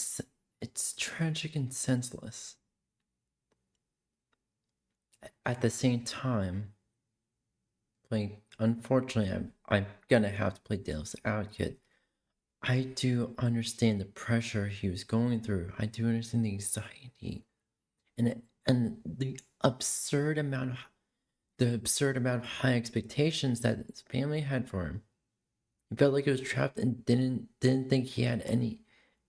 it's tragic and senseless. At the same time, like unfortunately, I'm gonna have to play devil's advocate. I do understand the pressure he was going through. I do understand the anxiety, and the absurd amount of high expectations that his family had for him. He felt like he was trapped and didn't think he had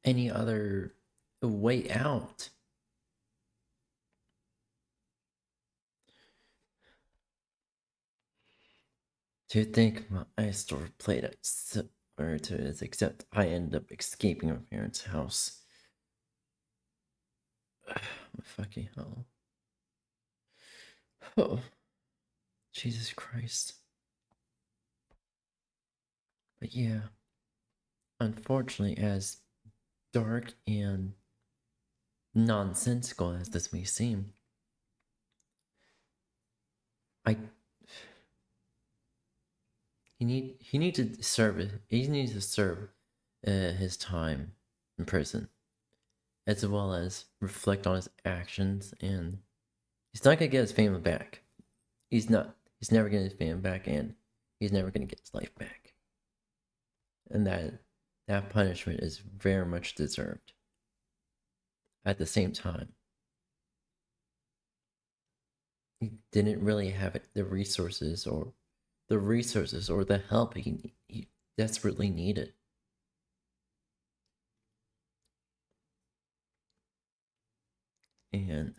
any other way out. To think my story played out similar to this, except I ended up escaping my parents' house. Fucking hell. Oh, Jesus Christ. But yeah, unfortunately, as dark and nonsensical as this may seem, he needs to serve his time in prison, as well as reflect on his actions, and he's not gonna get his family back. He's never getting his family back, and he's never gonna get his life back. And that punishment is very much deserved. At the same time, he didn't really have the resources or the help he desperately needed. And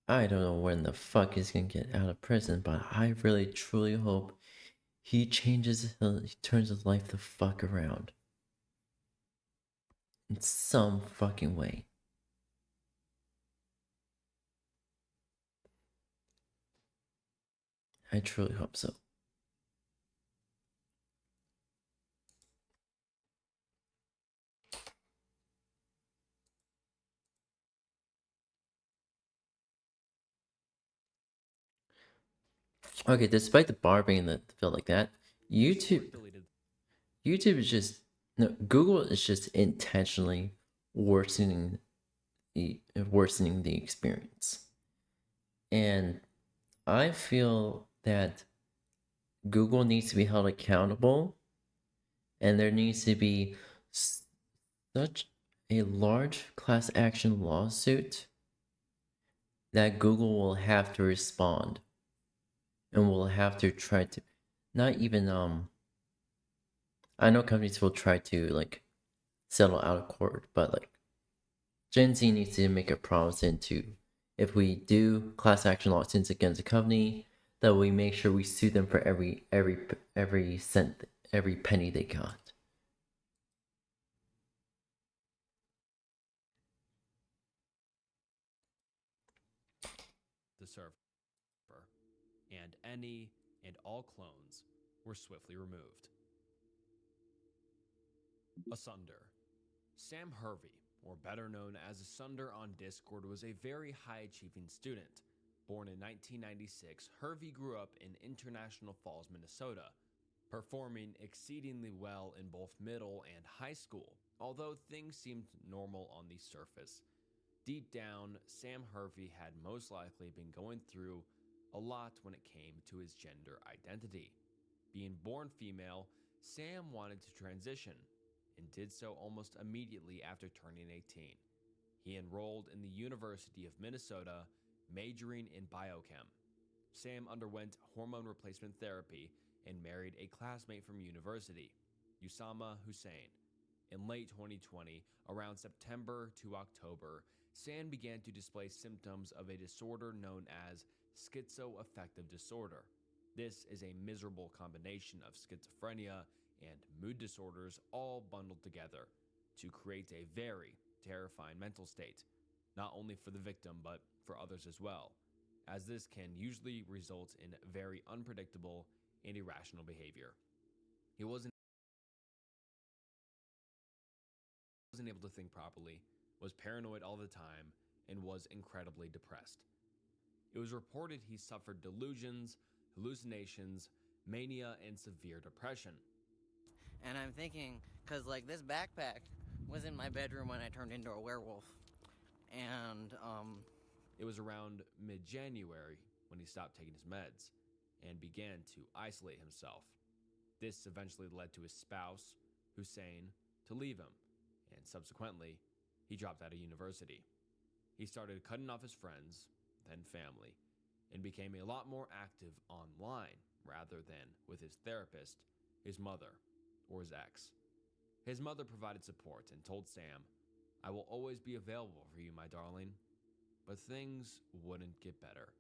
I don't know when the fuck he's gonna get out of prison, but I really truly hope he turns his life the fuck around. In some fucking way. I truly hope so. Okay, despite the bar being that felt like that, YouTube is just no Google is just intentionally worsening the experience. And I feel that Google needs to be held accountable, and there needs to be such a large class action lawsuit that Google will have to respond, and will have to try to not even I know companies will try to like settle out of court, but like Gen Z needs to make a promise into if we do class action lawsuits against a company, that we make sure we sue them for every cent, every penny they got. The server, and any and all clones were swiftly removed. Asunder. Sam Hervey, or better known as Asunder on Discord, was a very high-achieving student. Born in 1996, Hervey grew up in International Falls, Minnesota, performing exceedingly well in both middle and high school, although things seemed normal on the surface. Deep down, Sam Hervey had most likely been going through a lot when it came to his gender identity. Being born female, Sam wanted to transition, and did so almost immediately after turning 18. He enrolled in the University of Minnesota, majoring in biochem. Sam underwent hormone replacement therapy and married a classmate from university, Usama Hussein. In late 2020, around September to October, Sam began to display symptoms of a disorder known as schizoaffective disorder. This is a miserable combination of schizophrenia and mood disorders all bundled together to create a very terrifying mental state, not only for the victim but for others as well, as this can usually result in very unpredictable and irrational behavior. He wasn't able to think properly, was paranoid all the time, and was incredibly depressed. It was reported he suffered delusions, hallucinations, mania, and severe depression. And I'm thinking, because like this backpack was in my bedroom when I turned into a werewolf. And It was around mid-January when he stopped taking his meds and began to isolate himself. This eventually led to his spouse, Hussein, to leave him, and subsequently, he dropped out of university. He started cutting off his friends, then family, and became a lot more active online rather than with his therapist, his mother, or his ex. His mother provided support and told Sam, "I will always be available for you, my darling." But things wouldn't get better.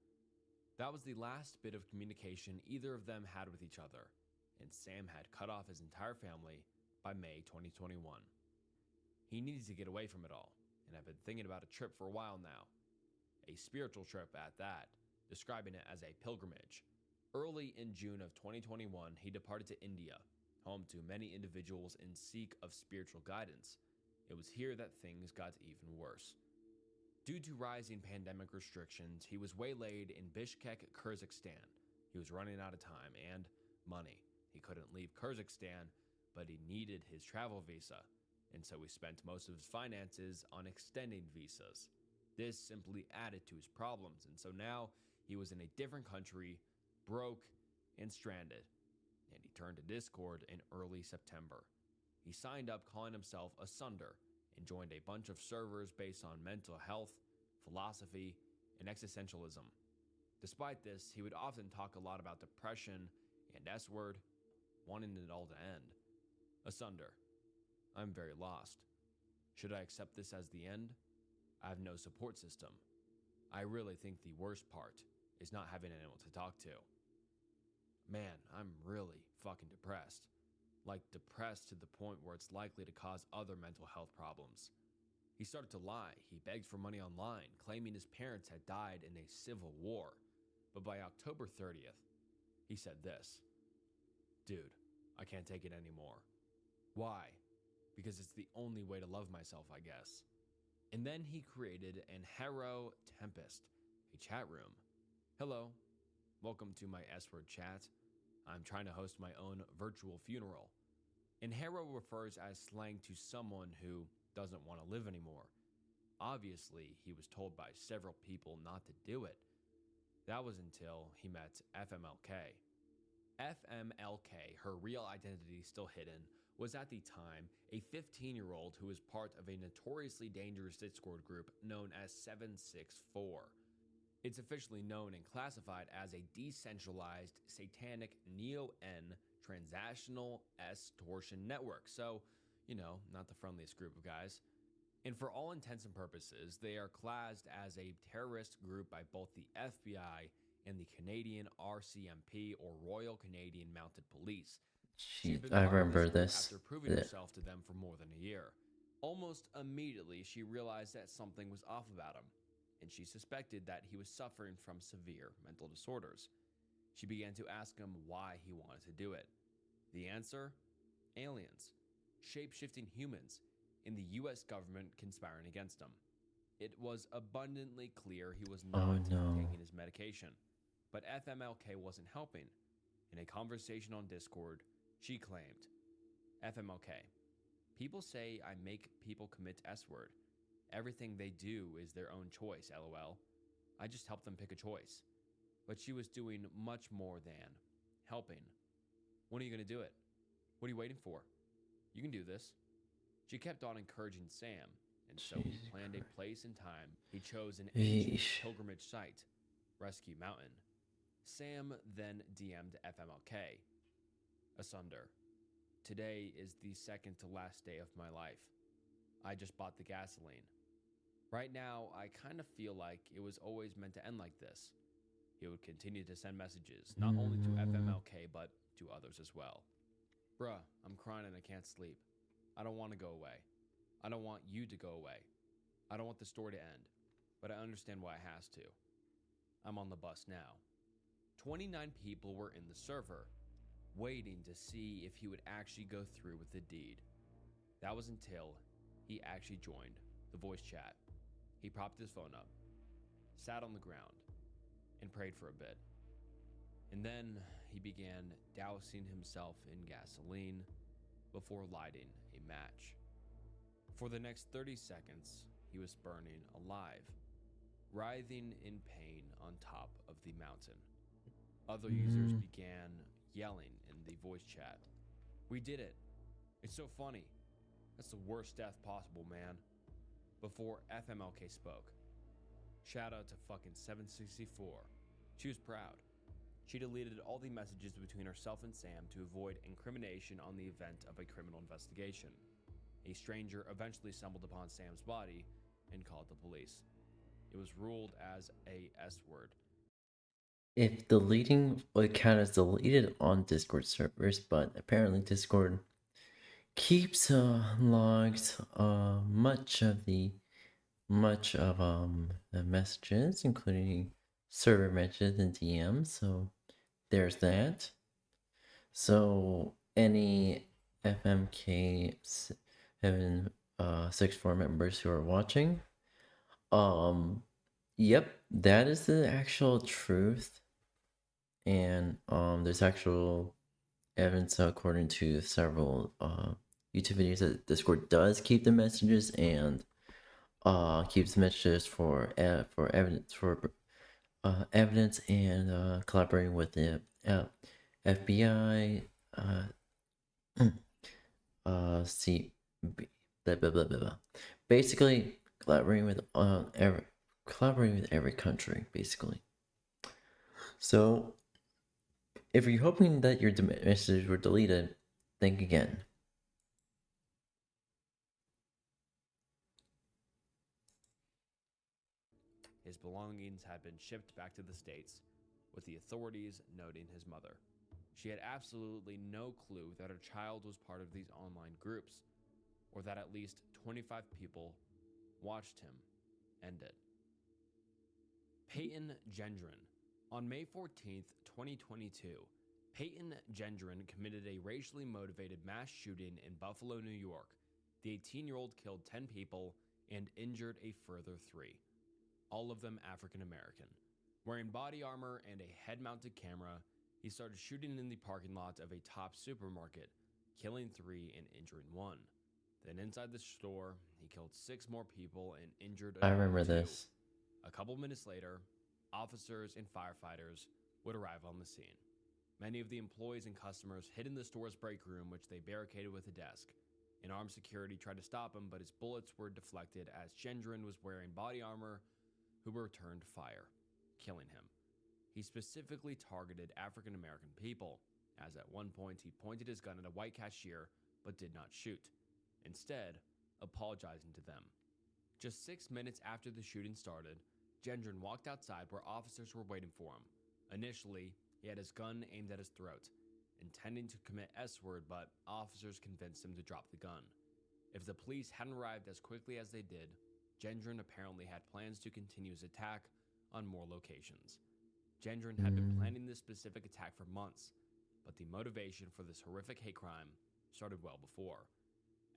That was the last bit of communication either of them had with each other, and Sam had cut off his entire family by May 2021. He needed to get away from it all, and had been thinking about a trip for a while now. A spiritual trip at that, describing it as a pilgrimage. Early in June of 2021, he departed to India, home to many individuals in seek of spiritual guidance. It was here that things got even worse. Due to rising pandemic restrictions, he was waylaid in Bishkek, Kyrgyzstan. He was running out of time and money. He couldn't leave Kyrgyzstan, but he needed his travel visa, and so he spent most of his finances on extending visas. This simply added to his problems, and so now he was in a different country, broke and stranded, and he turned to Discord in early September. He signed up calling himself Asunder and joined a bunch of servers based on mental health, philosophy, and existentialism. Despite this, he would often talk a lot about depression and S-word, wanting it all to end. Asunder, I'm very lost. Should I accept this as the end? I have no support system. I really think the worst part is not having anyone to talk to. Man, I'm really fucking depressed. Like depressed to the point where it's likely to cause other mental health problems. He started to lie. He begged for money online, claiming his parents had died in a civil war. But by October 30th, he said this: "Dude, I can't take it anymore." Why? Because it's the only way to love myself, I guess. And then he created an Hero Tempest, a chat room. Hello, welcome to my S-word chat. I'm trying to host my own virtual funeral. And Hero refers as slang to someone who doesn't want to live anymore. Obviously, he was told by several people not to do it. That was until he met FMLK. FMLK, her real identity still hidden, was at the time a 15-year-old who was part of a notoriously dangerous Discord group known as 764. It's officially known and classified as a decentralized, satanic, neo-N, transactional S-torsion network. So, not the friendliest group of guys. And for all intents and purposes, they are classed as a terrorist group by both the FBI and the Canadian RCMP, or Royal Canadian Mounted Police. She's been I part of remember group this. after proving herself to them for more than a year. Almost immediately, she realized that something was off about him, and she suspected that he was suffering from severe mental disorders. She began to ask him why he wanted to do it. The answer? Aliens. Shape-shifting humans, and the US government conspiring against him. It was abundantly clear he was not taking his medication, but FMLK wasn't helping. In a conversation on Discord, she claimed, FMLK, people say I make people commit S-word. Everything they do is their own choice, LOL. I just help them pick a choice. But she was doing much more than helping. When are you going to do it? What are you waiting for? You can do this. She kept on encouraging Sam, and so he planned a place and time. He chose an ancient pilgrimage site, Rescue Mountain. Sam then DM'd FMLK. Asunder, today is the second to last day of my life. I just bought the gasoline. Right now, I kind of feel like it was always meant to end like this. He would continue to send messages, not only to FMLK, but to others as well. Bruh, I'm crying and I can't sleep. I don't want to go away. I don't want you to go away. I don't want the story to end, but I understand why it has to. I'm on the bus now. 29 people were in the server, waiting to see if he would actually go through with the deed. That was until he actually joined the voice chat. He propped his phone up, sat on the ground, and prayed for a bit. And then he began dousing himself in gasoline before lighting a match. For the next 30 seconds, he was burning alive, writhing in pain on top of the mountain. Other users began yelling in the voice chat, "We did it. It's so funny. That's the worst death possible, man." Before FMLK spoke. Shout out to fucking 764. She was proud. She deleted all the messages between herself and Sam to avoid incrimination on the event of a criminal investigation. A stranger eventually stumbled upon Sam's body and called the police. It was ruled as a S-word. If deleting account is deleted on Discord servers, but apparently Discord keeps logs much of the messages, including server messages and DMs. So there's that. So any FMK 764 members who are watching, yep, that is the actual truth. And there's actual evidence according to several YouTube videos that Discord does keep the messages and keeps messages for evidence and collaborating with the FBI, see, blah blah blah blah blah. Basically, collaborating with every country, basically. So, if you're hoping that your messages were deleted, think again. His belongings had been shipped back to the States, with the authorities noting his mother. She had absolutely no clue that her child was part of these online groups, or that at least 25 people watched him end it. Peyton Gendron. On May 14th, 2022, Peyton Gendron committed a racially motivated mass shooting in Buffalo, New York. The 18-year-old killed 10 people and injured a further 3, all of them African American. Wearing body armor and a head-mounted camera, he started shooting in the parking lot of a top supermarket, killing 3 and injuring 1. Then inside the store, he killed 6 more people and injured I another remember 2. this. A couple minutes later, officers and firefighters would arrive on the scene. Many of the employees and customers hid in the store's break room, which they barricaded with a desk. An armed security tried to stop him, but his bullets were deflected as Gendron was wearing body armor, who returned fire, killing him. He specifically targeted African American people, as at one point he pointed his gun at a white cashier but did not shoot, instead apologizing to them. Just 6 minutes after the shooting started, Gendron walked outside where officers were waiting for him. Initially, he had his gun aimed at his throat, intending to commit S-word, but officers convinced him to drop the gun. If the police hadn't arrived as quickly as they did, Gendron apparently had plans to continue his attack on more locations. Gendron had been planning this specific attack for months, but the motivation for this horrific hate crime started well before.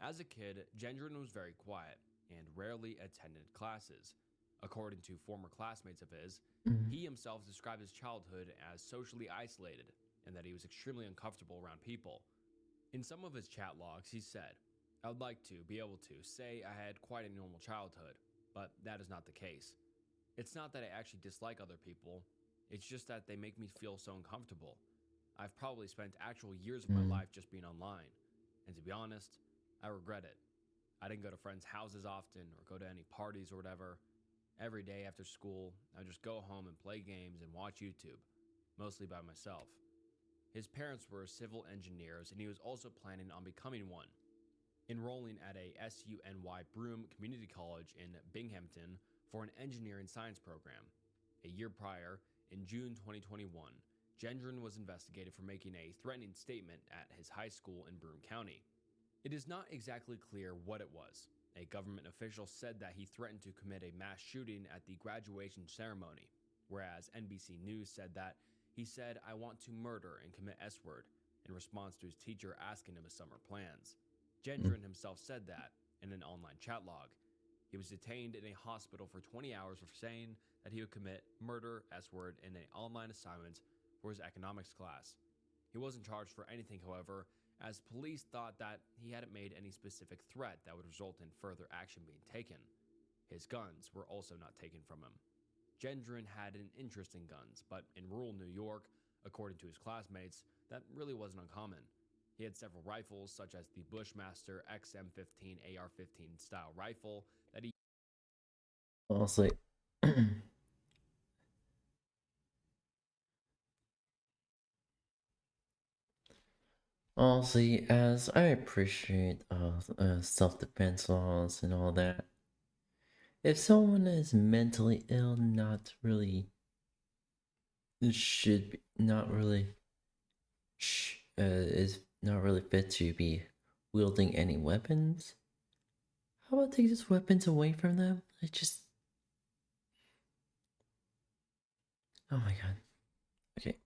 As a kid, Gendron was very quiet and rarely attended classes. According to former classmates of his, he himself described his childhood as socially isolated and that he was extremely uncomfortable around people. In some of his chat logs, he said, "I would like to be able to say I had quite a normal childhood, but that is not the case. It's not that I actually dislike other people, it's just that they make me feel so uncomfortable. I've probably spent actual years of my life just being online, and to be honest, I regret it. I didn't go to friends' houses often or go to any parties or whatever. Every day after school, I would just go home and play games and watch YouTube, mostly by myself." His parents were civil engineers, and he was also planning on becoming one, enrolling at a SUNY Broome Community College in Binghamton for an engineering science program. A year prior, in June 2021, Gendron was investigated for making a threatening statement at his high school in Broome County. It is not exactly clear what it was. A government official said that he threatened to commit a mass shooting at the graduation ceremony, whereas NBC News said that he said, "I want to murder and commit S-word," in response to his teacher asking him his summer plans. Gendron himself said that in an online chat log. He was detained in a hospital for 20 hours for saying that he would commit murder S-word in an online assignment for his economics class. He wasn't charged for anything, however, as police thought that he hadn't made any specific threat that would result in further action being taken. His guns were also not taken from him. Gendron had an interest in guns, but in rural New York, according to his classmates, that really wasn't uncommon. He had several rifles, such as the Bushmaster XM15 AR-15 style rifle that he Honestly, honestly, as I appreciate self-defense laws and all that, if someone is mentally ill, not really should be, not really is not really fit to be wielding any weapons. How about take these weapons away from them? Like just, oh my god. Okay.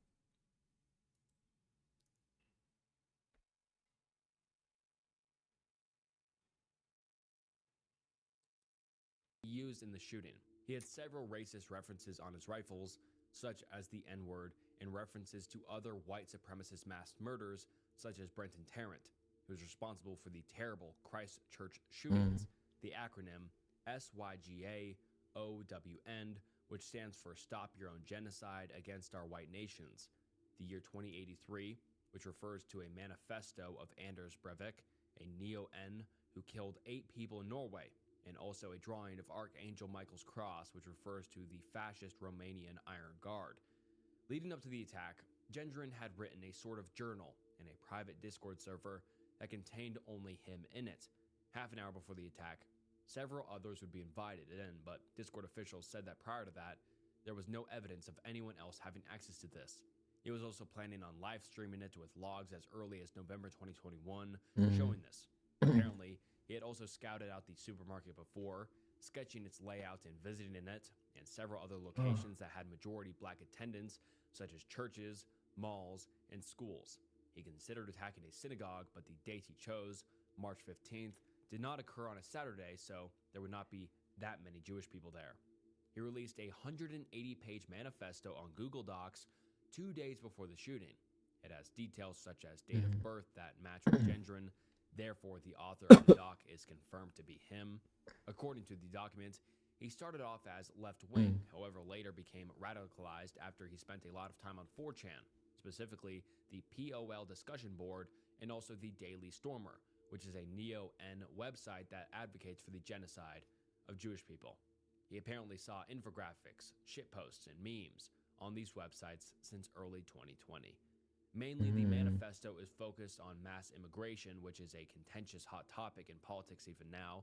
used in the shooting. He had several racist references on his rifles, such as the N-word, and references to other white supremacist mass murders, such as Brenton Tarrant, who was responsible for the terrible Christchurch shootings. The acronym SYGA-OWN, which stands for Stop Your Own Genocide Against Our White Nations. The year 2083, which refers to a manifesto of Anders Breivik, a neo-N who killed 8 people in Norway, and also a drawing of Archangel Michael's cross, which refers to the fascist Romanian Iron Guard. Leading up to the attack, Gendron had written a sort of journal in a private Discord server that contained only him in it. Half an hour before the attack, several others would be invited in, but Discord officials said that prior to that, there was no evidence of anyone else having access to this. He was also planning on live streaming it with logs as early as November 2021, showing this. Apparently, he had also scouted out the supermarket before, sketching its layout and visiting it, and several other locations that had majority black attendance, such as churches, malls, and schools. He considered attacking a synagogue, but the date he chose, March 15th, did not occur on a Saturday, so there would not be that many Jewish people there. He released a 180-page manifesto on Google Docs 2 days before the shooting. It has details such as date of birth that match with Gendron. Therefore, the author of the doc is confirmed to be him. According to the document, he started off as left-wing, however later became radicalized after he spent a lot of time on 4chan, specifically the POL discussion board and also the Daily Stormer, which is a neo-N website that advocates for the genocide of Jewish people. He apparently saw infographics, shitposts, and memes on these websites since early 2020. Mainly, the manifesto is focused on mass immigration, which is a contentious hot topic in politics even now.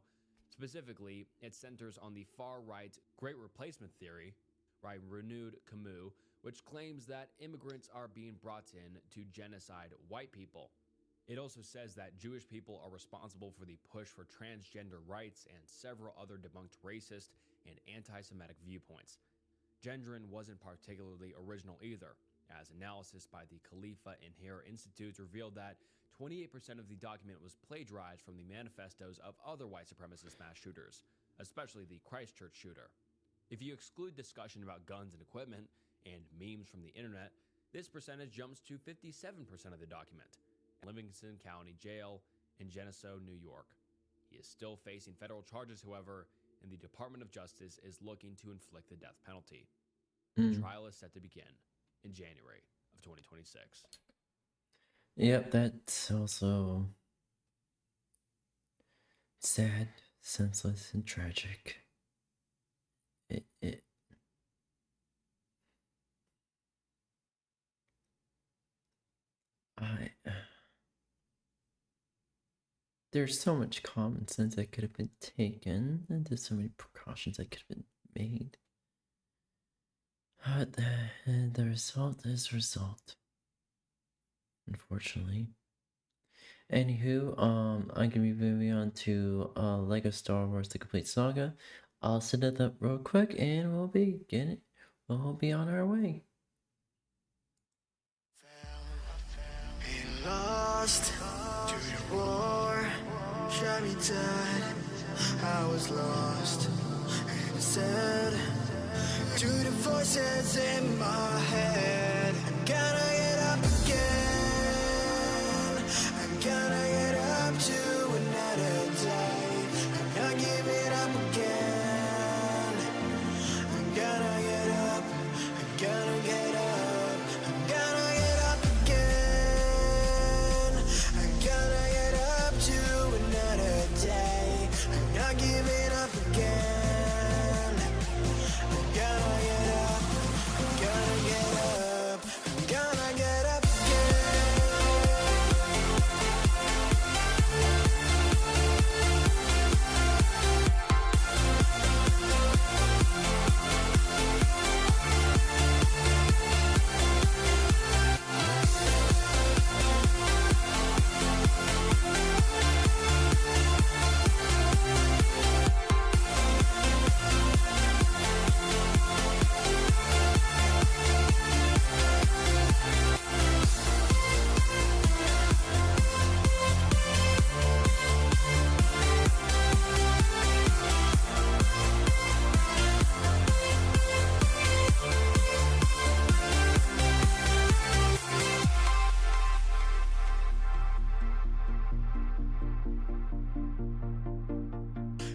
Specifically, it centers on the far-right Great Replacement theory by Renewed Camus, which claims that immigrants are being brought in to genocide white people. It also says that Jewish people are responsible for the push for transgender rights and several other debunked racist and anti-Semitic viewpoints. Gendron wasn't particularly original either, as analysis by the Khalifa and Hare Institutes revealed that 28% of the document was plagiarized from the manifestos of other white supremacist mass shooters, especially the Christchurch shooter. If you exclude discussion about guns and equipment and memes from the internet, this percentage jumps to 57% of the document. Livingston County Jail in Geneseo, New York. He is still facing federal charges, however, and the Department of Justice is looking to inflict the death penalty. The trial is set to begin in January of 2026. Yep, that's also sad, senseless, and tragic. There's so much common sense that could have been taken, and there's so many precautions that could have been made. But the result is result. Unfortunately. Anywho, I'm gonna be moving on to Lego Star Wars: The Complete Saga. I'll set it up real quick, and we'll be on our way. In Lost to the war, shot me dead. I was lost and sad to the voices in my head. I'm gonna get up again. I'm gonna get up to another day. I'm not giving up again. I'm gonna get up. I'm gonna get up. I'm gonna get up again. I'm gonna get up to another day. I'm not giving up again. I'm gonna get up. I'm gonna get up. I'm gonna get up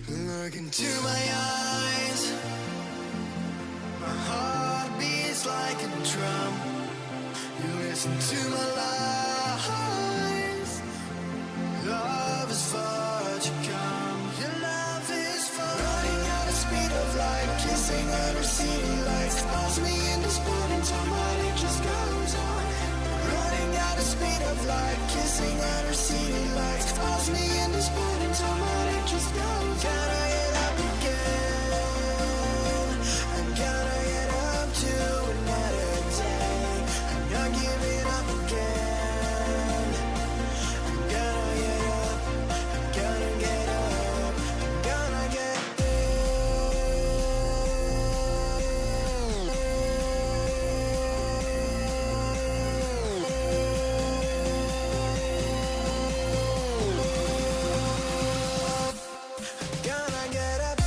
Look into my eyes. My heart beats like a drum. You listen to my lies. Love is far to come. Your love is far. Running at the speed of light, kissing under city lights. Lost me in this morning till my day just goes on. Running at the speed of light, kissing under city lights. Lost me in this morning till my day just goes on. Gotta get up again. I'm gonna get up to another day. I'm not giving up again. I'm gonna get up. I'm gonna get up. I'm gonna get gonna get up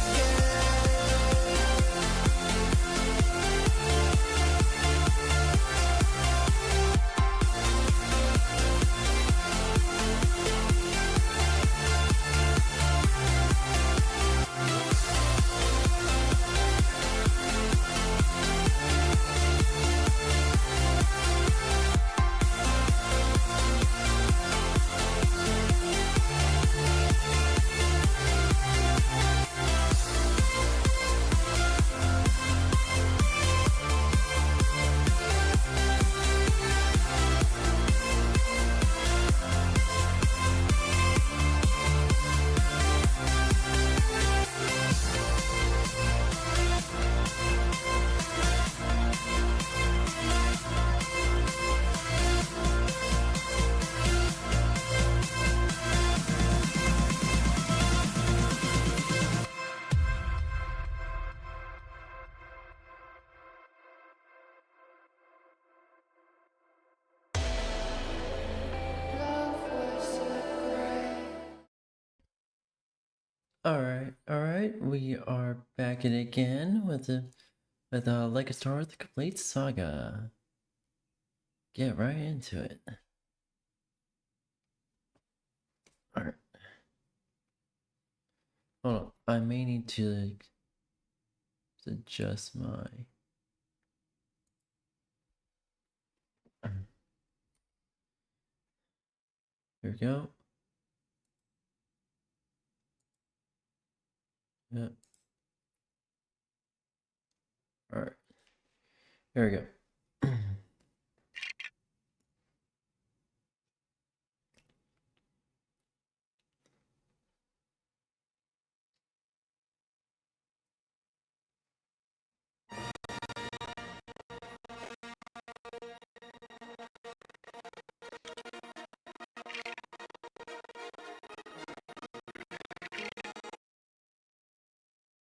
Alright, we are back in again with Like a Star Wars The Complete Saga. Get right into it. Alright. Hold on, I may need to adjust my... Here we go. Yep. Alright. Here we go.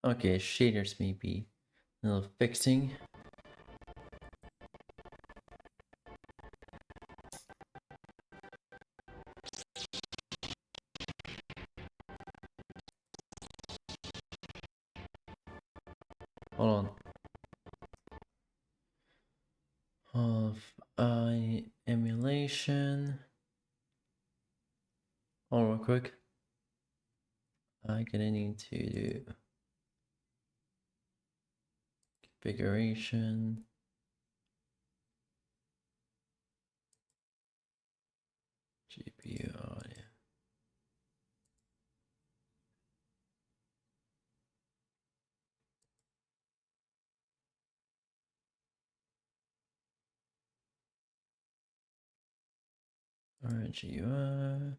Okay, shaders may be a little fixing. Hold on. Emulation. Hold on real quick. I'm gonna need to do configuration. GPU audio. Alright, GUI.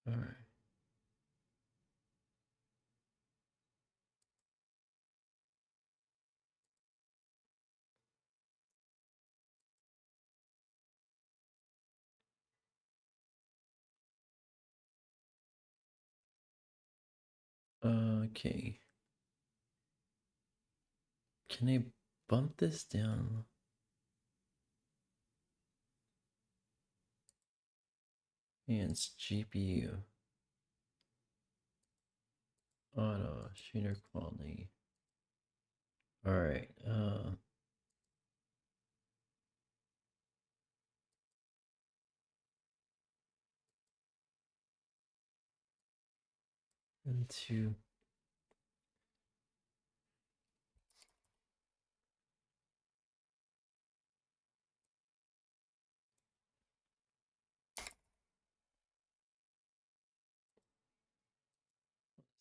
Alright. Okay. Can I bump this down? And it's GPU. Auto, shooter quality. Alright, into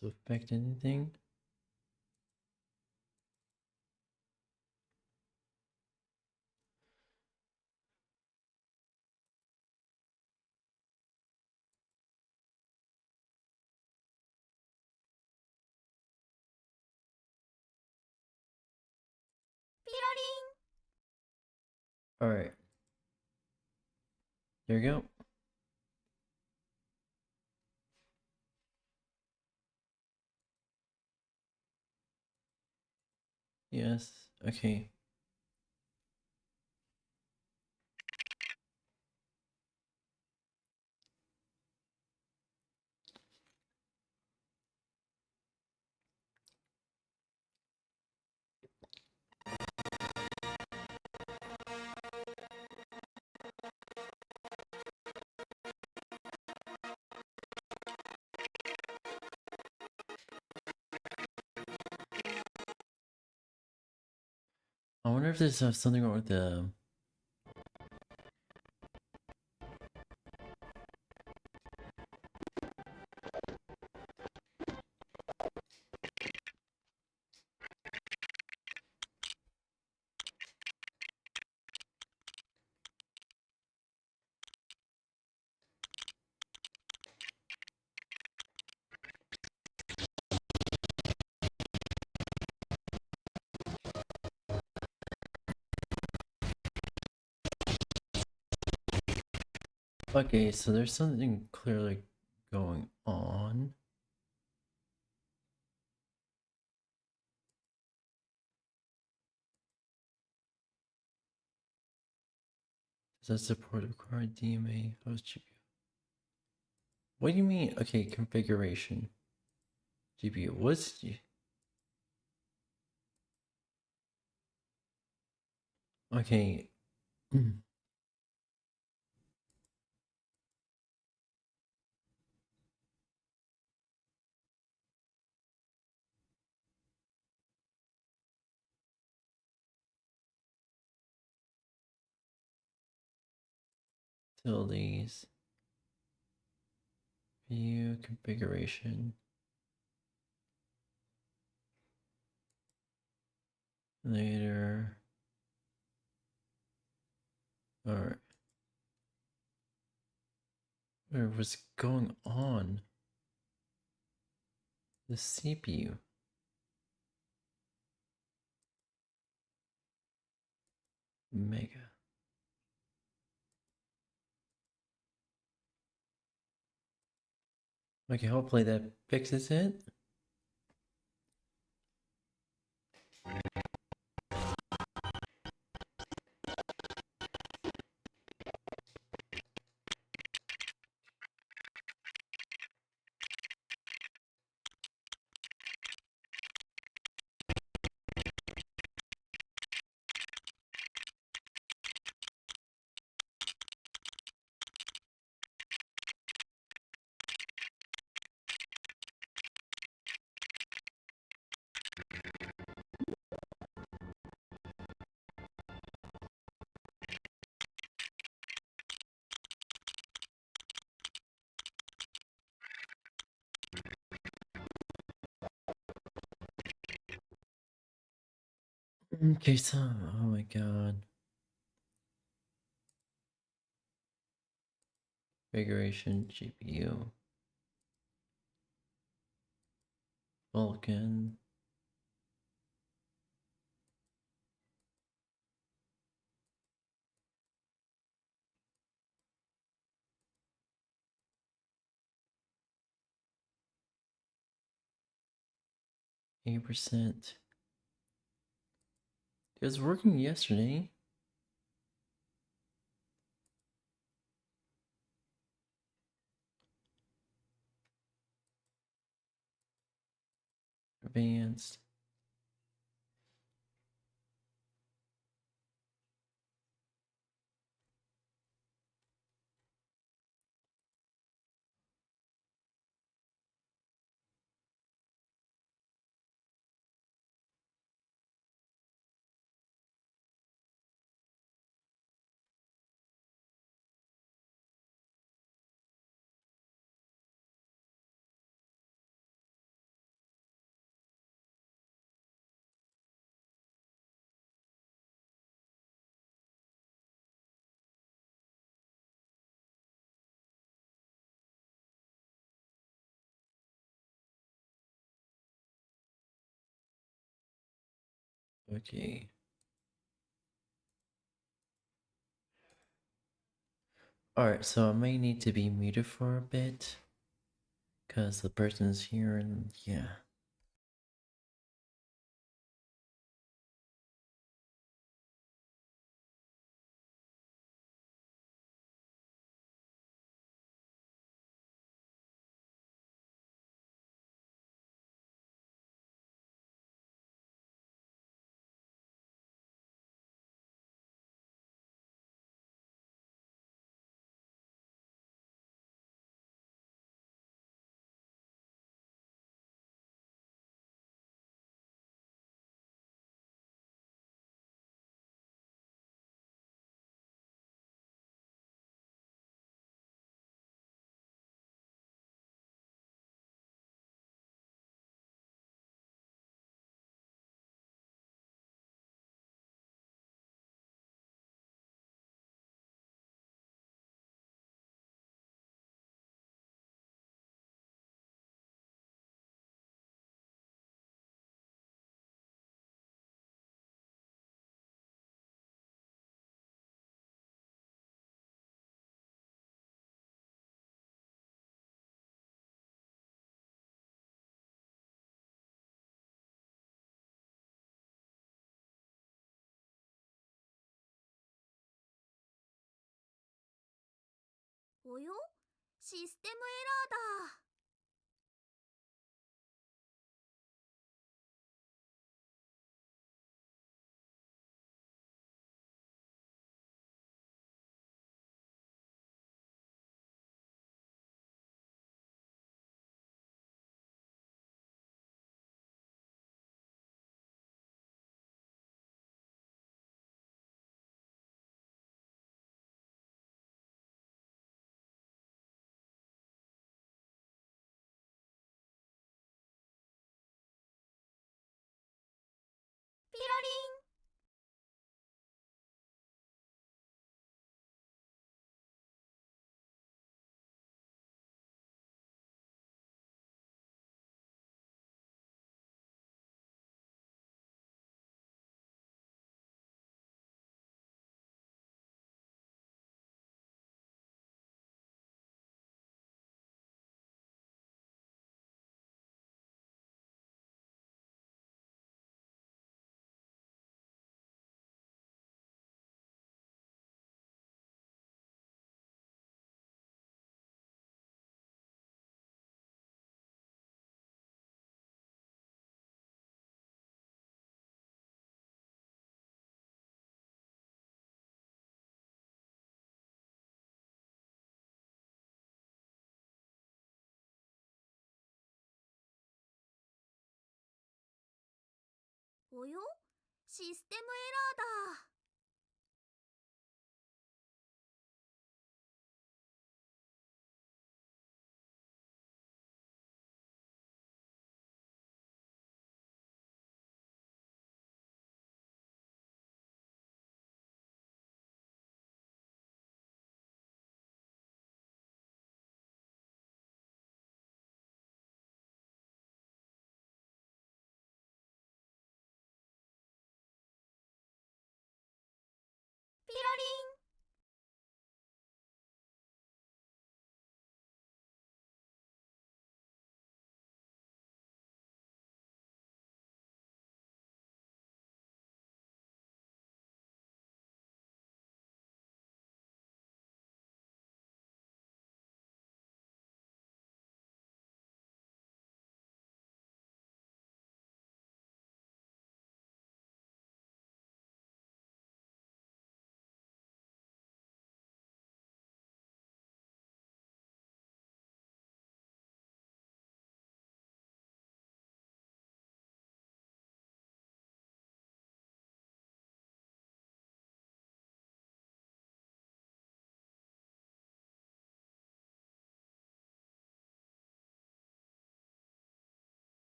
does it affect anything? Alright. There we go. Yes, okay. I wonder if there's something wrong with the Okay, so there's something clearly going on. Does that support required DMA host GPU? What do you mean? Okay, configuration. GPU. What's okay? Utilities. View configuration. Later. Alright. What's going on? The CPU. Mega. Okay, hopefully that fixes it. Okay, so, oh my god. Configuration, GPU. Vulkan. %. It was working yesterday. Advanced. Okay. Alright, so I may need to be muted for a bit. Because the person's here and yeah.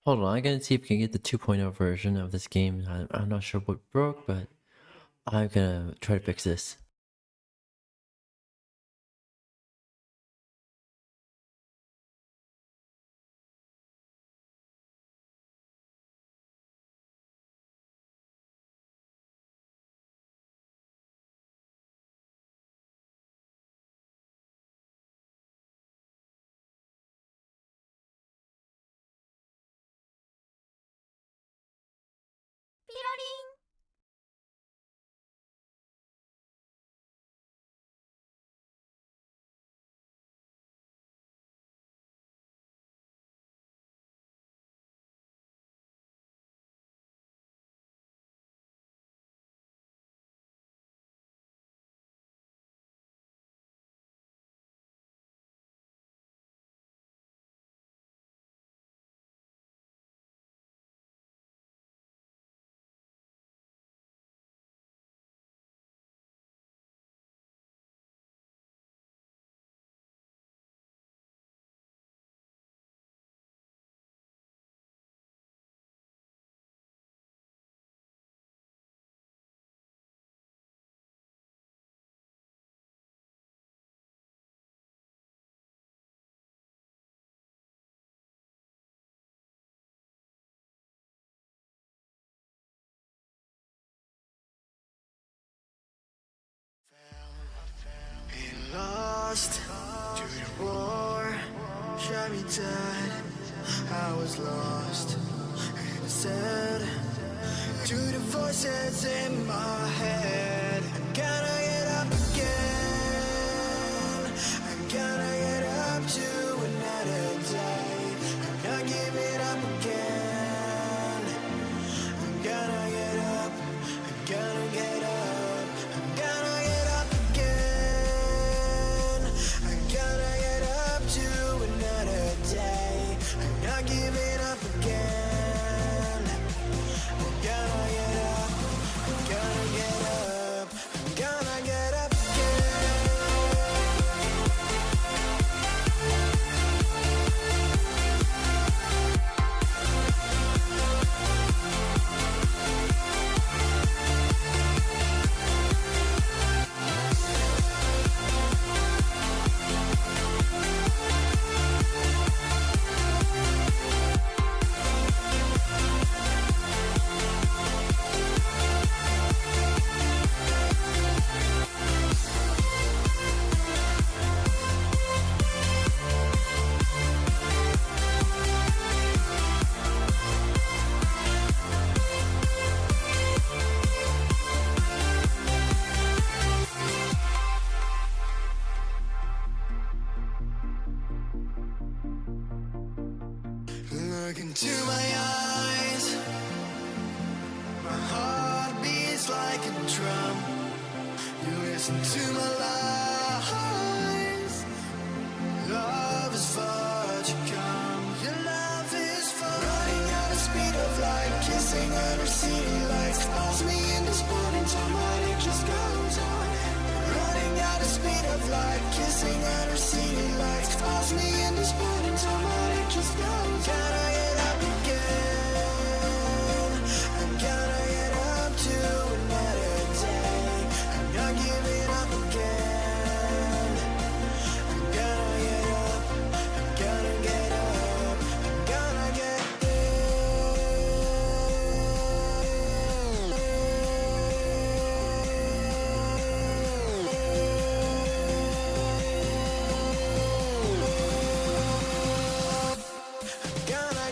Hold on, I gotta see if we can get the 2.0 version of this game. I'm not sure what broke, but I'm gonna try to fix this. Lost to the war, shot me dead. I was lost and sad to the voices in my head. I gotta get up again. I gotta get up to another day. I'm not giving up again. I gotta get up. I gotta get up. I gotta get up again. I gotta get up to another day. I'm not giving up again. I gotta get up. I gotta get up. I gotta get up Look into my eyes. My heart beats like a drum. You listen to my lies. Love is far to come. Your love is far. Running at the speed of light, kissing under city lights. Lost me in this morning time, but it just goes on. Running at the speed of light, kissing under city lights. Lost me in this morning time, but it just goes on. Gotta get up again. I gotta get up to another day. I'm not giving up again. I gotta get up. I gotta get up. I gotta get Gotta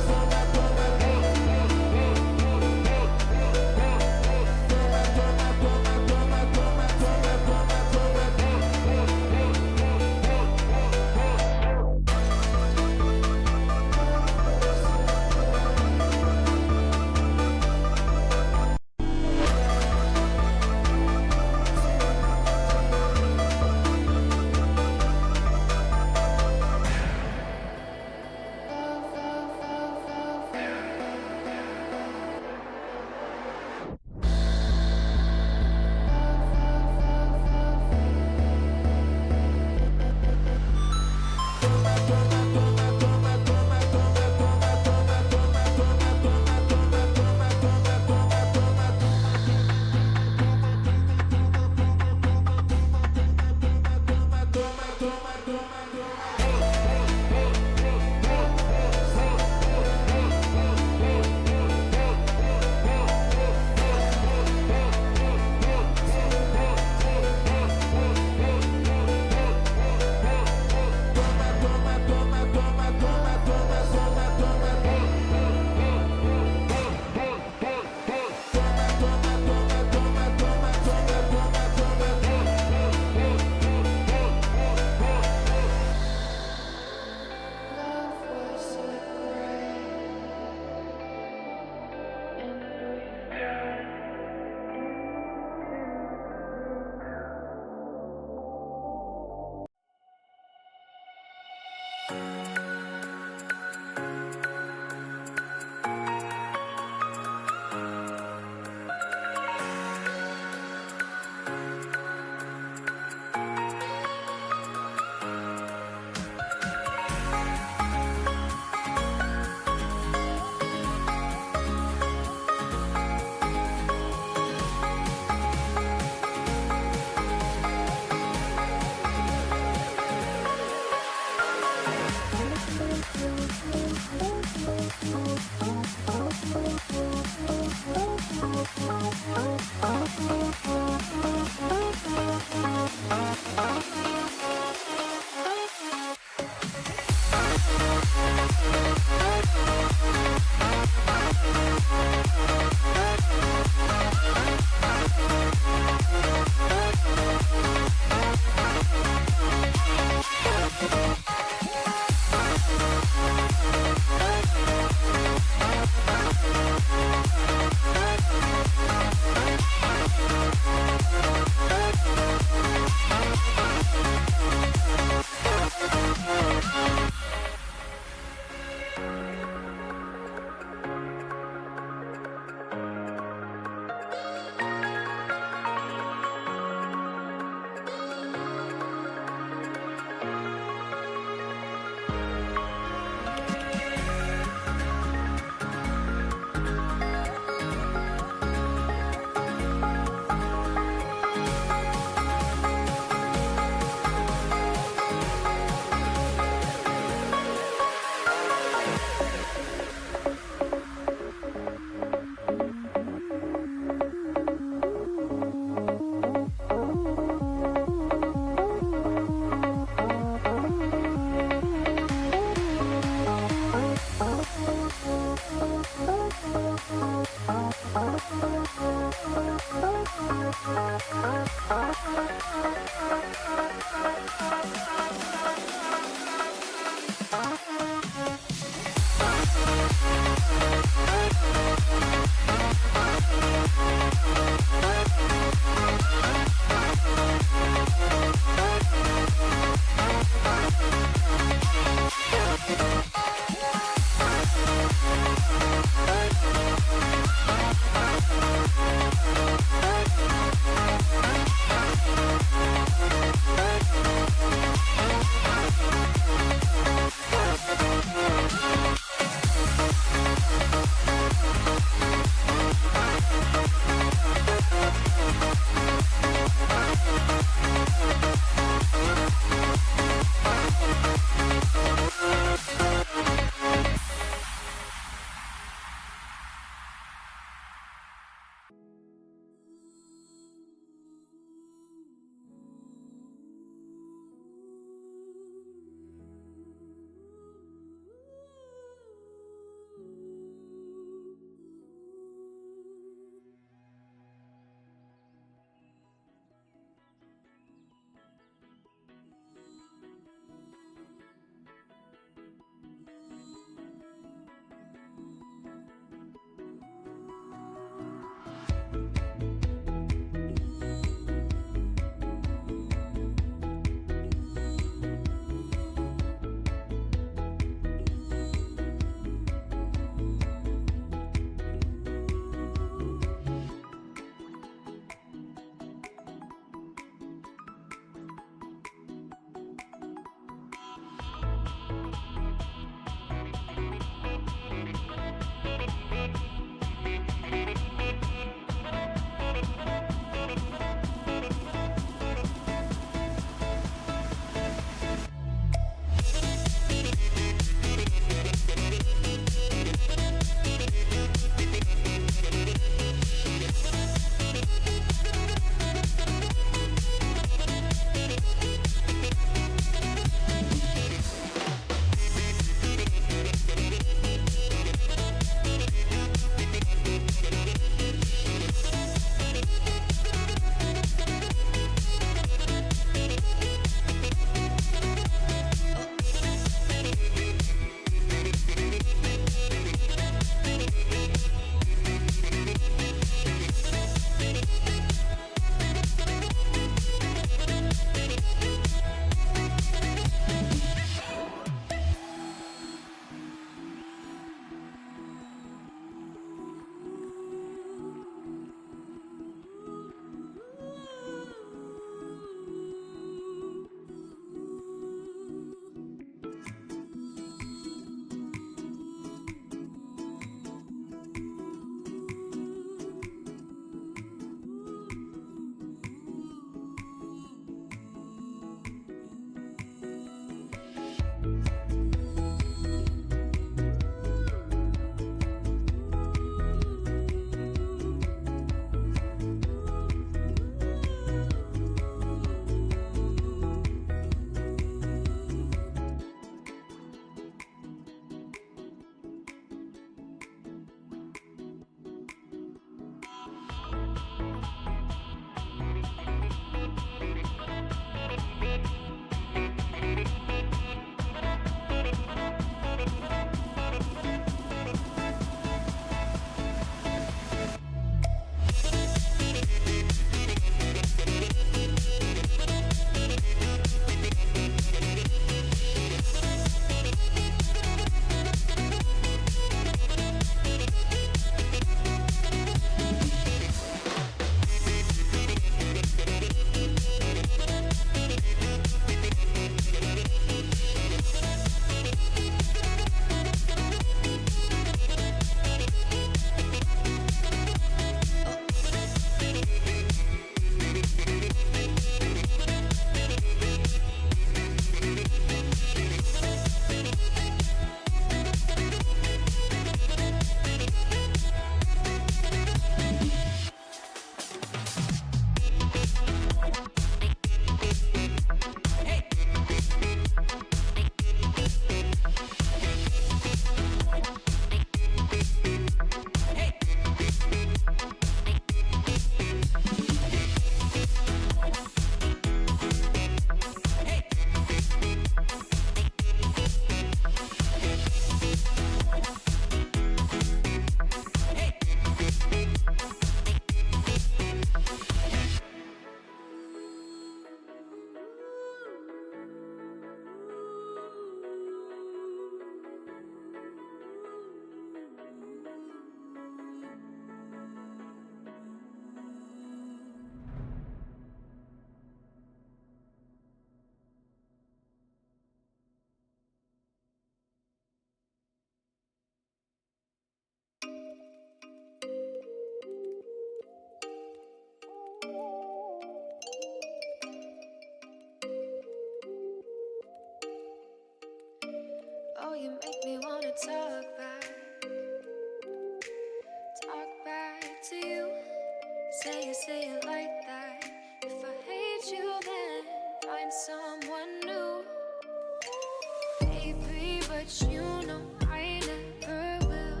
Baby, but you know I never will.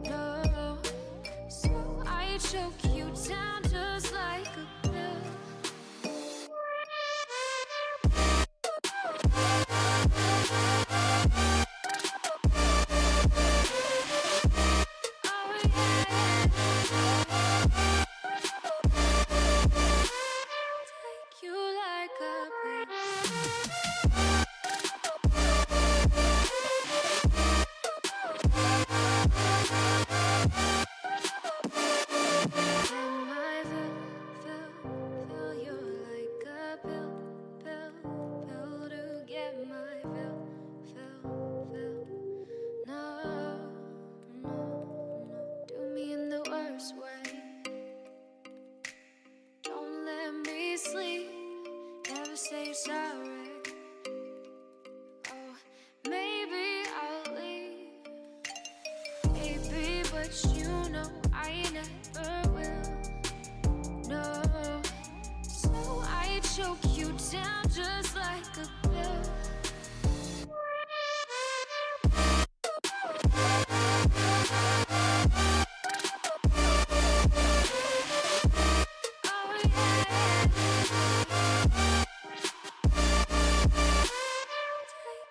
No, so I choke you down just like a pill. Take you like a fill you like a pill to get my fill. No, do me in the worst way. Don't let me sleep, never say sorry. Oh, maybe I'll leave, baby, but you know I never will. No, so I choke you down just like a pill.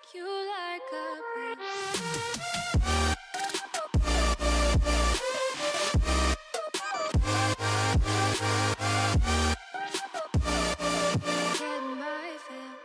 Take you like a get my fill.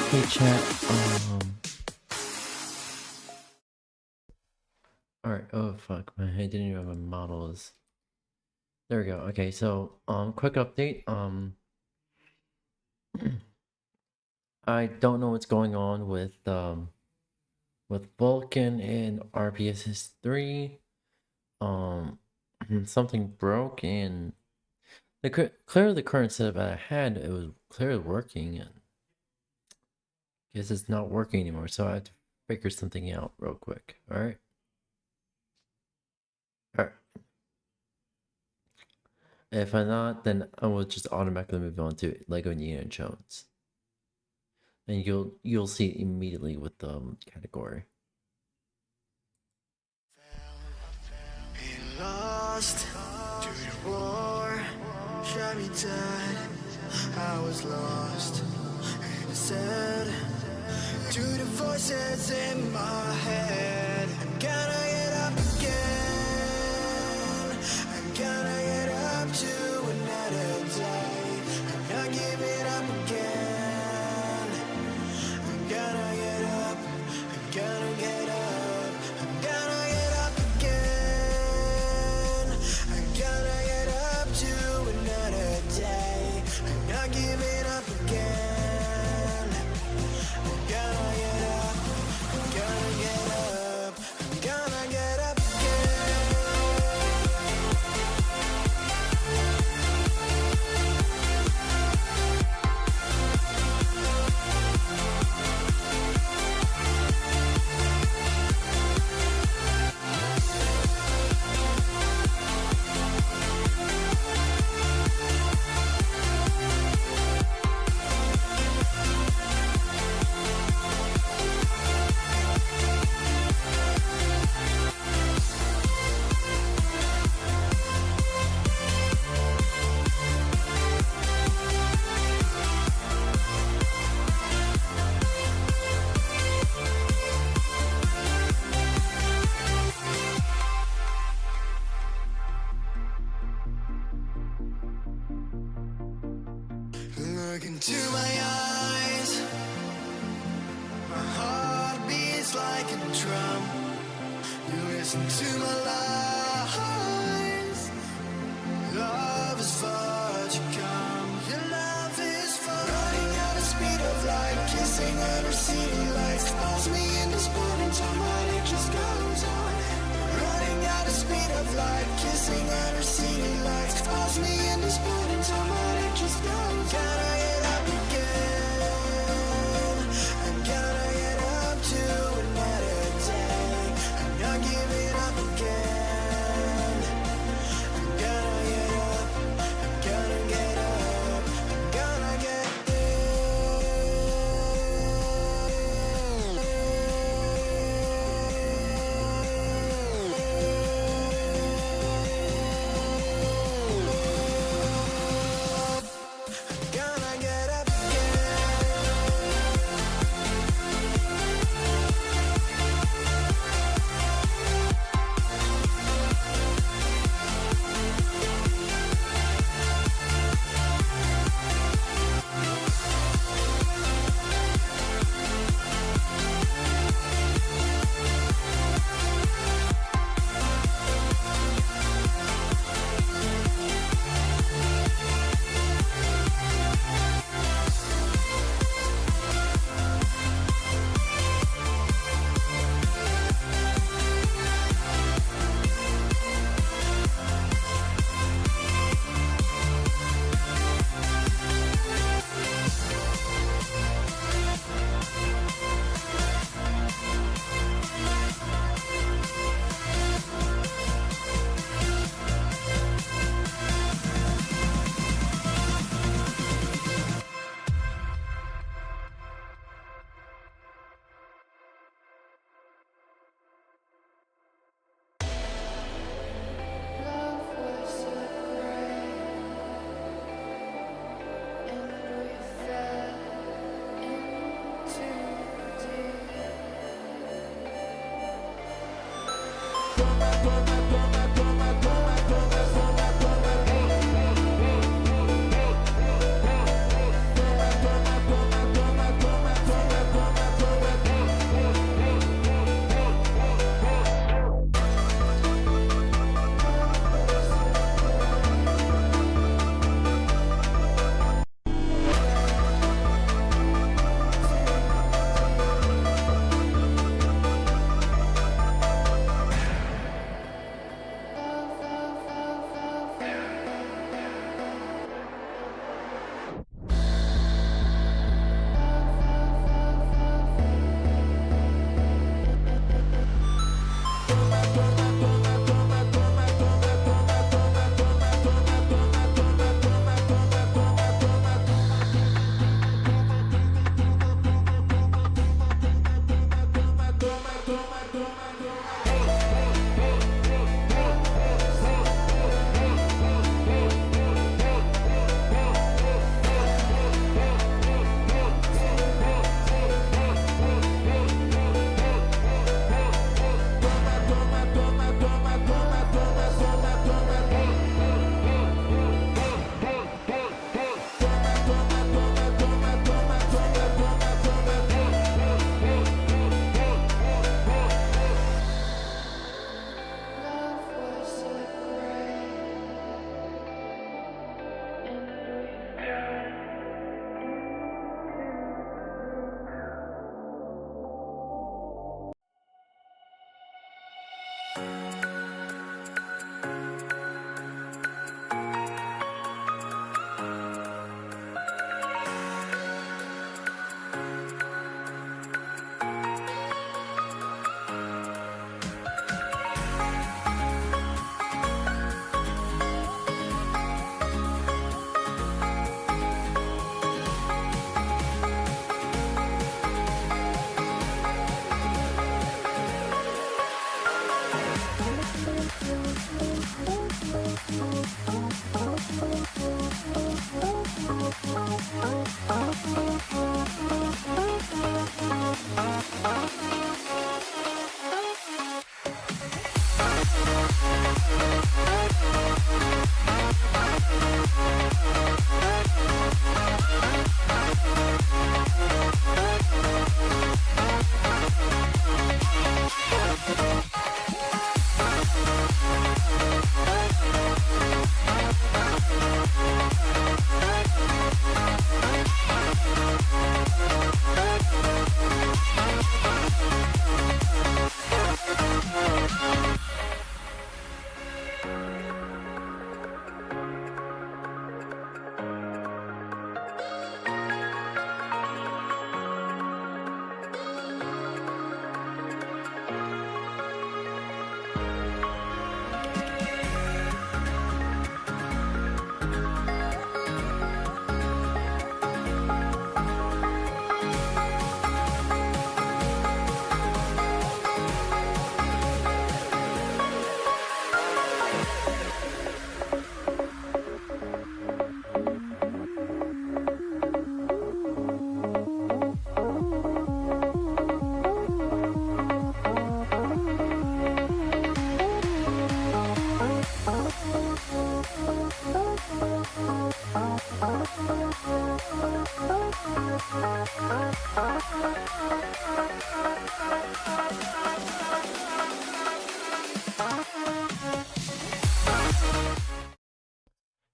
Hey chat, alright, oh fuck, I didn't even know my model is. There we go, okay, so, quick update, I don't know what's going on with Vulcan and RPSS 3, something broke and clearly the current setup I had, it was clearly working, and guess it's not working anymore, so I have to figure something out real quick. Alright. Alright. If I'm not, then I will just automatically move on to Lego Indiana Jones. And you'll see it immediately with the category. Lost to the war, shot me dead. I was lost and sad to the voices in my head. I'm gonna get up again. I'm gonna get up to another day. I'm not giving up again. I'm gonna get up. I'm gonna get up. I'm gonna get up again. I'm gonna get up to another day. I'm not giving up again. I'm gonna get up. I'm gonna get up. I'm gonna get up again. Look into my eyes. My heart beats like a drum. You listen to my lies. Love is far to come. Your love is far. Running at the speed of light, kissing under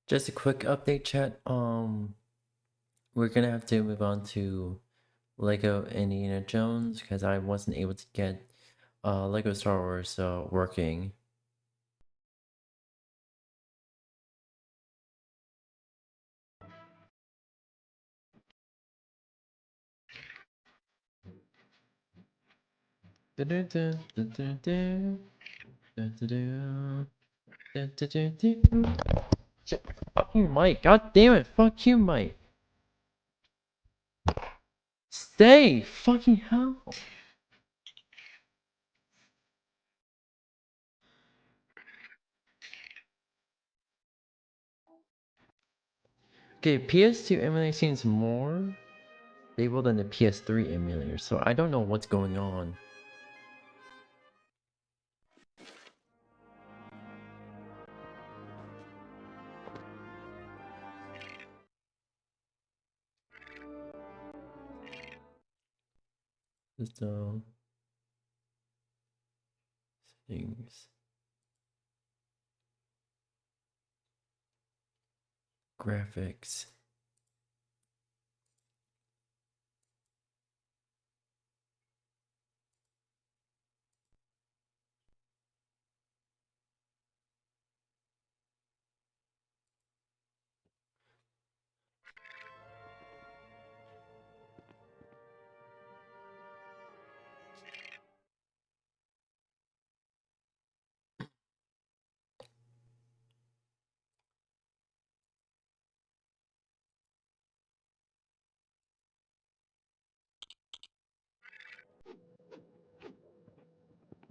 Just a quick update, chat. We're gonna have to move on to Lego Indiana Jones because I wasn't able to get Lego Star Wars working. Shit, fucking Mike, god damn it, fuck you, Mike. Stay, fucking hell. Okay, PS2 emulator seems more stable than the PS3 emulator, so I don't know what's going on. System settings, graphics.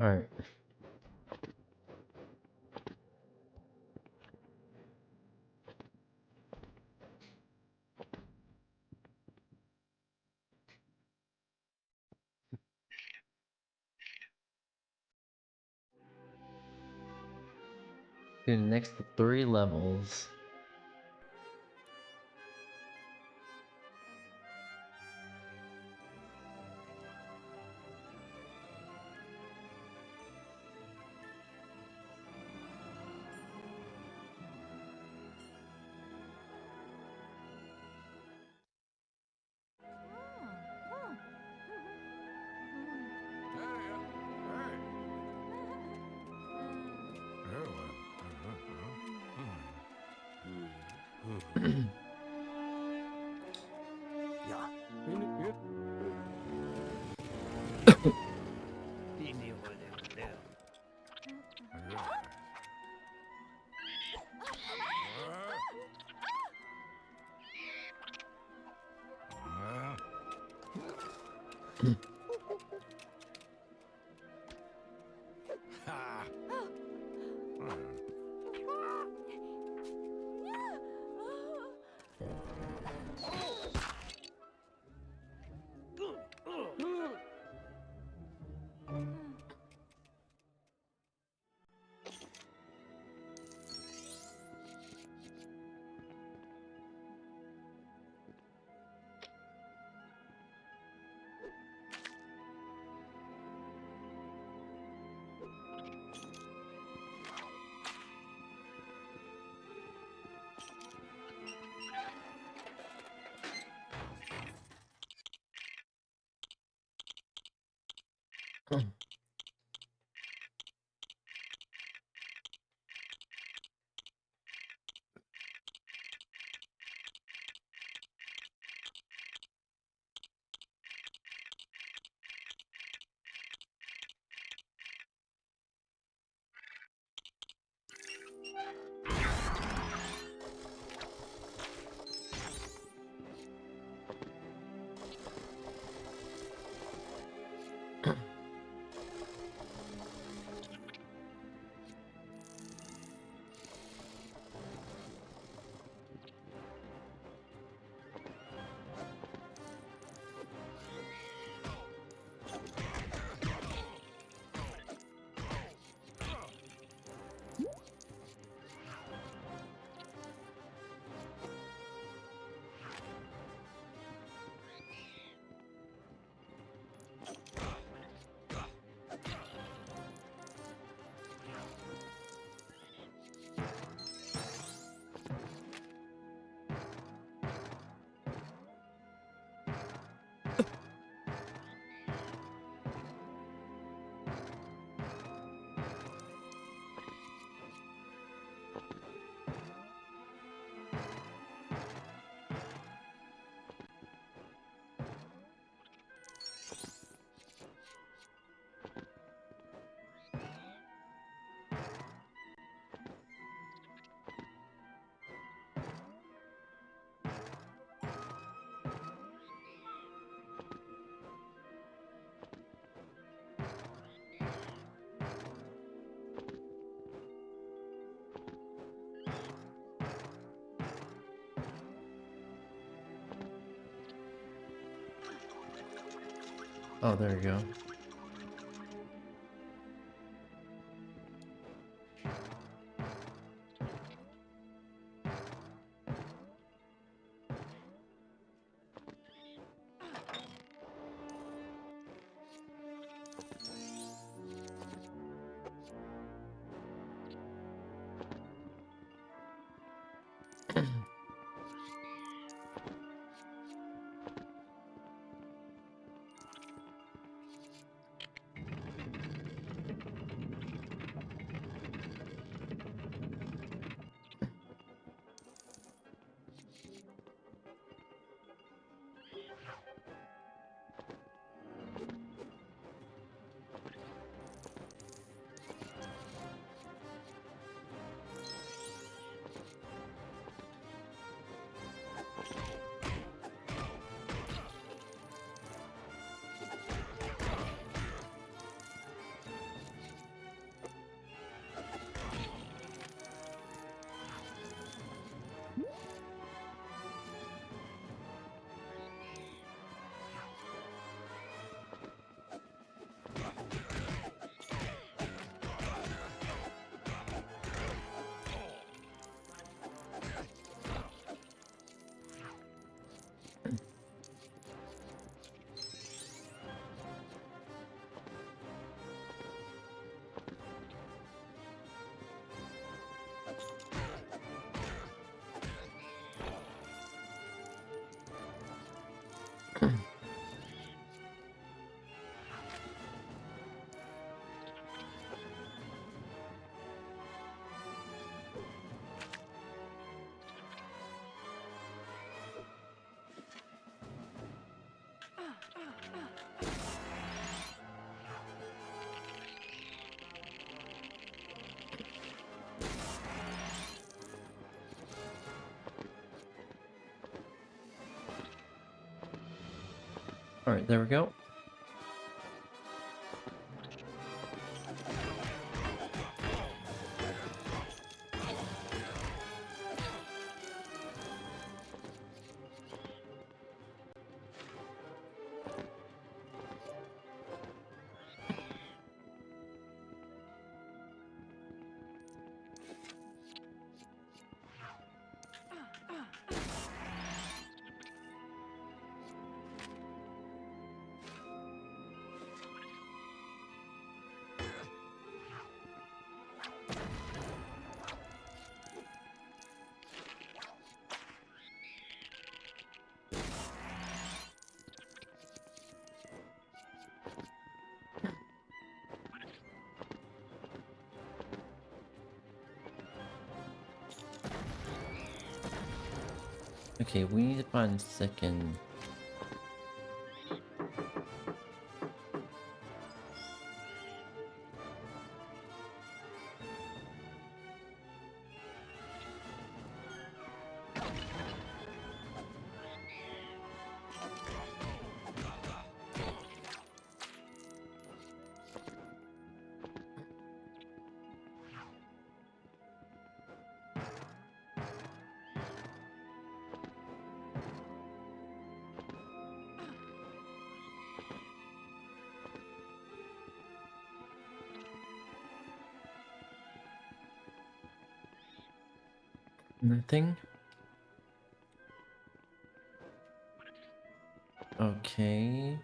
Alright. Do the next 3 levels. Oh, there you go. Alright, there we go. Okay, we need to find a second. Nothing. Okay.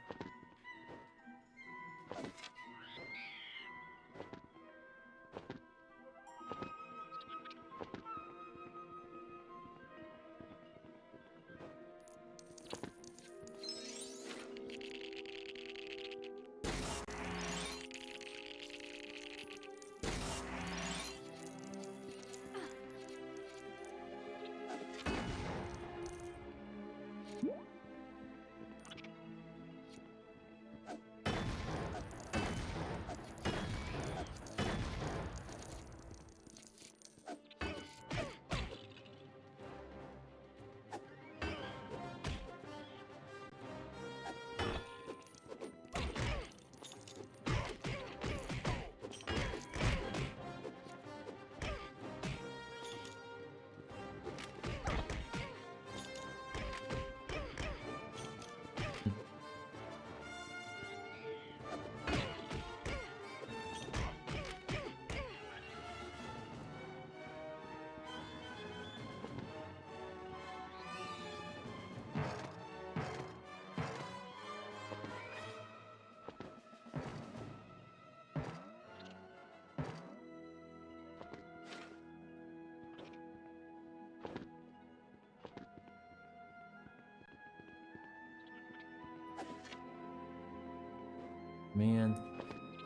man.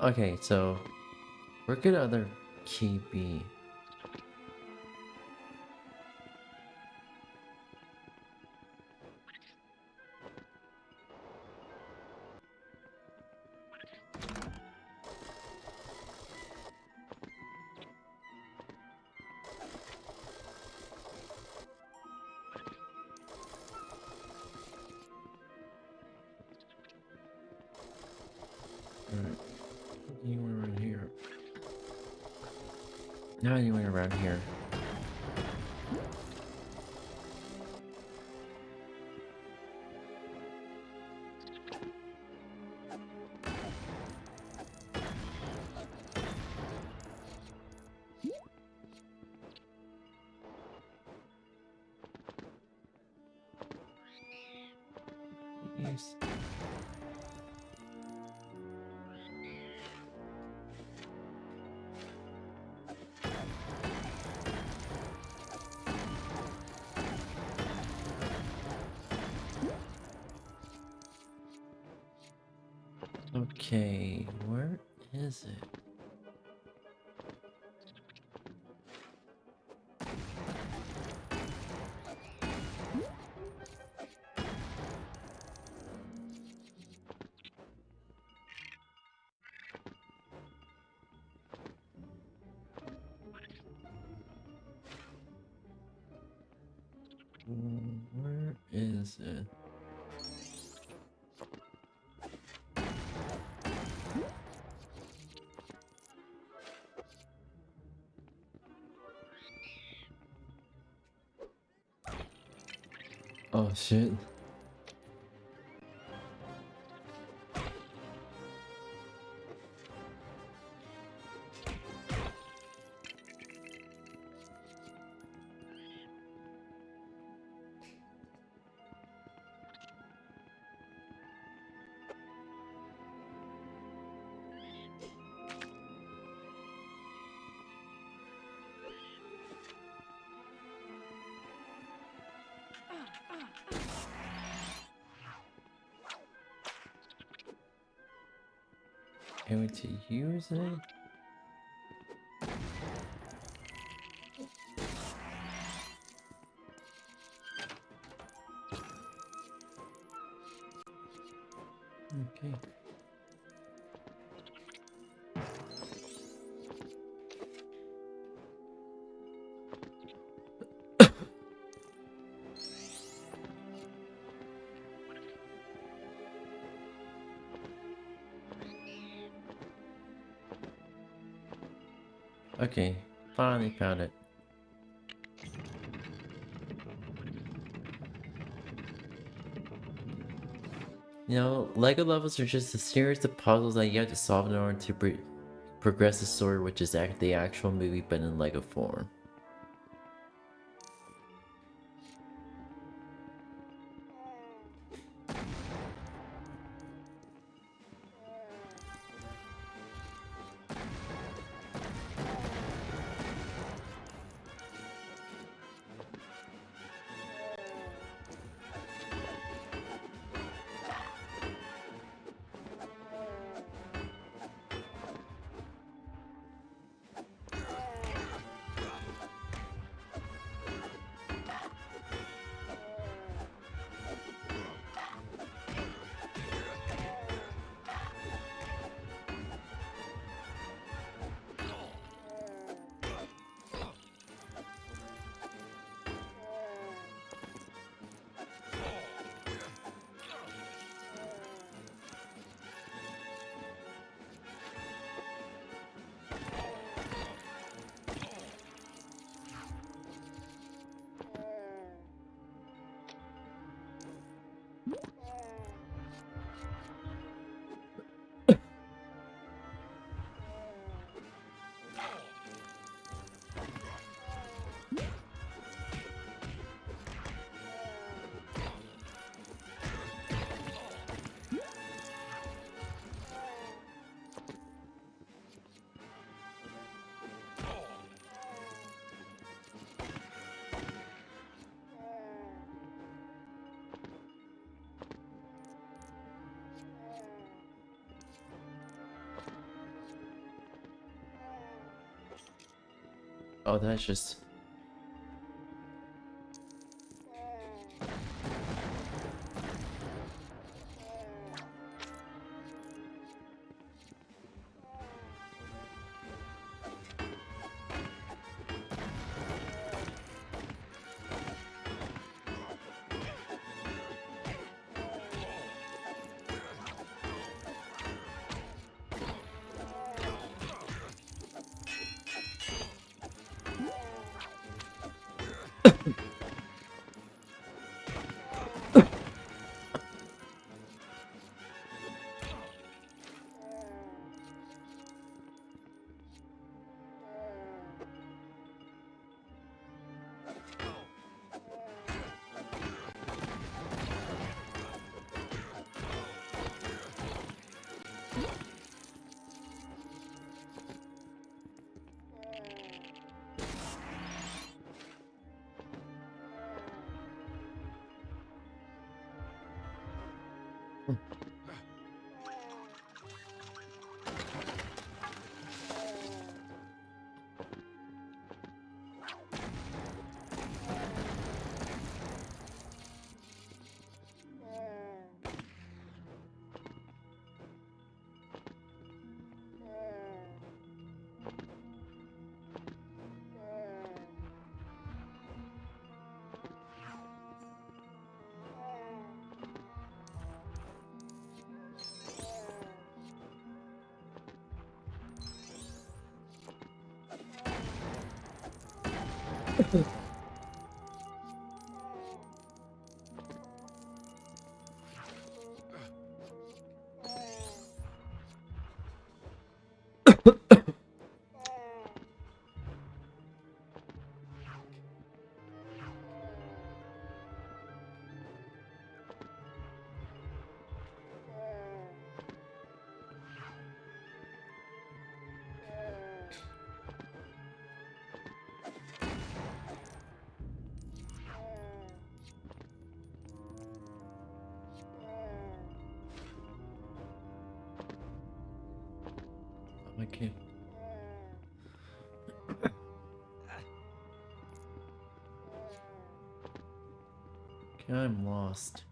Okay, so where could other key be? Alright. You went around here. Now you went around here. Yes. Okay, where is it? Where is it? Oh shit. Able to use it? Okay. Okay, finally found it. You know, Lego levels are just a series of puzzles that you have to solve in order to progress the story, which is the actual movie but in Lego form. Oh, that's just... Okay. Okay, I'm lost.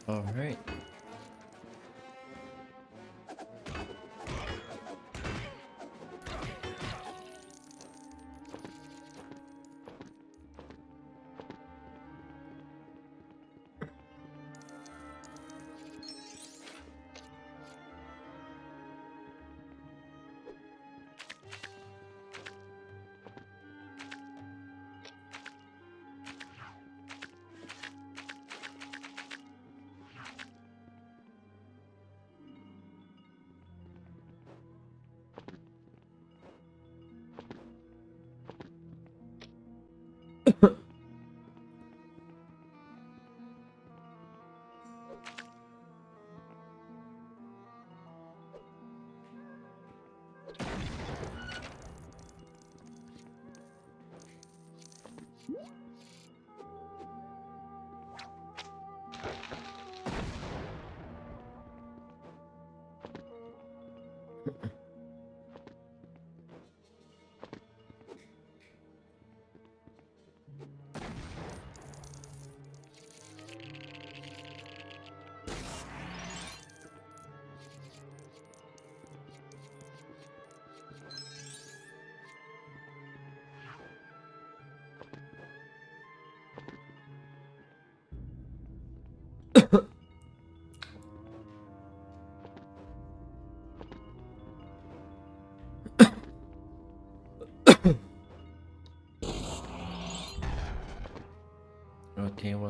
All right.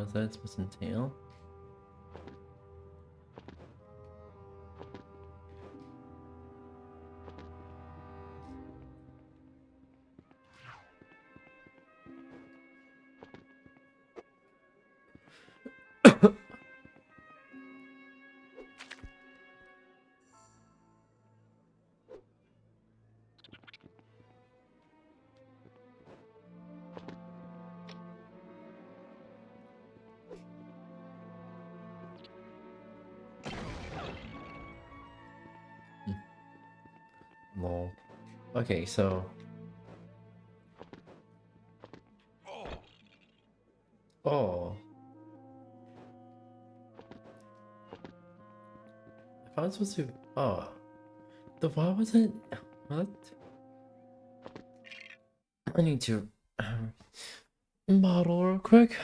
is that supposed to entail? Lol. Okay, so oh, if I was supposed to, oh, the why was it? What? I need to model real quick.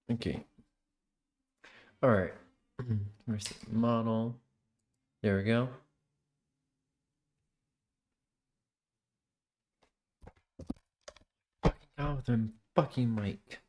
Okay. All right. Where's the model? There we go. Fucking out with them fucking mic.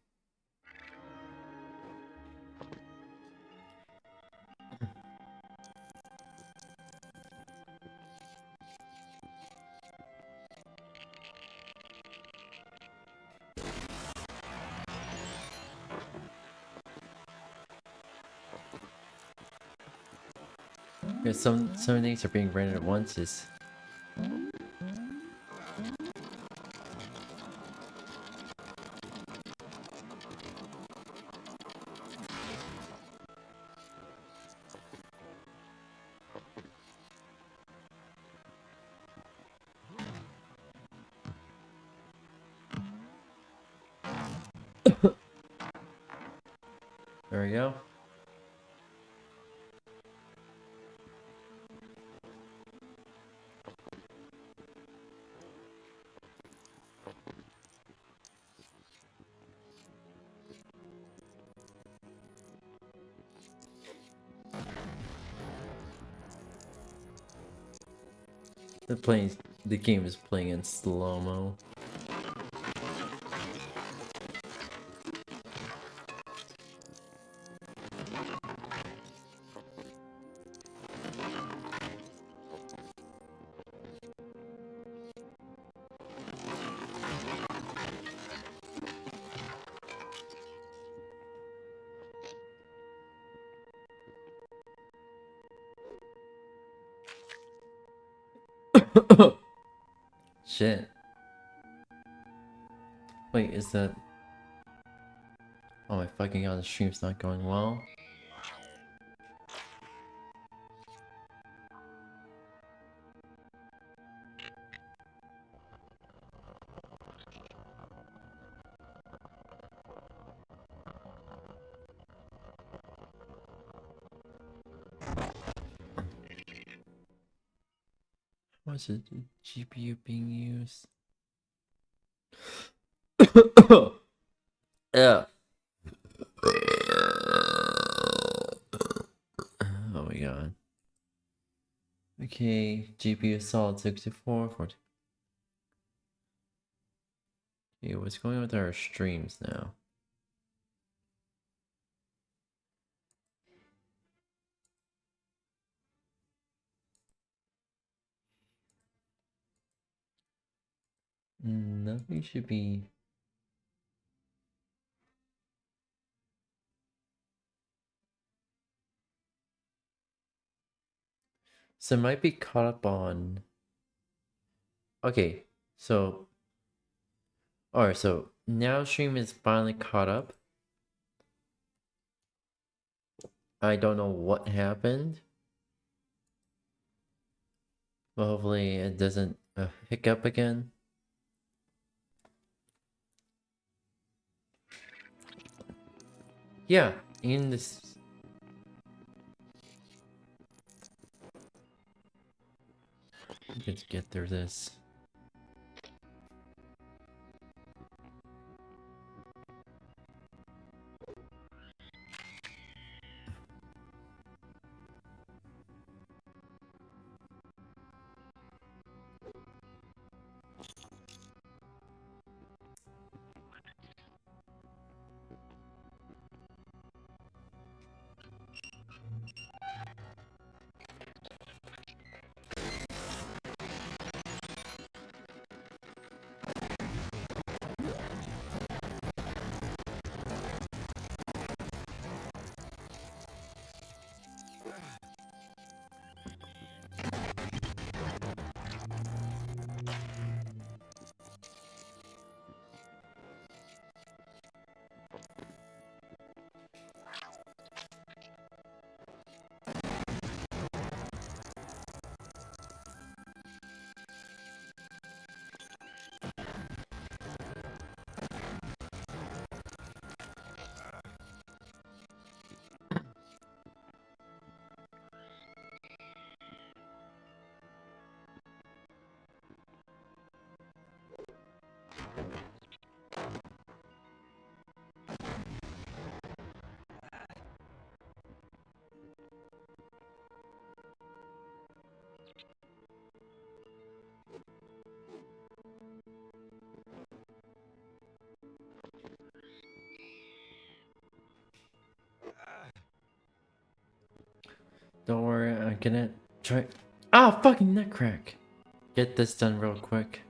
Yeah, some things are being rendered at once is there we go. The game is playing in slow-mo. Shit. Wait, is that... Oh my fucking god, the stream's not going well. Why is the GPU being used? Yeah. Oh my god. Okay, GPU solid 64. 40. Okay, what's going on with our streams now? Nothing should be... So it might be caught up on... Okay, so... Alright, so now stream is finally caught up. I don't know what happened. But hopefully it doesn't hiccup again. Yeah, in this... Let's get through this. Don't worry, I'm gonna try. Ah, fucking neck crack. Get this done real quick.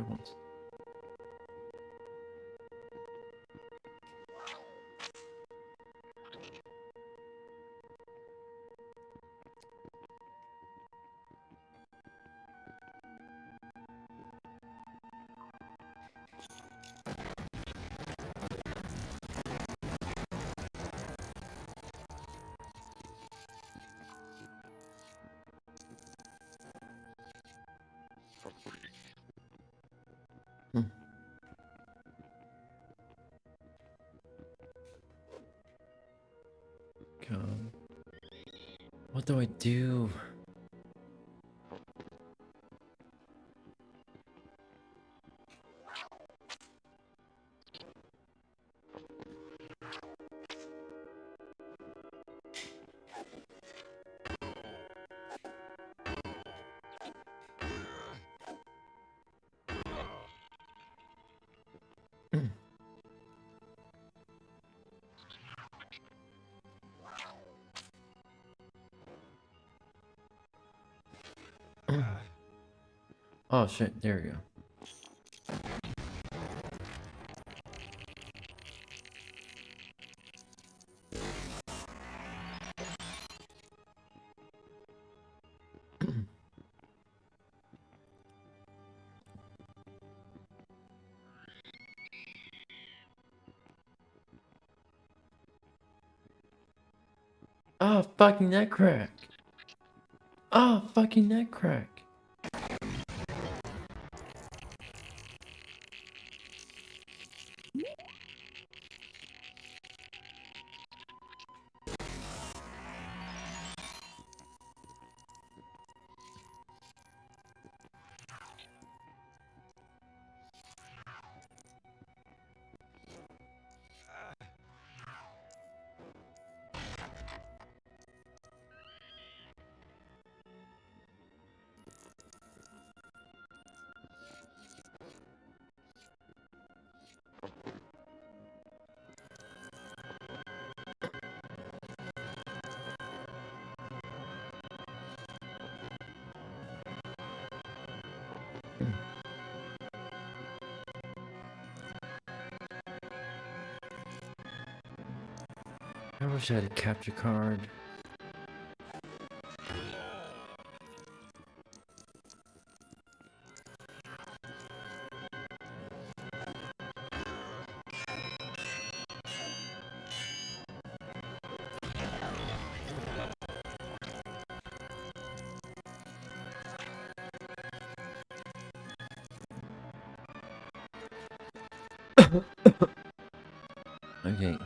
Once. Come. What do I do? Oh shit, there we go. Ah, fucking neck crack. Ah, fucking neck crack. I wish I had a capture card. Okay.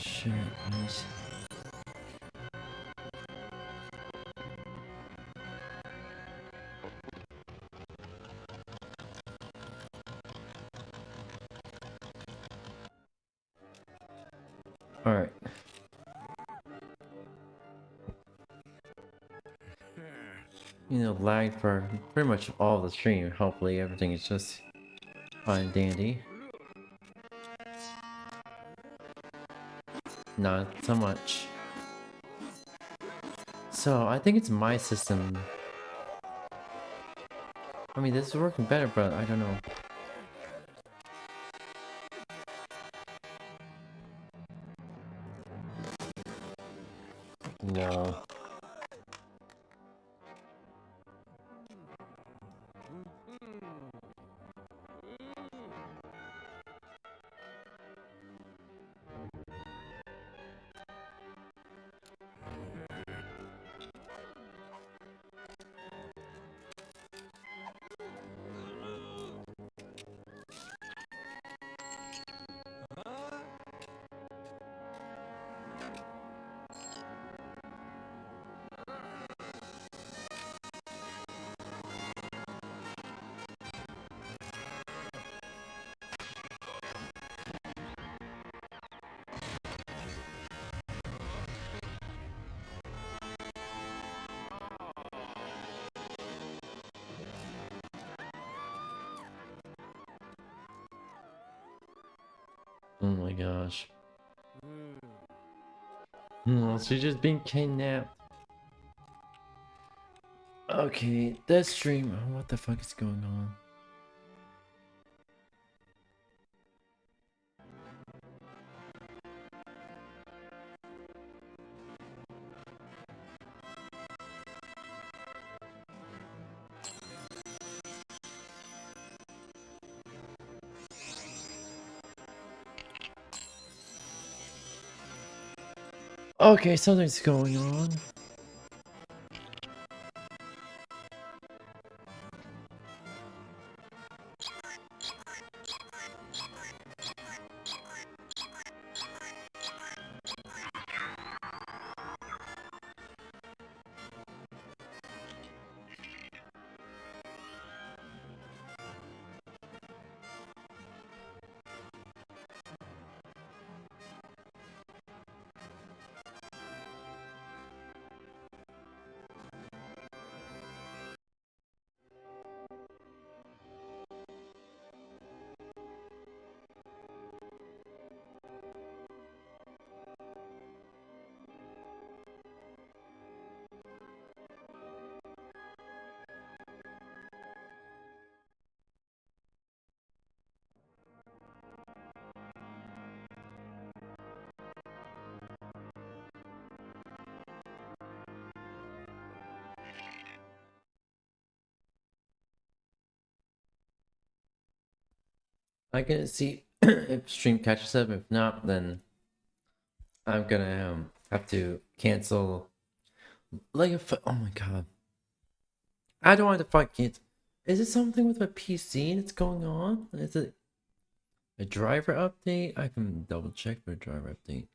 shit, guys. Alright. You know, lag for pretty much all the stream. Hopefully everything is just fine and dandy. Not so much. So, I think it's my system. I mean, this is working better, but I don't know. No. Oh my gosh. No, she's just being kidnapped. Okay, this stream. What the fuck is going on? Okay, something's going on. I'm gonna see if stream catches up. If not, then I'm gonna have to cancel. Like, oh my god, I don't want to fuck it. Is it something with my PC that's going on? Is it a driver update? I can double check for a driver update.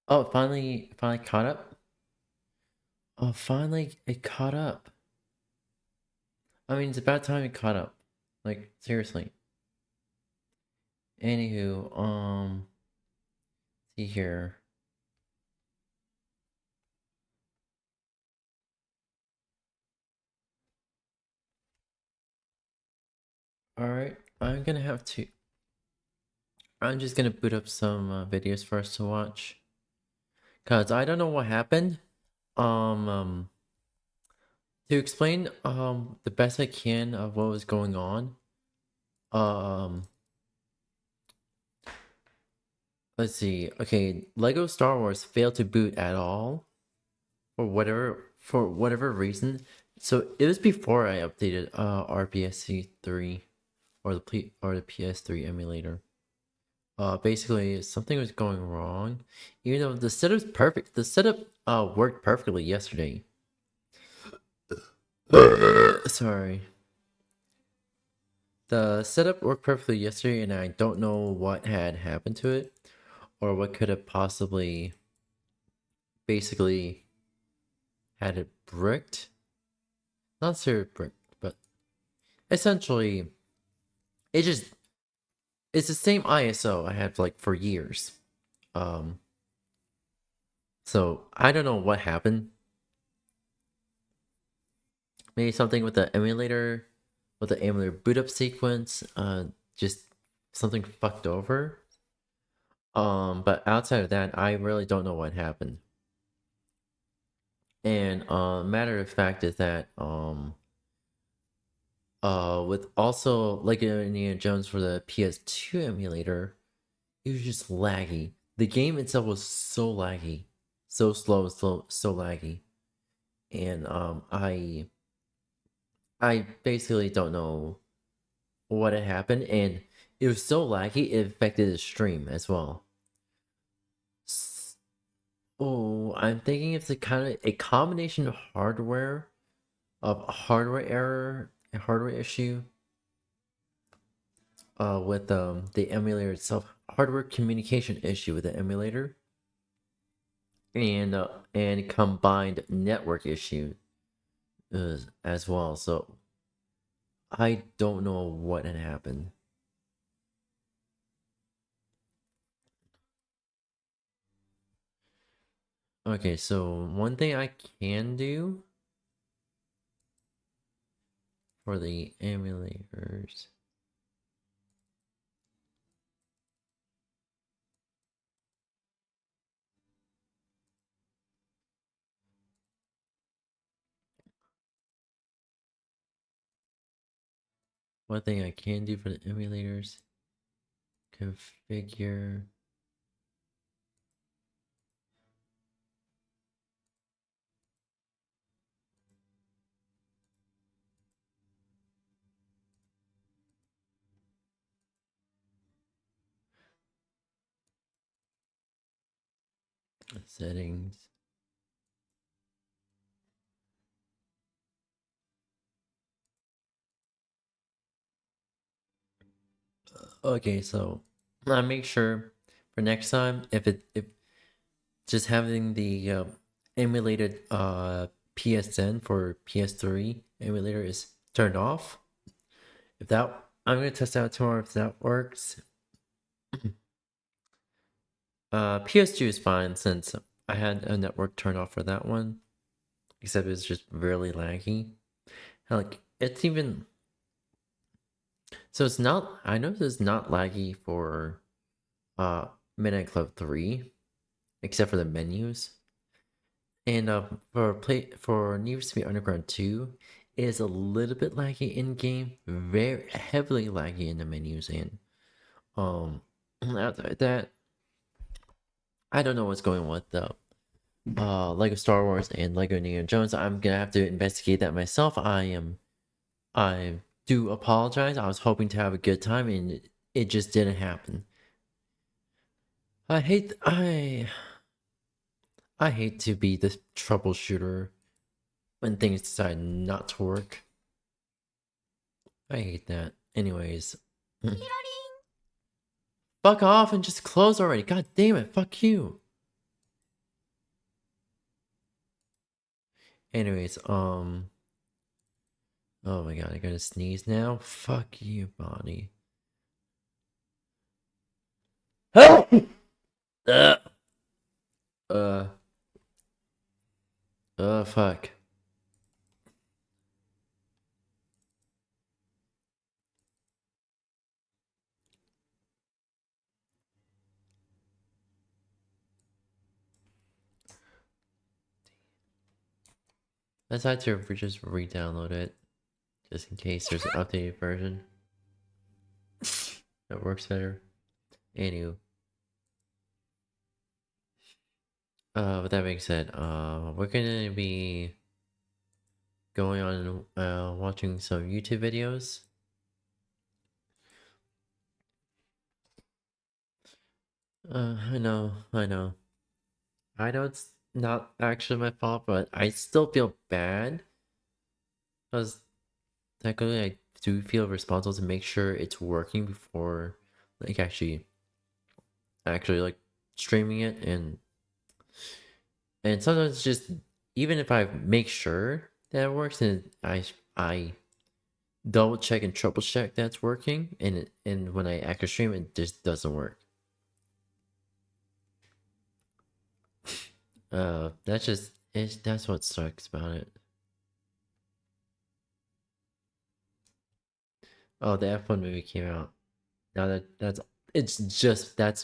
Oh, finally caught up. Oh, finally it caught up. I mean, it's about time it caught up. Like, seriously. Anywho, see here. Alright, I'm just gonna boot up some videos for us to watch. Cause I don't know what happened. To explain the best I can of what was going on. Let's see. Okay, Lego Star Wars failed to boot at all for whatever reason. So it was before I updated RPSC 3 or the PS3 emulator. Basically something was going wrong. Even though the setup's perfect. The setup worked perfectly yesterday. Sorry. The setup worked perfectly yesterday, and I don't know what had happened to it, or what could have possibly basically had it bricked. Not necessarily bricked, but essentially, it's the same ISO I had like for years. So I don't know what happened. Maybe something with the emulator boot up sequence, just something fucked over. But outside of that, I really don't know what happened. And matter of fact is that with also Lego Indiana Jones for the PS2 emulator, it was just laggy. The game itself was so laggy, so slow, so laggy, and I basically don't know what had happened, and it was so laggy it affected the stream as well. Oh, I'm thinking it's a combination of hardware, a hardware error, a hardware issue, with the emulator itself, hardware communication issue with the emulator, and combined network issue as well. So I don't know what had happened. Okay, so one thing I can do for the emulators. One thing I can do for the emulators, configure. Settings. Okay, so I make sure for next time if just having the emulated PSN for PS3 emulator is turned off. If that, I'm gonna test out tomorrow if that works. PS2 is fine since I had a network turned off for that one, except it's just really laggy. Like it's even so it's not. I know it's not laggy for Midnight Club 3, except for the menus. And for Need for Speed Underground 2, it is a little bit laggy in game, very heavily laggy in the menus, and outside that, I don't know what's going on with the Lego Star Wars and Lego Indiana Jones. I'm gonna have to investigate that myself. I do apologize. I was hoping to have a good time, and it just didn't happen. I hate to be the troubleshooter when things decide not to work. I hate that. Anyways. Fuck off and just close already. God damn it. Fuck you. Anyways, oh my god, I gotta sneeze now. Fuck you, body. Help! Uh, uh, fuck. Let's have to just re-download it, just in case there's an updated version that works better. Anywho, with that being said, we're gonna be going on watching some YouTube videos. I know, I know. I know it's not actually my fault, but I still feel bad because technically I do feel responsible to make sure it's working before like actually like streaming it, and sometimes it's just even if I make sure that it works and I double check and triple check that's working, and when I actually stream it just doesn't work. That's what sucks about it. Oh, the F1 movie came out. Now that's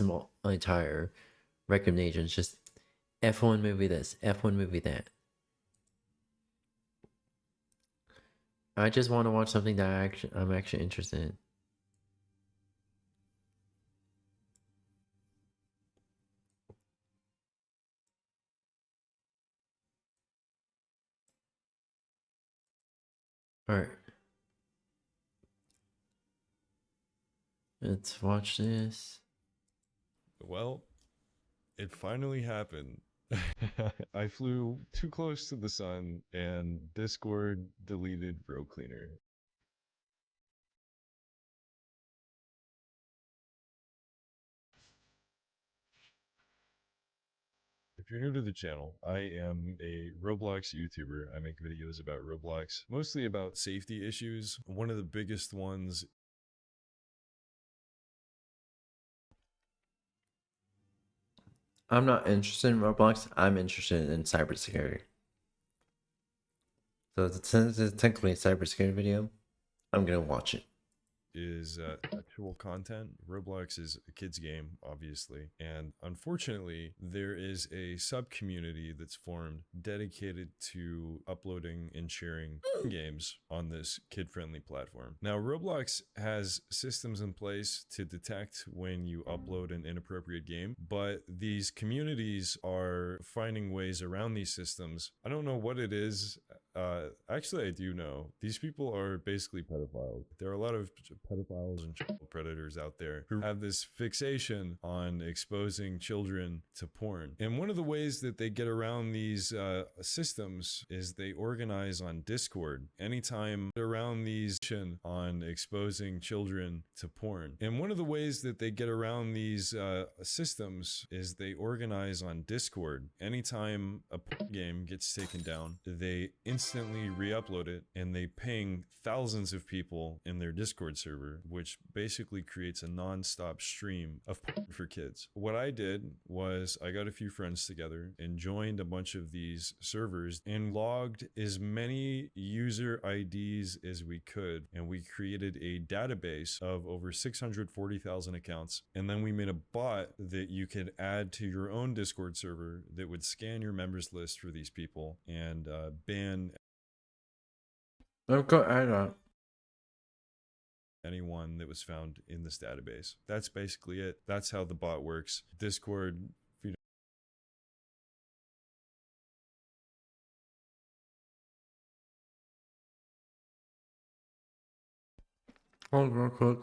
my entire recommendation. It's just F1 movie this, F1 movie that. I just want to watch something that I'm actually interested in. Alright. Let's watch this. Well, it finally happened. I flew too close to the sun and Discord deleted Bro Cleaner. If you're new to the channel, I am a Roblox YouTuber. I make videos about Roblox, mostly about safety issues. One of the biggest ones. I'm not interested in Roblox. I'm interested in cybersecurity. So since it's technically a cybersecurity video, I'm gonna watch it. Is actual content. Roblox is a kid's game, obviously, and unfortunately, there is a sub community that's formed dedicated to uploading and sharing games on this kid-friendly platform. Now, Roblox has systems in place to detect when you upload an inappropriate game, but these communities are finding ways around these systems. I don't know what it is. Actually, I do know. These people are basically pedophiles. There are a lot of pedophiles and child predators out there who have this fixation on exposing children to porn. And one of the ways that they get around these systems is they organize on Discord. Anytime around these on exposing children to porn. And one of the ways that they get around these systems is they organize on Discord. Anytime a porn game gets taken down, they instantly re-upload it and they ping thousands of people in their Discord server, which basically creates a non-stop stream of porn for kids. What I did was I got a few friends together and joined a bunch of these servers and logged as many user IDs as we could, and we created a database of over 640,000 accounts, and then we made a bot that you could add to your own Discord server that would scan your members list for these people and ban anyone that was found in this database. That's basically it. That's how the bot works. Discord, Hold real quick.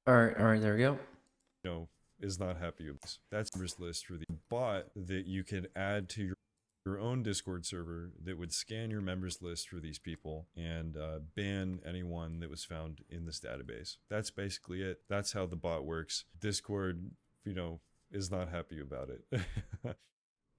Alright, there we go. Is not happy with this. That's members list for the bot that you can add to your own Discord server that would scan your members list for these people and ban anyone that was found in this database. That's basically it. That's how the bot works. Discord, is not happy about it.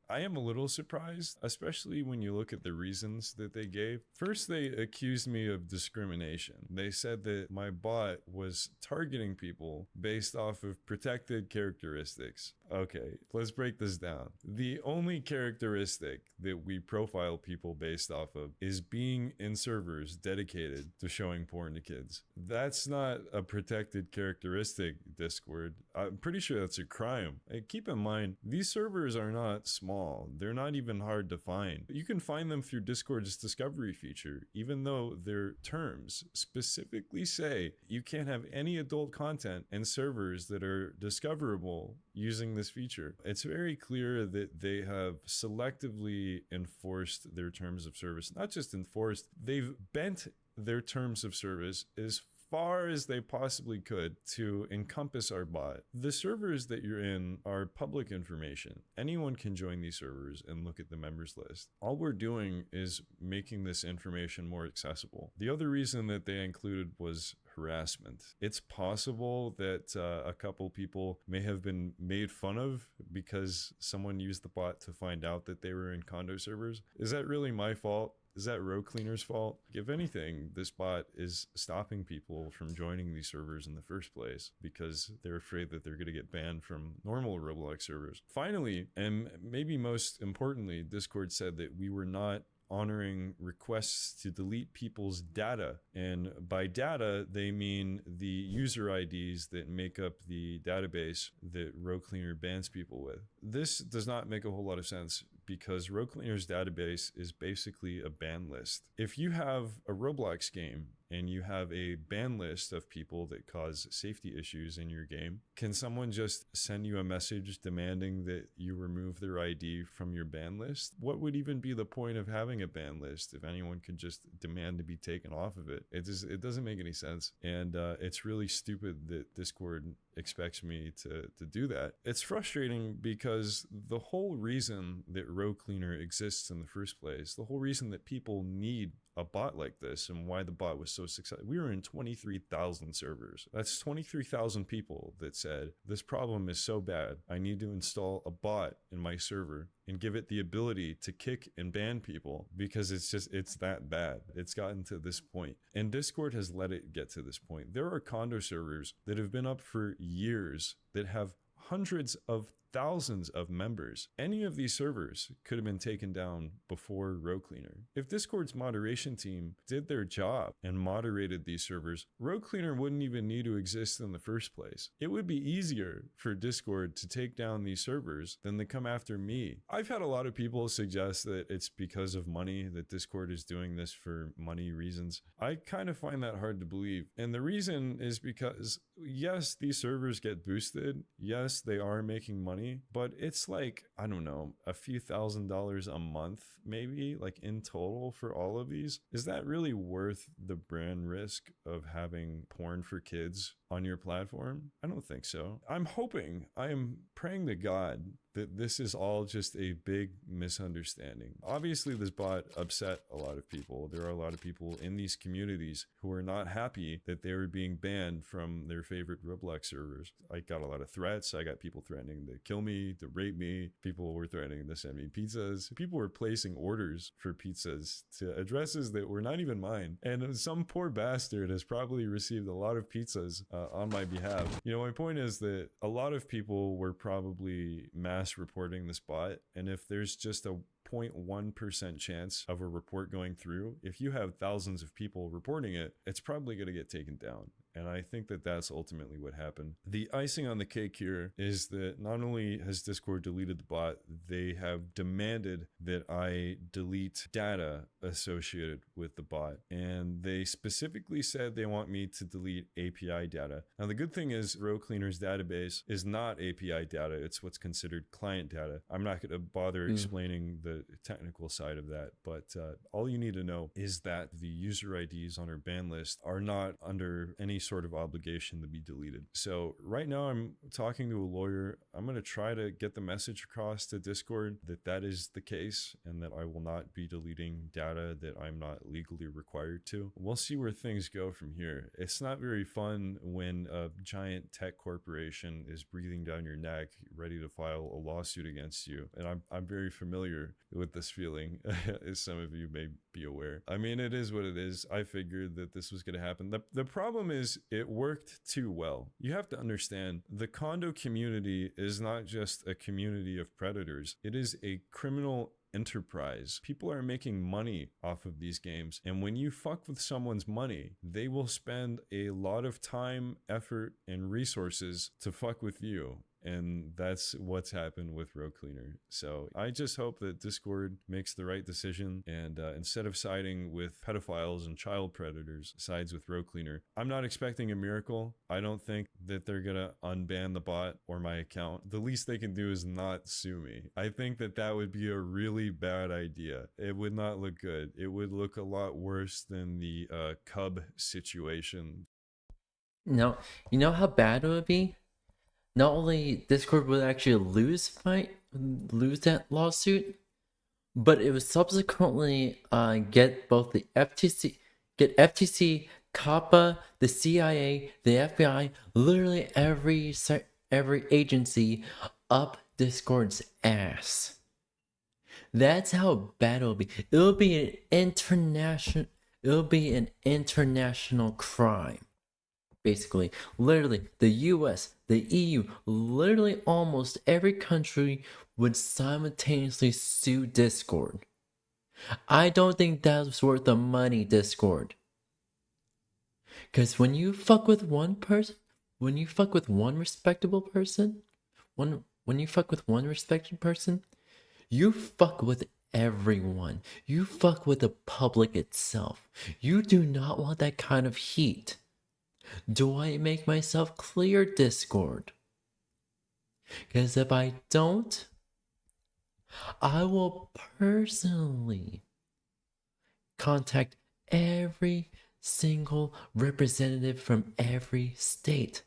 I am a little surprised, especially when you look at the reasons that they gave. First, they accused me of discrimination. They said that my bot was targeting people based off of protected characteristics. Okay, let's break this down. The only characteristic that we profile people based off of is being in servers dedicated to showing porn to kids. That's not a protected characteristic, Discord. I'm pretty sure that's a crime. And keep in mind, these servers are not small. They're not even hard to find. You can find them through Discord's discovery feature, even though their terms specifically say you can't have any adult content in servers that are discoverable using this feature. It's very clear that they have selectively enforced their terms of service. Not just enforced, they've bent their terms of service as far as they possibly could to encompass our bot. The servers that you're in are public information. Anyone can join these servers and look at the members list. All we're doing is making this information more accessible. The other reason that they included was harassment. It's possible that a couple people may have been made fun of because someone used the bot to find out that they were in condo servers. Is that really my fault? Is that Row Cleaner's fault? If anything, this bot is stopping people from joining these servers in the first place because they're afraid that they're going to get banned from normal Roblox servers. Finally, and maybe most importantly, Discord said that we were not honoring requests to delete people's data. And by data, they mean the user IDs that make up the database that Row Cleaner bans people with. This does not make a whole lot of sense because Row Cleaner's database is basically a ban list. If you have a Roblox game and you have a ban list of people that cause safety issues in your game, can someone just send you a message demanding that you remove their ID from your ban list? What would even be the point of having a ban list if anyone could just demand to be taken off of it? It doesn't make any sense. And it's really stupid that Discord expects me to do that. It's frustrating because the whole reason that Row Cleaner exists in the first place, the whole reason that people need a bot like this and why the bot was so successful. We were in 23,000 servers. That's 23,000 people that said, this problem is so bad, I need to install a bot in my server and give it the ability to kick and ban people because it's that bad. It's gotten to this point. And Discord has let it get to this point. There are condo servers that have been up for years that have hundreds of thousands of members. Any of these servers could have been taken down before Row Cleaner. If Discord's moderation team did their job and moderated these servers, Row Cleaner wouldn't even need to exist in the first place. It would be easier for Discord to take down these servers than to come after me. I've had a lot of people suggest that it's because of money, that Discord is doing this for money reasons. I kind of find that hard to believe. And the reason is because, yes, these servers get boosted. Yes, they are making money. But it's like, I don't know, a few $1,000s a month, maybe, like in total for all of these. Is that really worth the brand risk of having porn for kids on your platform? I don't think so. I'm hoping, I am praying to God that this is all just a big misunderstanding. Obviously, this bot upset a lot of people. There are a lot of people in these communities who are not happy that they were being banned from their favorite Roblox servers. I got a lot of threats. I got people threatening to kill me, to rape me. People were threatening to send me pizzas. People were placing orders for pizzas to addresses that were not even mine. And some poor bastard has probably received a lot of pizzas on my behalf. My point is that a lot of people were probably mass reporting this bot, and if there's just a 0.1% chance of a report going through, if you have thousands of people reporting it, it's probably going to get taken down. And I think that that's ultimately what happened. The icing on the cake here is that not only has Discord deleted the bot, they have demanded that I delete data associated with the bot. And they specifically said they want me to delete API data. Now, the good thing is Row Cleaner's database is not API data. It's what's considered client data. I'm not going to bother explaining the technical side of that, but all you need to know is that the user IDs on our ban list are not under any sort of obligation to be deleted. So right now I'm talking to a lawyer. I'm going to try to get the message across to Discord that that is the case and that I will not be deleting data that I'm not legally required to. We'll see where things go from here. It's not very fun when a giant tech corporation is breathing down your neck, ready to file a lawsuit against you. And I'm very familiar with this feeling, as some of you may be aware. I mean, it is what it is. I figured that this was going to happen. The problem is it worked too well. You have to understand, the condo community is not just a community of predators. It is a criminal enterprise. People are making money off of these games, and when you fuck with someone's money, they will spend a lot of time, effort, and resources to fuck with you. And that's what's happened with Road Cleaner. So I just hope that Discord makes the right decision and instead of siding with pedophiles and child predators, sides with Road Cleaner. I'm not expecting a miracle. I don't think that they're gonna unban the bot or my account. The least they can do is not sue me. I think that that would be a really bad idea. It would not look good. It would look a lot worse than the Cub situation. No, you know how bad it would be? Not only Discord would actually lose that lawsuit, but it would subsequently get both the FTC, COPPA, the CIA, the FBI, literally every agency up Discord's ass. That's how bad it'll be. It'll be an international crime. Basically, literally, the US, the EU, literally almost every country would simultaneously sue Discord. I don't think that's worth the money, Discord. Because when you fuck with one person, when you fuck with one respectable person, when you fuck with one respected person, you fuck with everyone. You fuck with the public itself. You do not want that kind of heat. Do I make myself clear, Discord? Because if I don't, I will personally contact every single representative from every state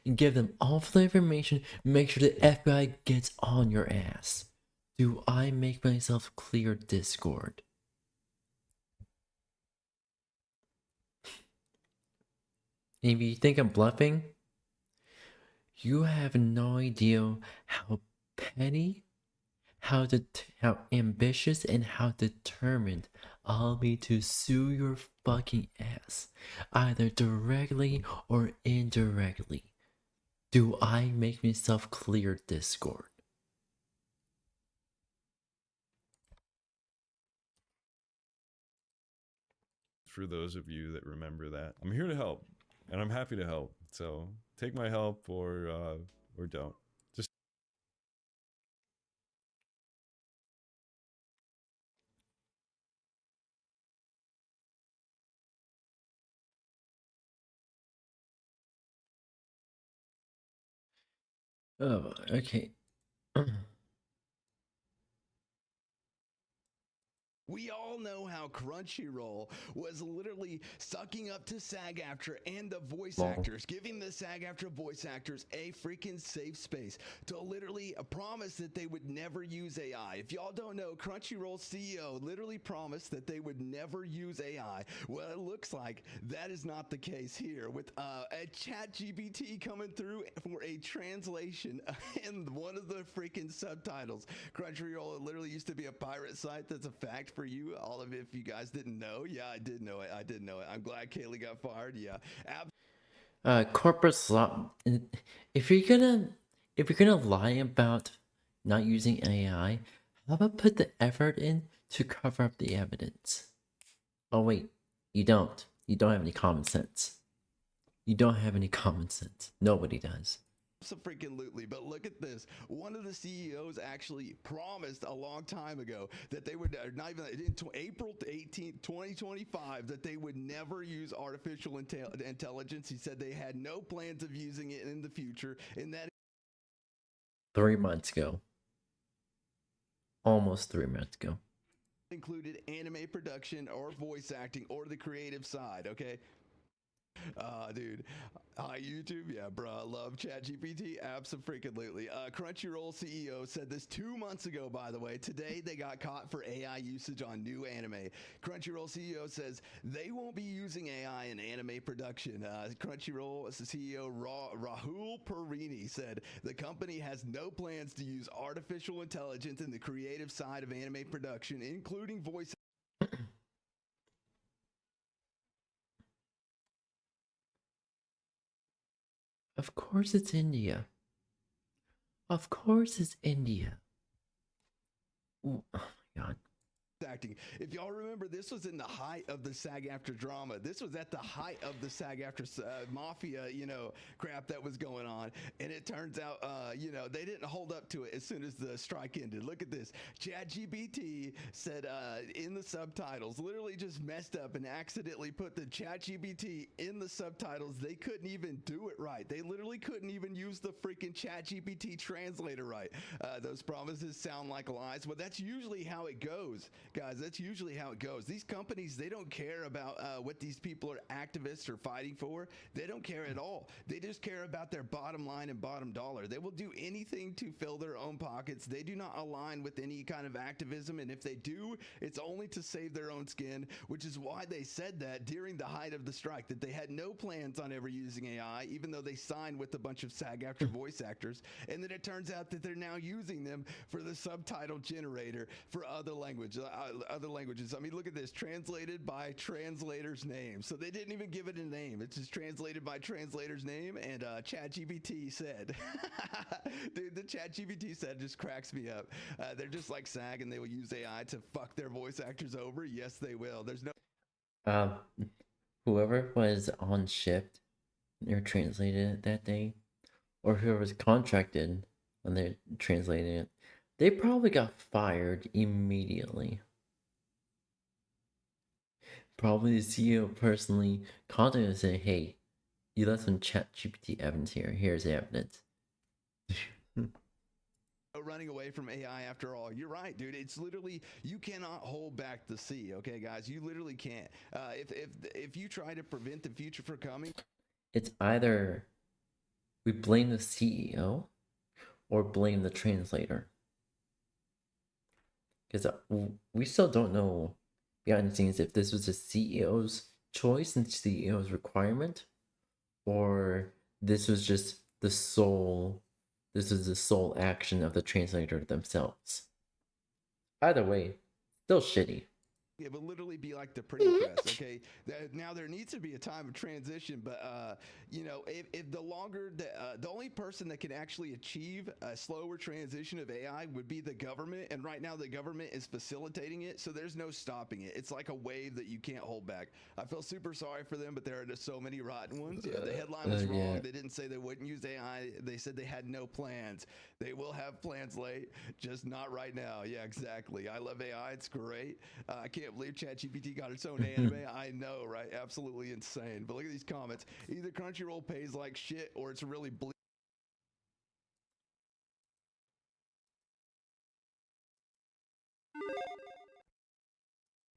and give them all the information. Make sure the FBI gets on your ass. Do I make myself clear, Discord? If you think I'm bluffing, you have no idea how petty, how ambitious, and how determined I'll be to sue your fucking ass, either directly or indirectly. Do I make myself clear, Discord? For those of you that remember that, I'm here to help, and I'm happy to help. So take my help or don't. Just Oh, okay. We all know how Crunchyroll was literally sucking up to SAG-AFTRA and the voice actors, giving the SAG-AFTRA voice actors a freaking safe space to literally promise that they would never use AI. If y'all don't know, Crunchyroll CEO literally promised that they would never use AI. Well, it looks like that is not the case here with a ChatGPT coming through for a translation in one of the freaking subtitles. Crunchyroll literally used to be a pirate site. That's a fact for you, all of it. If you guys didn't know, yeah, I did know it. I'm glad Kaylee got fired. Yeah, Corporate slop. If you're gonna lie about not using AI, how about put the effort in to cover up the evidence? Oh wait, you don't. You don't have any common sense. You don't have any common sense. Nobody does. Absolutely, but look at this. One of the CEOs actually promised a long time ago that they would not even in April 18th, 2025, that they would never use artificial intelligence. He said they had no plans of using it in the future, and that 3 months ago. Almost 3 months ago. included anime production or voice acting or the creative side. Okay. Dude. Hi, YouTube. Yeah, bro. I love ChatGPT. Abso-freaking-lutely. Crunchyroll CEO said this 2 months ago, by the way. Today, they got caught for AI usage on new anime. Crunchyroll CEO says they won't be using AI in anime production. Crunchyroll CEO Rahul Perini said the company has no plans to use artificial intelligence in the creative side of anime production, including voice. Of course it's India. Of course it's India. Ooh, oh my god. Acting. If y'all remember, this was in the height of the SAG-AFTRA drama. This was at the height of the SAG-AFTRA mafia, crap that was going on. And it turns out, they didn't hold up to it as soon as the strike ended. Look at this. ChatGPT said in the subtitles, literally just messed up and accidentally put the ChatGPT in the subtitles. They couldn't even do it right. They literally couldn't even use the freaking ChatGPT translator right. Those promises sound like lies. Well, that's usually how it goes. Guys, that's usually how it goes. These companies, they don't care about what these people are activists or fighting for. They don't care at all. They just care about their bottom line and bottom dollar. They will do anything to fill their own pockets. They do not align with any kind of activism, and if they do, it's only to save their own skin, which is why they said that during the height of the strike, that they had no plans on ever using AI, even though they signed with a bunch of SAG-AFTRA voice actors, and then it turns out that they're now using them for the subtitle generator for other languages. I mean, look at this, translated by translator's name. So they didn't even give it a name. It's just translated by translator's name. And ChatGPT said, dude, the ChatGPT said just cracks me up. They're just like SAG, and they will use AI to fuck their voice actors over. Yes, they will. There's no. Whoever was on shift or translated it that day, or whoever was contracted when they translated it, they probably got fired immediately. Probably the CEO personally contacted and said, hey, you left some ChatGPT evidence here. Here's the evidence. Running away from AI after all. You're right, dude. It's literally, you cannot hold back the sea, okay, guys? You literally can't. If you try to prevent the future from coming, it's either we blame the CEO or blame the translator. Because we still don't know behind the scenes if this was the CEO's choice and CEO's requirement, or this was just the sole action of the translator themselves. Either way, still shitty. it would literally be like the printing press, okay? Now there needs to be a time of transition, but if the longer the only person that can actually achieve a slower transition of AI would be the government, and right now the government is facilitating it, so there's no stopping it. It's like a wave that you can't hold back. I feel super sorry for them, but there are just so many rotten ones. Yeah, the headline was wrong. Yeah. They didn't say they wouldn't use AI. They said they had no plans. They will have plans late, just not right now. Yeah, exactly. I love AI. It's great. I can't believe ChatGPT got its own anime. I know, right? Absolutely insane. But look at these comments. Either Crunchyroll pays like shit or it's really bleak.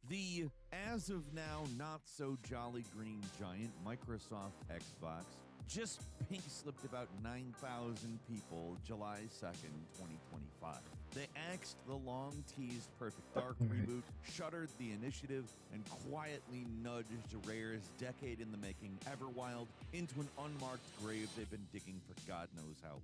The as of now not so jolly green giant Microsoft Xbox just pink slipped about 9,000 people July 2nd, 2025. They axed the long-teased Perfect Dark reboot, shuttered the initiative, and quietly nudged Rare's decade-in-the-making Everwild into an unmarked grave they've been digging for God knows how long.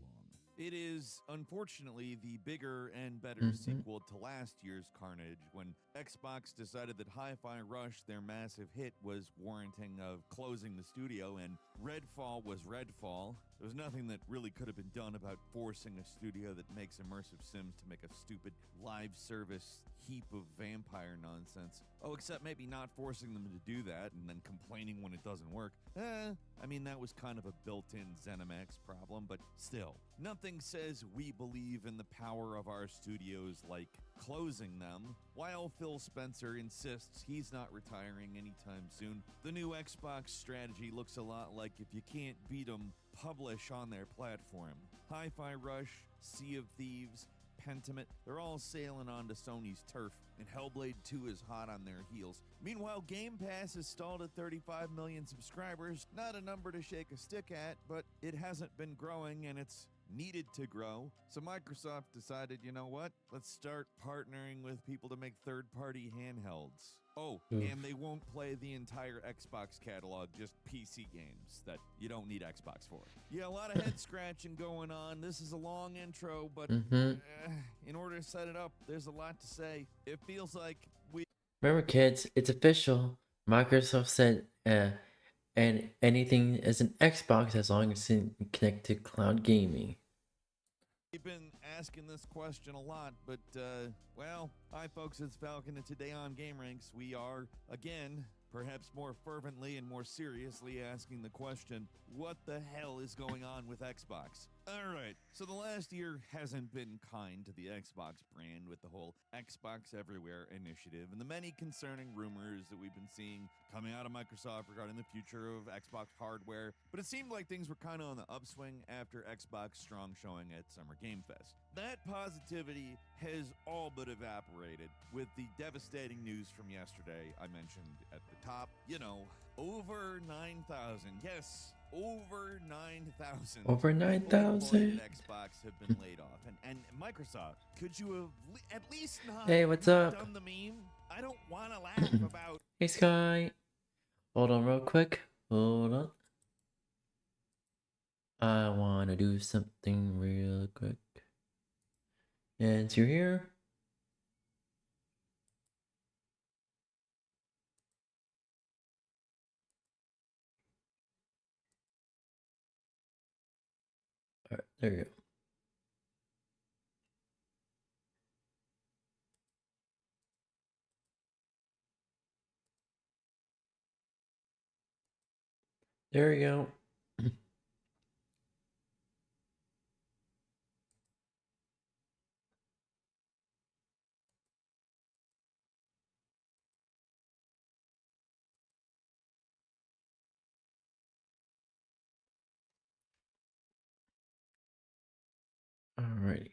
It is, unfortunately, the bigger and better sequel to last year's Carnage, when Xbox decided that Hi-Fi Rush, their massive hit, was warranting of closing the studio, and Redfall was Redfall. There was nothing that really could have been done about forcing a studio that makes immersive sims to make a stupid live service heap of vampire nonsense. Oh, except maybe not forcing them to do that and then complaining when it doesn't work. I mean, that was kind of a built-in ZeniMax problem, but still. Nothing says we believe in the power of our studios like closing them, while Phil Spencer insists he's not retiring anytime soon. The new Xbox strategy looks a lot like if you can't beat them, publish on their platform. Hi-Fi Rush, Sea of Thieves, Pentiment, they're all sailing onto Sony's turf. and Hellblade 2 is hot on their heels. Meanwhile, Game Pass is stalled at 35 million subscribers. Not a number to shake a stick at, but it hasn't been growing, and it's needed to grow. So Microsoft decided, you know what? Let's start partnering with people to make third-party handhelds. Oh, and they won't play the entire Xbox catalog, just PC games that you don't need Xbox for. Yeah, a lot of head scratching going on. This is a long intro, but in order to set it up, there's a lot to say. It feels like Remember, kids, it's official. Microsoft said, and anything is an Xbox as long as it's connected to cloud gaming. We've been asking this question a lot, but, well, hi folks, it's Falcon, and today on Game Ranks, we are, again, perhaps more fervently and more seriously asking the question, what the hell is going on with Xbox? Alright, so the last year hasn't been kind to the Xbox brand with the whole Xbox Everywhere initiative and the many concerning rumors that we've been seeing coming out of Microsoft regarding the future of Xbox hardware, but it seemed like things were kind of on the upswing after Xbox strong showing at Summer Game Fest. That positivity has all but evaporated with the devastating news from yesterday I mentioned at the top. You know, over 9,000, yes, over 9,000. Over 9,000? Xbox have been laid off. And Microsoft, could you have at least not Hey, what's up? done the meme? I don't want to laugh about... Hey, Sky. Hold on real quick. Hold on. I want to do something real quick. And you're here. Alright, there you go. There you go. Alrighty.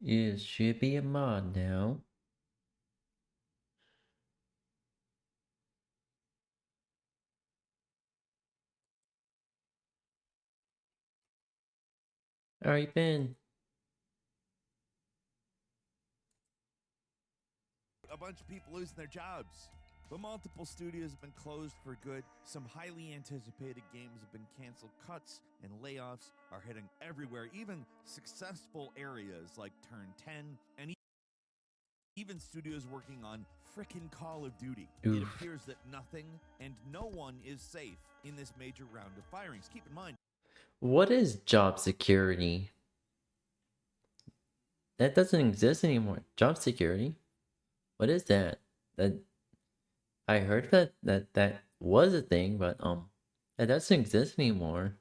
You should be a mod now. Alright, Ben. A bunch of people losing their jobs. But multiple studios have been closed for good. Some highly anticipated games have been canceled. Cuts and layoffs are hitting everywhere, even successful areas like Turn 10 and even studios working on frickin' Call of Duty. It appears that nothing and no one is safe in this major round of firings. Keep in mind, What is job security? That doesn't exist anymore. Job security? What is that? I heard that was a thing, but that doesn't exist anymore.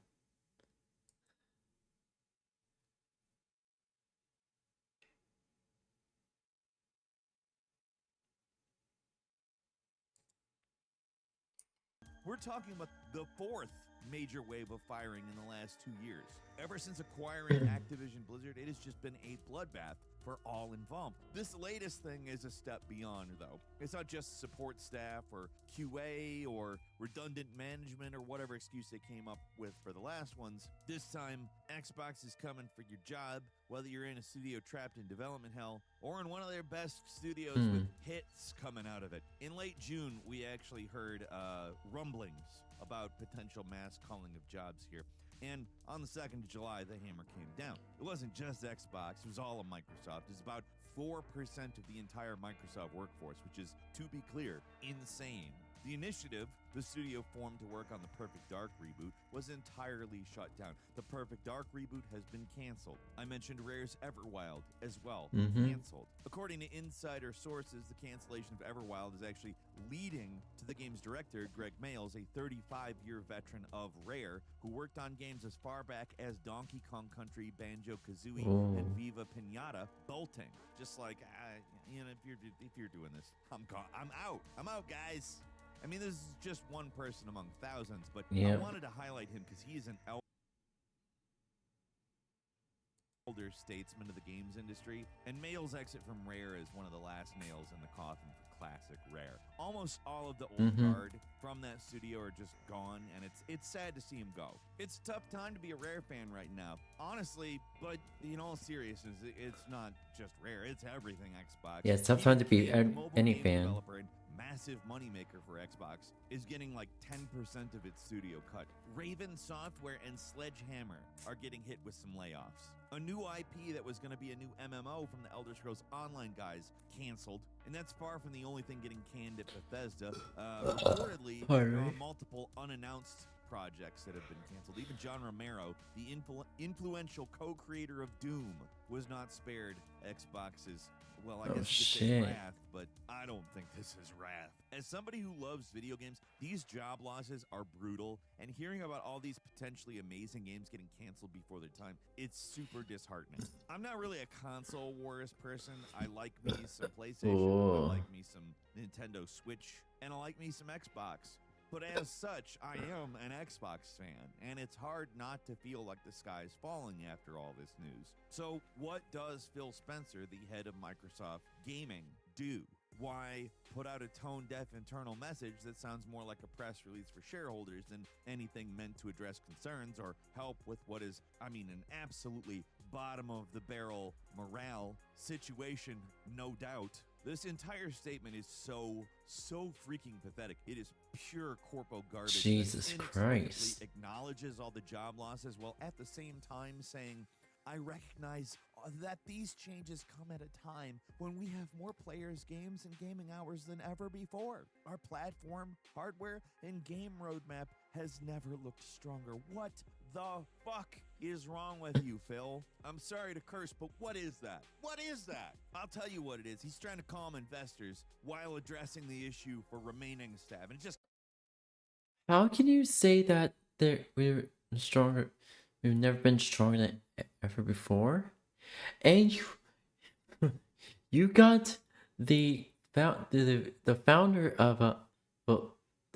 we're talking about the fourth major wave of firing in the last 2 years. Ever since acquiring Activision Blizzard, it has just been a bloodbath for all involved. This latest thing is a step beyond, though. It's not just support staff or QA or redundant management or whatever excuse they came up with for the last ones. This time, Xbox is coming for your job, whether you're in a studio trapped in development hell or in one of their best studios with hits coming out of it. In late June, we actually heard rumblings about potential mass culling of jobs here. And on the 2nd of July, the hammer came down. It wasn't just Xbox, it was all of Microsoft. It's about 4% of the entire Microsoft workforce, which is, to be clear, insane. The initiative the studio formed to work on the Perfect Dark reboot was entirely shut down. The Perfect Dark reboot has been canceled. I mentioned Rare's Everwild as well, canceled. According to insider sources, the cancellation of Everwild is actually leading to the game's director, Greg Mayles, a 35-year veteran of Rare, who worked on games as far back as Donkey Kong Country, Banjo-Kazooie, and Viva Pinata, bolting. Just like, you know, if you're doing this, I'm out. I'm out, guys. I mean, this is just one person among thousands, but I wanted to highlight him because he is an older statesman of the games industry, and Mayle's exit from Rare is one of the last nails in the coffin for classic Rare. Almost all of the old guard from that studio are just gone, and it's sad to see him go. It's a tough time to be a Rare fan right now, honestly, but in all seriousness, it's not just Rare, it's everything Xbox. Yeah, it's tough time to be The mobile any game fan. developer and massive moneymaker for Xbox is getting like 10% of its studio cut. Raven Software and Sledgehammer are getting hit with some layoffs. A new IP that was going to be a new MMO from the Elder Scrolls Online guys canceled, and that's far from the only thing getting canned at Bethesda. Reportedly, there are multiple unannounced projects that have been canceled. Even John Romero, the influential co-creator of Doom, was not spared Xbox's, well, I guess you could say wrath, but I don't think this is wrath. As somebody who loves video games, these job losses are brutal, and hearing about all these potentially amazing games getting canceled before their time, it's super disheartening. I'm not really a console wars person. I like me some PlayStation, I like me some Nintendo Switch, and I like me some Xbox. But as such, I am an Xbox fan, and it's hard not to feel like the sky's falling after all this news. So what does Phil Spencer, the head of Microsoft Gaming, do? Why put out a tone-deaf internal message that sounds more like a press release for shareholders than anything meant to address concerns or help with what is, I mean, an absolutely bottom-of-the-barrel morale situation, no doubt. This entire statement is so freaking pathetic. It is pure corpo garbage. Jesus Christ. Acknowledges all the job losses while at the same time saying, I recognize that these changes come at a time when we have more players, games, and gaming hours than ever before. Our platform, hardware, and game roadmap has never looked stronger. What the fuck is wrong with you, Phil? I'm sorry to curse, but what is that? What is that? I'll tell you what it is. He's trying to calm investors while addressing the issue for remaining staff. And it just... How can you say that we're stronger? We've never been stronger than ever before, and you got the founder of the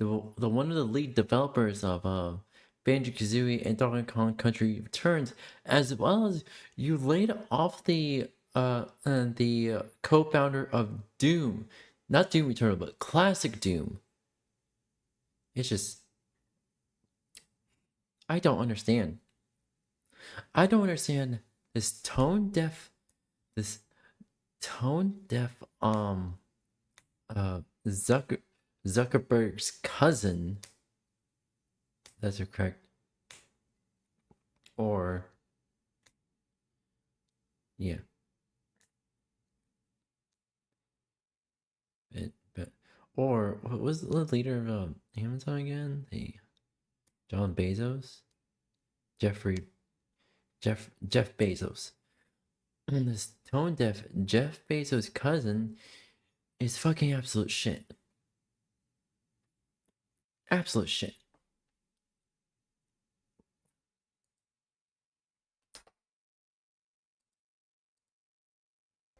one of the lead developers of Banjo-Kazooie and Donkey Kong Country Returns, as well as you laid off the co-founder of Doom, not Doom Eternal, but classic Doom. It's just, I don't understand. I don't understand this tone deaf Zuckerberg's cousin. That's correct. Or yeah. Or what was the leader of Amazon again? John Bezos? Jeff Bezos. And this tone deaf Jeff Bezos' cousin is fucking absolute shit. Absolute shit.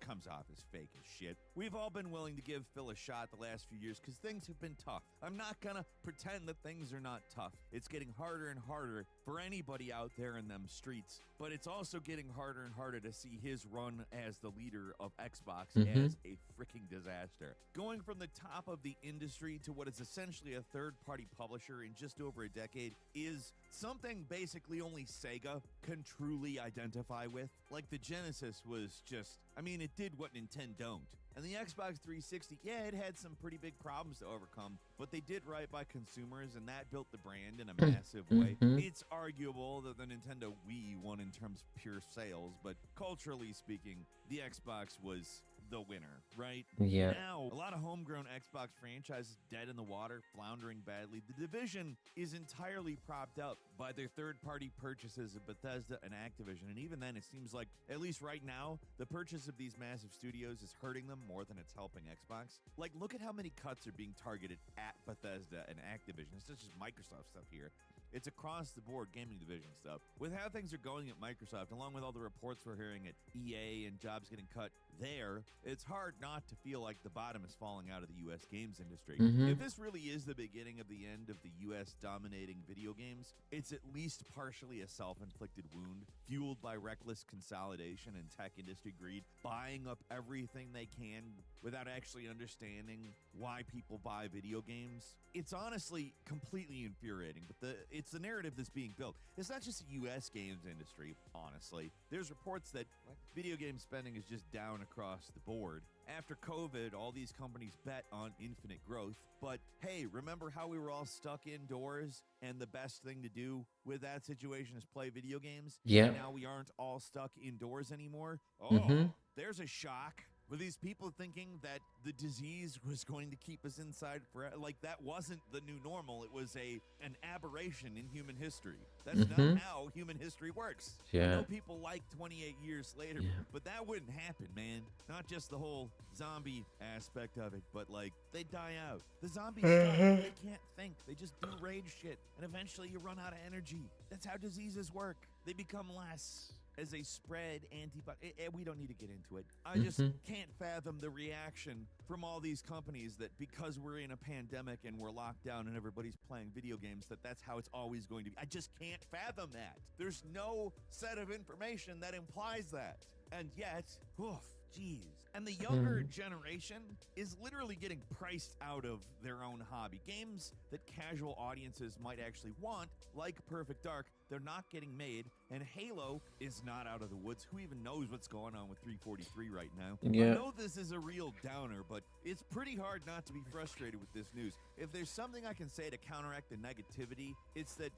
Comes off as fake as shit. We've all been willing to give Phil a shot the last few years because things have been tough. I'm not gonna pretend that things are not tough. It's getting harder and harder for anybody out there in them streets, but it's also getting harder and harder to see his run as the leader of Xbox as a freaking disaster. Going from the top of the industry to what is essentially a third-party publisher in just over a decade is something basically only Sega can truly identify with. Like the Genesis was just, I mean, it did what Nintendo don't. And the Xbox 360, yeah, it had some pretty big problems to overcome, but they did right by consumers, and that built the brand in a massive way. It's arguable that the Nintendo Wii won in terms of pure sales, but culturally speaking, the Xbox was the winner, right? Yeah. Now, a lot of homegrown Xbox franchises dead in the water, floundering badly. The Division is entirely propped up by their third-party purchases of Bethesda and Activision, and even then, it seems like, at least right now, the purchase of these massive studios is hurting them more than it's helping Xbox. Like, look at how many cuts are being targeted at Bethesda and Activision. It's not just Microsoft stuff here. It's across-the-board gaming division stuff. With how things are going at Microsoft, along with all the reports we're hearing at EA and jobs getting cut there, it's hard not to feel like the bottom is falling out of the U.S. games industry. Mhm. If this really is the beginning of the end of the U.S. dominating video games, it's at least partially a self-inflicted wound, fueled by reckless consolidation and tech industry greed, buying up everything they can without actually understanding why people buy video games. It's honestly completely infuriating, but it's the narrative that's being built. It's not just the U.S. games industry, honestly. There's reports that video game spending is just down across the board. After COVID, all these companies bet on infinite growth. But hey, remember how we were all stuck indoors and the best thing to do with that situation is play video games? Yeah. And now we aren't all stuck indoors anymore? Oh, Mhm. there's a shock. Were these people thinking that the disease was going to keep us inside forever? Like, that wasn't the new normal. It was an aberration in human history. That's Mhm. not how human history works. I Yeah. know people like 28 years later, Yeah. but that wouldn't happen, man. Not just the whole zombie aspect of it, but, like, they die out. The zombies die. They can't think. They just do rage shit. And eventually you run out of energy. That's how diseases work. They become less as they spread antibody. We don't need to get into it. I just can't fathom the reaction from all these companies that because we're in a pandemic and we're locked down and everybody's playing video games, that's how it's always going to be. I just can't fathom that. There's no set of information that implies that. And yet, oof, geez. And the younger generation is literally getting priced out of their own hobby. Games that casual audiences might actually want, like Perfect Dark, they're not getting made, and Halo is not out of the woods. Who even knows what's going on with 343 right now? Yeah. I know this is a real downer, but it's pretty hard not to be frustrated with this news. If there's something I can say to counteract the negativity, it's that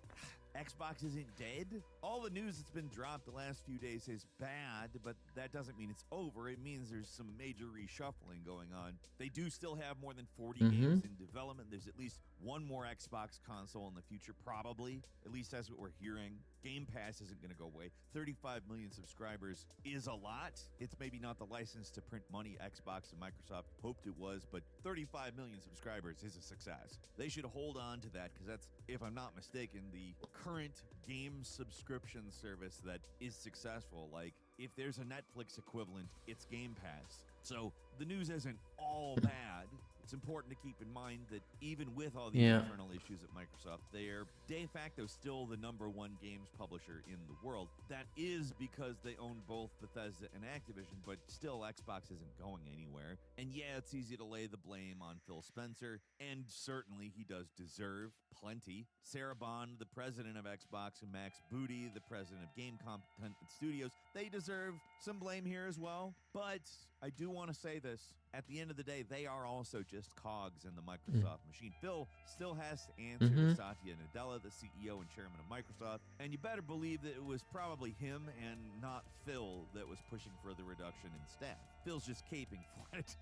Xbox isn't dead. All the news that's been dropped the last few days is bad, but that doesn't mean it's over. It means there's some major reshuffling going on. They do still have more than 40 games in development. There's at least one more Xbox console in the future, probably. At least that's what we're hearing. Game Pass isn't going to go away. 35 million subscribers is a lot. It's maybe not the license to print money Xbox and Microsoft hoped it was, but 35 million subscribers is a success. They should hold on to that because that's, if I'm not mistaken, the current game subscription service that is successful. Like, if there's a Netflix equivalent, it's Game Pass. So the news isn't all bad. It's important to keep in mind that even with all the internal issues at Microsoft, they're de facto still the #1 games publisher in the world. That is because they own both Bethesda and Activision, but still Xbox isn't going anywhere. And yeah, it's easy to lay the blame on Phil Spencer, and certainly he does deserve plenty. Sarah Bond, the president of Xbox, and Max Booty, the president of Game Content Studios, they deserve some blame here as well. But I do want to say this. At the end of the day, they are also just cogs in the Microsoft machine. Phil still has to answer to Satya Nadella, the CEO and chairman of Microsoft, and you better believe that it was probably him and not Phil that was pushing for the reduction in staff. Phil's just caping for it.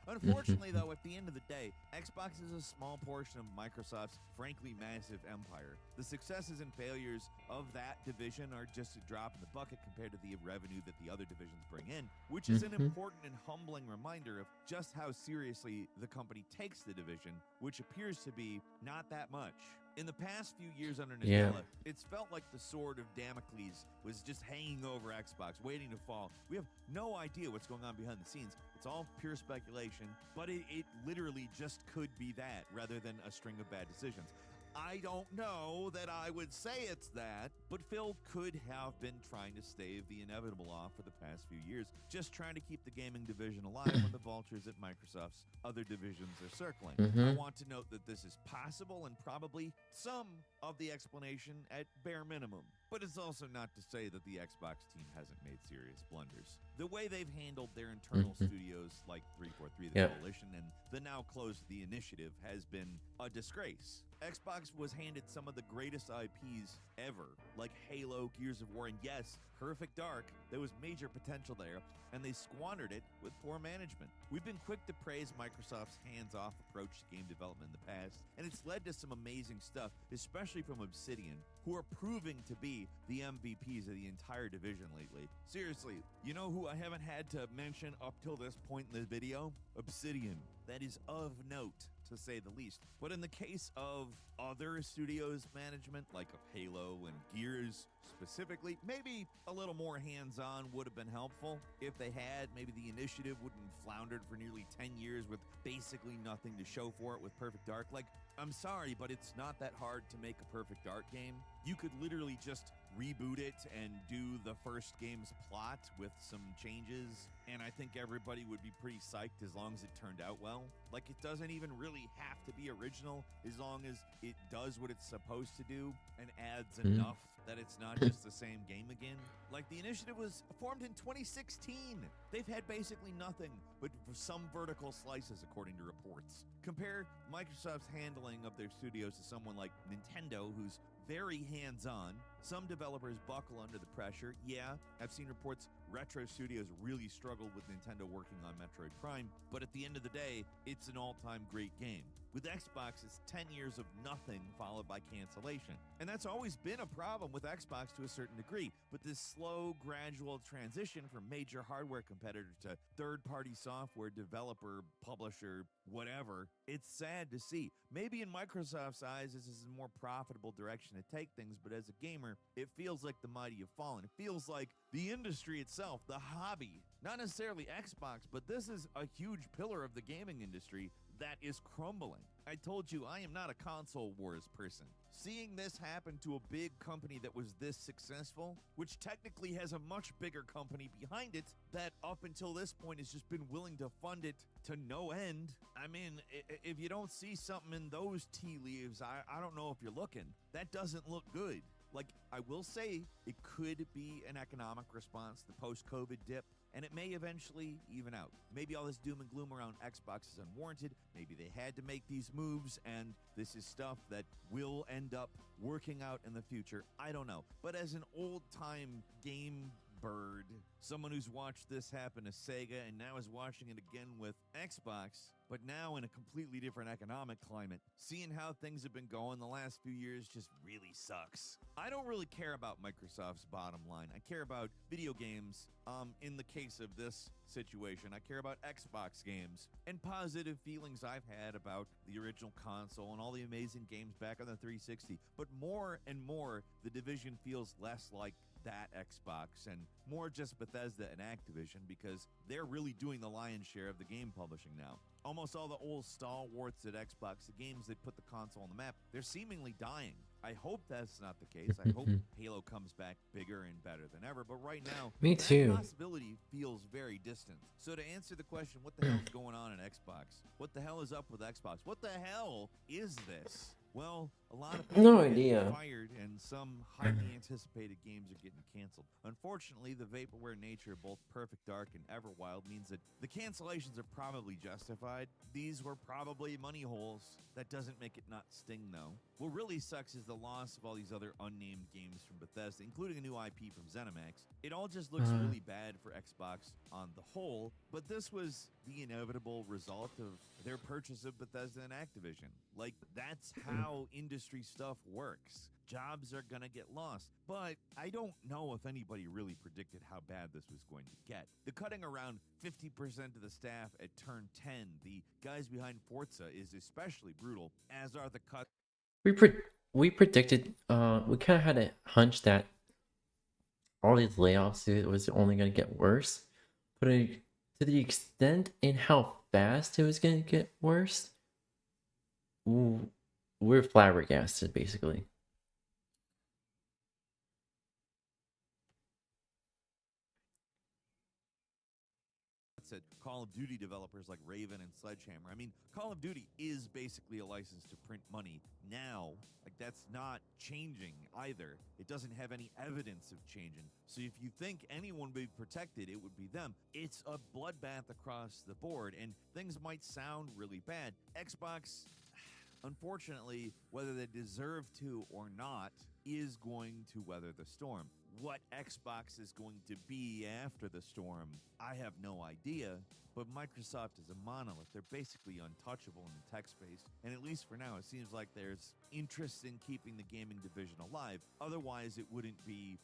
Unfortunately, though, at the end of the day, Xbox is a small portion of Microsoft's frankly massive empire. The successes and failures of that division are just a drop in the bucket compared to the revenue that the other divisions bring in, which is an important and humbling reminder of just how seriously the company takes the division, which appears to be not that much. In the past few years under Nadella, it's felt like the sword of Damocles was just hanging over Xbox, waiting to fall. We have no idea what's going on behind the scenes. It's all pure speculation, but it literally just could be that rather than a string of bad decisions. I don't know that I would say it's that, but Phil could have been trying to stave the inevitable off for the past few years, just trying to keep the gaming division alive when the vultures at Microsoft's other divisions are circling. I want to note that this is possible and probably some of the explanation at bare minimum, but it's also not to say that the Xbox team hasn't made serious blunders. The way they've handled their internal studios like 343 The Coalition and the now closed The Initiative has been a disgrace. Xbox was handed some of the greatest IPs ever, like Halo, Gears of War, and yes, Perfect Dark. There was major potential there, and they squandered it with poor management. We've been quick to praise Microsoft's hands-off approach to game development in the past, and it's led to some amazing stuff, especially from Obsidian, who are proving to be the MVPs of the entire division lately. Seriously, you know who I haven't had to mention up till this point in the video? Obsidian. That is of note, to say the least. But in the case of other studios' management, like of Halo and Gears, specifically. Maybe a little more hands-on would have been helpful. If they had, maybe the initiative wouldn't have floundered for nearly 10 years with basically nothing to show for it with Perfect Dark. Like, I'm sorry, but it's not that hard to make a Perfect Dark game. You could literally just reboot it and do the first game's plot with some changes, and I think everybody would be pretty psyched as long as it turned out well. Like, it doesn't even really have to be original as long as it does what it's supposed to do and adds enough that it's not just the same game again. Like, the initiative was formed in 2016. They've had basically nothing but some vertical slices, according to reports. Compare Microsoft's handling of their studios to someone like Nintendo, who's very hands-on. Some developers buckle under the pressure. Yeah, I've seen reports Retro Studios really struggled with Nintendo working on Metroid Prime, but at the end of the day, it's an all-time great game. With Xbox, it's 10 years of nothing followed by cancellation. And that's always been a problem with Xbox to a certain degree, but this slow, gradual transition from major hardware competitor to third-party software developer, publisher, whatever, it's sad to see. Maybe in Microsoft's eyes, this is a more profitable direction to take things, but as a gamer, it feels like the mighty have fallen. It feels like the industry itself, the hobby, not necessarily Xbox, but this is a huge pillar of the gaming industry that is crumbling. I told you I am not a console wars person. Seeing this happen to a big company that was this successful, which technically has a much bigger company behind it that up until this point has just been willing to fund it to no end. I mean, if you don't see something in those tea leaves, I don't know if you're looking. That doesn't look good. Like, I will say it could be an economic response to the post-COVID dip, and it may eventually even out. Maybe all this doom and gloom around Xbox is unwarranted. Maybe they had to make these moves, and this is stuff that will end up working out in the future. I don't know. But as an old-time game bird, someone who's watched this happen to Sega and now is watching it again with Xbox, but now in a completely different economic climate, seeing how things have been going the last few years just really sucks. I don't really care about Microsoft's bottom line. I care about video games. In the case of this situation, I care about Xbox games and positive feelings I've had about the original console and all the amazing games back on the 360. But more and more, the division feels less like that Xbox and more just Bethesda and Activision, because they're really doing the lion's share of the game publishing now. Almost all the old stalwarts at Xbox, the games that put the console on the map, they're seemingly dying. I hope that's not the case. I hope Halo comes back bigger and better than ever, but right now, Me too. that possibility feels very distant. So to answer the question, what the hell is going on in Xbox? What the hell is up with Xbox? What the hell is this? Well, a lot of people No are getting idea. fired, and some highly anticipated games are getting canceled. Unfortunately, the vaporware nature of both Perfect Dark and Everwild means that the cancellations are probably justified. These were probably money holes. That doesn't make it not sting, though. What really sucks is the loss of all these other unnamed games from Bethesda, including a new IP from ZeniMax. It all just looks really bad for Xbox on the whole, but this was the inevitable result of their purchase of Bethesda and Activision. Like, that's how industry stuff works. Jobs are gonna get lost, but I don't know if anybody really predicted how bad this was going to get. The cutting around 50% of the staff at Turn 10, the guys behind Forza, is especially brutal, as are the cuts. We predicted, we kind of had a hunch that all these layoffs, it was only going to get worse, but to the extent in how fast it was going to get worse, we're flabbergasted, basically. Said Call of Duty developers like Raven and Sledgehammer. I mean, Call of Duty is basically a license to print money now. Like, that's not changing either. It doesn't have any evidence of changing. So if you think anyone would be protected, it would be them. It's a bloodbath across the board, and things might sound really bad. Xbox, unfortunately, whether they deserve to or not, is going to weather the storm. What Xbox is going to be after the storm, I have no idea. But Microsoft is a monolith. They're basically untouchable in the tech space. And at least for now, it seems like there's interest in keeping the gaming division alive. Otherwise, it wouldn't be,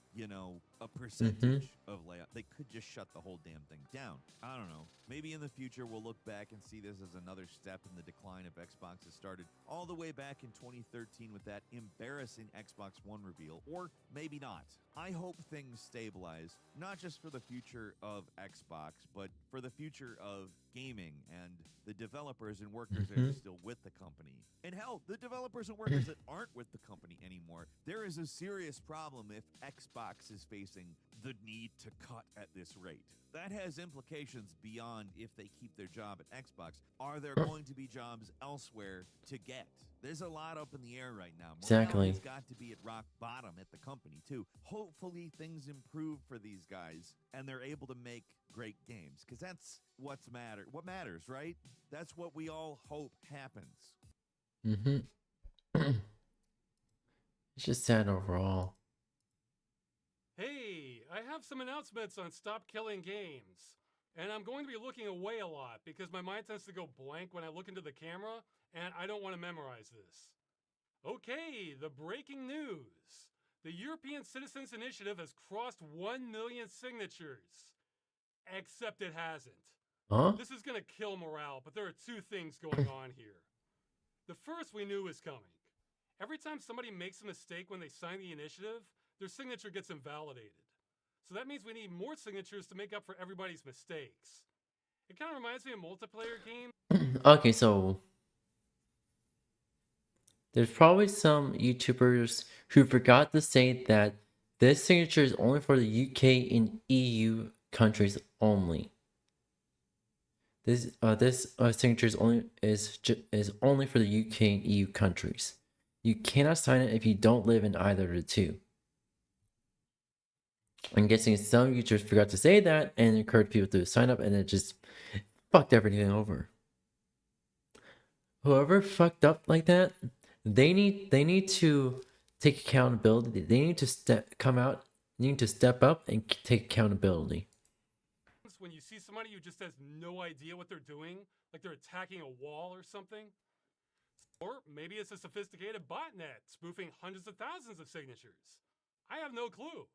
a percentage of layoff. They could just shut the whole damn thing down. I don't know. Maybe in the future, we'll look back and see this as another step in the decline of Xbox that started all the way back in 2013 with that embarrassing Xbox One reveal. Or maybe not. I hope things stabilize, not just for the future of Xbox, but for the future of gaming and the developers and workers that are still with the company. And hell, the developers and workers that aren't with the company anymore. There is a serious problem if Xbox is facing the need to cut at this rate. That has implications beyond if they keep their job at Xbox. Are there going to be jobs elsewhere to get? There's a lot up in the air right now. Exactly. It's got to be at rock bottom at the company, too. Hopefully things improve for these guys and they're able to make great games, because that's what matters, right? That's what we all hope happens. It's just sad overall. Hey, I have some announcements on Stop Killing Games. And I'm going to be looking away a lot because my mind tends to go blank when I look into the camera, and I don't want to memorize this. Okay, the breaking news. The European Citizens Initiative has crossed 1 million signatures. Except it hasn't. Huh? This is going to kill morale, but there are two things going on here. The first we knew was coming. Every time somebody makes a mistake when they sign the initiative, their signature gets invalidated. So that means we need more signatures to make up for everybody's mistakes. It kind of reminds me of multiplayer games. Okay, so there's probably some YouTubers who forgot to say that this signature is only for the UK and EU countries only. This signature is only for the UK and EU countries. You cannot sign it if you don't live in either of the two. I'm guessing some YouTubers forgot to say that and encouraged people to sign up, and it just fucked everything over. Whoever fucked up like that, they need to take accountability. They need to step up and take accountability. When you see somebody who just has no idea what they're doing, like they're attacking a wall or something. Or maybe it's a sophisticated botnet spoofing hundreds of thousands of signatures. I have no clue.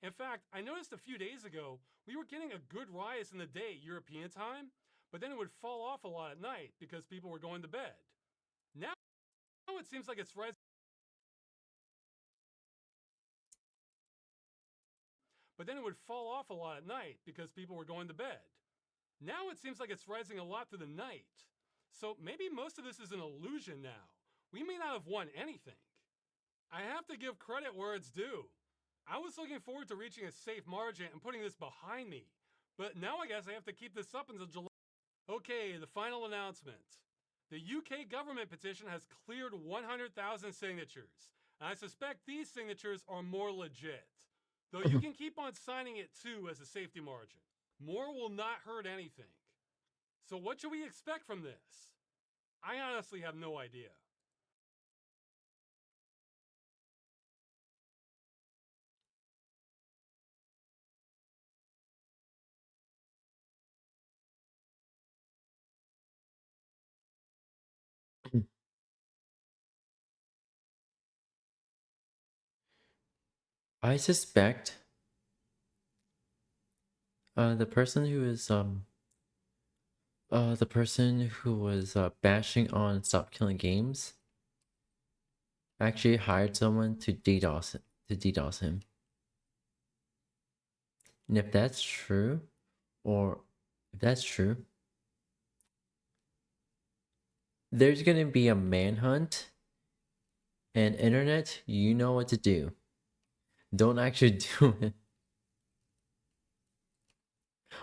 In fact, I noticed a few days ago, we were getting a good rise in the day European time, but then it would fall off a lot at night because people were going to bed. Now it seems like it's rising. But then it would fall off a lot at night because people were going to bed. Now it seems like it's rising a lot through the night. So maybe most of this is an illusion now. We may not have won anything. I have to give credit where it's due. I was looking forward to reaching a safe margin and putting this behind me. But now I guess I have to keep this up until July. Okay, the final announcement. The UK government petition has cleared 100,000 signatures. And I suspect these signatures are more legit. Though you can keep on signing it too as a safety margin. More will not hurt anything. So what should we expect from this? I honestly have no idea. I suspect the person who was bashing on Stop Killing Games actually hired someone to DDoS him. And if that's true, there's gonna be a manhunt, and internet, you know what to do. Don't actually do it.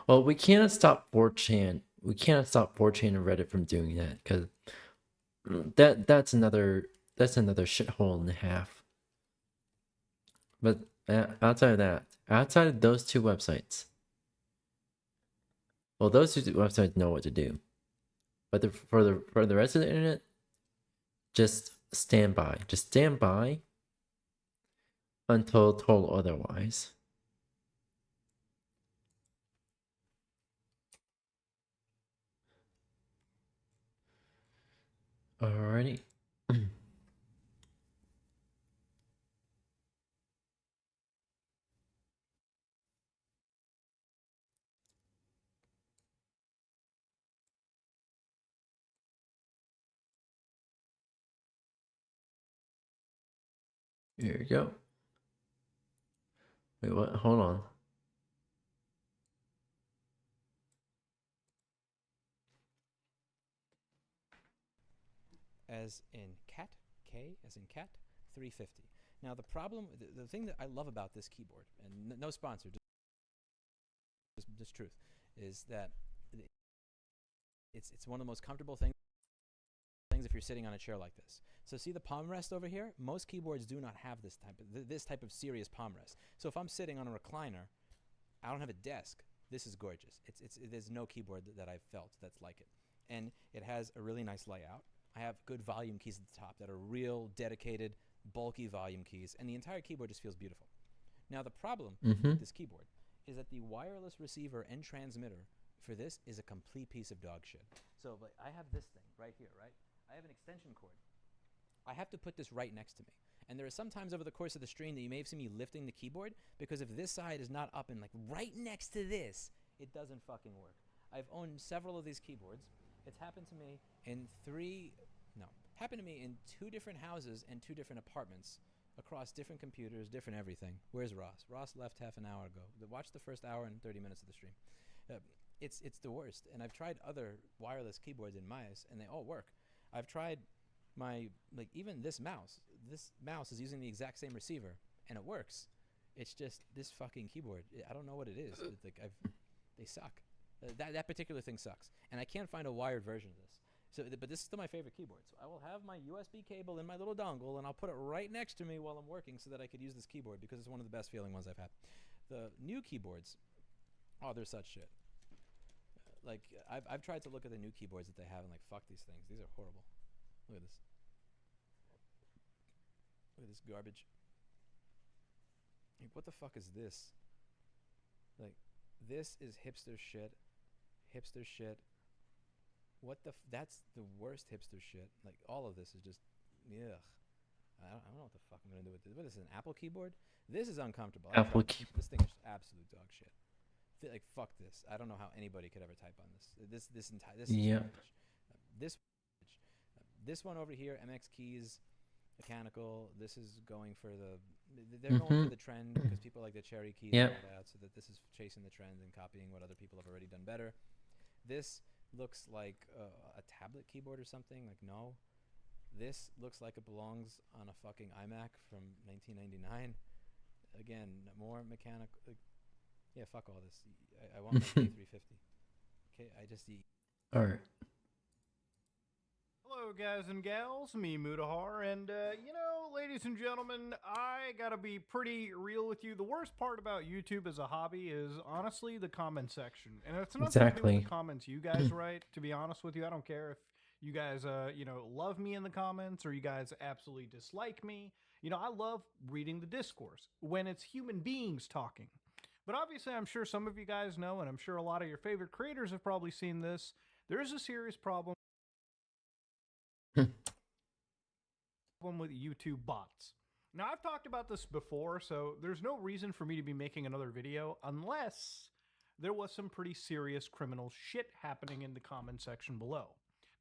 Well, we cannot stop 4chan. We cannot stop 4chan and Reddit from doing that, because that's another shithole and a half. But outside of those two websites, well, those two websites know what to do. But for the rest of the internet, just stand by. Just stand by. until told otherwise. Alrighty. Here we go. Wait, what? Hold on. As in cat, K as in cat, 350. Now the problem, the thing that I love about this keyboard, and no sponsor, just truth, is that it's one of the most comfortable things if you're sitting on a chair like this. So see the palm rest over here? Most keyboards do not have this type of serious palm rest. So if I'm sitting on a recliner, I don't have a desk. This is gorgeous. There's no keyboard that I've felt that's like it. And it has a really nice layout. I have good volume keys at the top that are real, dedicated, bulky volume keys, and the entire keyboard just feels beautiful. Now the problem with this keyboard is that the wireless receiver and transmitter for this is a complete piece of dog shit. So like, I have this thing right here, right? I have an extension cord. I have to put this right next to me. And there are some times over the course of the stream that you may have seen me lifting the keyboard because if this side is not up and like right next to this, it doesn't fucking work. I've owned several of these keyboards. It's happened to me in happened to me in 2 different houses and 2 different apartments across different computers, different everything. Where's Ross? Ross left half an hour ago. Watch the first hour and 30 minutes of the stream. It's the worst. And I've tried other wireless keyboards in mice, and they all work. I've tried even this mouse. This mouse is using the exact same receiver, and it works. It's just this fucking keyboard. I don't know what it is. It's like they suck. That particular thing sucks, and I can't find a wired version of this. So, but this is still my favorite keyboard. So I will have my USB cable in my little dongle, and I'll put it right next to me while I'm working, so that I could use this keyboard because it's one of the best feeling ones I've had. The new keyboards, oh, they're such shit. Like I've tried to look at the new keyboards that they have, and like fuck these things. These are horrible. Look at this. Look at this garbage. Like, what the fuck is this? Like, this is hipster shit. Hipster shit. What the that's the worst hipster shit. Like, all of this is just, ugh. I don't know what the fuck I'm gonna do with this. What is this, an Apple keyboard? This is uncomfortable. Apple keyboard. This thing is absolute dog shit. Like, fuck this. I don't know how anybody could ever type on this. This Yeah. This one over here, MX keys, mechanical. This is going for they're going for the trend because people like the cherry keys and all that, so that this is chasing the trend and copying what other people have already done better. This looks like a tablet keyboard or something. Like, no. This looks like it belongs on a fucking iMac from 1999. Again, more mechanical. Yeah, fuck all this. I want my K350. Okay, All right. Hello, guys and gals. Me, Mudahar, and ladies and gentlemen, I gotta be pretty real with you. The worst part about YouTube as a hobby is honestly the comment section, and it's not to do with the comments you guys write. To be honest with you, I don't care if you guys, love me in the comments or you guys absolutely dislike me. I love reading the discourse when it's human beings talking. But obviously, I'm sure some of you guys know, and I'm sure a lot of your favorite creators have probably seen this. There is a serious problem with YouTube bots. Now, I've talked about this before, so there's no reason for me to be making another video unless there was some pretty serious criminal shit happening in the comment section below.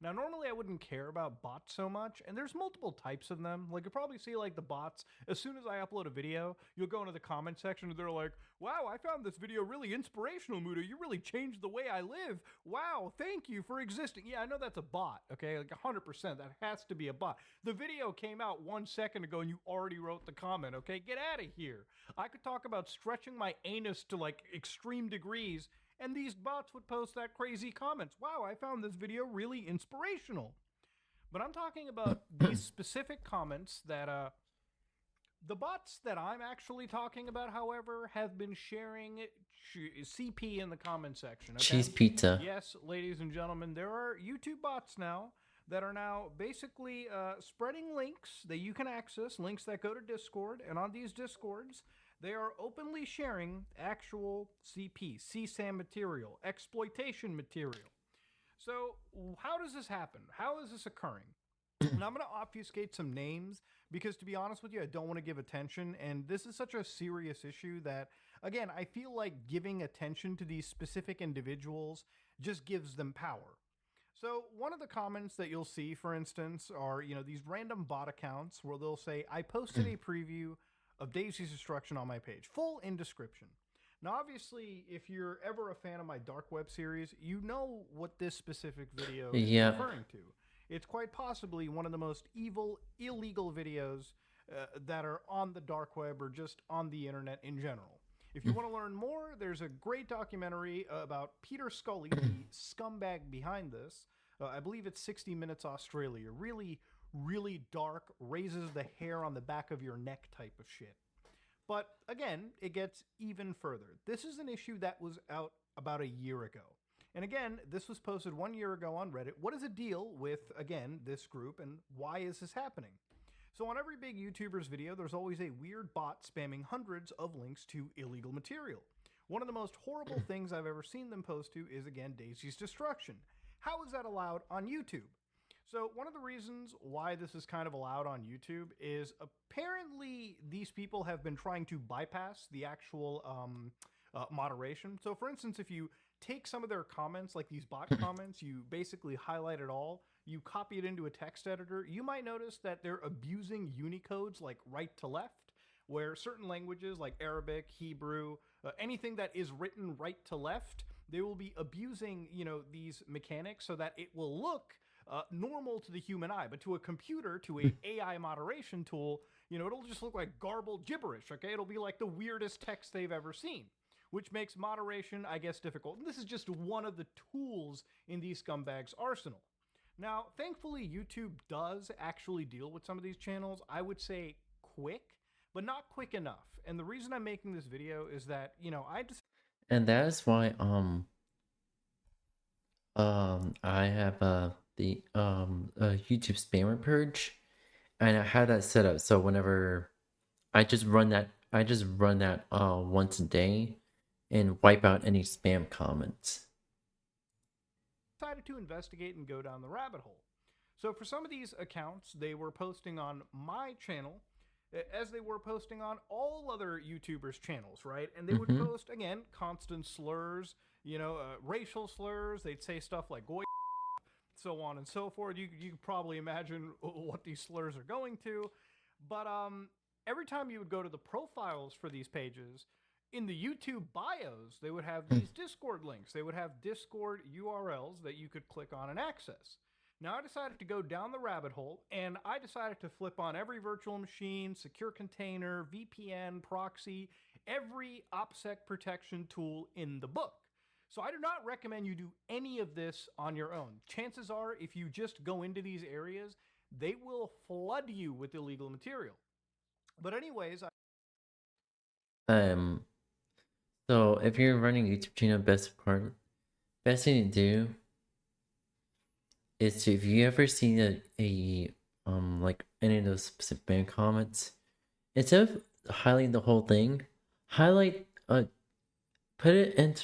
Now, normally I wouldn't care about bots so much, and there's multiple types of them. Like, you'll probably see, like, the bots, as soon as I upload a video, you'll go into the comment section, and they're like, wow, I found this video really inspirational, Muda. You really changed the way I live. Wow, thank you for existing. Yeah, I know that's a bot, okay? Like, 100%, that has to be a bot. The video came out 1 second ago, and you already wrote the comment, okay? Get out of here. I could talk about stretching my anus to, like, extreme degrees, and these bots would post that crazy comments. Wow, I found this video really inspirational. But I'm talking about these specific comments that, the bots that I'm actually talking about, however, have been sharing CP in the comment section. Okay? Cheese pizza. Yes, ladies and gentlemen, there are YouTube bots now that are now basically spreading links that you can access, links that go to Discord, and on these Discords, they are openly sharing actual CP, CSAM material, exploitation material. So, how does this happen? How is this occurring? And I'm going to obfuscate some names because, to be honest with you, I don't want to give attention. And this is such a serious issue that, again, I feel like giving attention to these specific individuals just gives them power. So, one of the comments that you'll see, for instance, are, these random bot accounts where they'll say, I posted a preview of Daisy's Destruction on my page, full in description. Now, obviously, if you're ever a fan of my Dark Web series, you know what this specific video is referring to. It's quite possibly one of the most evil, illegal videos that are on the dark web or just on the internet in general. If you want to learn more, there's a great documentary about Peter Scully, the scumbag behind this. I believe it's 60 Minutes Australia. Really, really dark, raises the hair on the back of your neck type of shit. But again, it gets even further. This is an issue that was out about a year ago. And again, this was posted 1 year ago on Reddit. What is the deal with, again, this group, and why is this happening? So on every big YouTuber's video, there's always a weird bot spamming hundreds of links to illegal material. One of the most horrible things I've ever seen them post to is, again, Daisy's Destruction. How is that allowed on YouTube? So one of the reasons why this is kind of allowed on YouTube is apparently these people have been trying to bypass the actual moderation. So for instance, if you take some of their comments, like these bot comments, you basically highlight it all, you copy it into a text editor, you might notice that they're abusing Unicodes like right to left, where certain languages like Arabic, Hebrew, anything that is written right to left, they will be abusing, these mechanics so that it will look normal to the human eye, but to a computer, to a AI moderation tool, it'll just look like garbled gibberish, okay? It'll be like the weirdest text they've ever seen, which makes moderation, I guess, difficult. And this is just one of the tools in these scumbags' arsenal. Now, thankfully, YouTube does actually deal with some of these channels. I would say quick, but not quick enough. And the reason I'm making this video is that, I just... And that is why, I have, the YouTube spammer purge, and I have that set up so whenever I just run that once a day and wipe out any spam comments. Decided to investigate and go down the rabbit hole. So for some of these accounts, they were posting on my channel as they were posting on all other YouTubers' channels, right? And they would post, again, constant slurs, racial slurs. They'd say stuff like goy, so on and so forth. You could probably imagine what these slurs are going to. But every time you would go to the profiles for these pages, in the YouTube bios, they would have these Discord links. They would have Discord URLs that you could click on and access. Now, I decided to go down the rabbit hole, and I decided to flip on every virtual machine, secure container, VPN, proxy, every OPSEC protection tool in the book. So I do not recommend you do any of this on your own. Chances are, if you just go into these areas, they will flood you with illegal material. But anyways, So if you're running a YouTube channel, best thing to do is to, if you ever see like any of those spam comments, instead of highlighting the whole thing, highlight put it in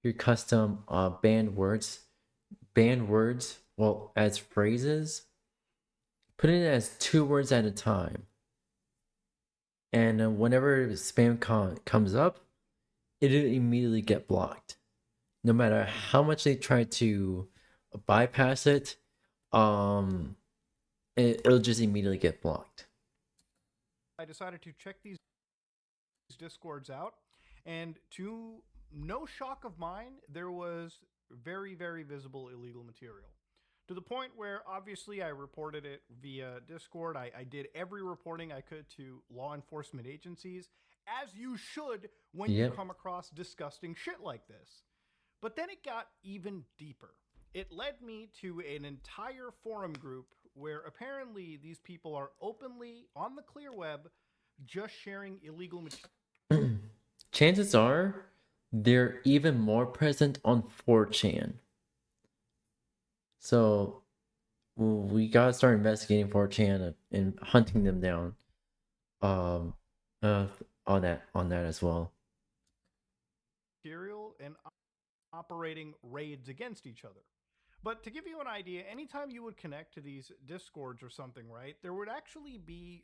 your custom banned words, well, as phrases. Put it as 2 words at a time. And whenever spam comes up, it'll immediately get blocked. No matter how much they try to bypass it, it'll just immediately get blocked. I decided to check these Discords out, and to no shock of mine, there was very, very visible illegal material. To the point where, obviously, I reported it via Discord. I did every reporting I could to law enforcement agencies, as you should when you come across disgusting shit like this. But then it got even deeper. It led me to an entire forum group where apparently these people are openly, on the clear web, just sharing illegal material. Chances are, they're even more present on 4chan. So we gotta start investigating 4chan and hunting them down. On that as well. Material and operating raids against each other. But to give you an idea, anytime you would connect to these discords or something, right, there would actually be,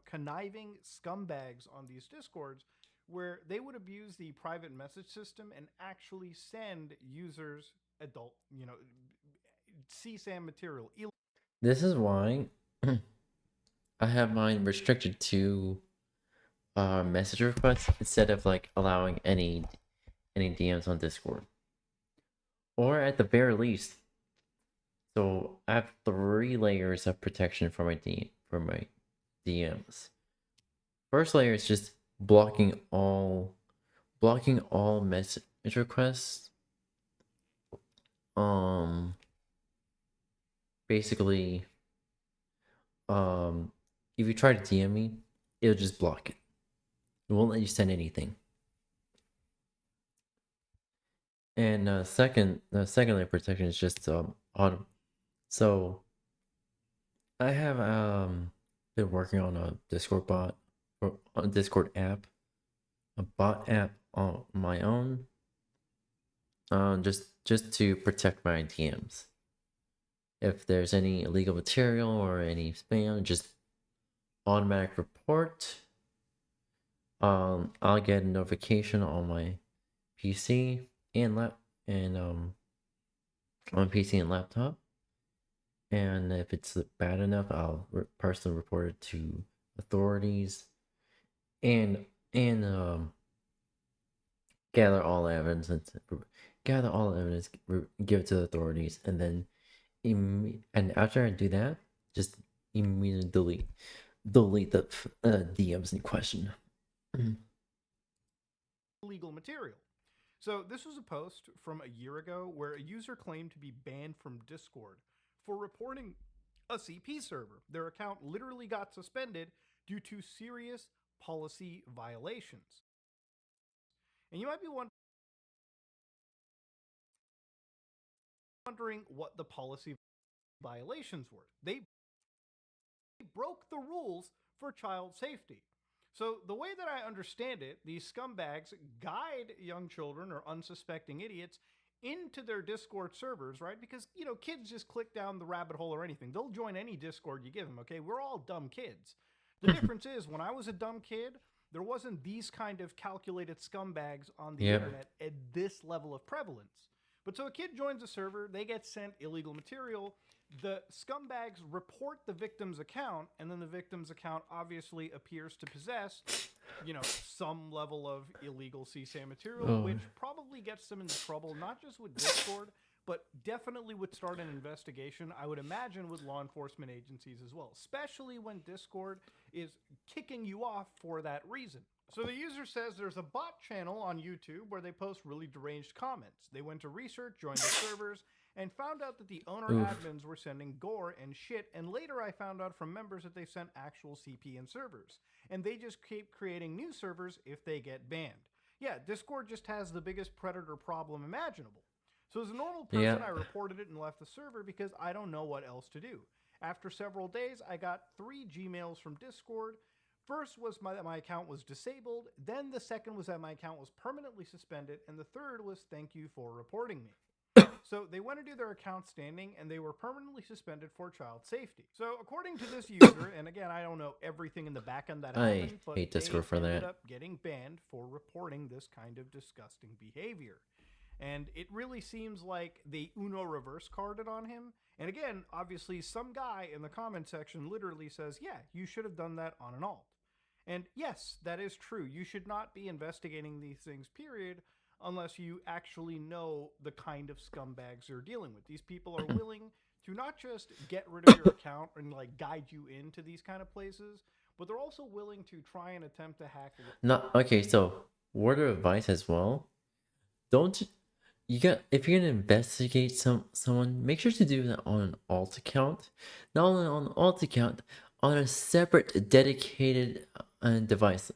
conniving scumbags on these discords where they would abuse the private message system and actually send users adult, CSAM material. This is why I have mine restricted to message requests instead of like allowing any DMs on Discord. Or at the very least, so I have 3 layers of protection for my DMs. First layer is just blocking all message requests. Basically, if you try to DM me, it'll just block it. It won't let you send anything. And the second layer of protection is just on. So I have been working on a Discord bot or on a Discord app, a bot app on my own. Just to protect my DMs. If there's any illegal material or any spam, just automatic report. I'll get a notification on my PC and on PC and laptop. And if it's bad enough, I'll personally report it to authorities and gather all evidence, give it to the authorities, and then and after I do that, just immediately delete the DMs in question. Illegal material. So this was a post from a year ago where a user claimed to be banned from Discord for reporting a CP server. Their account literally got suspended due to serious policy violations. And you might be wondering what the policy violations were. They broke the rules for child safety. So the way that I understand it, these scumbags guide young children or unsuspecting idiots into their Discord servers, right? Because, kids just click down the rabbit hole or anything. They'll join any Discord you give them, okay? We're all dumb kids. The difference is, when I was a dumb kid, there wasn't these kind of calculated scumbags on the internet at this level of prevalence. But so a kid joins a server, they get sent illegal material, the scumbags report the victim's account, and then the victim's account obviously appears to possess, some level of illegal CSAM material, which probably gets them into trouble, not just with Discord, but definitely would start an investigation, I would imagine, with law enforcement agencies as well, especially when Discord is kicking you off for that reason. So the user says there's a bot channel on YouTube where they post really deranged comments. They went to research, joined the servers, and found out that the owner admins were sending gore and shit, and later I found out from members that they sent actual CP and servers. And they just keep creating new servers if they get banned. Yeah, Discord just has the biggest predator problem imaginable. So as a normal person, I reported it and left the server because I don't know what else to do. After several days, I got 3 Gmails from Discord. First was that my account was disabled, then the second was that my account was permanently suspended, and the third was thank you for reporting me. So they went into their account standing, and they were permanently suspended for child safety. So according to this user, and again, I don't know everything in the back end that happened, but hate Discord for ended that. up getting banned for reporting this kind of disgusting behavior. And it really seems like they Uno reverse carded on him. And again, obviously, some guy in the comment section literally says, yeah, you should have done that on an alt. And yes, that is true. You should not be investigating these things, period, unless you actually know the kind of scumbags you're dealing with. These people are willing to not just get rid of your account and guide you into these kind of places, but they're also willing to try and attempt to hack. So word of advice as well. If you're gonna investigate someone, make sure to do that on an alt account. Not only on an alt account, on a separate dedicated device,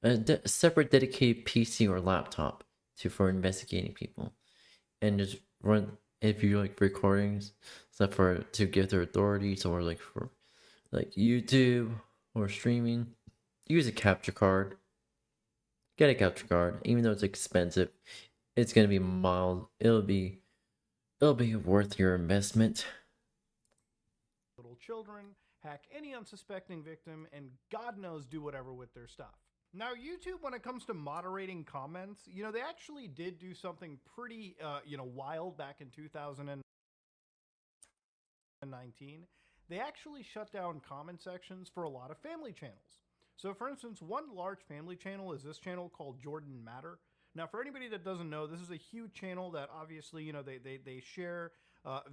a separate dedicated PC or laptop for investigating people, and just run if you like recordings except for to give their authorities or like for like YouTube or streaming. Use a capture card. Get a capture card, even though it's expensive. It's gonna be mild. It'll be worth your investment. Little children, hack any unsuspecting victim, and God knows do whatever with their stuff. Now, YouTube, when it comes to moderating comments, you know, they actually did do something pretty, wild back in 2019. They actually shut down comment sections for a lot of family channels. So, for instance, one large family channel is this channel called Jordan Matter. Now, for anybody that doesn't know, this is a huge channel that obviously, you know, they share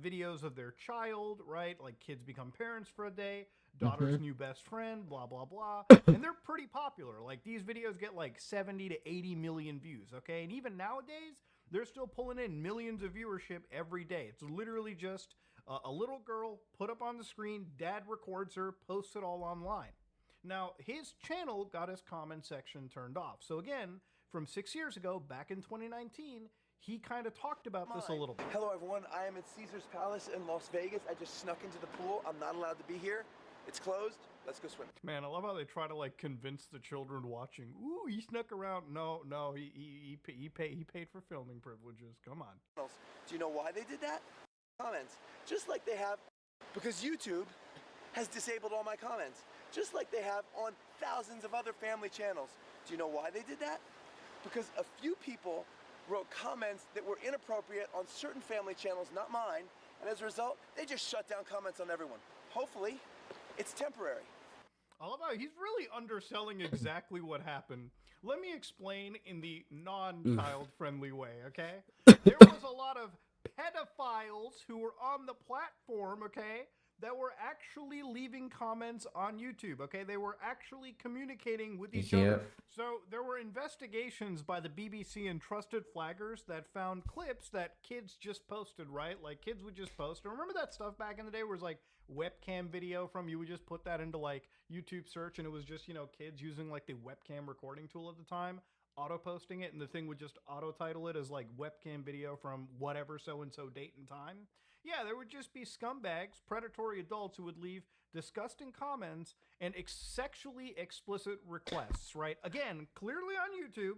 videos of their child, right? Like kids become parents for a day, daughter's new best friend, blah, blah, blah. And they're pretty popular. Like these videos get like 70 to 80 million views, okay? And even nowadays, they're still pulling in millions of viewership every day. It's literally just a little girl put up on the screen, dad records her, posts it all online. Now, his channel got his comment section turned off. So again, from 6 years ago, back in 2019, he kind of talked about this a little bit. Hello everyone, I am at Caesar's Palace in Las Vegas. I just snuck into the pool. I'm not allowed to be here. It's closed. Let's go swim. Man, I love how they try to like convince the children watching. Ooh, he snuck around. No, he paid for filming privileges. Come on. Do you know why they did that? Comments, just like they have, because YouTube has disabled all my comments, just like they have on thousands of other family channels. Do you know why they did that? Because a few people wrote comments that were inappropriate on certain family channels, not mine, and as a result, they just shut down comments on everyone. Hopefully, it's temporary. I love how he's really underselling exactly what happened. Let me explain in the non-child-friendly way, okay? There was a lot of pedophiles who were on the platform, okay, that were actually leaving comments on YouTube, okay? They were actually communicating with each other. So there were investigations by the BBC and trusted flaggers that found clips that kids just posted, right? Like kids would just post. Remember that stuff back in the day where it was like webcam video from, you would just put that into like YouTube search and it was just, you know, kids using like the webcam recording tool at the time, auto posting it, and the thing would just auto title it as like webcam video from whatever so-and-so date and time. Yeah, there would just be scumbags, predatory adults who would leave disgusting comments and sexually explicit requests, right? Again, clearly on YouTube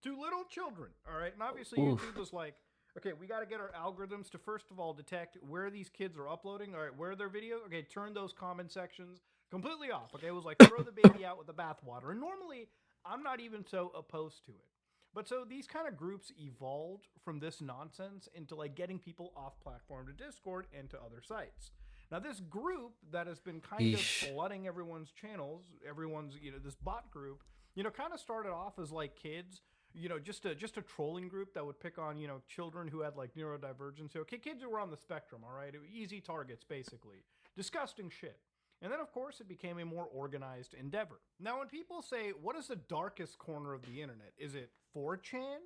to little children, all right? And obviously YouTube was like, okay, we got to get our algorithms to first of all detect where these kids are uploading, all right, where are their videos? Okay, turn those comment sections completely off, okay? It was like throw the baby out with the bathwater. And normally, I'm not even so opposed to it. But so these kind of groups evolved from this nonsense into like getting people off platform to Discord and to other sites. Now this group that has been kind of flooding everyone's channels, everyone's, you know, this bot group, you know, kind of started off as like kids, you know, just a trolling group that would pick on, you know, children who had like neurodivergency. Okay, kids who were on the spectrum, all right? Easy targets, basically. Disgusting shit. And then, of course, it became a more organized endeavor. Now, when people say, what is the darkest corner of the internet? Is it 4chan?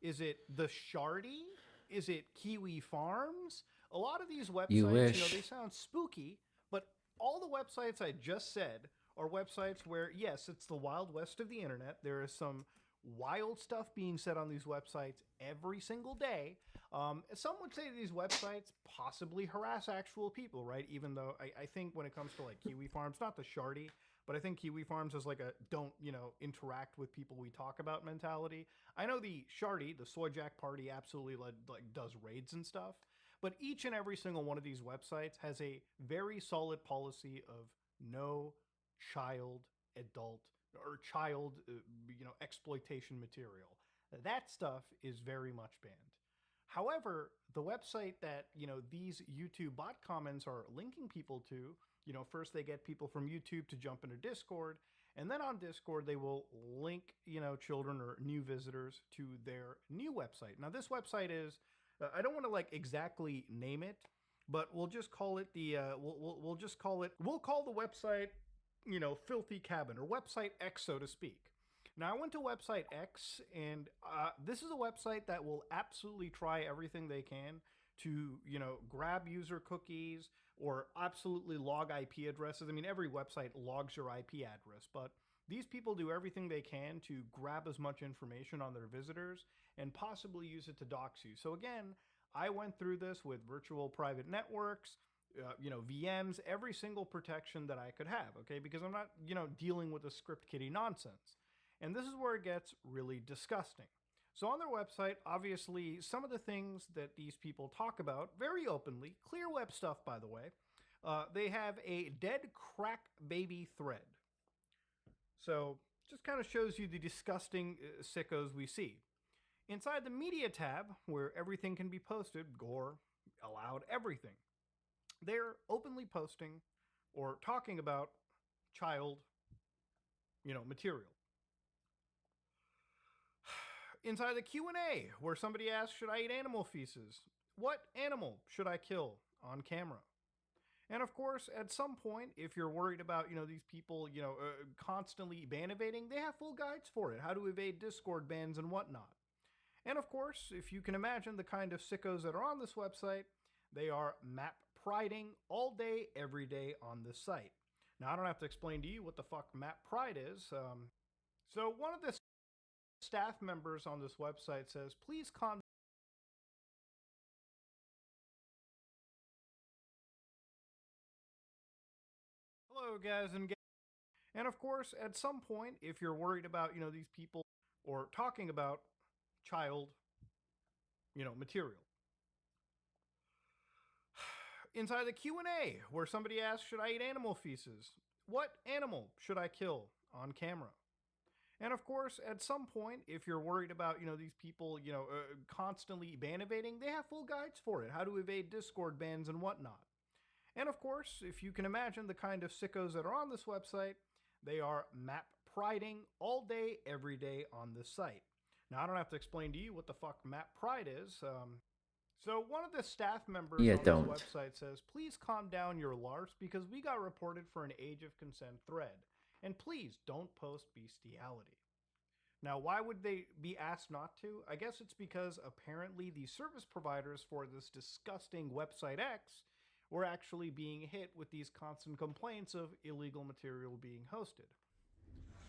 Is it the Shardy? Is it Kiwi Farms? A lot of these websites, you know, they sound spooky, but all the websites I just said are websites where, yes, it's the Wild West of the internet. There is some wild stuff being said on these websites every single day. Some would say these websites possibly harass actual people, right? Even though I think when it comes to like Kiwi Farms, not the Shardy, but I think Kiwi Farms is like a don't, you know, interact with people we talk about mentality. I know the Shardy, the Soy Jack Party, absolutely does raids and stuff. But each and every single one of these websites has a very solid policy of no child, adult, or child, exploitation material. That stuff is very much banned. However, the website that, you know, these YouTube bot comments are linking people to, you know, first they get people from YouTube to jump into Discord, and then on Discord they will link, you know, children or new visitors to their new website. Now this website is, I don't want to like exactly name it, but we'll just call it the, we'll call the website, you know, Filthy Cabin, or Website X, so to speak. Now, I went to Website X, and this is a website that will absolutely try everything they can to, you know, grab user cookies or absolutely log IP addresses. I mean, every website logs your IP address, but these people do everything they can to grab as much information on their visitors and possibly use it to dox you. So again, I went through this with virtual private networks, VMs, every single protection that I could have, okay? Because I'm not, dealing with the script kiddie nonsense. And this is where it gets really disgusting. So on their website, obviously, some of the things that these people talk about very openly, clear web stuff, by the way, they have a dead crack baby thread. So just kind of shows you the disgusting sickos we see. Inside the media tab, where everything can be posted, gore, allowed everything, they're openly posting or talking about child, material. Inside the Q&A, where somebody asks, should I eat animal feces? What animal should I kill on camera? And of course, at some point, if you're worried about, these people, constantly ban evading, they have full guides for it, how to evade Discord bans and whatnot. And of course, if you can imagine the kind of sickos that are on this website, they are map priding all day, every day on this site. Now, I don't have to explain to you what the fuck map pride is. So one of the staff members on this website says, please calm. Hello, guys and gals. And of course, at some point, if you're worried about, these people or talking about child, material. Inside the Q&A, where somebody asks, should I eat animal feces? What animal should I kill on camera? And of course, at some point, if you're worried about, these people, constantly ban evading, they have full guides for it, how to evade Discord bans and whatnot. And of course, if you can imagine the kind of sickos that are on this website, they are map priding all day, every day on this site. Now, I don't have to explain to you what the fuck map pride is. So one of the staff members on this website says, please calm down your LARPs because we got reported for an age of consent thread. And please don't post bestiality. Now, why would they be asked not to? I guess it's because apparently the service providers for this disgusting website X were actually being hit with these constant complaints of illegal material being hosted.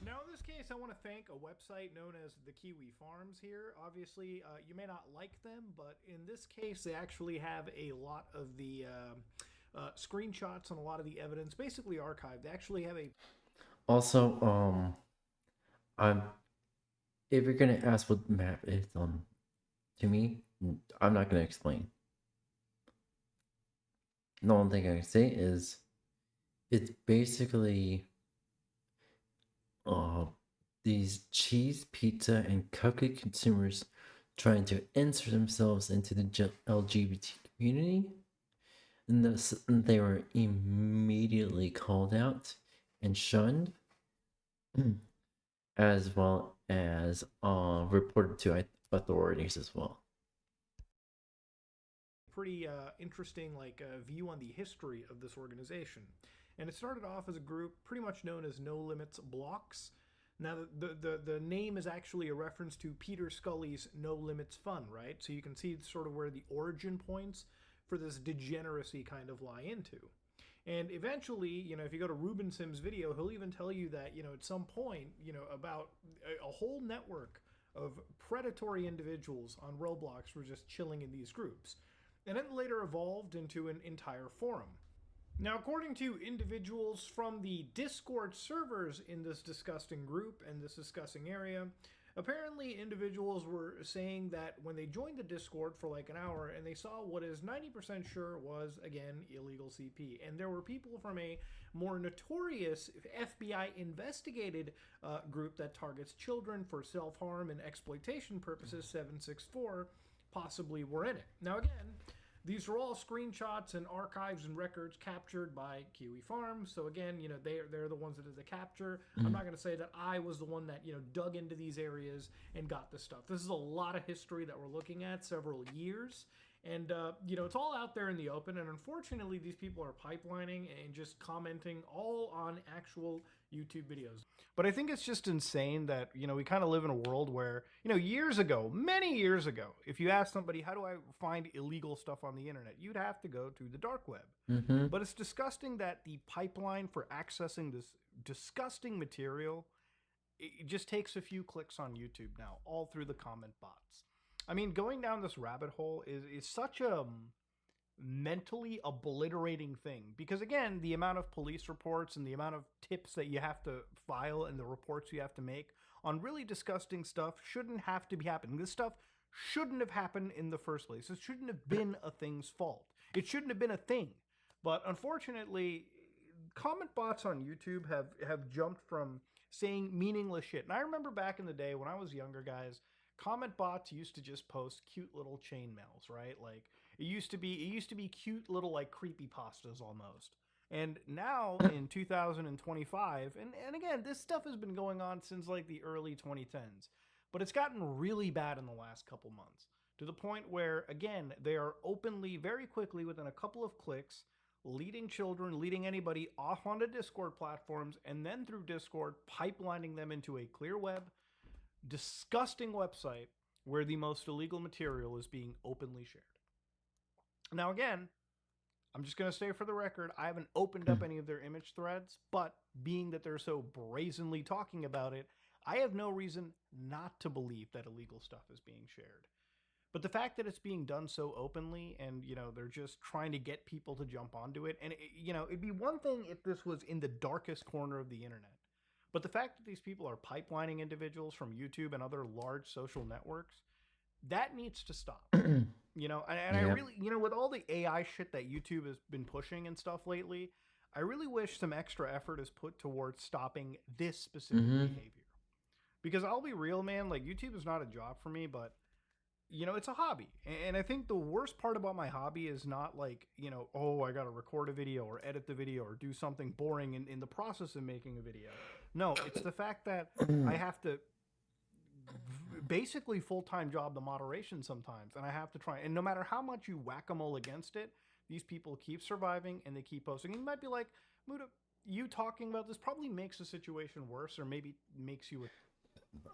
Now, in this case, I want to thank a website known as the Kiwi Farms here. Obviously, you may not like them, but in this case, they actually have a lot of the screenshots and a lot of the evidence basically archived. They actually have a... Also, if you're gonna ask what map is, to me, I'm not gonna explain. The only thing I can say is, it's basically, these cheese, pizza, and cupcake consumers trying to insert themselves into the LGBT community, and thus they were immediately called out and shunned, as well as reported to authorities as well. Pretty interesting view on the history of this organization. And it started off as a group pretty much known as No Limits Blocks. Now, the name is actually a reference to Peter Scully's No Limits Fun, right? So you can see sort of where the origin points for this degeneracy kind of lie into. And eventually, if you go to Ruben Sim's video, he'll even tell you that, at some point, about a whole network of predatory individuals on Roblox were just chilling in these groups. And it later evolved into an entire forum. Now, according to individuals from the Discord servers in this disgusting group and this disgusting area, apparently individuals were saying that when they joined the Discord for like an hour and they saw what is 90% sure was, again, illegal CP. And there were people from a more notorious FBI investigated group that targets children for self-harm and exploitation purposes, 764, possibly were in it. Now, again, these are all screenshots and archives and records captured by Kiwi Farms. So again, they're the ones that did the capture. I'm not going to say that I was the one that, dug into these areas and got this stuff. This is a lot of history that we're looking at, several years. And, it's all out there in the open. And unfortunately, these people are pipelining and just commenting all on actual YouTube videos. But I think it's just insane that, we kind of live in a world where, years ago, many years ago, if you ask somebody, how do I find illegal stuff on the internet? You'd have to go to the dark web. Mm-hmm. But it's disgusting that the pipeline for accessing this disgusting material, it just takes a few clicks on YouTube now, all through the comment bots. I mean, going down this rabbit hole is such a mentally obliterating thing. Because again, the amount of police reports and the amount of tips that you have to file and the reports you have to make on really disgusting stuff shouldn't have to be happening. This stuff shouldn't have happened in the first place. It shouldn't have been a thing's fault. It shouldn't have been a thing. But unfortunately, comment bots on YouTube have jumped from saying meaningless shit. And I remember back in the day when I was younger, guys, comment bots used to just post cute little chainmails, right? Like it used to be cute little like creepy pastas almost. And now in 2025, and again, this stuff has been going on since like the early 2010s, but it's gotten really bad in the last couple months to the point where, again, they are openly, very quickly, within a couple of clicks, leading children, leading anybody off onto Discord platforms, and then through Discord, pipelining them into a clear web, disgusting website where the most illegal material is being openly shared. Now, again, I'm just going to say for the record, I haven't opened up any of their image threads, but being that they're so brazenly talking about it, I have no reason not to believe that illegal stuff is being shared. But the fact that it's being done so openly and, you know, they're just trying to get people to jump onto it. And, you know, it'd be one thing if this was in the darkest corner of the internet. But the fact that these people are pipelining individuals from YouTube and other large social networks, that needs to stop. You know, and I really, you know, with all the AI shit that YouTube has been pushing and stuff lately, I really wish some extra effort is put towards stopping this specific behavior. Because I'll be real, man, like YouTube is not a job for me, but you know, it's a hobby. And I think the worst part about my hobby is not like, you know, oh, I got to record a video or edit the video or do something boring in the process of making a video. No, it's the fact that I have to basically full-time job the moderation sometimes. And I have to try. And no matter how much you whack-a-mole against it, these people keep surviving and they keep posting. And you might be like, Muda, you talking about this probably makes the situation worse or maybe makes you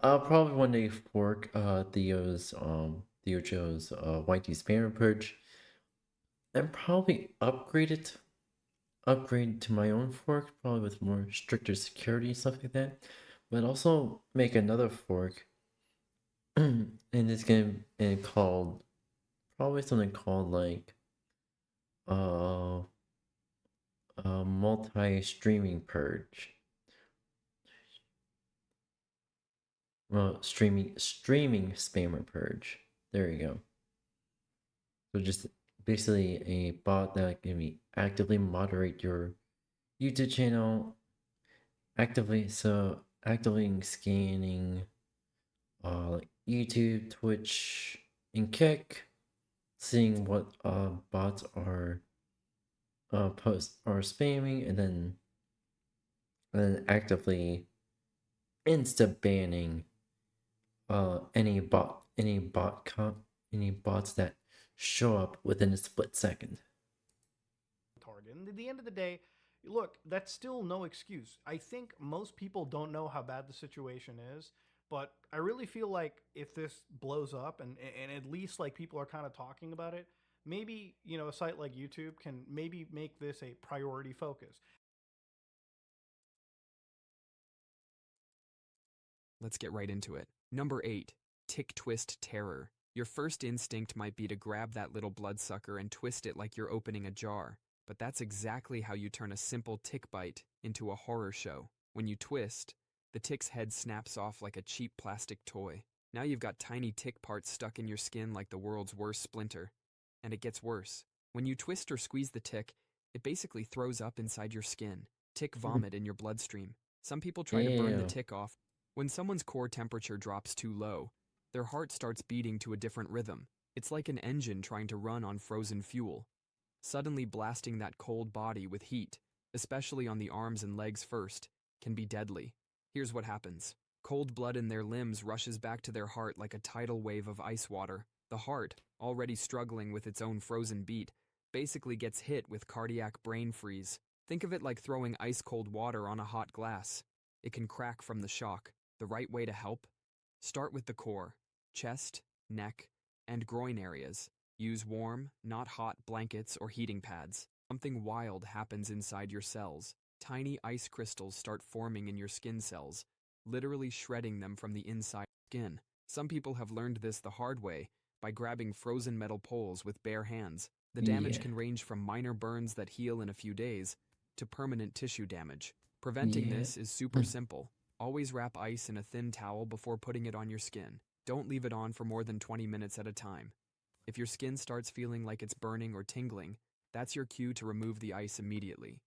I'll probably one day fork Theo Joe's YT spammer purge and probably upgrade to my own fork, probably with more stricter security and stuff like that. But also make another fork in this game and called probably something called like multi-streaming purge. Well, streaming spammer purge. There you go. So just basically a bot that can actively moderate your YouTube channel, actively scanning like YouTube, Twitch, and Kick, seeing what bots are spamming, and then actively insta banning any bots that show up within a split second. target. And at the end of the day, look, that's still no excuse. I think most people don't know how bad the situation is, but I really feel like if this blows up and at least like people are kind of talking about it, maybe, you know, a site like YouTube can maybe make this a priority focus. Let's get right into it. Number 8, Tick Twist Terror. Your first instinct might be to grab that little bloodsucker and twist it like you're opening a jar, but that's exactly how you turn a simple tick bite into a horror show. When you twist, the tick's head snaps off like a cheap plastic toy. Now you've got tiny tick parts stuck in your skin like the world's worst splinter. And it gets worse. When you twist or squeeze the tick, it basically throws up inside your skin. Tick vomit in your bloodstream. Some people try to burn the tick off. When someone's core temperature drops too low, their heart starts beating to a different rhythm. It's like an engine trying to run on frozen fuel. Suddenly blasting that cold body with heat, especially on the arms and legs first, can be deadly. Here's what happens. Cold blood in their limbs rushes back to their heart like a tidal wave of ice water. The heart, already struggling with its own frozen beat, basically gets hit with cardiac brain freeze. Think of it like throwing ice-cold water on a hot glass. It can crack from the shock. The right way to help? Start with the core, chest, neck, and groin areas. Use warm, not hot blankets or heating pads. Something wild happens inside your cells. Tiny ice crystals start forming in your skin cells, literally shredding them from the inside skin. Some people have learned this the hard way by grabbing frozen metal poles with bare hands. The damage Yeah. can range from minor burns that heal in a few days to permanent tissue damage. Preventing Yeah. this is super simple. Always wrap ice in a thin towel before putting it on your skin. Don't leave it on for more than 20 minutes at a time. If your skin starts feeling like it's burning or tingling, that's your cue to remove the ice immediately.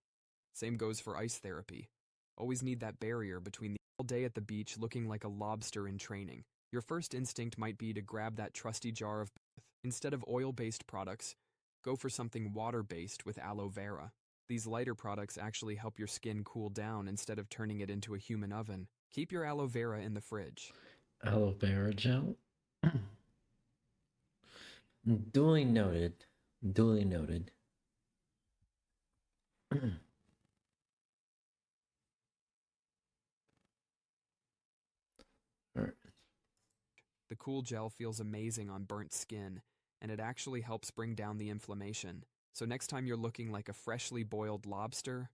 Same goes for ice therapy. Always need that barrier between the all day at the beach looking like a lobster in training. Your first instinct might be to grab that trusty jar of bath. Instead of oil-based products, go for something water-based with aloe vera. These lighter products actually help your skin cool down instead of turning it into a human oven. Keep your aloe vera in the fridge. Aloe vera gel. Duly noted. Duly noted. The cool gel feels amazing on burnt skin, and it actually helps bring down the inflammation. So next time you're looking like a freshly boiled lobster,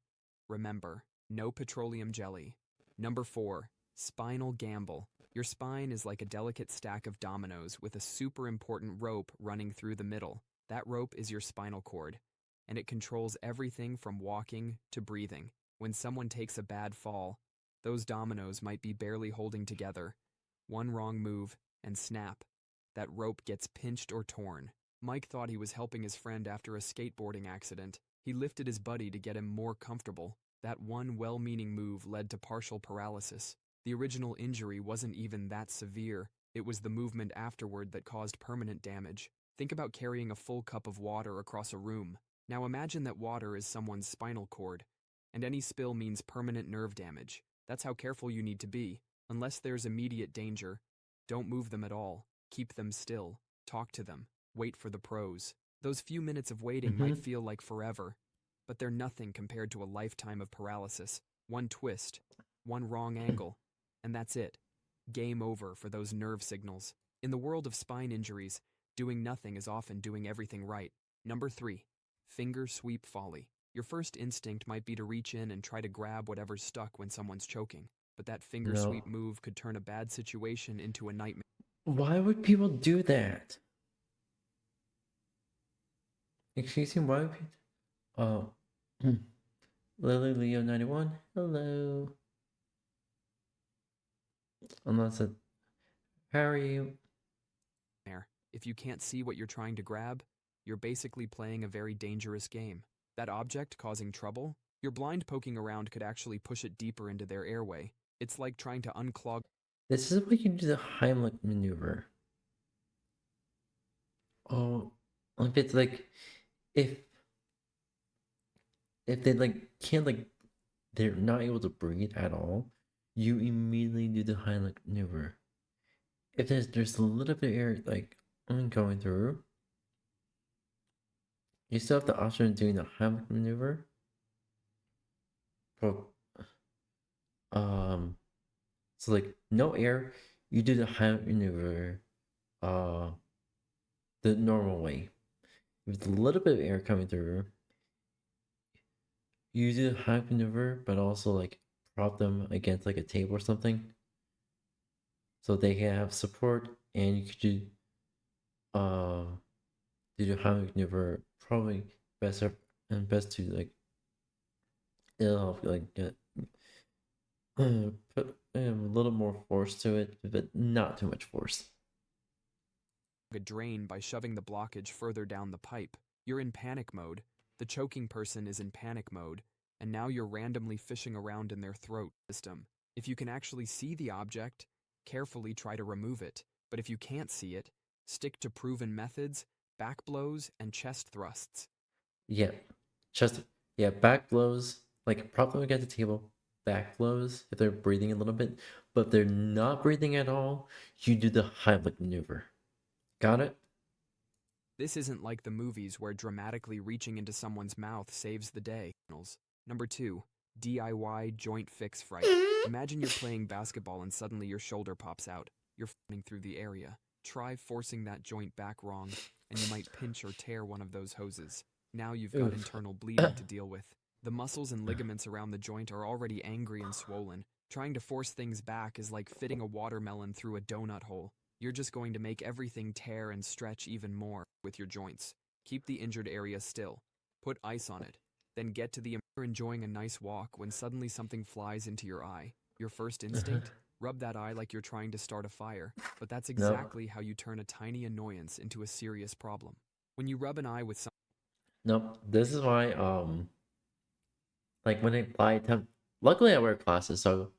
remember, no petroleum jelly. Number 4, spinal gamble. Your spine is like a delicate stack of dominoes with a super important rope running through the middle. That rope is your spinal cord, and it controls everything from walking to breathing. When someone takes a bad fall, those dominoes might be barely holding together. One wrong move, and snap, that rope gets pinched or torn. Mike thought he was helping his friend after a skateboarding accident. He lifted his buddy to get him more comfortable. That one well-meaning move led to partial paralysis. The original injury wasn't even that severe. It was the movement afterward that caused permanent damage. Think about carrying a full cup of water across a room. Now imagine that water is someone's spinal cord, and any spill means permanent nerve damage. That's how careful you need to be. Unless there's immediate danger, don't move them at all. Keep them still. Talk to them. Wait for the pros. Those few minutes of waiting might feel like forever, but they're nothing compared to a lifetime of paralysis. One twist, one wrong angle, and that's it. Game over for those nerve signals. In the world of spine injuries, doing nothing is often doing everything right. Number 3, finger sweep folly. Your first instinct might be to reach in and try to grab whatever's stuck when someone's choking, but that finger No. sweep move could turn a bad situation into a nightmare. Why would people do that? Excuse me, why would people... Oh. Lily Leo 91. Hello. Unless it... How are you? If you can't see what you're trying to grab, you're basically playing a very dangerous game. That object causing trouble, your blind poking around could actually push it deeper into their airway. It's like trying to unclog. This is what you do the Heimlich maneuver. Oh, if it's like... If they like can't like they're not able to breathe at all, you immediately do the Heimlich maneuver. If there's a little bit of air like going through, you still have the option of doing the Heimlich maneuver. So like no air, you do the Heimlich maneuver the normal way. With a little bit of air coming through, you do the Heimlich maneuver, but also like prop them against like a table or something, so they can have support, and you could do the Heimlich maneuver probably best to like it'll help like get put a little more force to it, but not too much force. A drain by shoving the blockage further down the pipe. You're in panic mode. The choking person is in panic mode, and now you're randomly fishing around in their throat system. If you can actually see the object, carefully try to remove it. But if you can't see it, stick to proven methods, back blows, and chest thrusts. Yeah, back blows, like prop them against the table, back blows if they're breathing a little bit, but if they're not breathing at all, you do the Heimlich maneuver. Got it? This isn't like the movies where dramatically reaching into someone's mouth saves the day. Number 2, DIY joint fix fright. Imagine you're playing basketball and suddenly your shoulder pops out. You're falling through the area. Try forcing that joint back wrong, and you might pinch or tear one of those hoses. Now you've got internal bleeding to deal with. The muscles and ligaments around the joint are already angry and swollen. Trying to force things back is like fitting a watermelon through a donut hole. You're just going to make everything tear and stretch even more with your joints. Keep the injured area still. Put ice on it. Then get to the enjoying a nice walk when suddenly something flies into your eye. Your first instinct? Rub that eye like you're trying to start a fire. But that's exactly how you turn a tiny annoyance into a serious problem. When you rub an eye with some Nope. This is why, like when I apply temp, luckily I wear glasses, so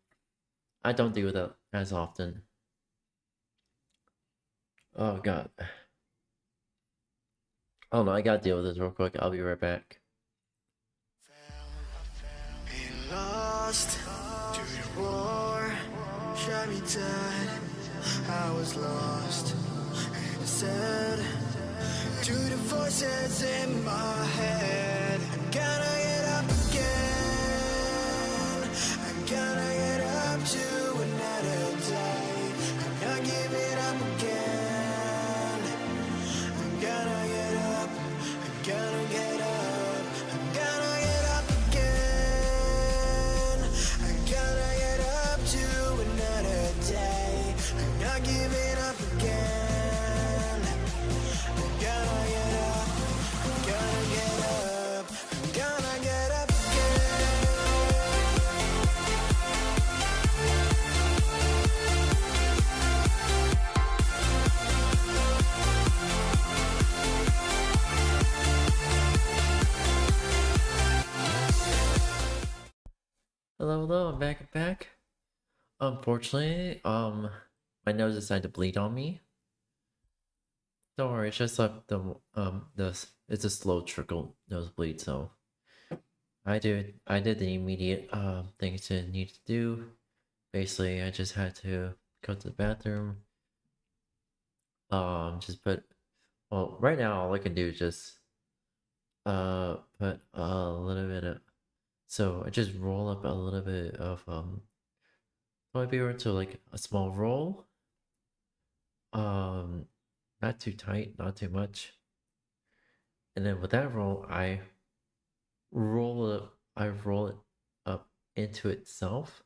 I don't deal with it as often. Oh god. Oh no, I gotta deal with this real quick. I'll be right back. Lost to the war, shot me dead. I was lost and sad to the voices in my head. I'm gonna get up again. I'm gonna get up to another day. I'm not giving up again. I'm gonna get up. I'm gonna get up. I'm gonna get up again. I'm gonna get up to another day. I'm not giving up again. I'm gonna get up. I'm gonna get up. I'm gonna get up Hello, I'm back. Unfortunately, my nose decided to bleed on me. Don't worry, it's just like it's a slow trickle nosebleed, so I did the immediate things I need to do. Basically, I just had to go to the bathroom. Just put, well, right now all I can do is just put a little bit of, so I just roll up a little bit of toilet paper into like a small roll. Not too tight, not too much. And then with that roll, I roll it up into itself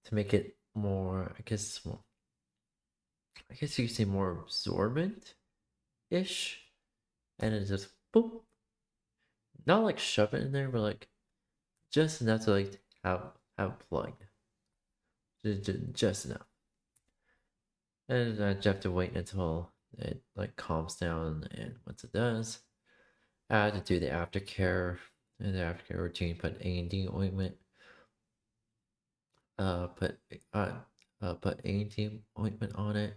to make it more, I guess you could say more absorbent-ish. And it just boop. Not like shove it in there, but like just enough to like have plugged. Just enough. And I just have to wait until it like calms down, and once it does, I have to do the aftercare and the aftercare routine. Put A&D ointment. Put A&D ointment on it.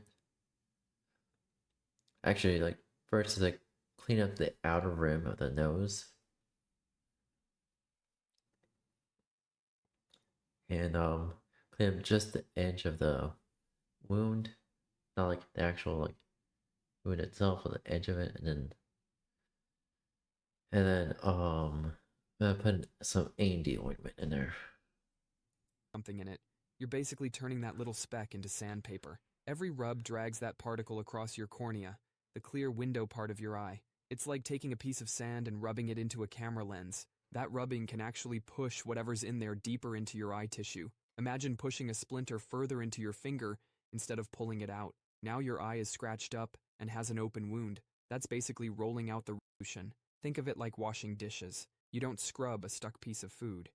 Actually, like first is like clean up the outer rim of the nose. And clean up just the edge of the wound. Not like the actual like wound itself, but the edge of it, and then put some A&D ointment in there. something in it. You're basically turning that little speck into sandpaper. Every rub drags that particle across your cornea, the clear window part of your eye. It's like taking a piece of sand and rubbing it into a camera lens. That rubbing can actually push whatever's in there deeper into your eye tissue. Imagine pushing a splinter further into your finger instead of pulling it out. Now your eye is scratched up and has an open wound. That's basically rolling out the resolution. Think of it like washing dishes. You don't scrub a stuck piece of food.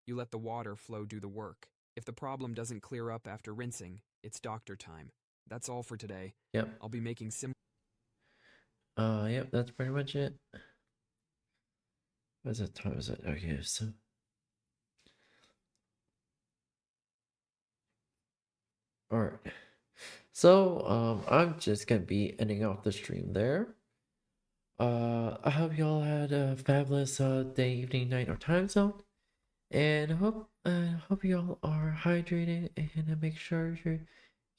You let the water flow do the work. If the problem doesn't clear up after rinsing, it's doctor time. That's all for today. Yep. I'll be making Yep, that's pretty much it. What's the time is it? Okay, so alright. So I'm just gonna be ending off the stream there. I hope y'all had a fabulous day, evening, night, or time zone. And I hope y'all are hydrated and make sure you're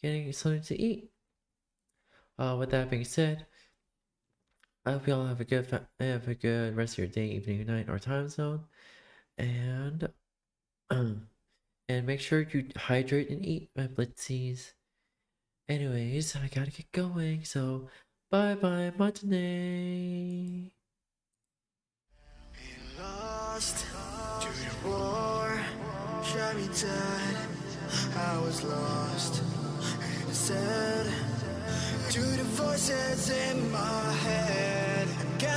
getting something to eat. With that being said, I hope y'all have a good rest of your day, evening, night, or time zone, and make sure you hydrate and eat, my Blitzies. Anyways, I gotta get going, so bye matinee. Lost to the war, shot me dead. I was lost and sad to the voices in my head. Got